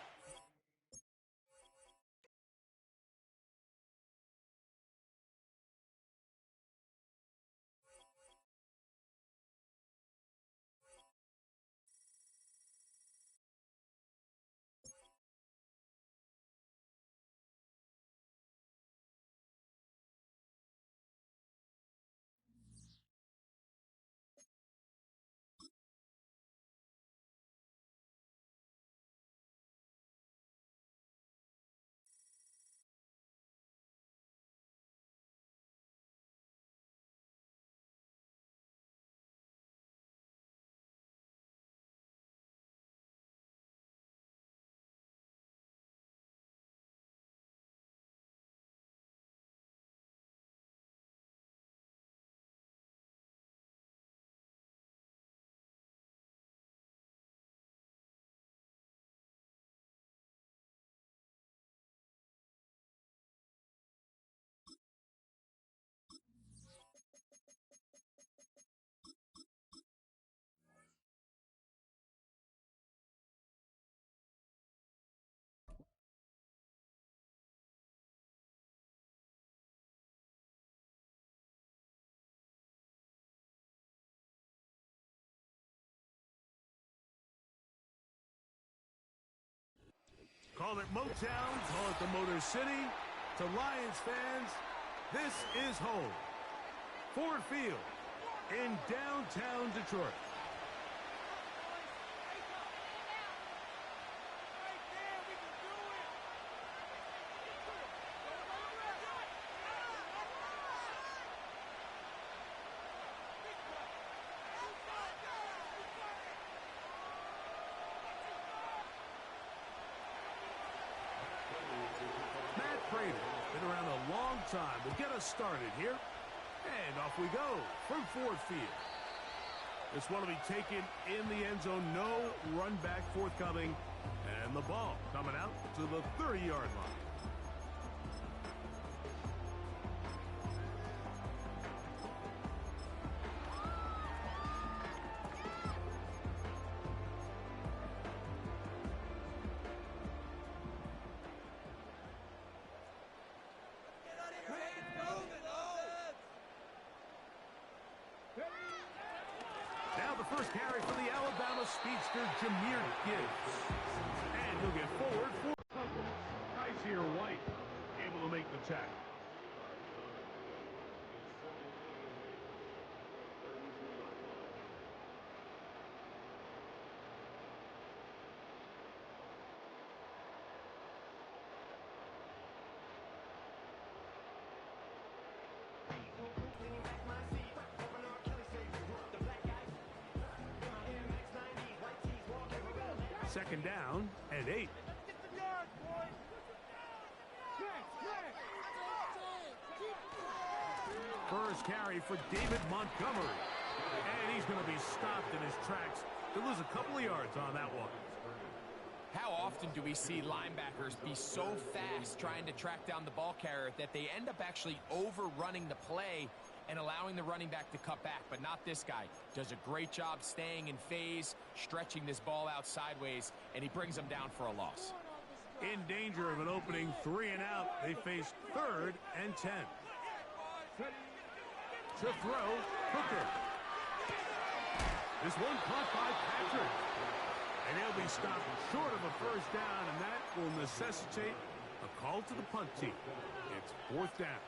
Call it Motown, call it the Motor City. To Lions fans, this is home. Ford Field in downtown Detroit. Been around a long time. We'll get us started here. And off we go from Ford Field. This one will be taken in the end zone. No run back forthcoming. And the ball coming out to the 30-yard line. Now the first carry for the Alabama speedster, Jahmyr Gibbs. And he'll get forward for Kaiser White, able to make the tackle. Second down and 8. First carry for David Montgomery. And he's going to be stopped in his tracks. He'll lose a couple of yards on that one. How often do we see linebackers be so fast trying to track down the ball carrier that they end up actually overrunning the play and allowing the running back to cut back? But not this guy. Does a great job staying in phase, stretching this ball out sideways, and he brings them down for a loss. In danger of an opening 3 and out, they face 3rd and 10. To throw, Hooker. This one caught by Patrick. And he'll be stopped short of a first down, and that will necessitate a call to the punt team. It's 4th down.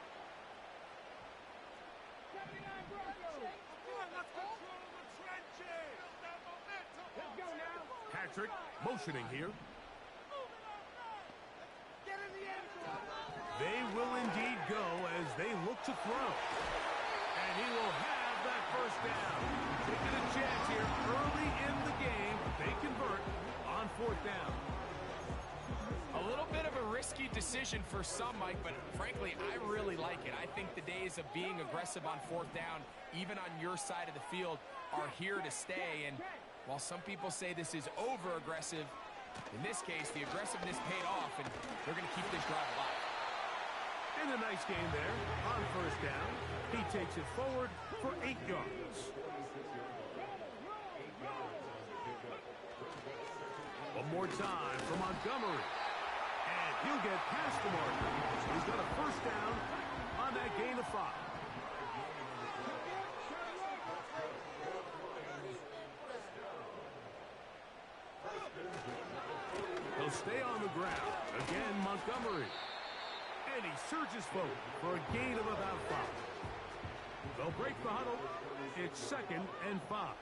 Patrick motioning here. They will indeed go as they look to throw. And he will have that first down. Taking a chance here early in the game. They convert on 4th down. A little bit of a risky decision for some, Mike, but frankly, I really like it. I think the days of being aggressive on 4th down, even on your side of the field, are here to stay. And while some people say this is over-aggressive, in this case, the aggressiveness paid off, and they're going to keep this drive alive. And a nice game there on 1st down. He takes it forward for 8 yards. One more time for Montgomery. And he'll get past the marker. He's got a first down on that gain of 5. He'll stay on the ground. Again, Montgomery. And he surges forward for a gain of about 5. They'll break the huddle. It's 2nd and 5.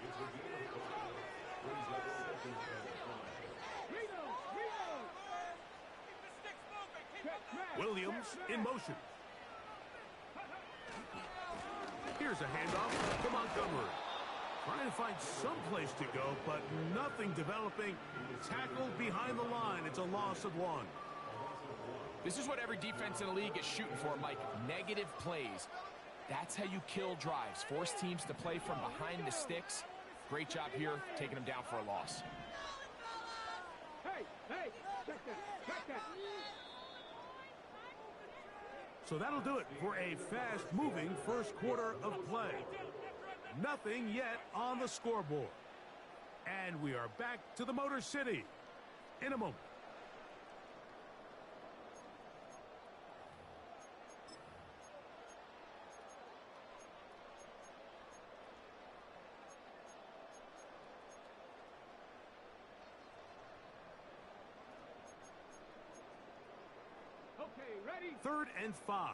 Williams in motion. Here's a handoff to Montgomery. Trying to find some place to go, but nothing developing. Tackled behind the line. It's a loss of 1. This is what every defense in the league is shooting for, Mike. Negative plays. That's how you kill drives. Force teams to play from behind the sticks. Great job here, taking them down for a loss. Hey, check that. So that'll do it for a fast-moving first quarter of play. Nothing yet on the scoreboard. And we are back to the Motor City in a moment. Okay, ready? 3rd and 5.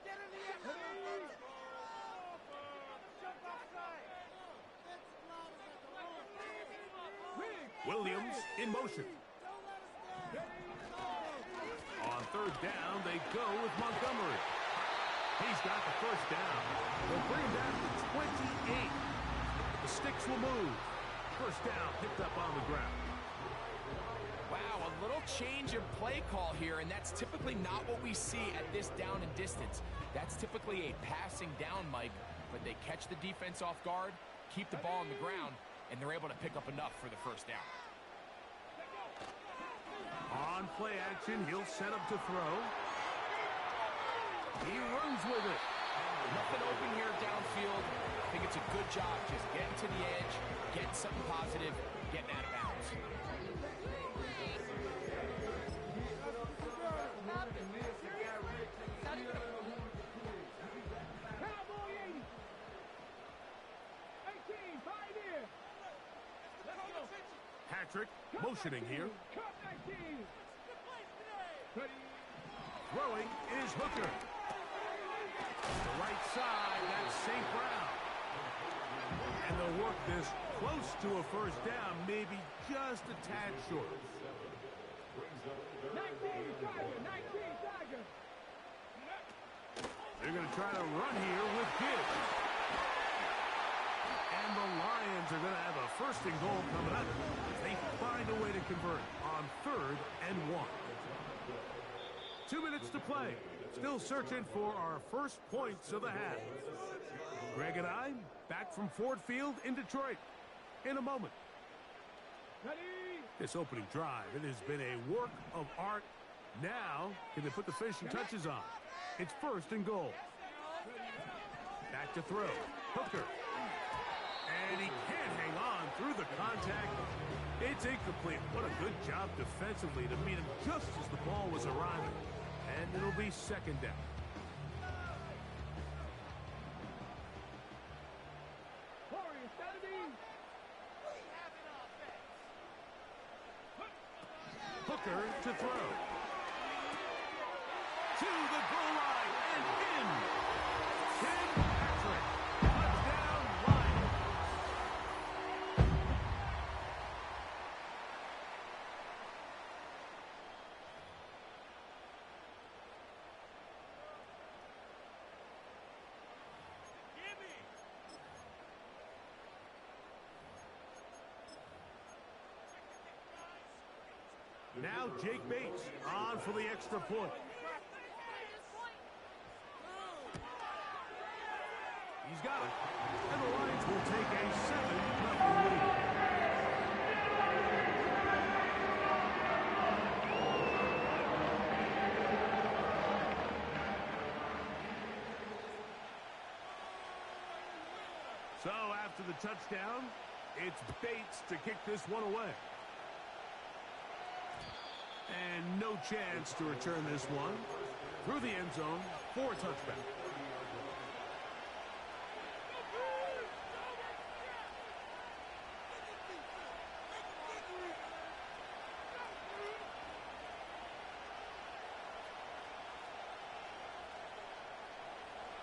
Get in the end. Jump outside. Williams in motion. On 3rd down, they go with Montgomery. He's got the first down. They'll bring him down to 28. The sticks will move. First down picked up on the ground. Wow, a little change in play call here, and that's typically not what we see at this down and distance. That's typically a passing down, Mike, but they catch the defense off guard, keep the ball on the ground, and they're able to pick up enough for the first down. On play action, he'll set up to throw. He runs with it. Nothing open here downfield. I think it's a good job just getting to the edge, getting something positive, getting out of bounds. Cowboy 80. 18, pioneer. Let's go. Patrick motioning here. Cut 19. Ready. Throwing is Hooker. The right side, that's St. Brown. And they'll work this close to a first down, maybe just a tad short. 19, Tiger. They're going to try to run here with Gibbs. And the Lions are going to have a first and goal coming up. They find a way to convert on 3rd and 1. 2 minutes to play. Still searching for our first points of the half. Greg and I back from Ford Field in Detroit in a moment. This opening drive, it has been a work of art. Now, can they put the finishing touches on? It's 1st and goal. Back to throw. Hooker. And he can't hang on through the contact. It's incomplete. What a good job defensively to meet him just as the ball was arriving. And it'll be 2nd down. Hooker to throw. To the goal line and in. Tim Patrick. Touchdown Lions. Now Jake Bates on for the extra point. He's got it. And the Lions will take a 7-0 lead. So after the touchdown, it's Bates to kick this one away. And no chance to return this one through the end zone for a touchback.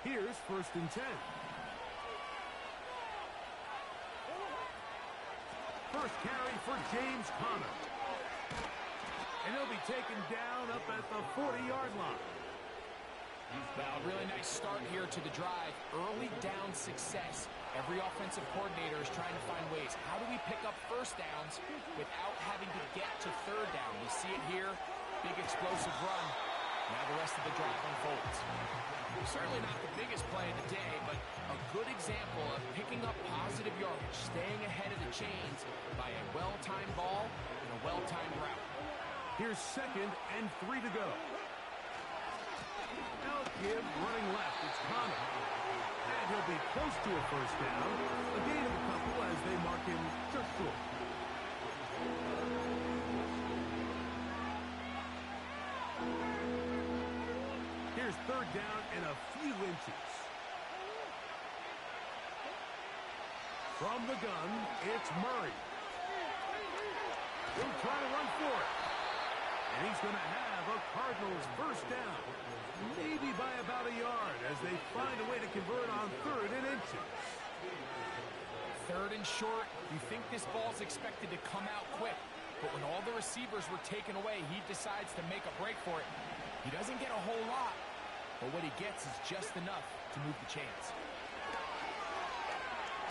Here's 1st and 10. First carry for James Conner. And he'll be taken down up at the 40-yard line. Well, a really nice start here to the drive. Early down success. Every offensive coordinator is trying to find ways. How do we pick up first downs without having to get to 3rd down? We see it here. Big explosive run. Now the rest of the drive unfolds. Certainly not the biggest play of the day, but a good example of picking up positive yardage, staying ahead of the chains by a well-timed ball and a well-timed route. Here's 2nd and 3 to go. Now give running left. It's Conner. And he'll be close to a first down. A gain of a couple as they mark him just short. Here's 3rd down and a few inches. From the gun, it's Murray. He'll try to run for it. And he's going to have a Cardinals first down. Maybe by about a yard as they find a way to convert on 3rd and inches. 3rd and short. You think this ball's expected to come out quick. But when all the receivers were taken away, he decides to make a break for it. He doesn't get a whole lot. But what he gets is just enough to move the chains.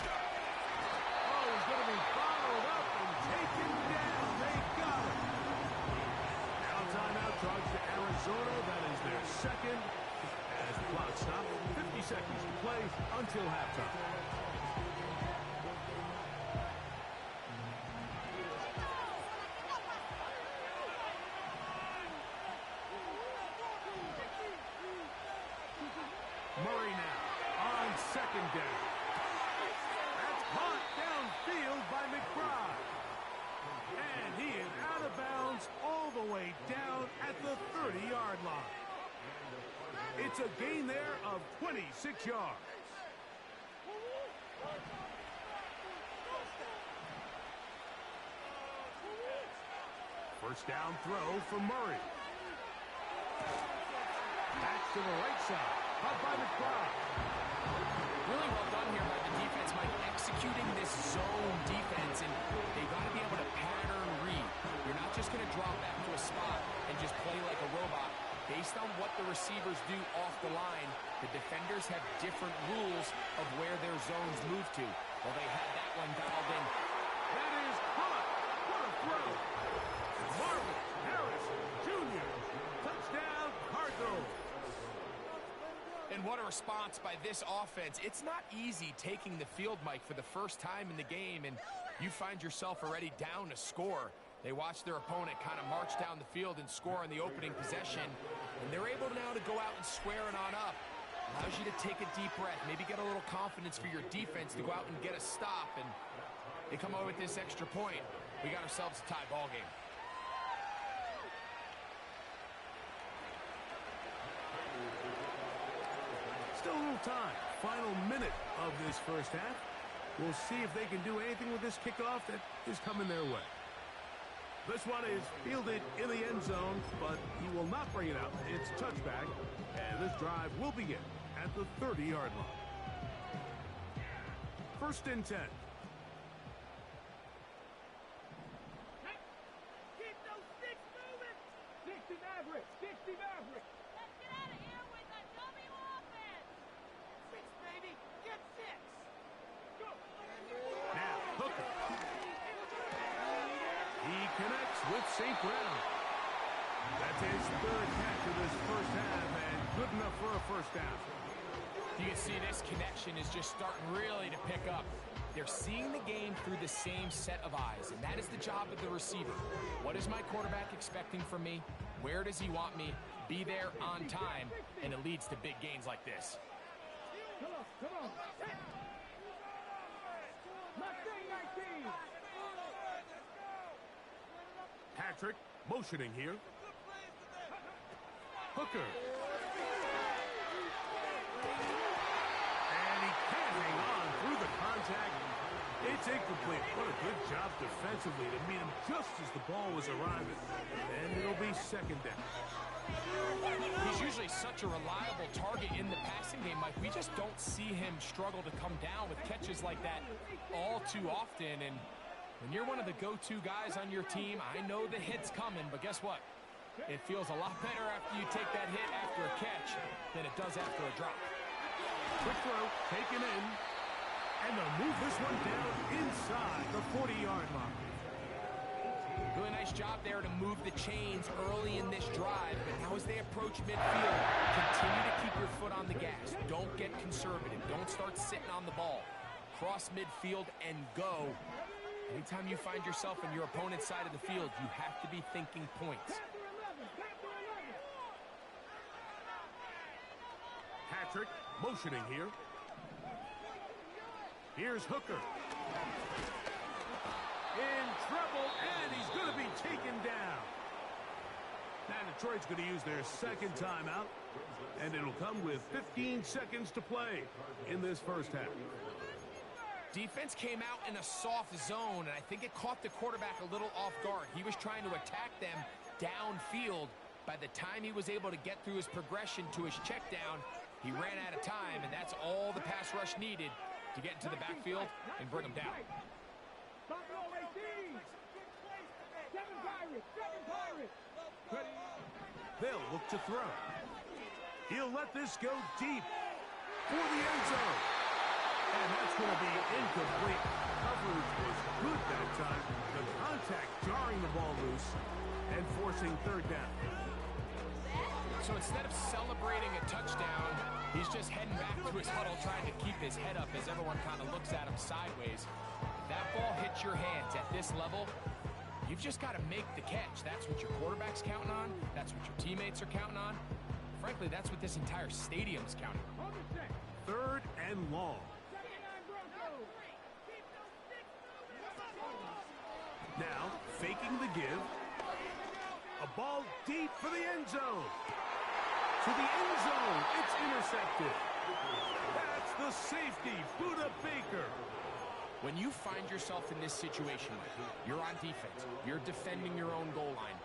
Oh, he's going to be followed up and taken down. They got him. Now timeout charge to Arizona. That is their 2nd. As the clock stops, 50 seconds to play until halftime. Murray now on 2nd down. That's caught downfield by McBride. And he is out of bounds all the way down at the 30-yard line. It's a gain there of 26 yards. First down throw for Murray. Back to the right side. Up by McBride. Really well done here by the defense, Mike, executing this zone defense, and they've got to be able to pattern read. You're not just going to drop back to a spot and just play like a robot. Based on what the receivers do off the line, the defenders have different rules of where their zones move to. Well, they had that one dialed in And what a response by this offense. It's not easy taking the field, Mike, for the first time in the game, and you find yourself already down a score. They watch their opponent kind of march down the field and score on the opening possession, and they're able now to go out and square it on up. Allows you to take a deep breath, maybe get a little confidence for your defense to go out and get a stop, and they come away with this extra point. We got ourselves a tie ball game. Still a little time. Final minute of this first half. We'll see if they can do anything with this kickoff that is coming their way. This one is fielded in the end zone, but he will not bring it out. It's touchback, and this drive will begin at the 30-yard line. 1st and 10. Keep those sticks moving. 60 Maverick. 60 Maverick. Let's get out of here with the W offense. 6, baby. Get 6. Go. Now, Hooker. He connects with St. Brown. That's his 3rd catch of this first half, and good enough for a first down. You can see this connection is just starting really to pick up. They're seeing the game through the same set of eyes, and that is the job of the receiver. What is my quarterback expecting from me? Where does he want me? Be there on time, and it leads to big gains like this. Come on. Come on. Mustang 19. Patrick motioning here. Hooker. And he can't hang on through the contact. It's incomplete. What a good job defensively to meet him just as the ball was arriving. And it'll be 2nd down. He's usually such a reliable target in the passing game, Mike. We just don't see him struggle to come down with catches like that all too often. And when you're one of the go-to guys on your team, I know the hit's coming, but guess what? It feels a lot better after you take that hit after a catch than it does after a drop. Quick throw, taken in, and they'll move this one down inside the 40-yard line. Really nice job there to move the chains early in this drive, but now as they approach midfield, continue to keep your foot on the gas. Don't get conservative. Don't start sitting on the ball. Cross midfield and go. Anytime you find yourself on your opponent's side of the field, you have to be thinking points. Patrick motioning here. Here's Hooker. In trouble, and he's going to be taken down. Now Detroit's going to use their 2nd timeout, and it'll come with 15 seconds to play in this first half. Defense came out in a soft zone, and I think it caught the quarterback a little off guard. He was trying to attack them downfield. By the time he was able to get through his progression to his check down, he ran out of time, and that's all the pass rush needed to get into the backfield and bring him down. They'll look to throw. He'll let this go deep for the end zone. And that's going to be incomplete. Coverage was good that time. The contact jarring the ball loose and forcing 3rd down. So instead of celebrating a touchdown, he's just heading back to his huddle trying to keep his head up as everyone kind of looks at him sideways. If that ball hits your hands at this level, you've just got to make the catch. That's what your quarterback's counting on. That's what your teammates are counting on. Frankly, that's what this entire stadium's counting on. 3rd and long. Now, faking the give. A ball deep for the end zone. To the end zone. It's intercepted. That's the safety, Buda Baker. When you find yourself in this situation, you're on defense, you're defending your own goal line,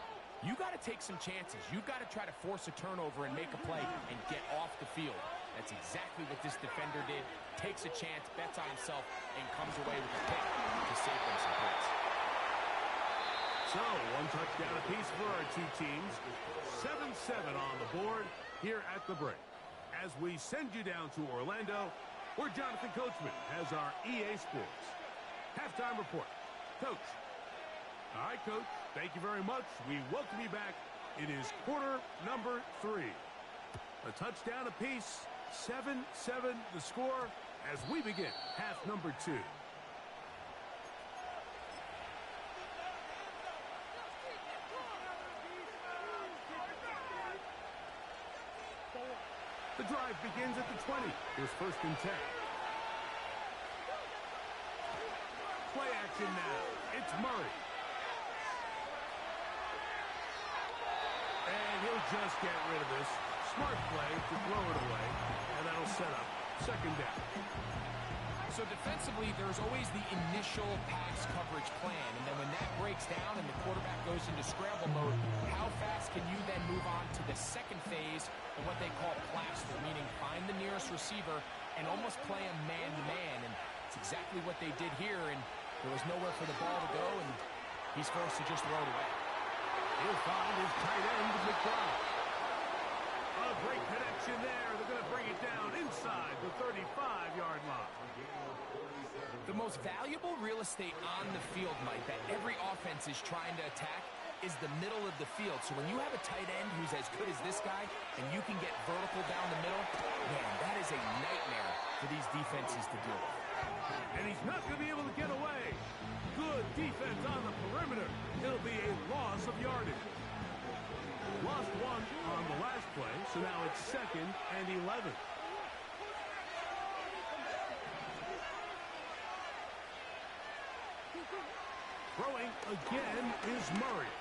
you got to take some chances. You got to try to force a turnover and make a play and get off the field. That's exactly what this defender did. Takes a chance, bets on himself, and comes away with a pick to save them some points. So, 1 touchdown apiece for our 2 teams. 7-7 on the board here at the break. As we send you down to Orlando, where Jonathan Coachman has our EA Sports halftime report. Coach. All right, Coach. Thank you very much. We welcome you back. It is quarter number 3. A touchdown apiece 7-7 the score as we begin half number 2. The drive begins at the 20. Here's 1st and 10. Play action now. It's Murray. And he'll just get rid of this. Smart play to throw it away. And that'll set up 2nd down. So defensively, there's always the initial pass coverage plan. And then when that breaks down and the quarterback goes into scramble mode, how fast can you then move on to the 2nd phase and what they call plaster, meaning find the nearest receiver and almost play him man-to-man. And it's exactly what they did here. And there was nowhere for the ball to go, and he's forced to just throw it away. He'll find his tight end, McBride. A great connection there. They're going to bring it down inside the 35-yard line. The most valuable real estate on the field, Mike, that every offense is trying to attack is the middle of the field. So when you have a tight end who's as good as this guy and you can get vertical down the middle, man, that is a nightmare for these defenses to deal with. And he's not going to be able to get away. Good defense on the perimeter. It'll be a loss of yardage. Lost 1 on the last play, so now it's 2nd and 11. Throwing again is Murray.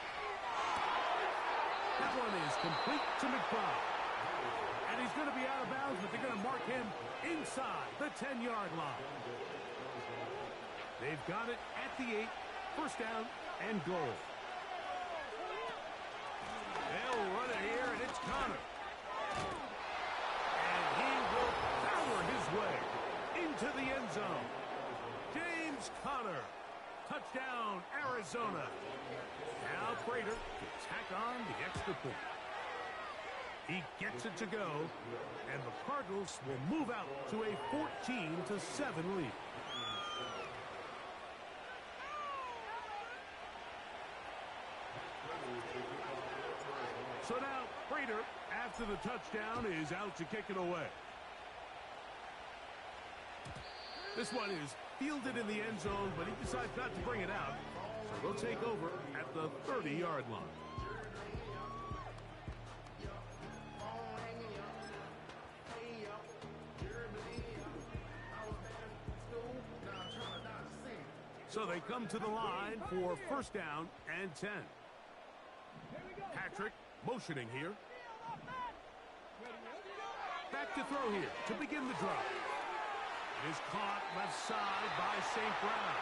That one is complete to McBride. And he's going to be out of bounds, but they're going to mark him inside the 10-yard line. They've got it at the 8, 1st down and goal. They'll run it here, and it's Connor. And he will power his way into the end zone. James Conner. Touchdown, Arizona. Now Prater can tack on the extra point. He gets it to go, and the Cardinals will move out to a 14-7 lead. So now Prater, after the touchdown, is out to kick it away. This one is fielded in the end zone, but he decides not to bring it out. So they'll take over at the 30-yard line. So they come to the line for 1st down and 10. Patrick motioning here. Back to throw here to begin the drive. Is caught left side by St. Brown.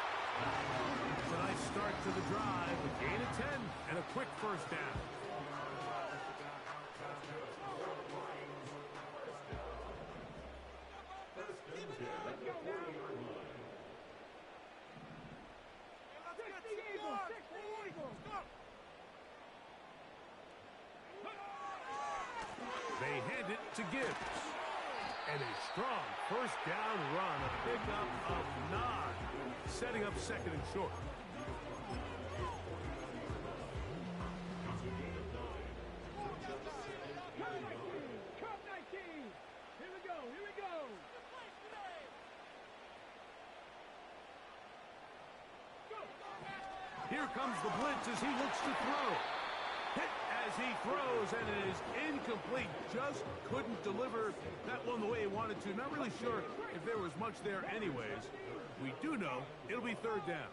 It's a nice start to the drive. A gain of 10 and a quick 1st down. They hand it to Gibbs. And a strong 1st down run, a pickup of 9, setting up 2nd and short. Here comes the blitz as he looks to throw. Hit as he throws, and it is incomplete. Just couldn't deliver that one the way he wanted to. Not really sure if there was much there anyways. We do know it'll be 3rd down.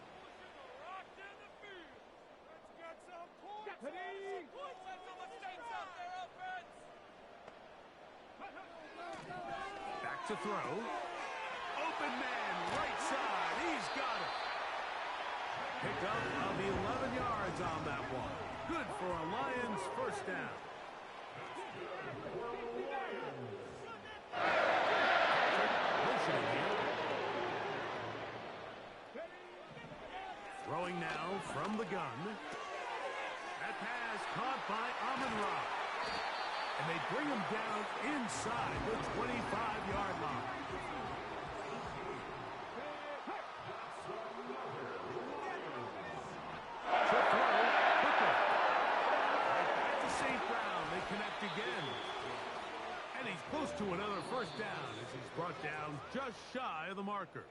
Back to throw. Open man, right side. He's got it. Pick up of 11 yards on that one. Good for a Lions 1st down. Throwing now from the gun. That pass caught by Amon-Ra. And they bring him down inside the 25-yard line. Close to another first down as he's brought down just shy of the marker.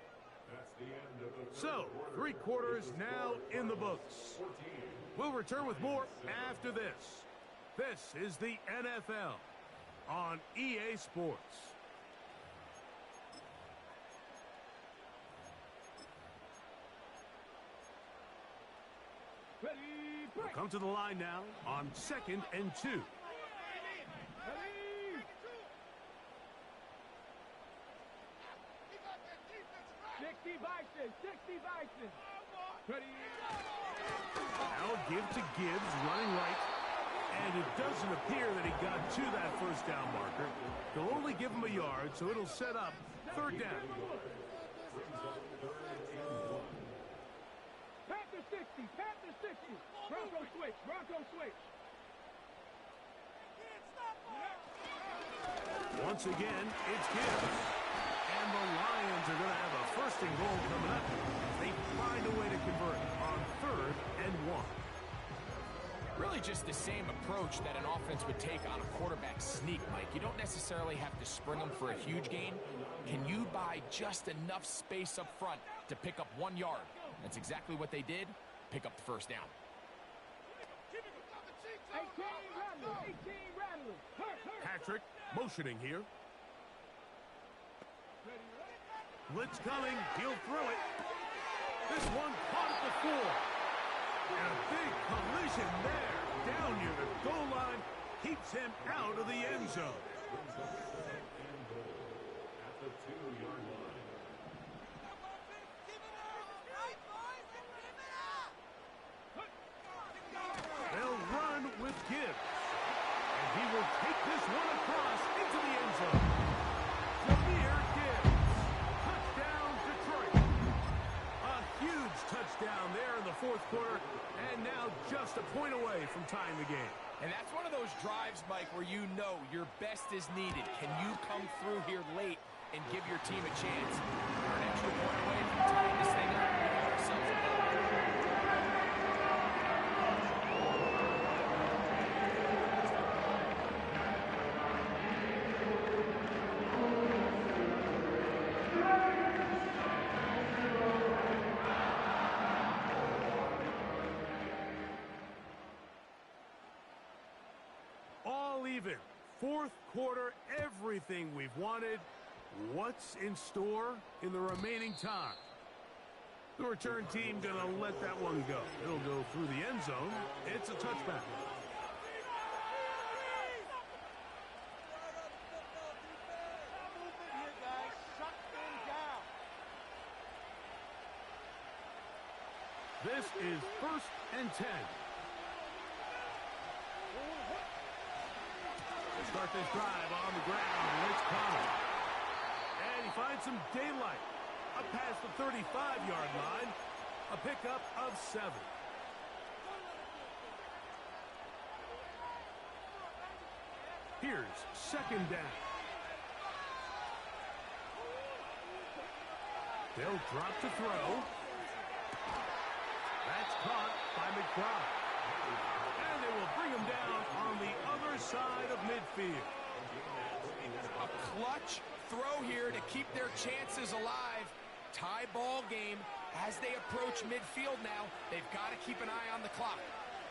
So, 3 quarters now in the books. We'll return with more after this. This is the NFL on EA Sports. We'll come to the line now on 2nd and 2. 60 Bison. Now give to Gibbs, running right. And it doesn't appear that he got to that first down marker. They'll only give him a yard, so it'll set up 3rd down. Panther 60. Bronco switch. Once again, it's Gibbs. And the Lions are going to have a 1st and goal coming up. They find a way to convert on 3rd and 1. Really just the same approach that an offense would take on a quarterback sneak, Mike. You don't necessarily have to spring them for a huge gain. Can you buy just enough space up front to pick up 1 yard? That's exactly what they did. Pick up the 1st down. 18 rattlers. Patrick motioning here. Blitz coming. He'll throw it. This one caught at the 4. And a big collision there. Down near the goal line. Keeps him out of the end zone. At the 2-yard line. They'll run with Gibbs. And he will take this one across into the end zone. Jameer Gibbs. Touchdown, Detroit. A huge touchdown there in the 4th quarter. And now just a point away from tying the game. And that's one of those drives, Mike, where you know your best is needed. Can you come through here late and give your team a chance? We're an extra point away from tying this thing up. We got ourselves a goal. All even. 4th quarter, everything we've wanted. What's in store in the remaining time? The return team going to let that one go. It'll go through the end zone. It's a touchback. This is 1st and 10. They start this drive on the ground, and it's coming. And he finds some daylight. Up past the 35-yard line. A pickup of 7. Here's 2nd down. They'll drop to throw. That's caught by McBride. And they will bring him down on the other side of midfield. A clutch throw here to keep their chances alive. Tie ball game as they approach midfield now. They've got to keep an eye on the clock.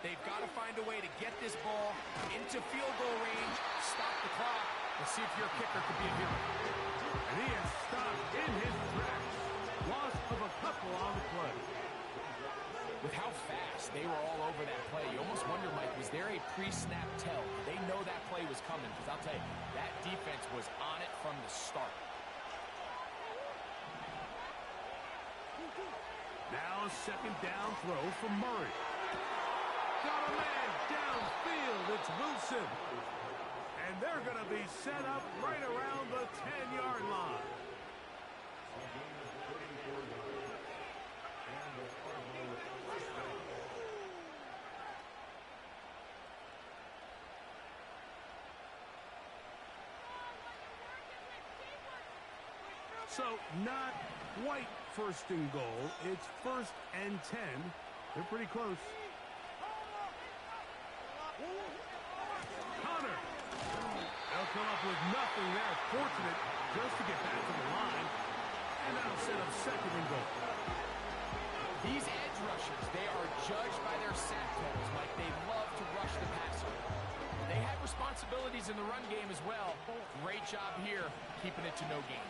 They've got to find a way to get this ball into field goal range, stop the clock, and see if your kicker could be a hero. And he is stopped in his tracks. Loss of a couple on the play. With how fast they were all over that play, you almost wonder, Mike, was there a pre-snap tell? Did they know that play was coming? Because I'll tell you, that defense was on it from the start. Now a 2nd down throw from Murray. Got a man downfield. It's Wilson. And they're going to be set up right around the 10-yard line. So not quite 1st and goal. It's 1st and 10. They're pretty close. Connor. They'll come up with nothing there. Fortunate just to get back to the line. And that'll set up second and goal. These edge rushers, they are judged by their sack totals. Like, they love to rush the passer. They have responsibilities in the run game as well. Great job here, keeping it to no gain.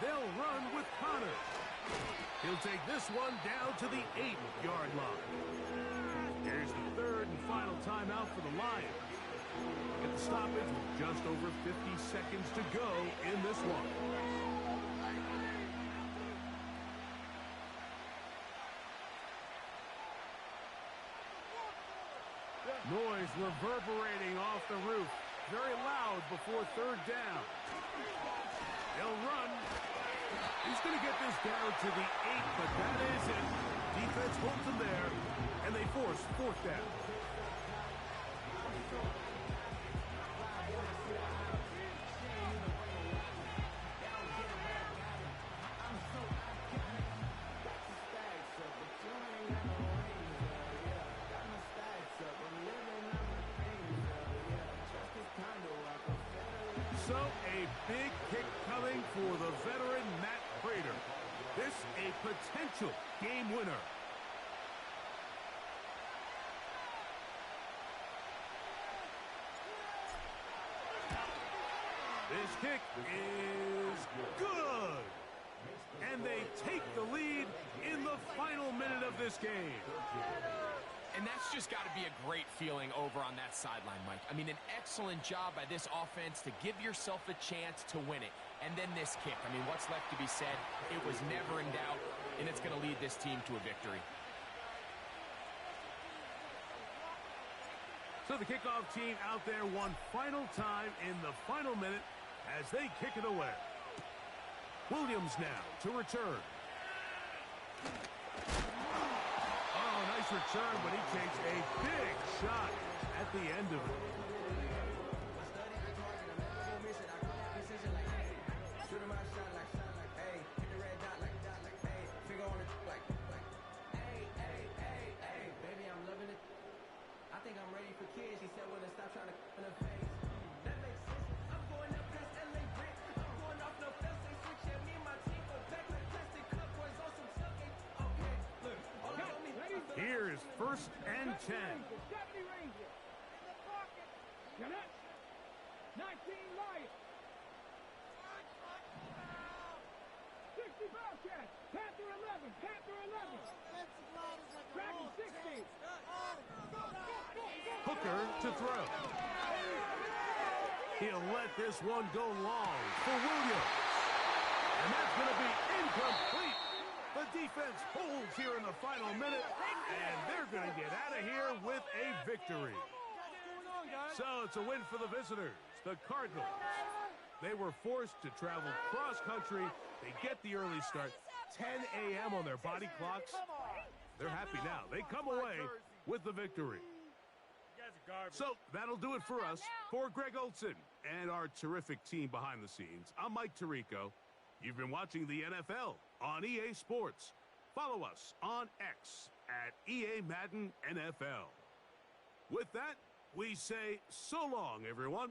They'll run with Connor. He'll take this one down to the 8-yard line. Here's the third and final timeout for the Lions. Get the stoppage with just over 50 seconds to go in this one. Noise reverberating off the roof. Very loud before third down. They'll run. He's going to get this down to the 8, but that is it. Defense holds him there, and they force fourth down. So a big kick coming for the veteran Matt Prater. This a potential game winner. This kick is good. And they take the lead in the final minute of this game. And that's just got to be a great feeling over on that sideline, Mike. I mean, an excellent job by this offense to give yourself a chance to win it. And then this kick. I mean, what's left to be said? It was never in doubt, and it's going to lead this team to a victory. So the kickoff team out there one final time in the final minute as they kick it away. Williams now to return. Nice return, but he takes a big shot at the end of it. Here is first and 10. 19 Lions. 60 Bobcats. Panther 11. Panther 11. Dragon 60. Hooker to throw. He'll let this one go long for Williams. And that's going to be incomplete. The defense holds here in the final minute, and they're going to get out of here with a victory. So it's a win for the visitors, the Cardinals. They were forced to travel cross-country. They get the early start, 10 a.m. on their body clocks. They're happy now. They come away with the victory. So that'll do it for us. For Greg Olson and our terrific team behind the scenes, I'm Mike Tirico. You've been watching the NFL on EA Sports. Follow us on X at EA Madden NFL. With that, we say so long, everyone.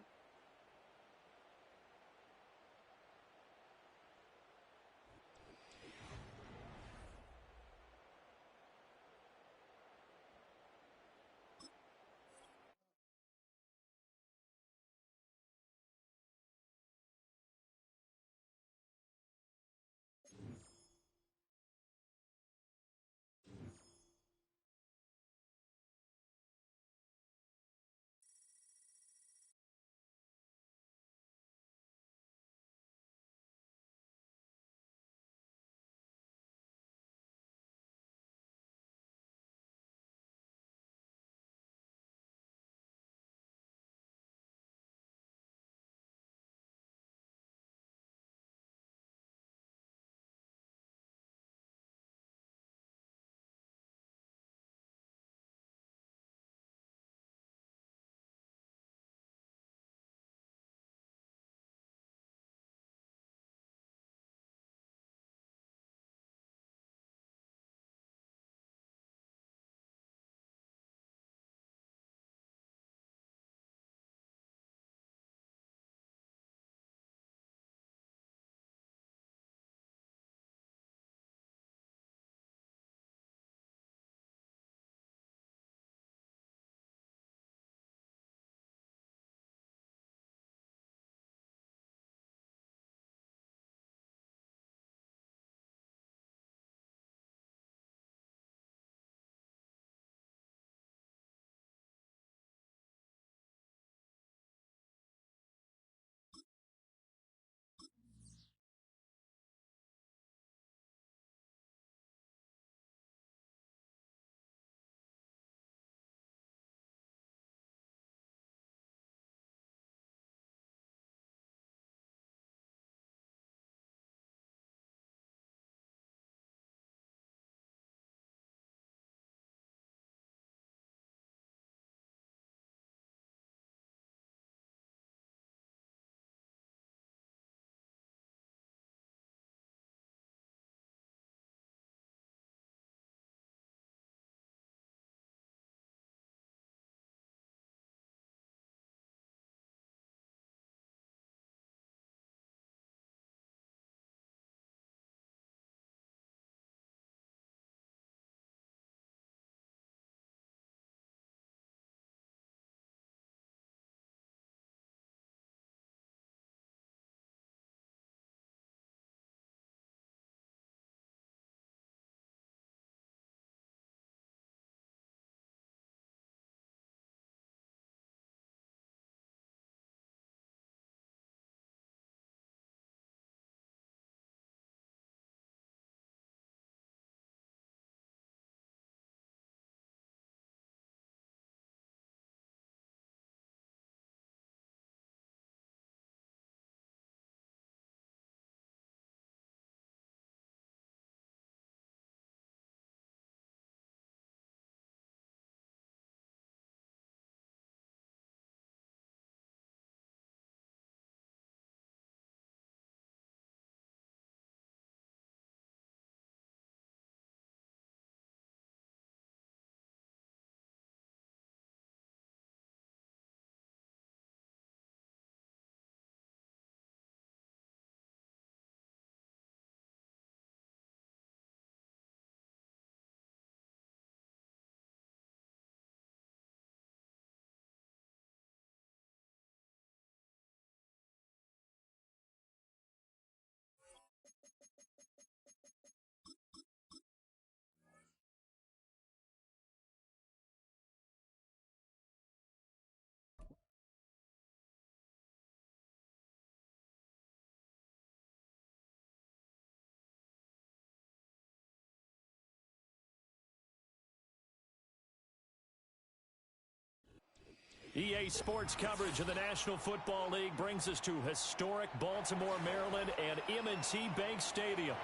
EA Sports coverage of the National Football League brings us to historic Baltimore, Maryland, and M&T Bank Stadium.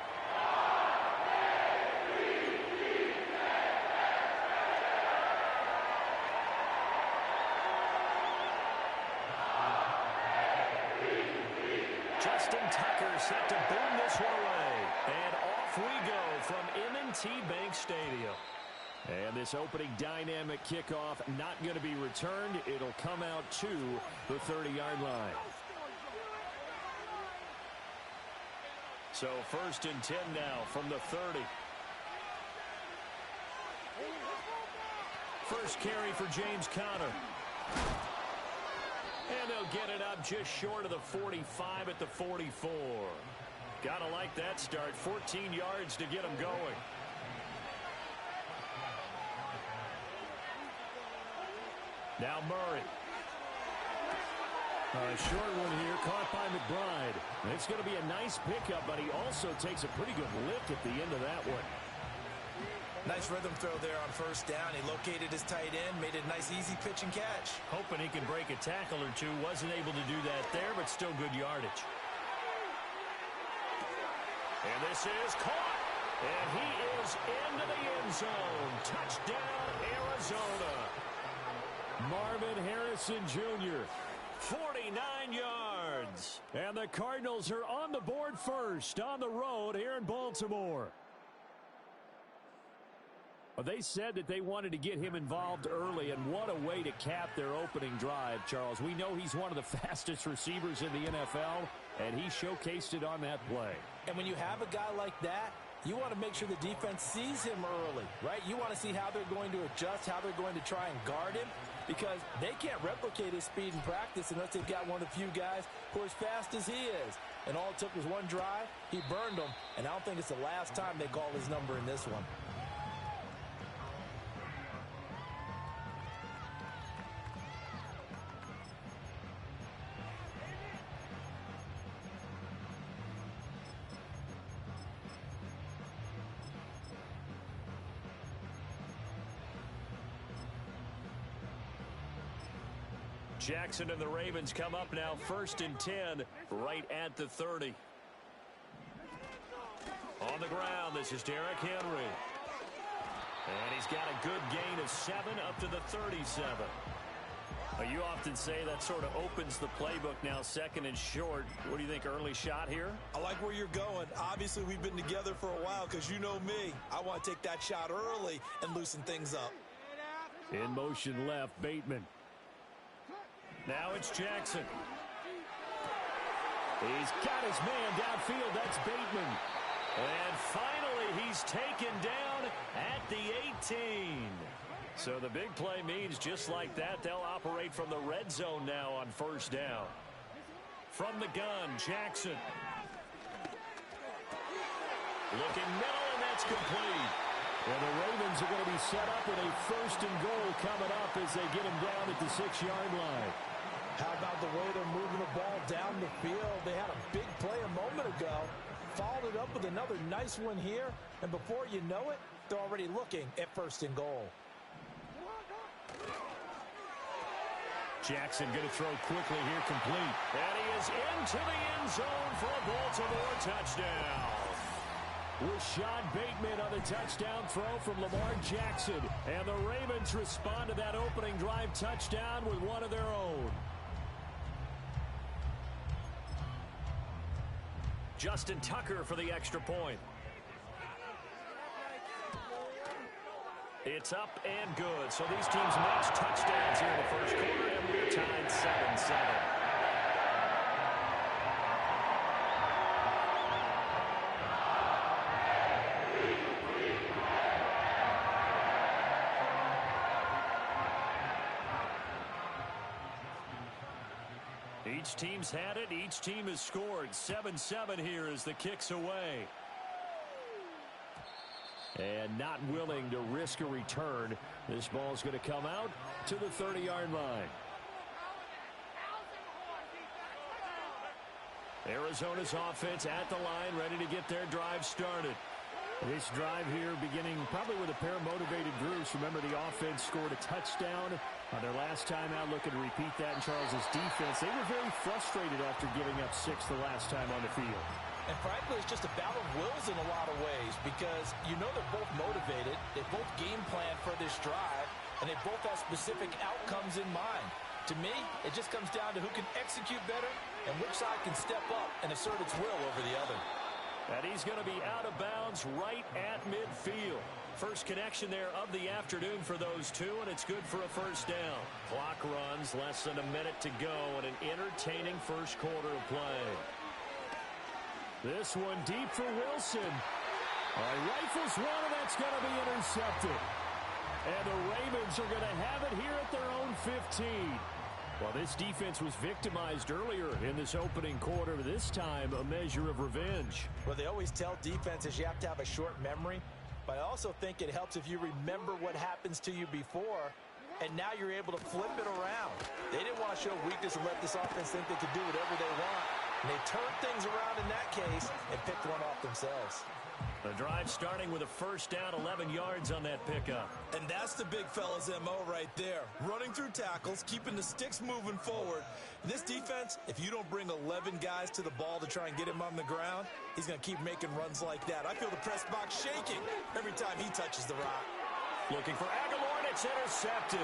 Justin Tucker set to boom this one away. And off we go from M&T Bank Stadium. And this opening dynamic kickoff not going to be returned. It'll come out to the 30-yard line. So 1st and 10 now from the 30. First carry for James Conner. And they'll get it up just short of the 45 at the 44. Gotta like that start. 14 yards to get them going. Now Murray. A short one here, caught by McBride. It's going to be a nice pickup, but he also takes a pretty good lick at the end of that one. Nice rhythm throw there on 1st down. He located his tight end, made it a nice easy pitch and catch. Hoping he can break a tackle or two. Wasn't able to do that there, but still good yardage. And this is caught. And he is into the end zone. Touchdown, Arizona. Marvin Harrison Jr., 49 yards. And the Cardinals are on the board first on the road here in Baltimore. Well, they said that they wanted to get him involved early, and what a way to cap their opening drive, Charles. We know he's one of the fastest receivers in the NFL, and he showcased it on that play. And when you have a guy like that, you want to make sure the defense sees him early, right? You want to see how they're going to adjust, how they're going to try and guard him, because they can't replicate his speed in practice unless they've got one of the few guys who are as fast as he is. And all it took was one drive. He burned them, and I don't think it's the last time they call his number in this one. Jackson and the Ravens come up now 1st and 10 right at the 30. On the ground, this is Derrick Henry. And he's got a good gain of 7 up to the 37. You often say that sort of opens the playbook now, 2nd and short. What do you think, early shot here? I like where you're going. Obviously, we've been together for a while because you know me. I want to take that shot early and loosen things up. In motion left, Bateman. Now it's Jackson. He's got his man downfield. That's Bateman. And finally, he's taken down at the 18. So the big play means just like that, they'll operate from the red zone now on 1st down. From the gun, Jackson. Looking middle, and that's complete. And the Ravens are going to be set up with a 1st and goal coming up as they get him down at the 6-yard line. How about the way they're moving the ball down the field? They had a big play a moment ago. Followed it up with another nice one here. And before you know it, they're already looking at 1st and goal. Jackson going to throw quickly here, complete. And he is into the end zone for a Baltimore touchdown. Rashad Bateman on the touchdown throw from Lamar Jackson. And the Ravens respond to that opening drive touchdown with one of their own. Justin Tucker for the extra point. It's up and good. So these teams match touchdowns here in the 1st quarter, and we're tied 7-7. Each team's had it. Each team has scored. 7-7 here as the kick's away. And not willing to risk a return. This ball's going to come out to the 30-yard line. Arizona's offense at the line, ready to get their drive started. This drive here beginning probably with a pair of motivated groups. Remember, the offense scored a touchdown on their last time out. Looking to repeat that in Charles's defense. They were very frustrated after giving up 6 the last time on the field. And frankly, it's just a battle of wills in a lot of ways because you know they're both motivated. They both game plan for this drive, and they both have specific outcomes in mind. To me, it just comes down to who can execute better and which side can step up and assert its will over the other. And he's going to be out of bounds right at midfield. First connection there of the afternoon for those two, and it's good for a first down. Clock runs, less than a minute to go, and an entertaining first quarter of play. This one deep for Wilson. Rifles one, and that's going to be intercepted. And the Ravens are going to have it here at their own 15. Well, this defense was victimized earlier in this opening quarter. This time, a measure of revenge. Well, they always tell defenses you have to have a short memory, but I also think it helps if you remember what happens to you before, and now you're able to flip it around. They didn't want to show weakness and let this offense think they could do whatever they want, and they turned things around in that case and picked one off themselves. The drive starting with a first down, 11 yards on that pickup. And that's the big fella's MO right there. Running through tackles, keeping the sticks moving forward. This defense, if you don't bring 11 guys to the ball to try and get him on the ground, he's going to keep making runs like that. I feel the press box shaking every time he touches the rock. Looking for Aguilar, and it's intercepted.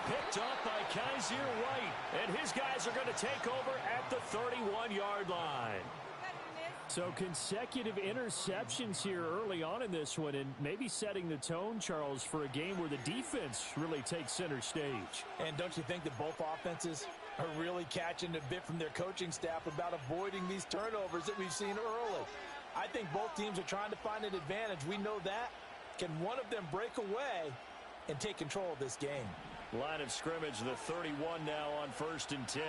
Picked off by Kaiser White. And his guys are going to take over at the 31-yard line. So consecutive interceptions here early on in this one, and maybe setting the tone, Charles, for a game where the defense really takes center stage. And don't you think that both offenses are really catching a bit from their coaching staff about avoiding these turnovers that we've seen early? I think both teams are trying to find an advantage. We know that. Can one of them break away and take control of this game? Line of scrimmage, the 31 now on 1st and 10.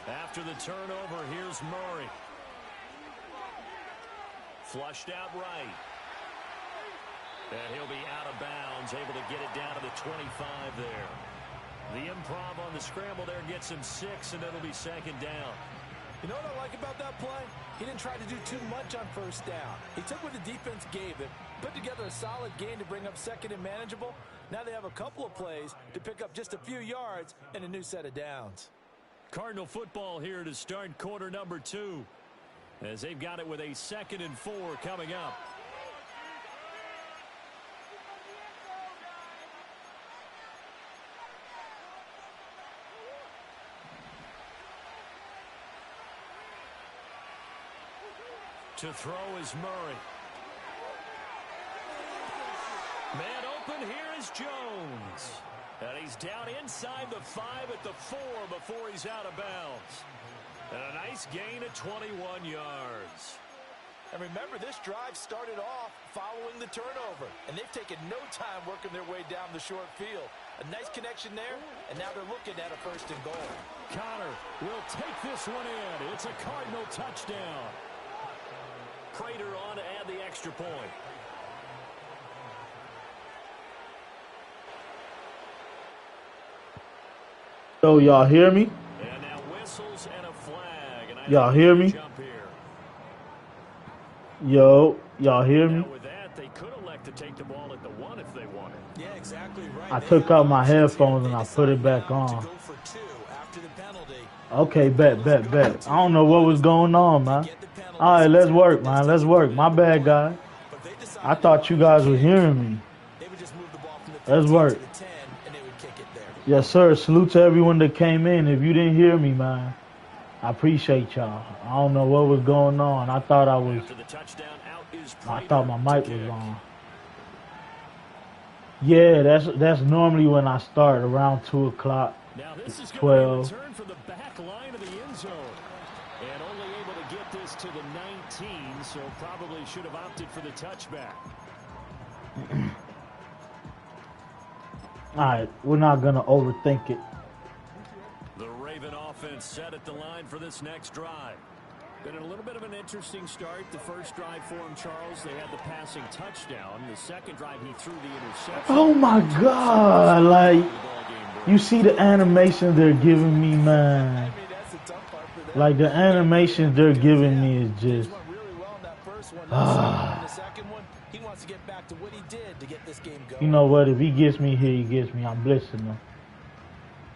After the turnover, here's Murray. Flushed out right. And he'll be out of bounds, able to get it down to the 25 there. The improv on the scramble there gets him 6, and it'll be 2nd down. You know what I like about that play? He didn't try to do too much on first down. He took what the defense gave him, put together a solid game to bring up 2nd and manageable. Now they have a couple of plays to pick up just a few yards and a new set of downs. Cardinal football here to start quarter number 2. As they've got it with a 2nd and 4 coming up. To throw is Murray. Man open, here is Jones. And he's down inside the 5 at the 4 before he's out of bounds. And a nice gain of 21 yards. And remember, this drive started off following the turnover. And they've taken no time working their way down the short field. A nice connection there, and now they're looking at a 1st and goal. Connor will take this one in. It's a Cardinal touchdown. Prater on to add the extra point. So y'all hear me? And now whistles and a flag. Y'all hear me? Yo, y'all hear me? Now with that, they could elect to take the ball at the 1 if they wanted. Yeah, exactly right. I took out my headphones and I put it back on. Okay, bet. I don't know what was going on, man. All right, let's work, man. Let's work. My bad, guy. I thought you guys were hearing me. Let's work. Yes, sir. Salute to everyone that came in. If you didn't hear me, man, I appreciate y'all. I don't know what was going on. I thought my mic was on. Yeah, that's normally when I start, around 2 o'clock, 12. Turn from the back line of the end zone. And only able to get this to the 19, so probably should have opted for the touchback. All right, we're not going to overthink it. The Raven offense set at the line for this next drive. Been a little bit of an interesting start. The first drive for him, Charles, they had the passing touchdown. The second drive, he threw the interception. Oh, my God. Like, you see the animations they're giving me, man. Like, the animations they're giving me is just... wants to get back to what he did to get this game going. You know what? If he gets me here, he gets me. I'm blitzing him.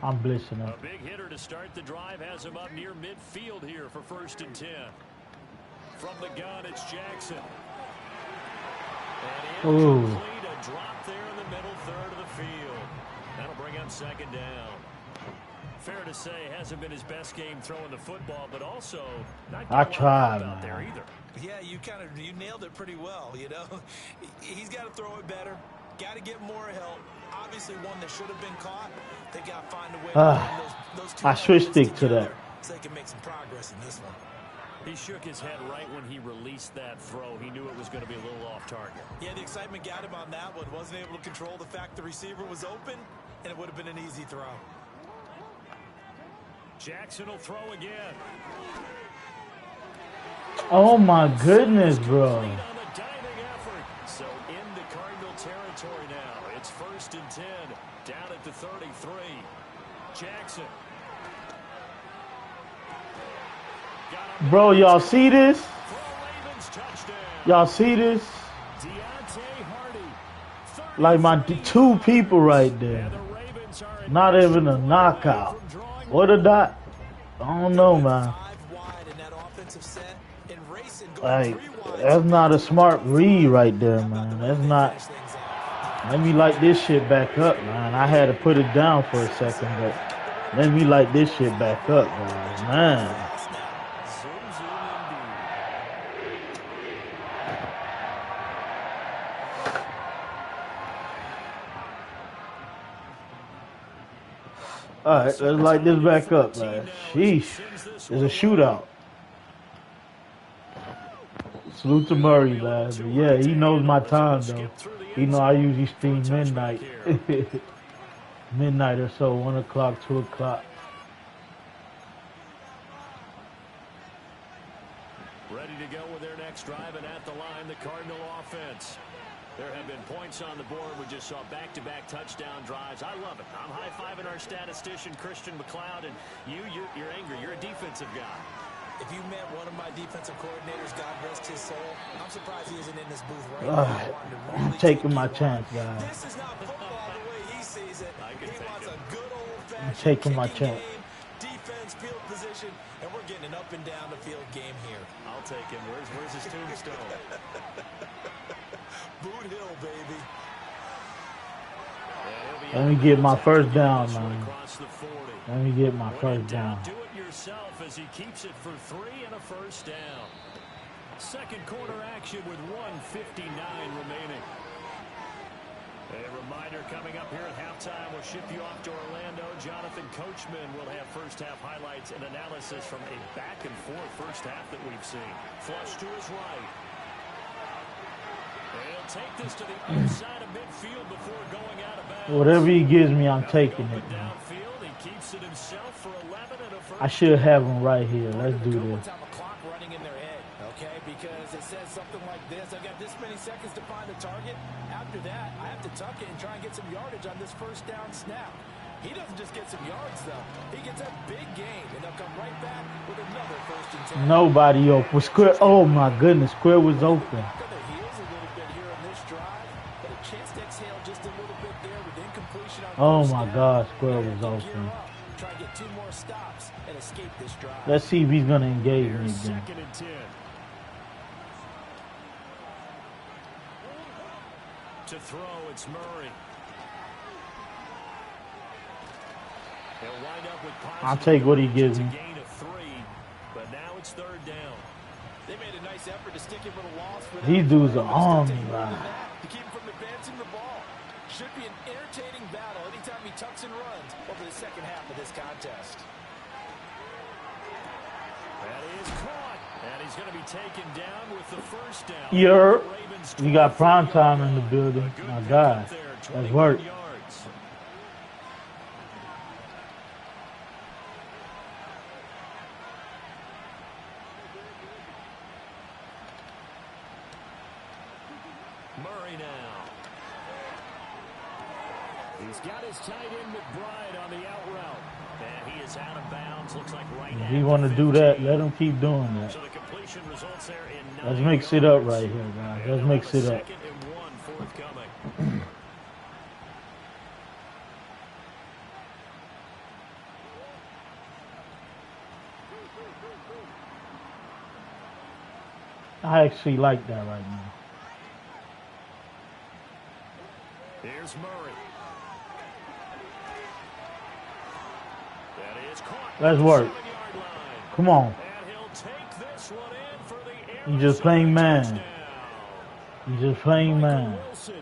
I'm blitzing him. A big hitter to start the drive has him up near midfield here for 1st and 10. From the gun, it's Jackson. And incomplete, a drop there in the middle third of the field. That'll bring up 2nd down. Fair to say, hasn't been his best game throwing the football, but also not I tried, out there either. Yeah, you nailed it pretty well. You know, he's got to throw it better. Got to get more help. Obviously, one that should have been caught. They got to find a way to bring those two I should stick to that. so they can make some progress in this one. He shook his head right when he released that throw. He knew it was going to be a little off target. Yeah, the excitement got him on that one. Wasn't able to control the fact the receiver was open, and it would have been an easy throw. Jackson will throw again. Oh my goodness, bro. On the diving effort. So into Cardinal territory now. It's 1st and 10. Down at the 33. Jackson. Bro, y'all see this? Y'all see this? Like my 2 people right there. Not even a knockout. What a dot. I don't know, man. Like, that's not a smart read right there, man. That's not. Let me light this shit back up, man. I had to put it down for a second, but let me light this shit back up, guys. Man. All right, let's light this back up, man. Sheesh. It's a shootout. Salute to Murray, man. But yeah, he knows my time, though. He know I usually stream midnight. Midnight or so, 1 o'clock, 2 o'clock. Ready to go with their next drive, and at the line, the Cardinal offense. There have been points on the board. We just saw back-to-back touchdown drives. I love it. I'm high-fiving our statistician, Christian McLeod, and you're angry. You're a defensive guy. If you met one of my defensive coordinators, God rest his soul, I'm surprised he isn't in this booth right now. I'm taking my chance, guys. This is not football the way he sees it. He wants a good old-fashioned I'm taking my chance. Defense, field position, and we're getting an up-and-down the field game here. I'll take him. Where's his tombstone? Boot Hill, baby. Let me get my first down, man. Let me get my first down. Do it yourself as he keeps it for 3 and a first down. Second quarter action with 1:59 remaining. A reminder coming up here at halftime. We'll ship you off to Orlando. Jonathan Coachman will have first half highlights and analysis from a back and forth first half that we've seen. Flush to his right. He'll take this to the other side of midfield before going out of bounds. Whatever he gives me, I'm taking it, man. Downfield, he keeps it himself for 11 and a first. I should have him right here. Let's do this. Running in their head, okay? Because it says something like this. I've got this many seconds to find a target. After that, I have to tuck it and try and get some yardage on this first down snap. He doesn't just get some yards, though. He gets a big gain, and they'll come right back with another 1st and 10. Nobody open. Square. Oh, my goodness. Square was open. Oh, my God. Square was open. Try to get 2 more stops and escape this drive. Let's see if he's going to engage me again. 2nd and 10. To throw, it's Murray. He'll wind up with I'll take what he gives me. Gain of 3, but now it's 3rd down. They made a nice effort to stick him with a loss. These dudes are on me, man. To keep him from advancing the ball. Should be an entertaining battle anytime he tucks and runs over the second half of this contest. That is caught, and he's going to be taken down with the first down. We got prime time in the building. My God, that's work. Murray now. He's got his tight end McBride on the out route. And he is out of bounds. Looks like right now. If you want to do that, let him keep doing that. So the completion results there in Let's mix it up right here, guys. Let's mix it up. I actually like that right now. Here's Murray. That is caught. Let's work. 7-yard line. Come on. And he'll take this one in for the You just playing man. touchdown. You just playing man. Wilson,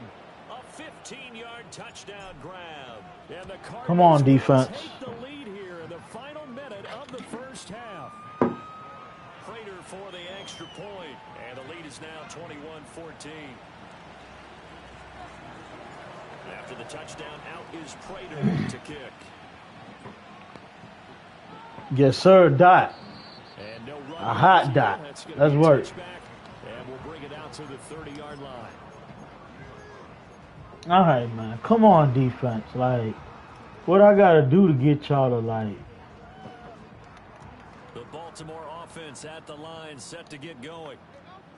a 15-yard touchdown grab. And the Come on, Cardinals defense. take the lead here in the final minute of the first half. Prater for the extra point, and the lead is now 21-14. After the touchdown, out is Prater to kick. Yes, sir, dot. And no run A hot dot. That's gonna Let's be a work. touchback, and we'll bring it out to the 30-yard line. All right, man. Come on, defense. Like, what I got to do to get y'all to, like... The Baltimore offense at the line, set to get going.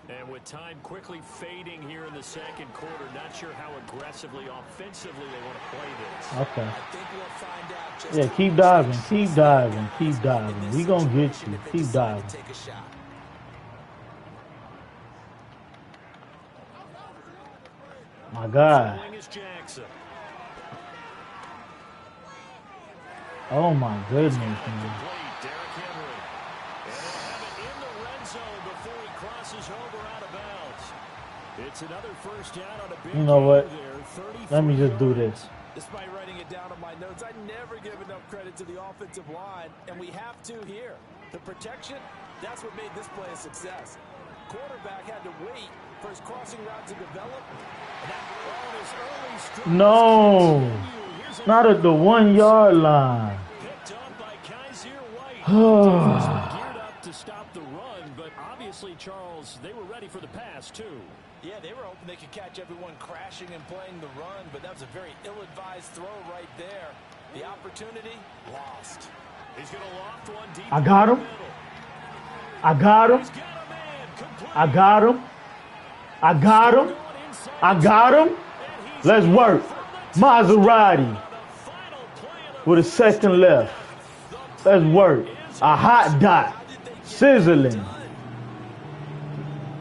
And with time quickly fading here in the second quarter, not sure how aggressively, offensively they want to play this. Okay. I think we'll find out just Yeah, how keep much diving. this Keep is diving. Keep in diving. this We going to get situation you. if they Keep decide diving. to take a shot. My God. Throwing is Jackson. Oh, my goodness, man. Complete, Derrick Henry. And he'll have it in the red zone before he crosses over out of bounds. It's another first down on a big You know what? gain there, 34 Let me just do yards. this. Despite writing it down on my notes, I never give enough credit to the offensive line, and we have to here. The protection, that's what made this play a success. Quarterback had to wait for his crossing route to develop. And that ball is early strong. No. Not at the 1 yard line. Picked up by Kaiser White. Defense were geared up to stop the run, but obviously, Charles, they were ready for the pass, too. Yeah, they were hoping they could catch everyone crashing and playing the run, but that was a very ill-advised throw right there. The opportunity, lost. He's going to loft one deep. I got him. I got him. He's got a man complete. I got him. I got him. I got him. Let's work. Maserati with a second left. Let's work. A hot dot. Sizzling.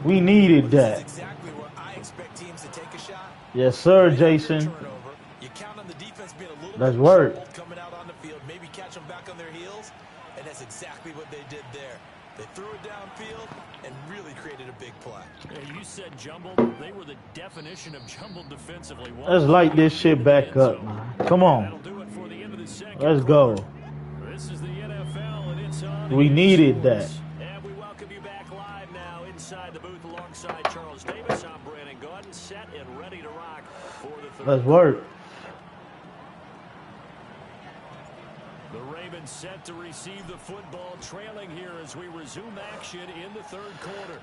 We needed that. Exactly where I expect teams to take a shot. Yes, sir, Jason. Turnover. You count on the defense being a little Let's bit work. troubled coming out on the field, maybe catch them back on their heels, and that's exactly what they did there. They threw it downfield and really created a big play. And you said jumbled. They were the definition of jumbled defensively. Let's light this shit back up, man. Come on. That'll do it for the end of the second Let's go. quarter. This is the NFL, and it's on. We needed Sports. that. And we welcome you back live now inside the booth alongside Charles Davis. I'm Brandon Gordon, set and ready to rock for the third. Let's work. The Ravens set to receive the football, trailing here as we resume action in the third quarter.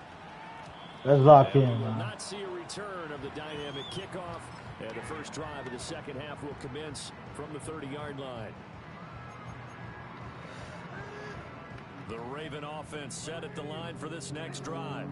Let's lock And in, we will man. not see a return of the dynamic kickoff. And the first drive of the second half will commence from the 30-yard line. The Raven offense set at the line for this next drive.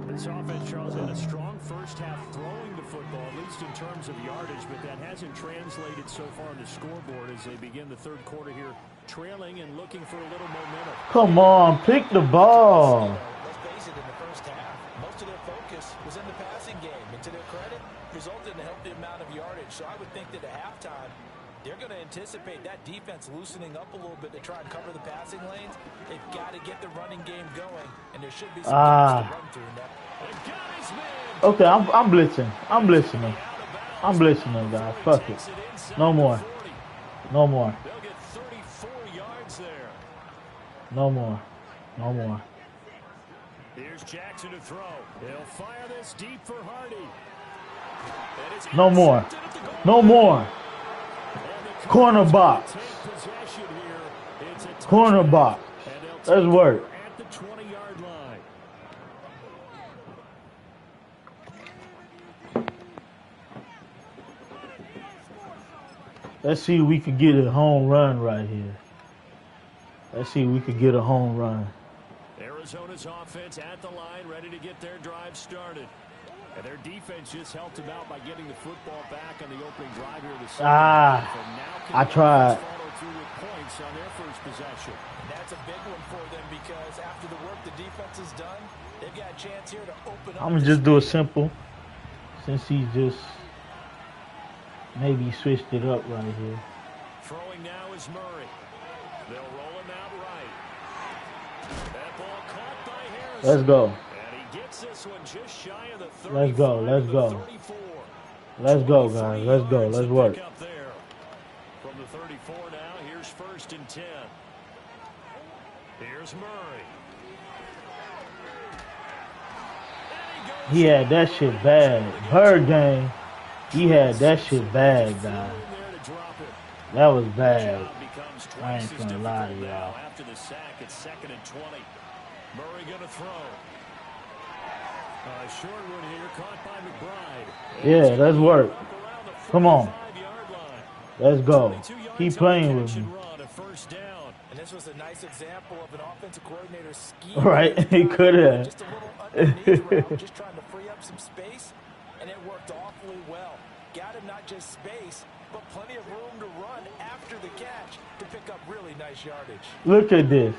This offense, Charles, had a strong first half throwing the football, at least in terms of yardage, but that hasn't translated so far on the scoreboard as they begin the third quarter here, trailing and looking for a little momentum. Come on, pick the ball. Let's face it, in the first half, most of their focus was in the passing game. And to their credit, resulted in a healthy amount of yardage. So I would think that at halftime, they're going to anticipate that defense loosening up a little bit to try and cover the passing lanes. They've got to get the running game going, and there should be some games to run through now. Okay, I'm blitzing. I'm blitzing. I'm blitzing, guys. Fuck it. No more. No more. They'll get 34 yards there. No more. No more. Here's Jackson to throw. He'll fire this deep for Hardy. And it's No more. intercepted at the goal No line. more. And the Corner Cardinals box. take possession here. It's a Corner touchdown, box. and they'll Let's take work. over at the 20-yard line. Let's see if we can get a home run right here. Let's see if we can get a home run. Arizona's offense at the line, ready to get their drive started. And their defense just helped them out by getting the football back on the opening drive here this I tried. through with points on their first possession. And that's a big one for them because after the work the defense has done, they've got a chance here to open up. I'm going to just do it simple since he just maybe switched it up right here. Throwing now is Murray. They'll roll him out right. That ball caught by Harrison. Let's go. And he gets this one just shy of the 35. Let's go. Let's go. 34. Let's go, guys. Let's go. Let's work. From the 34 now, here's 1st and 10. Here's Murray. He had that shit bad. Bird game, he had that shit bad, guys. That was bad. I ain't gonna lie to y'all. After the sack, it's 2nd and 20. Murray gonna throw. A short one here, caught by McBride. Yeah, let's work. Come on. Let's go. Keep playing with me. And this was a nice example of an offensive coordinator's scheme. Right, he could have. Just a little underneath route, just trying to free up some space, and it worked awfully well. Got him not just space, but plenty of room to run after the catch to pick up really nice yardage. Look at this.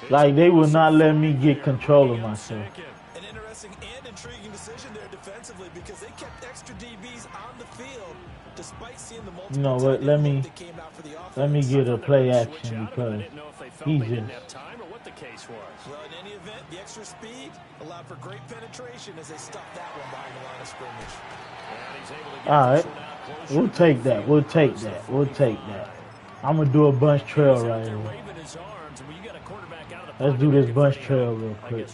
Like, they will not let me get control of myself. An interesting and intriguing decision there defensively because they kept extra DBs on the field despite seeing the multiple. You know what? Let me get a play action because he just. Well, in any event, the extra speed allowed for great penetration as they stuffed that one behind the line of scrimmage. All right, we'll take that. We'll take that. We'll take that. I'm gonna do a bunch trail right here. Let's do this bunch trail real quick.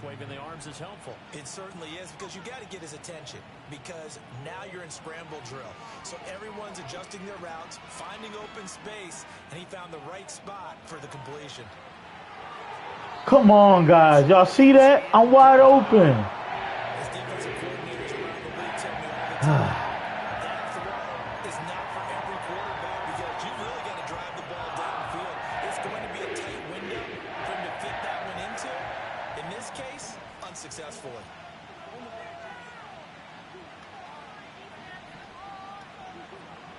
It certainly is because you got to get his attention because now you're in scramble drill. So everyone's adjusting their routes, finding open space, and he found the right spot for the completion. Come on, guys. Y'all see that? I'm wide open. His defensive coordinators around the league tell me all the time that throw is not for every quarterback because you really got to drive the ball downfield. It's going to be a tight window for him to fit that one into. In this case, unsuccessfully.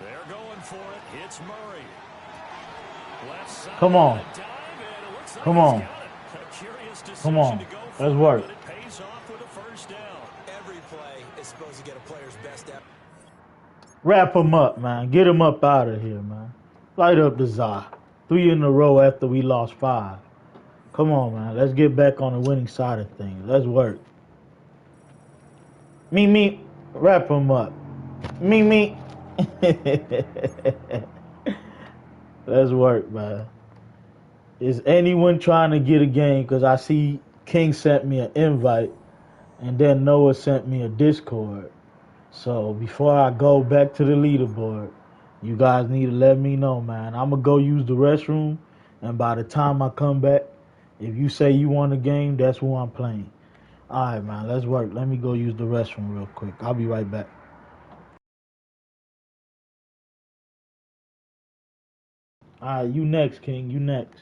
They're going for it. It's Murray. Left side. Come on. Come on. Come on. Let's work. It pays off with a first down. Every play is supposed to get a player's best effort. Wrap him up, man. Get him up out of here, man. Light up the Zah. 3 in a row after we lost 5. Come on, man. Let's get back on the winning side of things. Let's work. Me. Wrap him up. Me. Let's work, man. Is anyone trying to get a game? Because I see King sent me an invite, and then Noah sent me a Discord. So before I go back to the leaderboard, you guys need to let me know, man. I'm going to go use the restroom, and by the time I come back, if you say you want a game, that's who I'm playing. All right, man, let's work. Let me go use the restroom real quick. I'll be right back. All right, you next, King. You next.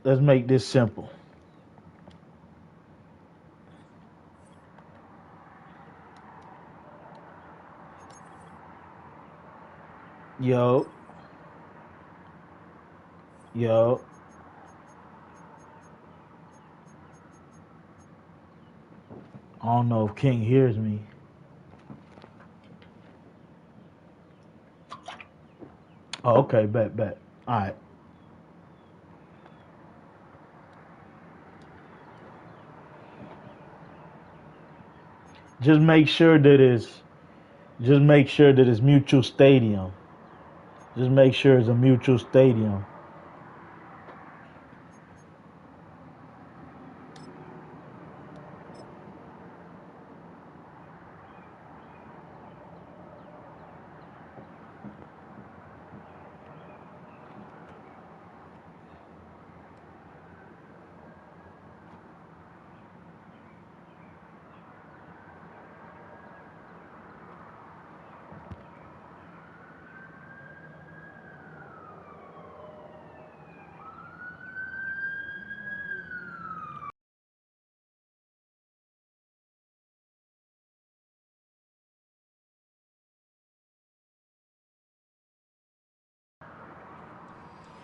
Let's make this simple. Yo. Yo. I don't know if King hears me. Oh, okay, bet. All right. Just make sure that it's mutual stadium. Just make sure it's a mutual stadium.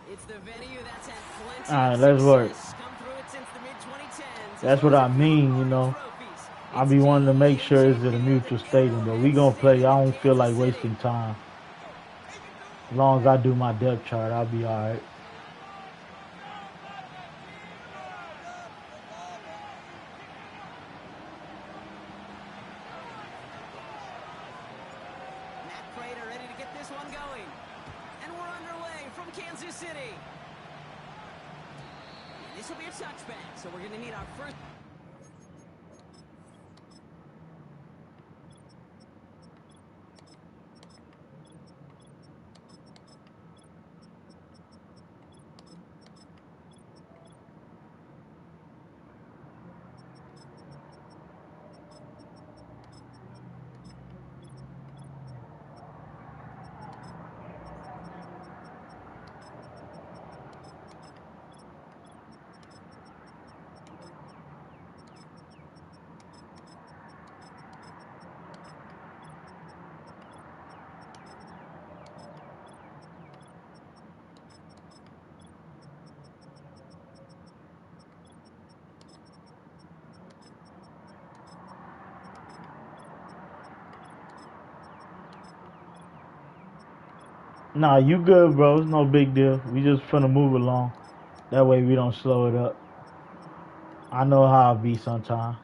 It's the venue that's had plenty All right, of let's work. success. Come through it since the mid-2010s. That's what I mean, you know. I be wanting to make sure it's at a mutual stadium, but we gonna play. I don't feel like wasting time. As long as I do my depth chart, I'll be all right. Matt Prater ready to get this one going. And we're underway from Kansas City. This will be a touchback, so we're going to need our first... Nah, you good, bro. It's no big deal. We just finna move along. That way we don't slow it up. I know how I be sometimes.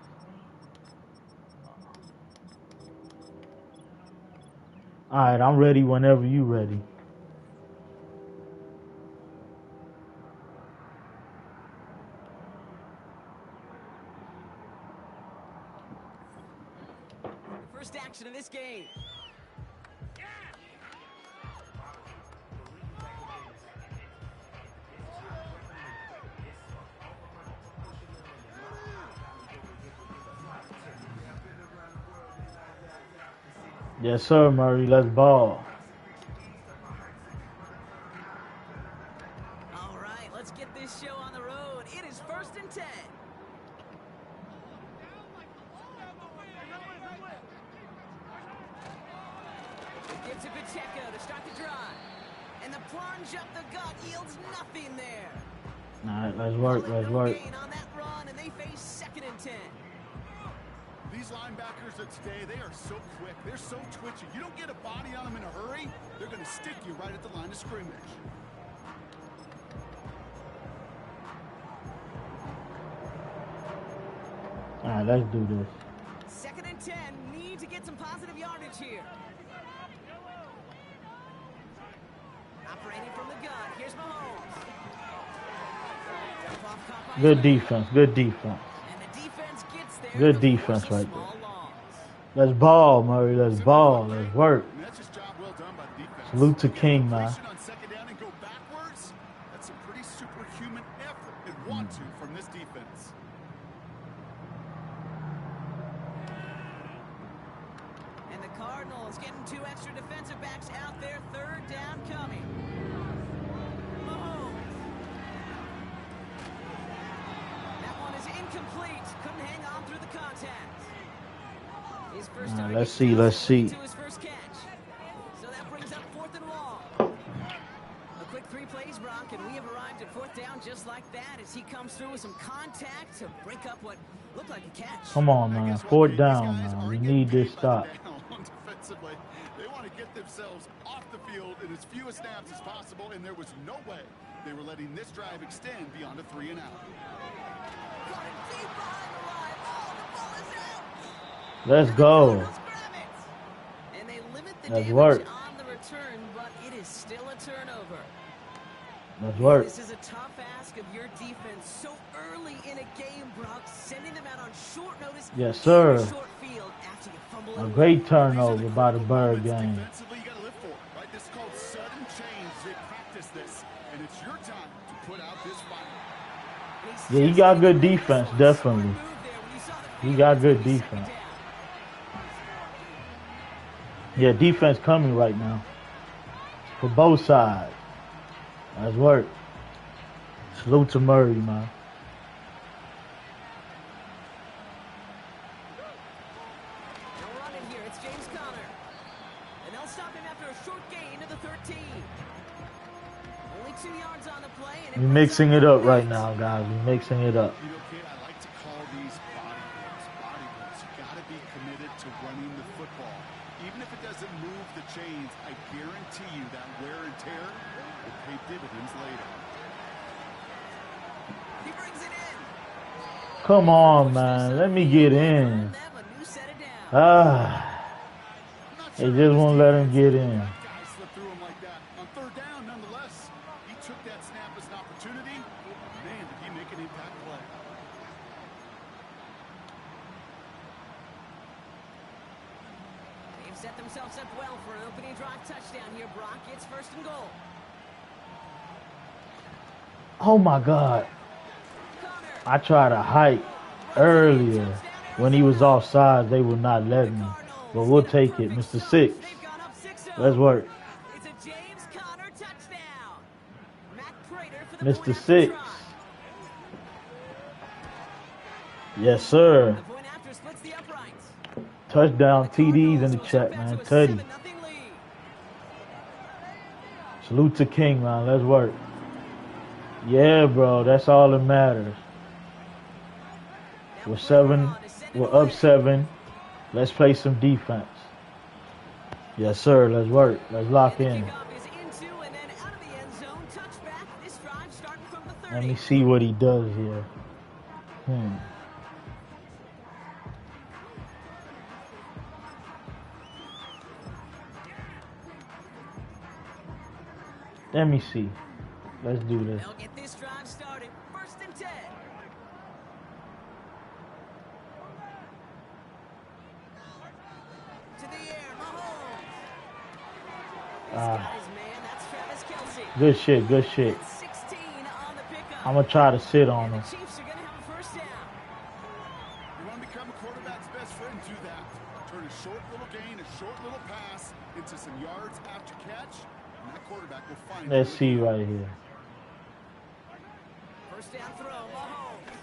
All right, I'm ready whenever you ready. The first action of this game. Yes, sir, Murray. Let's ball. All right, let's get this show on the road. It is 1st and 10. Gives it Pacheco to start the drive. And the plunge up the gut yields nothing there. All right, let's work. Let's work. Gain on that run, and they face 2nd and 10. These linebackers of today, they are so quick. They're so twitchy. You don't get a body on them in a hurry, they're going to stick you right at the line of scrimmage. All right, let's do this. 2nd and 10. Need to get some positive yardage here. Operating from the gun. Here's Mahomes. Good defense. Good defense. And the defense gets there. Good defense right there. Let's ball, Murray. Let's ball. Let's work. Salute to King, man. On second down and go backwards. That's a pretty superhuman effort and want to from this defense. And the Cardinals getting 2 extra defensive backs out there. 3rd down coming. Mahomes. His first Nah, target let's see. doesn't Let's lead see. to his first catch. So that brings up 4th and long. A quick 3 plays, Brock, and we have arrived at 4th down just like that as he comes through with some contact to break up what looked like a catch. Come on, I man. guess what, 4th These down, guys man. We aren't need getting this paid by stop. the down defensively. They want to get themselves off the field in as few snaps as possible, and there was no way they were letting this drive extend beyond a 3 and out. Caught it deep behind the line. Oh, the ball is out. Let's And the go. Cardinals grab it. And they limit the Let's damage work. on the return, but it is still a turnover. Let's work. This is a tough ask of your defense so early in a game, Brock, sending them out on short notice. Yes, in sir. a short field after you fumble A it great away. turnover These are by the critical Bird moments gang. defensively you got to live for, right? This is called sudden change. They practice this, and it's your time to put out this fight. And he's Yeah, he just got getting good ready. This defense, was a smart definitely. move there when he saw the He field. got It's good gonna be second defense. down. Yeah, defense coming right now. For both sides. Let's work. Salute to Murray, man. No running here. It's James Conner. And they'll stop him after a short gain to the 13. Only 2 yards on the play. And We're mixing it up right now, guys. We're mixing it up. You know, kid, I like to call these body blows. Body blows. You got to be committed to running the football. Even if it doesn't move the chains, I guarantee you that wear and tear will pay dividends later. He brings it in. Come on, man. Let me get in. Them a new set of downs. Ah, I'm not they sure just how won't this let him defense get let in. that guy slip through him like that. On 3rd down, nonetheless, he took that snap as an opportunity. Man, did he make an impact play. They've set themselves up well for an opening drive touchdown here, Brock. It's 1st and goal. Oh, my God. Conner. I tried to hike earlier. When he was offside, they would not let me. But we'll take it. Mr. Six. They've gone up 6-0. Let's work. It's a James Conner touchdown. Matt Prater for the Mr. point after Six. try. Yes, sir. The point after splits the uprights. Touchdown The TDs in the Cardinals will chat, jump out man. to a Teddy. 7-0 lead. Salute to King, man. Let's work. Yeah, bro. That's all that matters. Now We're Prater 7. on to send it We're away. up 7. Let's play some defense. Yes, sir. Let's work. Let's lock And the in. kickoff is into and then out of the end zone. Touchback. This drive starting from the 30. Let me see what he does here. Let me see. Let's do this. They'll get this drive started. 1st and 10. To the air, Mahomes. He's got his man. That's Travis Kelce. Good shit. Good shit. That's 16 on the pickup. I'm going to try to sit on And him. the Chiefs are going to have a 1st down. You want to become a quarterback's best friend, do that. Turn a short little gain, a short little pass into some yards after catch, and that quarterback will find Let's you. see right here. 1st down throw, Mahomes.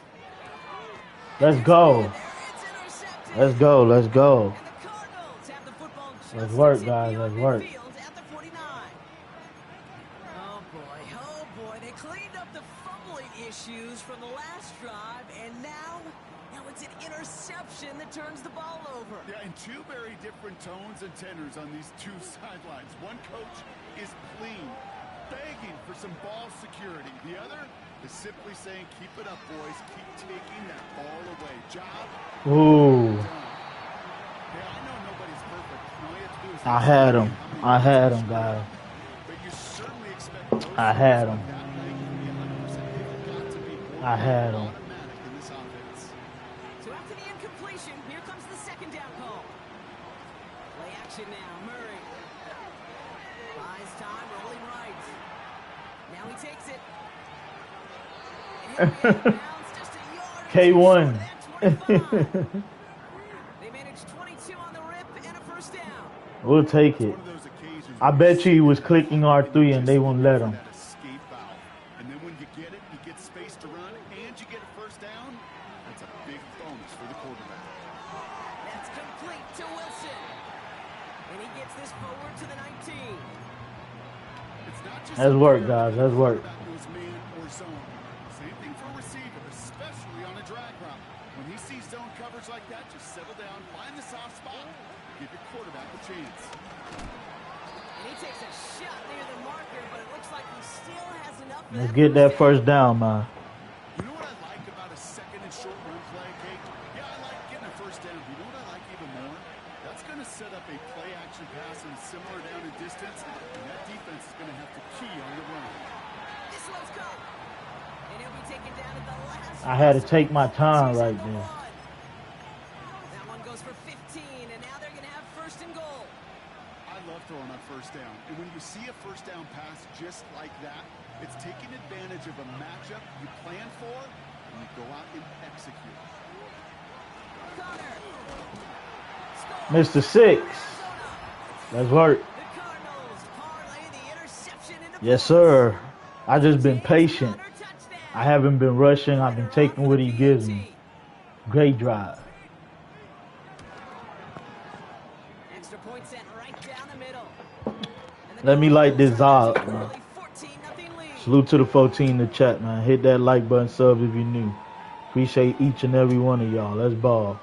Let's go. It's intercepted. Let's go. Let's go. And the Cardinals have the football just Let's work, a tip guys. beyond Let's work. midfield at the 49. Oh boy, they cleaned up the fumbling issues from the last drive, and now it's an interception that turns the ball over. Yeah, and 2 very different tones and tenors on these 2 sidelines. One coach is clean, begging for some ball security. The other is simply saying, keep it up, boys. Keep taking that ball away. Job Ooh. done. Yeah, I know nobody's perfect. All you have to do is I had him. I had him, guys. But you certainly expect those I had things him. like that play to be 100%. They've got to be more I had him. automatic in this offense. So after the incompletion, here comes the 2nd down call. Play action now, Murray. Buys time, rolling right. Now he takes it. And he'll be out of bounds just a yard or two K1. short of that 25. They managed 22 on the rip and a 1st down. We'll take it. One of those occasions I where bet you he was clicking R3 and they won't let him. that escape valve. And then when you get it, you get space to run, and you get a 1st down. That's a big bonus for the quarterback. That's complete to And he gets this forward to the 19. It's not just That's a work, player guys. that That's work. about those man or zone. Same thing for a receiver, especially on a drag route. When he sees zone coverage like that, just settle down, find the soft spot, give your quarterback a chance. And he takes a shot near the marker, but it looks like he still has enough. Let's get that first down, man. You know what I like about a second and short run play, Kate? Yeah, I like getting a first down. You know what I like even more? That's going to set up a play action pass and similar down in distance, and that defense is going to have to key on the run. This one's caught. And he'll be taken down at the last. I had to take my time right there. That one goes for 15, and now they're going to have first and goal. I love throwing on first down. And when you see a first down pass just like that, it's taking advantage of a matchup you plan for, and you go out and execute. Connor. Mr. Six. Let's work. The Cardinals parlay the interception into Yes, sir. I just been patient. I haven't been rushing. I've been taking what he gives me. Great drive. Extra point sent right down the middle. Let me like this out, man. Salute to the 14 in the chat, man. Hit that like button, subs if you're new. Appreciate each and every one of y'all. Let's ball.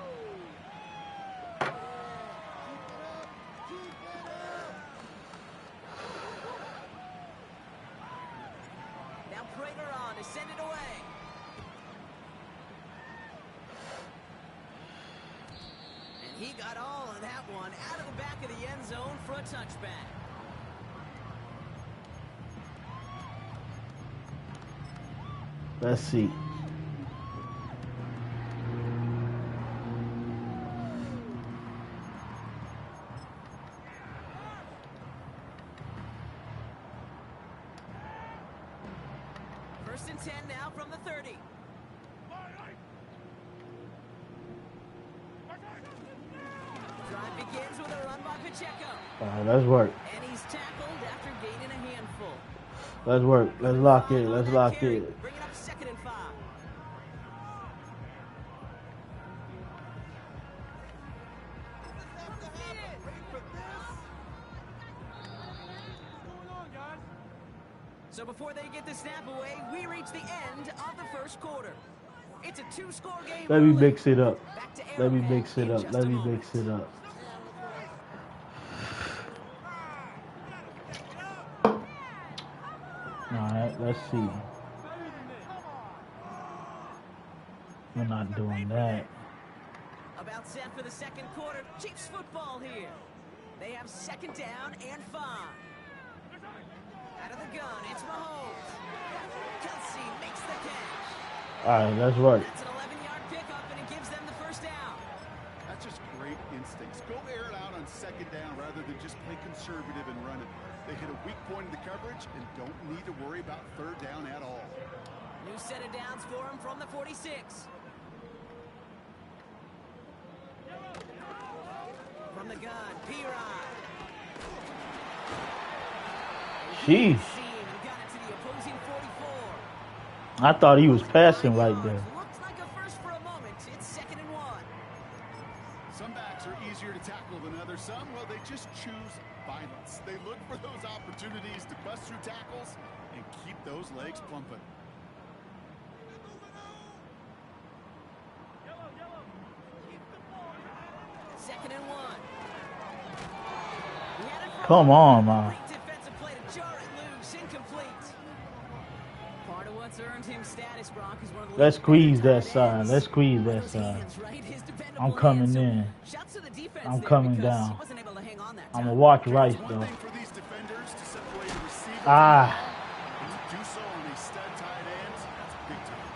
He got all of that one out of the back of the end zone for a touchback. Let's see. First and 10 now from the 30. Drive begins with a run by Pacheco. All right, let's work. And he's tackled after gaining a handful. Let's work. Let's lock in. Let's lock in. Bring it up 2nd and 5. So before they get the snap away, we reach the end of the first quarter. It's a 2-score game. Let me mix it up. Let me mix it up. Let me mix it up. Alright, let's see. We're not doing that. About set for the second quarter. Chiefs football here. They have 2nd down and 5. Out of the gun, it's Mahomes. Kelsey makes the catch. Alright, let's work. That's an 11-yard pickup, and it gives them the first down. That's just great instincts. Go air it out on 2nd down rather than just play conservative and run it. They hit a weak point in the coverage and don't need to worry about 3rd down at all. New set of downs for him from the 46. From the gun, P-Rod. Jeez. I thought he was passing right there. Looks like a first for a moment. It's 2nd and 1. Some backs are easier to tackle than others. Some, well, they just choose violence. They look for those opportunities to bust through tackles and keep those legs plumping. Second and 1. Come on, man. Defensive play to jar it loose, incomplete. Part of what's earned him status, Brock, is one of the Let's squeeze that side. Let's squeeze that side. I'm coming in. I'm coming down. I'm going to watch Rice, though. Ah. Do so on a stud tight end. That's big time.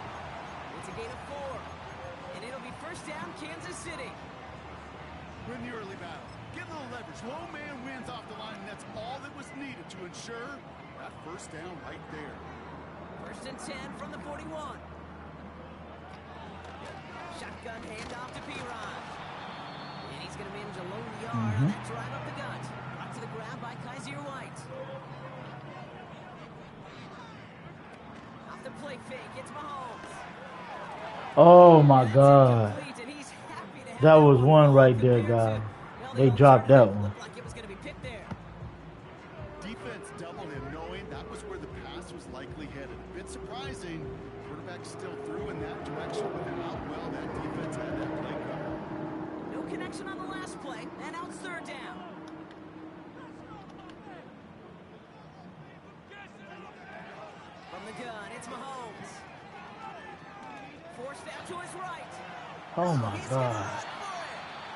It's a gain of 4. And it'll be first down, Kansas City. Win the early battle. Get a little leverage. Low man wins off the line, and that's all that was needed to ensure that first down right there. First and 10 from the 41. Shotgun handoff to P-Rod. And he's going to manage a low yard on that drive up the gut. Up to the ground by Kaiser White. Off the play fake, it's Mahomes. Oh, my God. That was one right there, guys. They dropped that one. Like it was going to be pick there. Defense doubled him, knowing that was where the pass was likely headed. A bit surprising. Quarterback still threw in that direction, but how well that defense had that play covered. No connection on the last play, and now it's third down. From the gun, it's Mahomes. Forced out to his right. Oh my He's God. gonna run for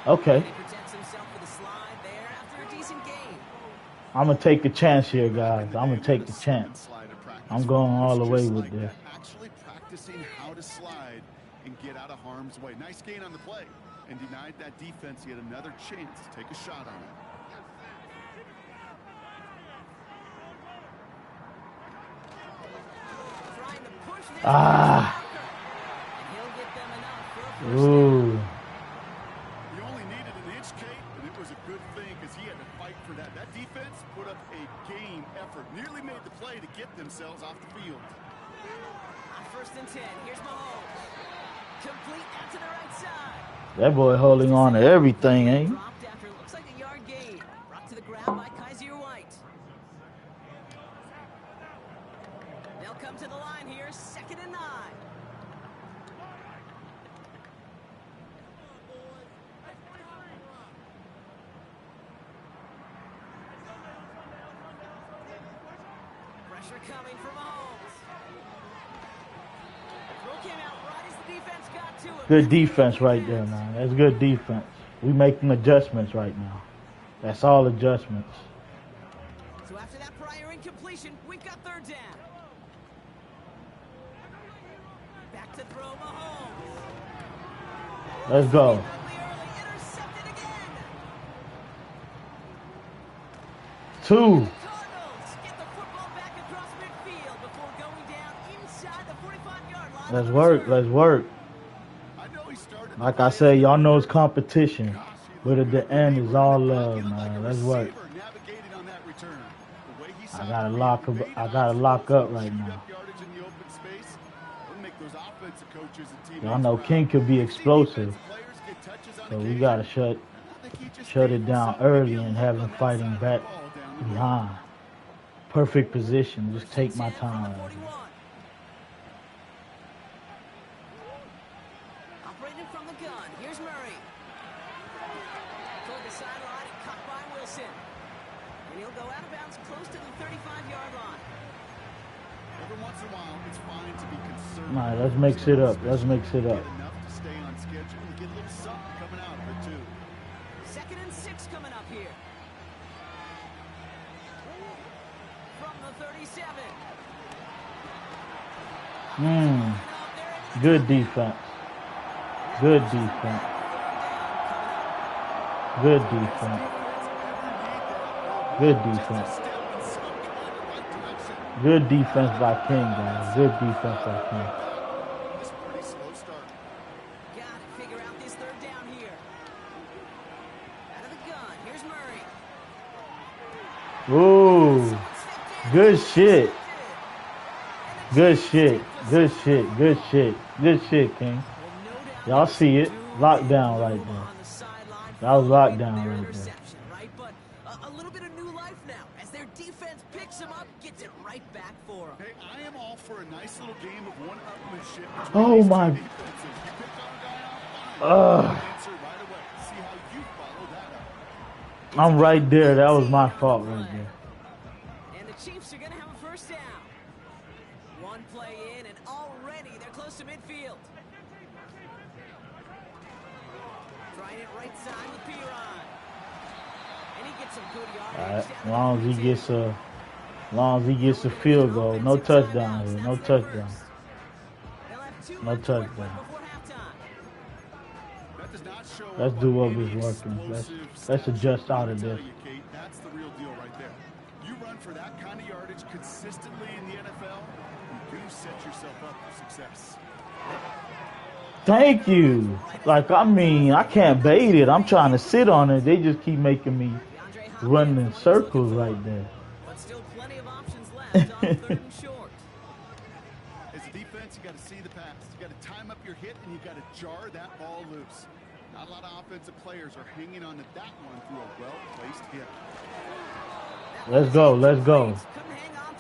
it. Okay. He protects himself with a slide there after a decent gain. I'm going to take a chance here, guys. I'm going to take the chance. I'm going all the way with this. Actually practicing how to slide and get out of harm's way. Nice gain on the play, and denied that defense yet another chance to take a shot on it. Trying to push this Ah. and he'll get them enough for a first Ooh. He only needed an inch, Kate, and it was a good thing because he had to fight for that. That defense put up a game effort, nearly made the play to get themselves off the field. On 1st and 10, here's Mahomes. Complete out to the right side. That boy holding on to everything, ain't he? Dropped after it looks like a yard gain. Brought to the ground by Kaiser White. They'll come to the line here, 2nd and 9. Pressure coming from Mahomes. Throw came out right as the defense got to him. Good defense right there, man. That's good defense. We making adjustments right now. That's all adjustments. So after that prior incompletion, we've got 3rd down. Back to throw Mahomes. Let's go. Early, intercepted again. 2. Cardinals get the football back across midfield before going down inside the 45-yard line. Let's work. Let's work. I know he started. Like I said, y'all know it's competition. But at the end, it's all love, man. Let's work. Navigating on that return. The way he I gotta lock up right now. Y'all know King could be explosive, so we gotta shut it down early and have him fighting back behind. Perfect position. Just take my time. Right now. Operating from the gun. Here's Murray. Toward the sideline and cut by Wilson. And he'll go out of bounds close to the 35-yard line. Every once in a while, it's fine to be conservative. All right, let's mix it up. Let's mix it up. Get enough to stay on schedule and get a little something coming out of it too. 2nd and 6 coming up here. From the 37. Good defense. Good defense. Good defense. Good defense. Good defense by King, guys. Good defense by King. It's a pretty slow start. Got to figure out this 3rd down here. Out of the gun. Here's Murray. Ooh. Good shit. Good shit. Good shit. Good shit. Good shit, King. Y'all see it. Lockdown right there. That was lockdown right there. Right? But a little bit of new life now as their defense picks him up, gets it right back for him. Hey, I am all for a nice little game of one-upmanship. Oh my. I'm right there. That was my fault right there. And the Chiefs are going to have a 1st down. One play in, and already they're close to midfield. Trying it right side with Piron. And he gets some good yardage. All right. As long as he gets a field goal. No touchdown here. No touchdown. No touchdown. Let's do what was working. Let's adjust out of this. That's the real deal right there. You run for that kind of yardage consistently in the NFL, you do set yourself up for success. Thank you. Like, I mean, I can't bait it. I'm trying to sit on it. They just keep making me run in circles right there. But still plenty of options left on 3rd and short. As a defense, you got to see the pass. You got to time up your hit, and you got to jar that ball loose. Not a lot of offensive players are hanging on to that one through a well-placed hit. Let's go. Let's go.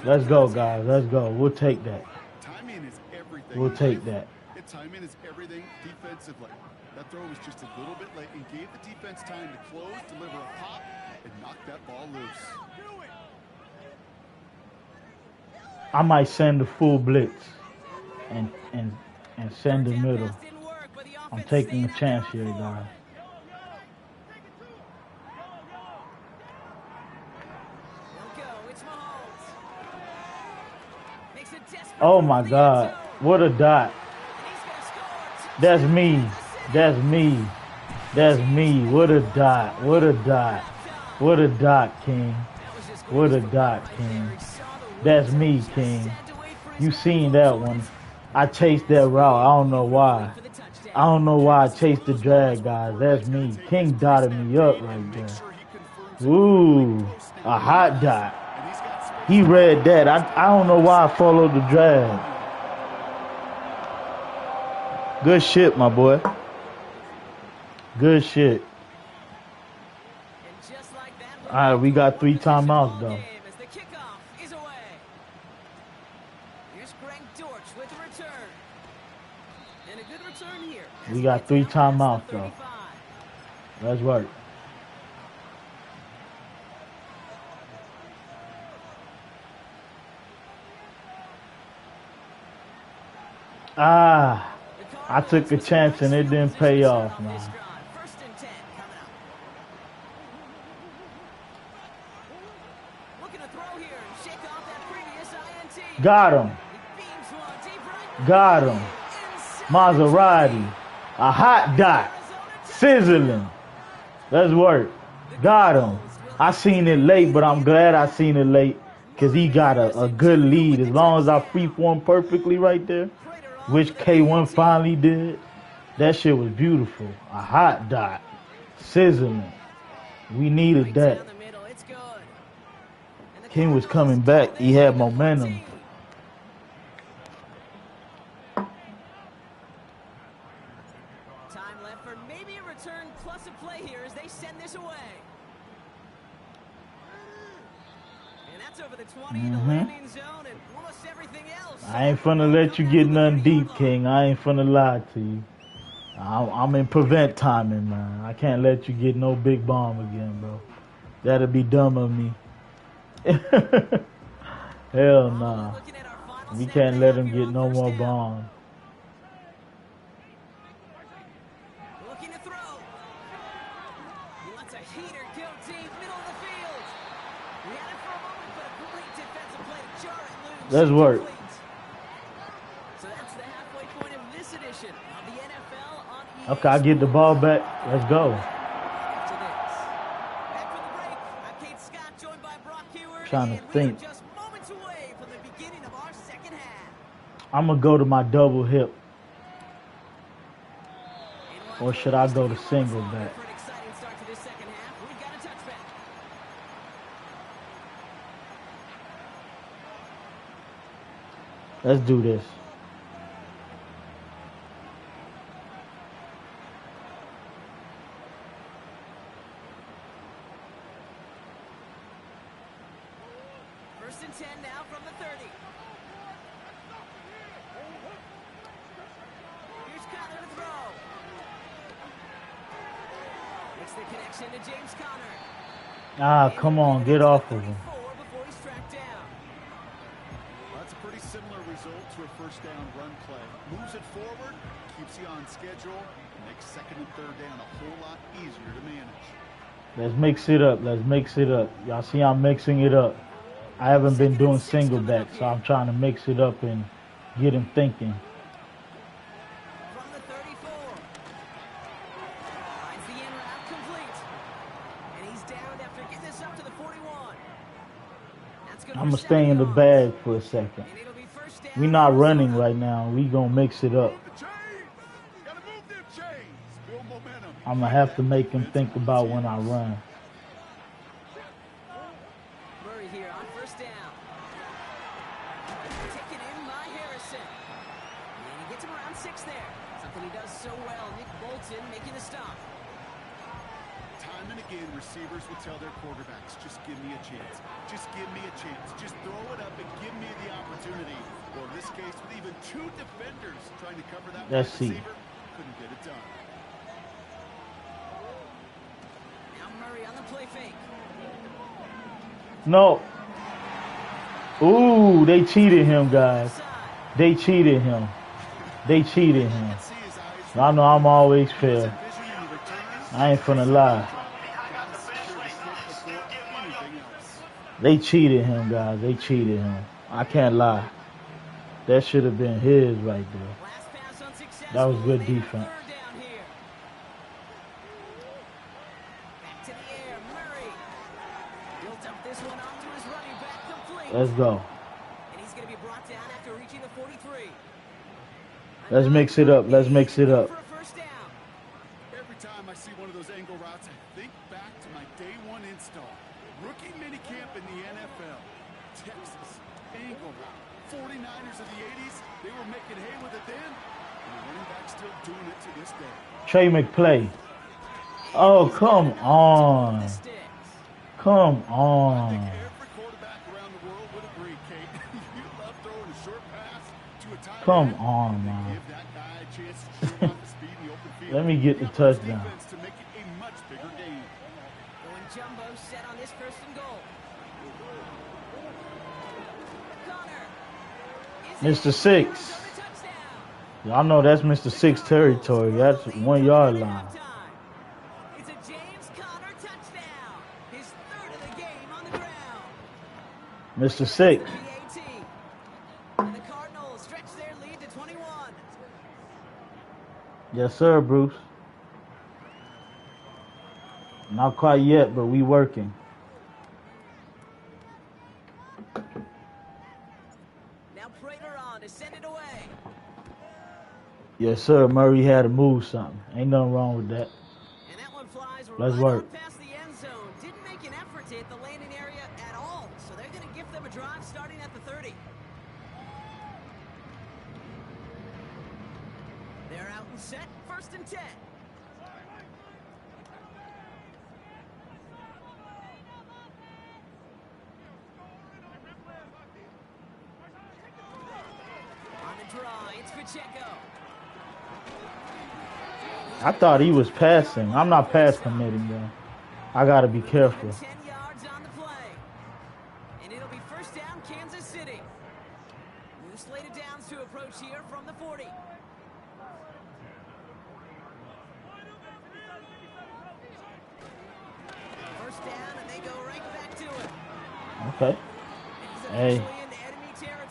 Let's go, guys. Let's go. We'll take that. Timing is everything. We'll take that. Timing is everything defensively. That throw was just a little bit late and gave the defense time to close, deliver a pop, and knock that ball loose. I might send the full blitz and send the middle. I'm taking a chance here, guys. Oh my God. What a dot. That's me. That's me. That's me. What a dot. What a dot. What a dot, King. What a dot, King. That's me, King. You seen that one. I chased that route. I don't know why. I don't know why I chased the drag, guys. That's me. King dotted me up right there. Ooh. A hot dot. He read that. I don't know why I followed the drag. Good shit, my boy. Good shit. All right, we got 3 timeouts, though. We got 3 timeouts, though. Let's work. I took a chance and it didn't pay off, man. Got him. Got him. Maserati. A hot dot. Sizzling. Let's work. Got him. I seen it late, but I'm glad I seen it late because he got a good lead. As long as I freeform perfectly right there, which K1 finally did, that shit was beautiful. A hot dot. Sizzling. We needed that. King was coming back. He had momentum. Time left for maybe a return plus a play here as they send this away. And that's over the 20, the landing zone, and almost everything else. I ain't finna let you get nothing deep, King. I ain't finna lie to you. I'm in prevent timing, man. I can't let you get no big bomb again, bro. That'd be dumb of me. Hell nah. We can't let him get no more bombs. Looking to throw. He lets a heater go deep, middle of the field. We had it for a moment, but a great defensive play to jar it loose. Let's work. So that's the halfway point of this edition of the NFL on EA. Okay, I get the ball back. Let's go. Trying to think. I'm gonna go to my double hip, or should I go to single back? Let's do this. First and 10 now from the 30. Here's Conner to throw. Makes the connection to James Conner. Come on, get off of him. Before he's tracked down. That's a pretty similar result to a first down run play. Moves it forward, keeps you on schedule, makes second and third down a whole lot easier to manage. Let's mix it up. Let's mix it up. Y'all see I'm mixing it up. I haven't been doing single back, so I'm trying to mix it up and get him thinking. From the 34. Finds the in route complete. And he's down after getting this up to the 41. I'm going to stay in the bag for a second. We're not running right now. We're going to mix it up. I'm going to have to make him think about when I run. Murray here on first down. Taken in by Harrison. And he gets him around 6 there. Something he does so well. Nick Bolton making the stop. Time and again, receivers will tell their quarterbacks, just give me a chance. Just give me a chance. Just throw it up and give me the opportunity. Well, in this case, with even two defenders trying to cover that wide receiver, couldn't get it done. Now Murray on the play fake. No. Ooh, they cheated him, guys. They cheated him. They cheated him. I know I'm always fair. I ain't finna lie. They cheated him, guys. They cheated him. I can't lie. That should have been his right there. That was good defense. Let's go. Let's mix it up. Let's mix it up. Every time I see one of those angle routes, I think back to my day one install. Rookie minicamp in the NFL. Texas, angle route. 49ers of the 80s, they were making hay with it then. And the running back's still doing it to this day. Trey McPlay. Oh, come on. Come on. Every quarterback around the world would agree, Kate. You love throwing a short pass to a tight end. Come on, man. Give that guy a chance to shoot off the speed in the open field. Let me get the touchdown. To make it a much bigger game. Going jumbo set on this first and goal. Mr. Six. Y'all know that's Mr. Six territory. That's 1 yard line. It's a James Conner touchdown. His third of the game on the ground. Mr. Six. And the Cardinals stretch their lead to 21. Yes, sir, Bruce. Not quite yet, but we working. Now Prater on to send it away. Yes, sir. Murray had to move something. Ain't nothing wrong with that. And that one flies Let's right work. on past the end zone. Didn't make an effort to hit the landing area at all. So they're going to give them a drive starting at the 30. They're out and set. First and 10. On the draw, it's Pacheco. I thought he was passing. I'm not pass committing, though. I got to be careful. 10 yards on the play. And it'll be first down, Kansas City. New slated downs to approach here from the 40. First down, and they go right back to it. Okay. Hey.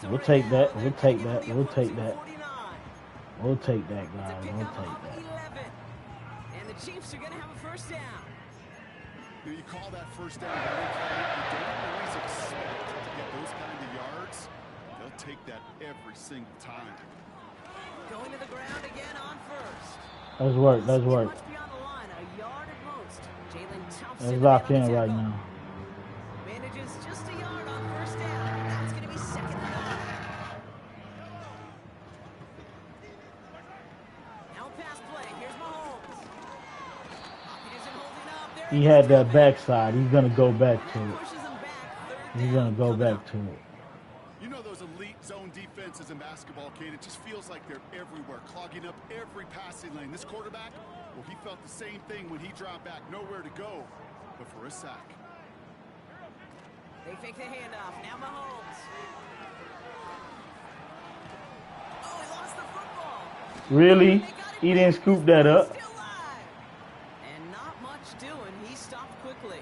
We'll take that. We'll take that. We'll take that. We'll take that, guys. We'll take that. And the Chiefs are going to have a first down. You call that first down, you don't always expect to get those kind of yards. They'll take that every single time. Going to the ground again on first. Let's work. Let's work. Much beyond the line, a yard at most. Jalen Thompson. Let's lock in right now. Manages just a yard on first down. That's going to be second and 9. Now pass play. Here's Mahomes. He isn't holding up. There He had that backside. He's going to go back to it. pushes him back. Third He's down going to go coming back up. to it. You know those elite zone defenses in basketball, Kate? It just feels like they're everywhere, clogging up every passing lane. This quarterback, well, he felt the same thing when he dropped back. Nowhere to go but for a sack. They fake the handoff. Now Mahomes. Oh, he lost the football. Really? He didn't scoop that up. Still alive. And not much doing. He stopped quickly.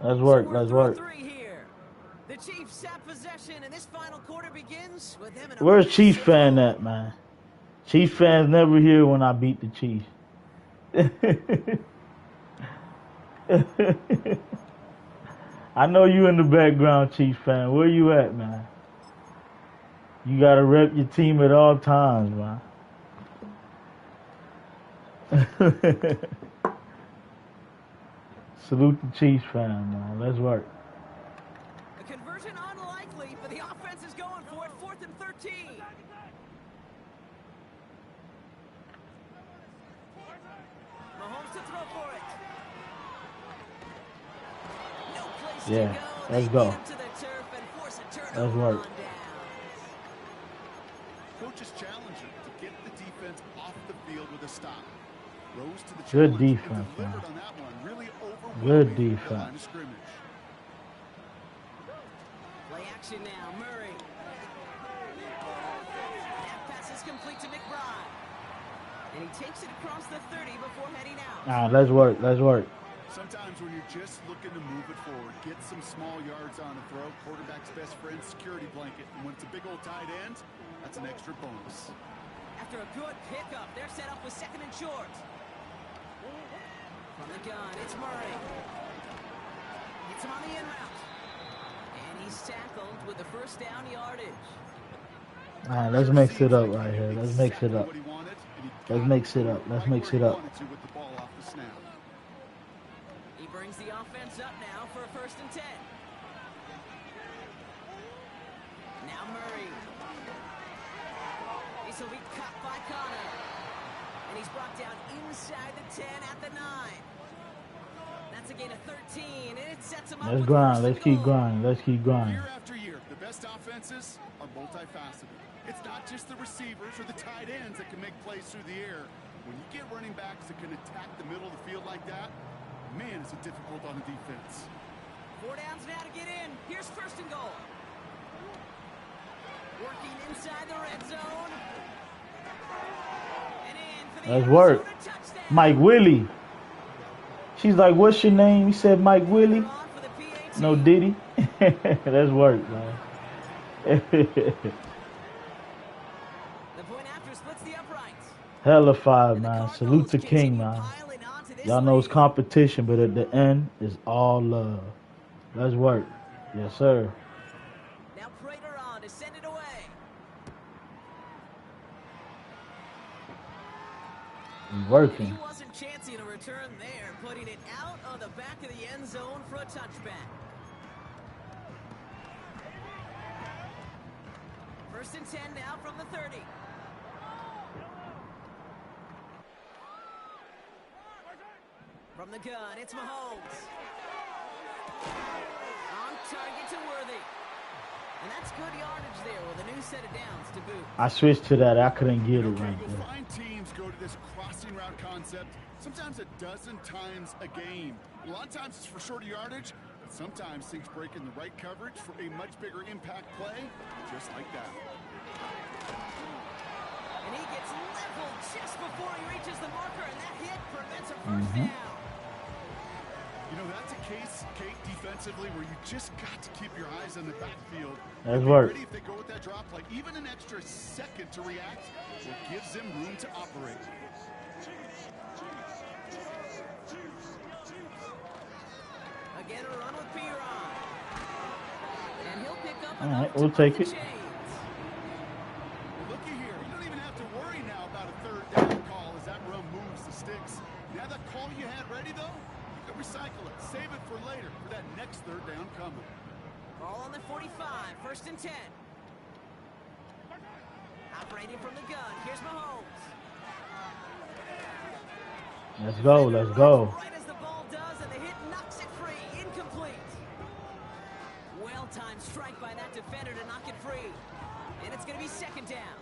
Let's work. So Let's we're work. through 3 here. The Chiefs have possession, and this final quarter begins with them in a Where's Chiefs fan at, man? Chiefs fans never here when I beat the Chiefs. I know you in the background, Chiefs fan. Where you at, man? You gotta rep your team at all times, man. Salute the Chiefs fan, man. Let's work. A conversion unlikely, but the offense is going for it. 4th and 13. Mahomes to throw for it. No place Yeah, to go. let's They go. get him to the turf and force a turnover Let's work. on downs. Coach's challenger to get the defense off the field with a stop. Rose to the Good challenge defense, and delivered man. on that one. Really overwhelming Good at the line defense. of scrimmage. Play action now. Murray. That pass is complete to McBride. And he takes it across the 30 before heading out. All right, let's work. Let's work. Sometimes when you're just looking to move it forward, get some small yards on a throw, quarterback's best friend, security blanket. And when it's a big old tight end, that's an extra bonus. After a good pickup, they're set up with 2nd and short. From the gun, it's Murray. Hits him on the in route. And he's tackled with the first down yardage. All right, let's mix it up right here. Let's mix it up. Let's mix it up. Let's mix it up. He brings the offense up now for a 1st and 10. Now Murray. This will be cut by Connor. And he's brought down inside the 10 at the 9. That's a gain of 13, and it sets him up. Let's grind. Let's keep grinding. Let's keep grinding. Year after year, the best offenses are multifaceted. It's not just the receivers or the tight ends that can make plays through the air. When you get running backs that can attack the middle of the field like that, man, is it difficult on the defense. 4 downs now to get in. Here's 1st and goal. Working inside the red zone. And in for the Let's work. Arizona touchdown. Mike Willie. She's like, what's your name? He said Mike Willie. On for the PAT. No Diddy. Let's work, man. The point after splits the uprights. Hella 5, And the man. Cardinals Salute the king, continue man. piling onto this Y'all know it's lead. competition, but at the end, it's all love. Let's work. Yes, sir. Now Prater on to send it away. We working. He wasn't chancing a return there, putting it out on the back of the end zone for a touchback. 1st and 10 now from the 30. From the gun, it's Mahomes. On target to Worthy. And that's good yardage there with a new set of downs to boot. I switched to that. I couldn't get it right We'll there. find teams go to this crossing route concept sometimes a dozen times a game. A lot of times it's for shorter yardage, but sometimes things break in the right coverage for a much bigger impact play, just like that. And he gets leveled just before he reaches the marker, and that hit prevents a 1st down. You know, that's a case, Kate, defensively, where you just got to keep your eyes on the backfield. Let's Be work. ready if they go with that drop play. Even an extra second to react, it gives them room to operate. Again, a run with Piron. And he'll pick up All enough right, to we'll move take the it. chains. Looky here, you don't even have to worry now about a 3rd down call as that run moves the sticks. You have that call you had ready, though? You can recycle it, save it for later, for that next 3rd down coming. Ball on the 45, 1st and 10. Operating from the gun, here's Mahomes. Let's go. Let's go. Right as the ball does, and the hit knocks it free. Incomplete. Well-timed strike by that defender to knock it free. And it's going to be 2nd down.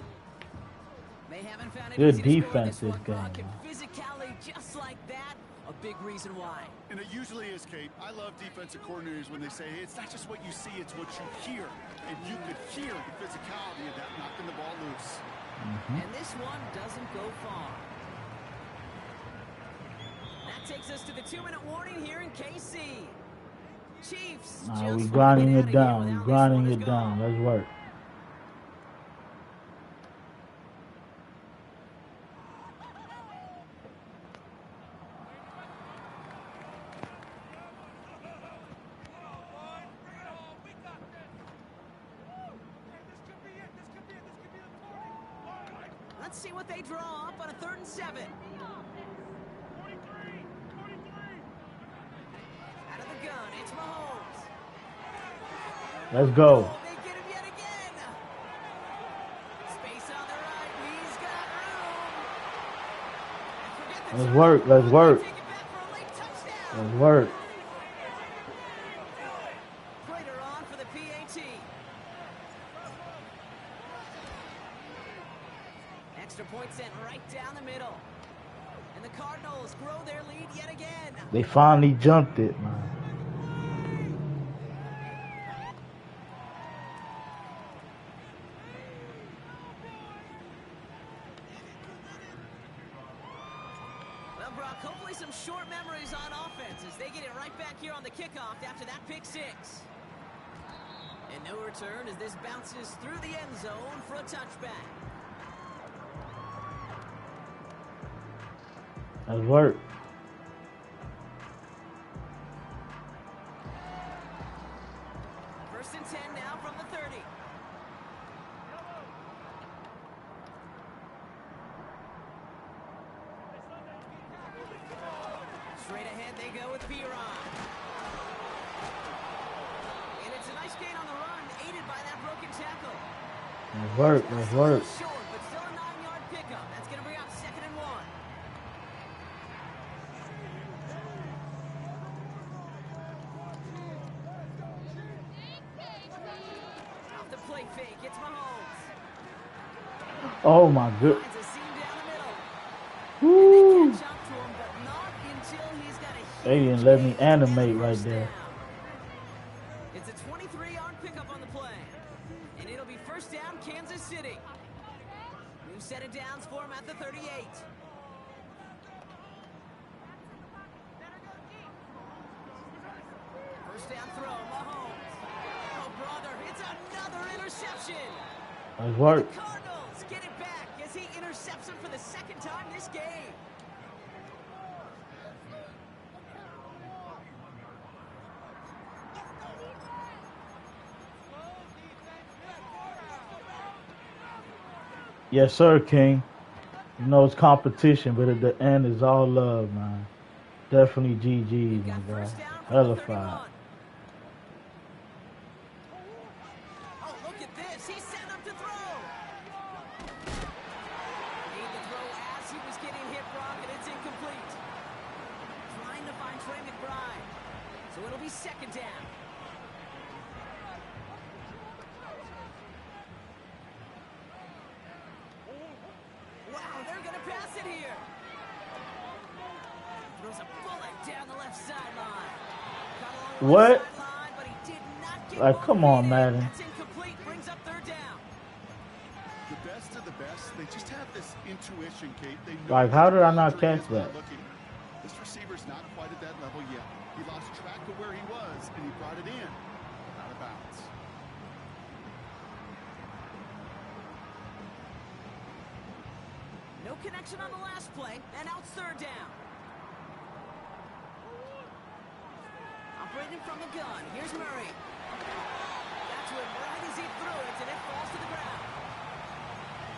They haven't found it Good easy to score defense this this one, Brock, game. and physicality just like that, a big reason why. And it usually is, Kate. I love defensive coordinators when they say, hey, it's not just what you see, it's what you hear. And you could hear the physicality of that knocking the ball loose. And this one doesn't go far. That takes us to the 2-minute warning here in KC. Chiefs Nah, just we won't grinding get it out of down. here We without grinding this it one down. is Let's work. Let's see what they draw up on a 3rd and 7. gun. It's Mahomes. Let's go. Oh, they get him yet again. Space on the right. He's got room. And forget the Let's turnover. work. Let's work. Take it back for a late touchdown. Let's work. Prater on for the PAT. Extra point sent right down the middle. And the Cardinals grow their lead yet again. They finally jumped it, man. Well, Brock, hopefully some short memories on offense as they get it right back here on the kickoff after that pick six. And no return as this bounces through the end zone for a touchback. Let's work. First and 10 now from the 30. Straight ahead they go with Piron. And it's a nice gain on the run, aided by that broken tackle. Let's work. Let's work. Short, but still a 9-yard pickup. That's going to bring out 2nd and 1. Off the play fake, it's Mahomes. Oh my good. Finds a seam down the middle. Woo. And they catch up to him, but not until he's got a They huge didn't let me gain animate and a right first there. down. It's a 23-yard pickup on the play. And it'll be first down, Kansas City. New set of downs for him at the 38. First down throw, Mahomes. Oh, brother, it's another interception. Let's work. The Cardinals get it back as he intercepts him for the 2nd time this game. Yes, sir, King. You know it's competition, but at the end it's all love, man. Definitely GG's, my Got guy. first down from the Hella 31. fire. Oh, look at this. He's set up to throw. Made the throw as he was getting hit, Brock, and it's incomplete. Trying to find Trey McBride. So it'll be 2nd down. Wow, they're going to pass it here. Throws a bullet down the left sideline. Got along the What? left sideline, but he did not get Like, come on, motivated. Madden. That's incomplete. Brings up 3rd down. The best of the best, they just have this intuition, Kate. They know Like, how did I not where he catch is while that? looking. This receiver's not quite at that level yet. He lost track of where he was, and he brought it in. Out of bounds. No connection on the last play, and now it's 3rd down. Operating from the gun, here's Murray. That's when right as he threw it, and it falls to the ground.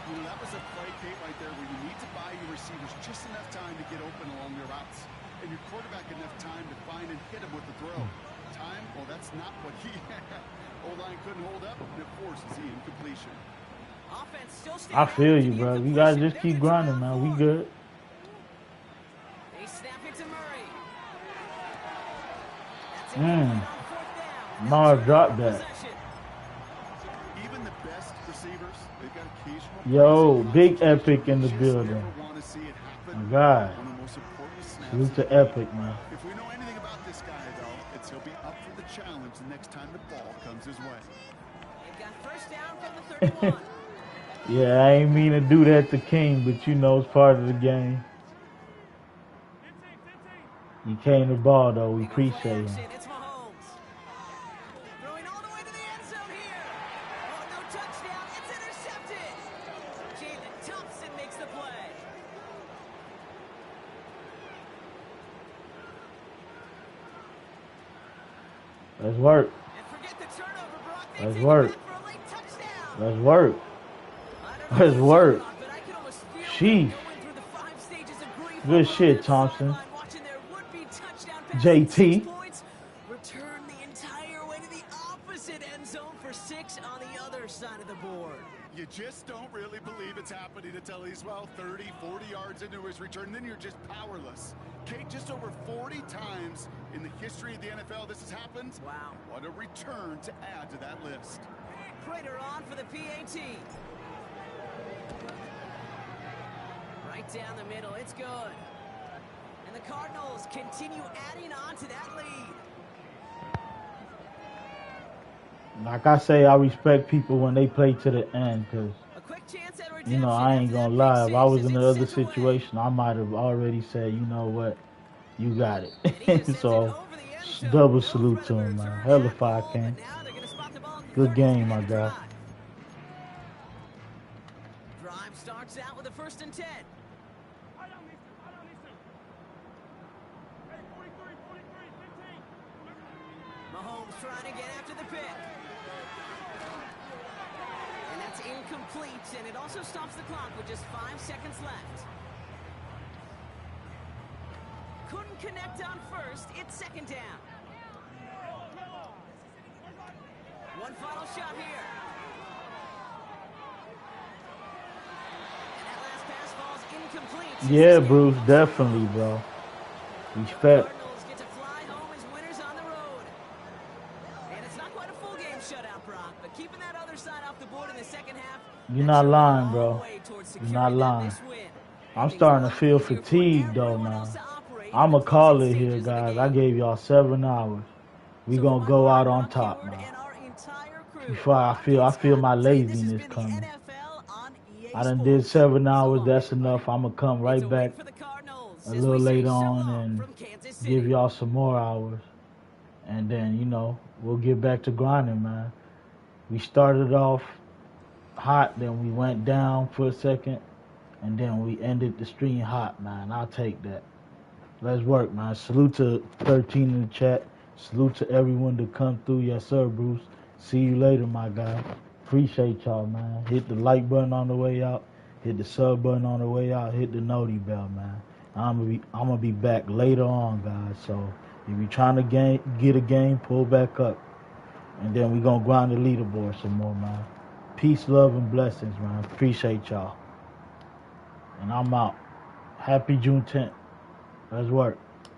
You know, that was a play, Kate, right there where you need to buy your receivers just enough time to get open along their routes. And your quarterback enough time to find and hit him with the throw. Time? Well, that's not what he had. O-line couldn't hold up, and it forces the incompletion. Offense still I feel you, standing bro. after the We gotta incompletion. just keep They're gonna grinding, try man. on We 4th. good. They snap it to Murray. That's Mm. incomplete on 4th down. Mars Now dropped turnover that. possession. Even the best receivers, they've got occasional Yo, plays big in lots of Epic in the situations. building. Never want to see it happen My God. on the most important snaps Salute of the to game. Epic, man. If we know anything about this guy, though, it's he'll be up for the challenge the next time the ball comes his way. They've got first down from the 31. Yeah, I ain't mean to do that to King, but you know it's part of the game. He came to ball, though. We They go play appreciate him. action. It's Mahomes. Throwing all the way to the end zone here. Oh, no touchdown. It's intercepted. Jalen Thompson makes the play. Let's work. And forget the turnover, Brock. They Let's take it work. back for a late touchdown. Let's work. I don't know Let's about work. Brock, but I can almost feel them Sheesh. going through the 5 stages of grief Good on shit, that Thompson. sideline, watching their would-be touchdown pass JT. at 6 points, just don't really believe it's happening until he's, well, 30, 40 yards into his return. Then you're just powerless. Kate, just over 40 times in the history of the NFL this has happened. Wow. What a return to add to that list. Prater on for the PAT. Right down the middle. It's good. And the Cardinals continue adding on to that lead. Like I say, I respect people when they play to the end, because, A quick chance at you know, redemption I ain't after that going to pick lie. If I six was as in the it's other sent away. situation, I might have already said, you know what, you got And he just it. sends it So, over the end zone. double No salute threat to of a him, man. return Hell at if I all, can. but now they're going to spot the ball at the Good 30 to game, begin my the guy. drive. Drive starts out with a 1st and 10. Mahomes trying to get after the pick. And that's incomplete, and it also stops the clock with just 5 seconds left. Couldn't connect on 1st. It's 2nd down. One final shot here. And that last pass falls incomplete. Yeah, Bruce, definitely, bro. Respect. Cardinals get to fly home as winners on the road. And it's not quite a full game shutout, Brock, but keeping that other side off the board in the second half. You're not lying, bro. You're not lying. I'm starting to feel fatigued, though, man. I'm going to call it here, guys. I gave y'all 7 hours. We going to go out on top, man. Before I feel my laziness coming. I done did 7 hours. That's enough. I'm going to come right back a little later on and give y'all some more hours. And then, you know, we'll get back to grinding, man. We started off hot, then we went down for a second, and then we ended the stream hot, man. I'll take that. Let's work, man. Salute to 13 in the chat. Salute to everyone to come through. Yes, sir, Bruce. See you later, my guy. Appreciate y'all, man. Hit the like button on the way out. Hit the sub button on the way out. Hit the noti bell, man. I'm gonna be back later on, guys. So if you're trying to get a game, pull back up, and then we gonna grind the leaderboard some more, man. Peace, love, and blessings, man. Appreciate y'all. And I'm out. Happy June 10th. Let's work.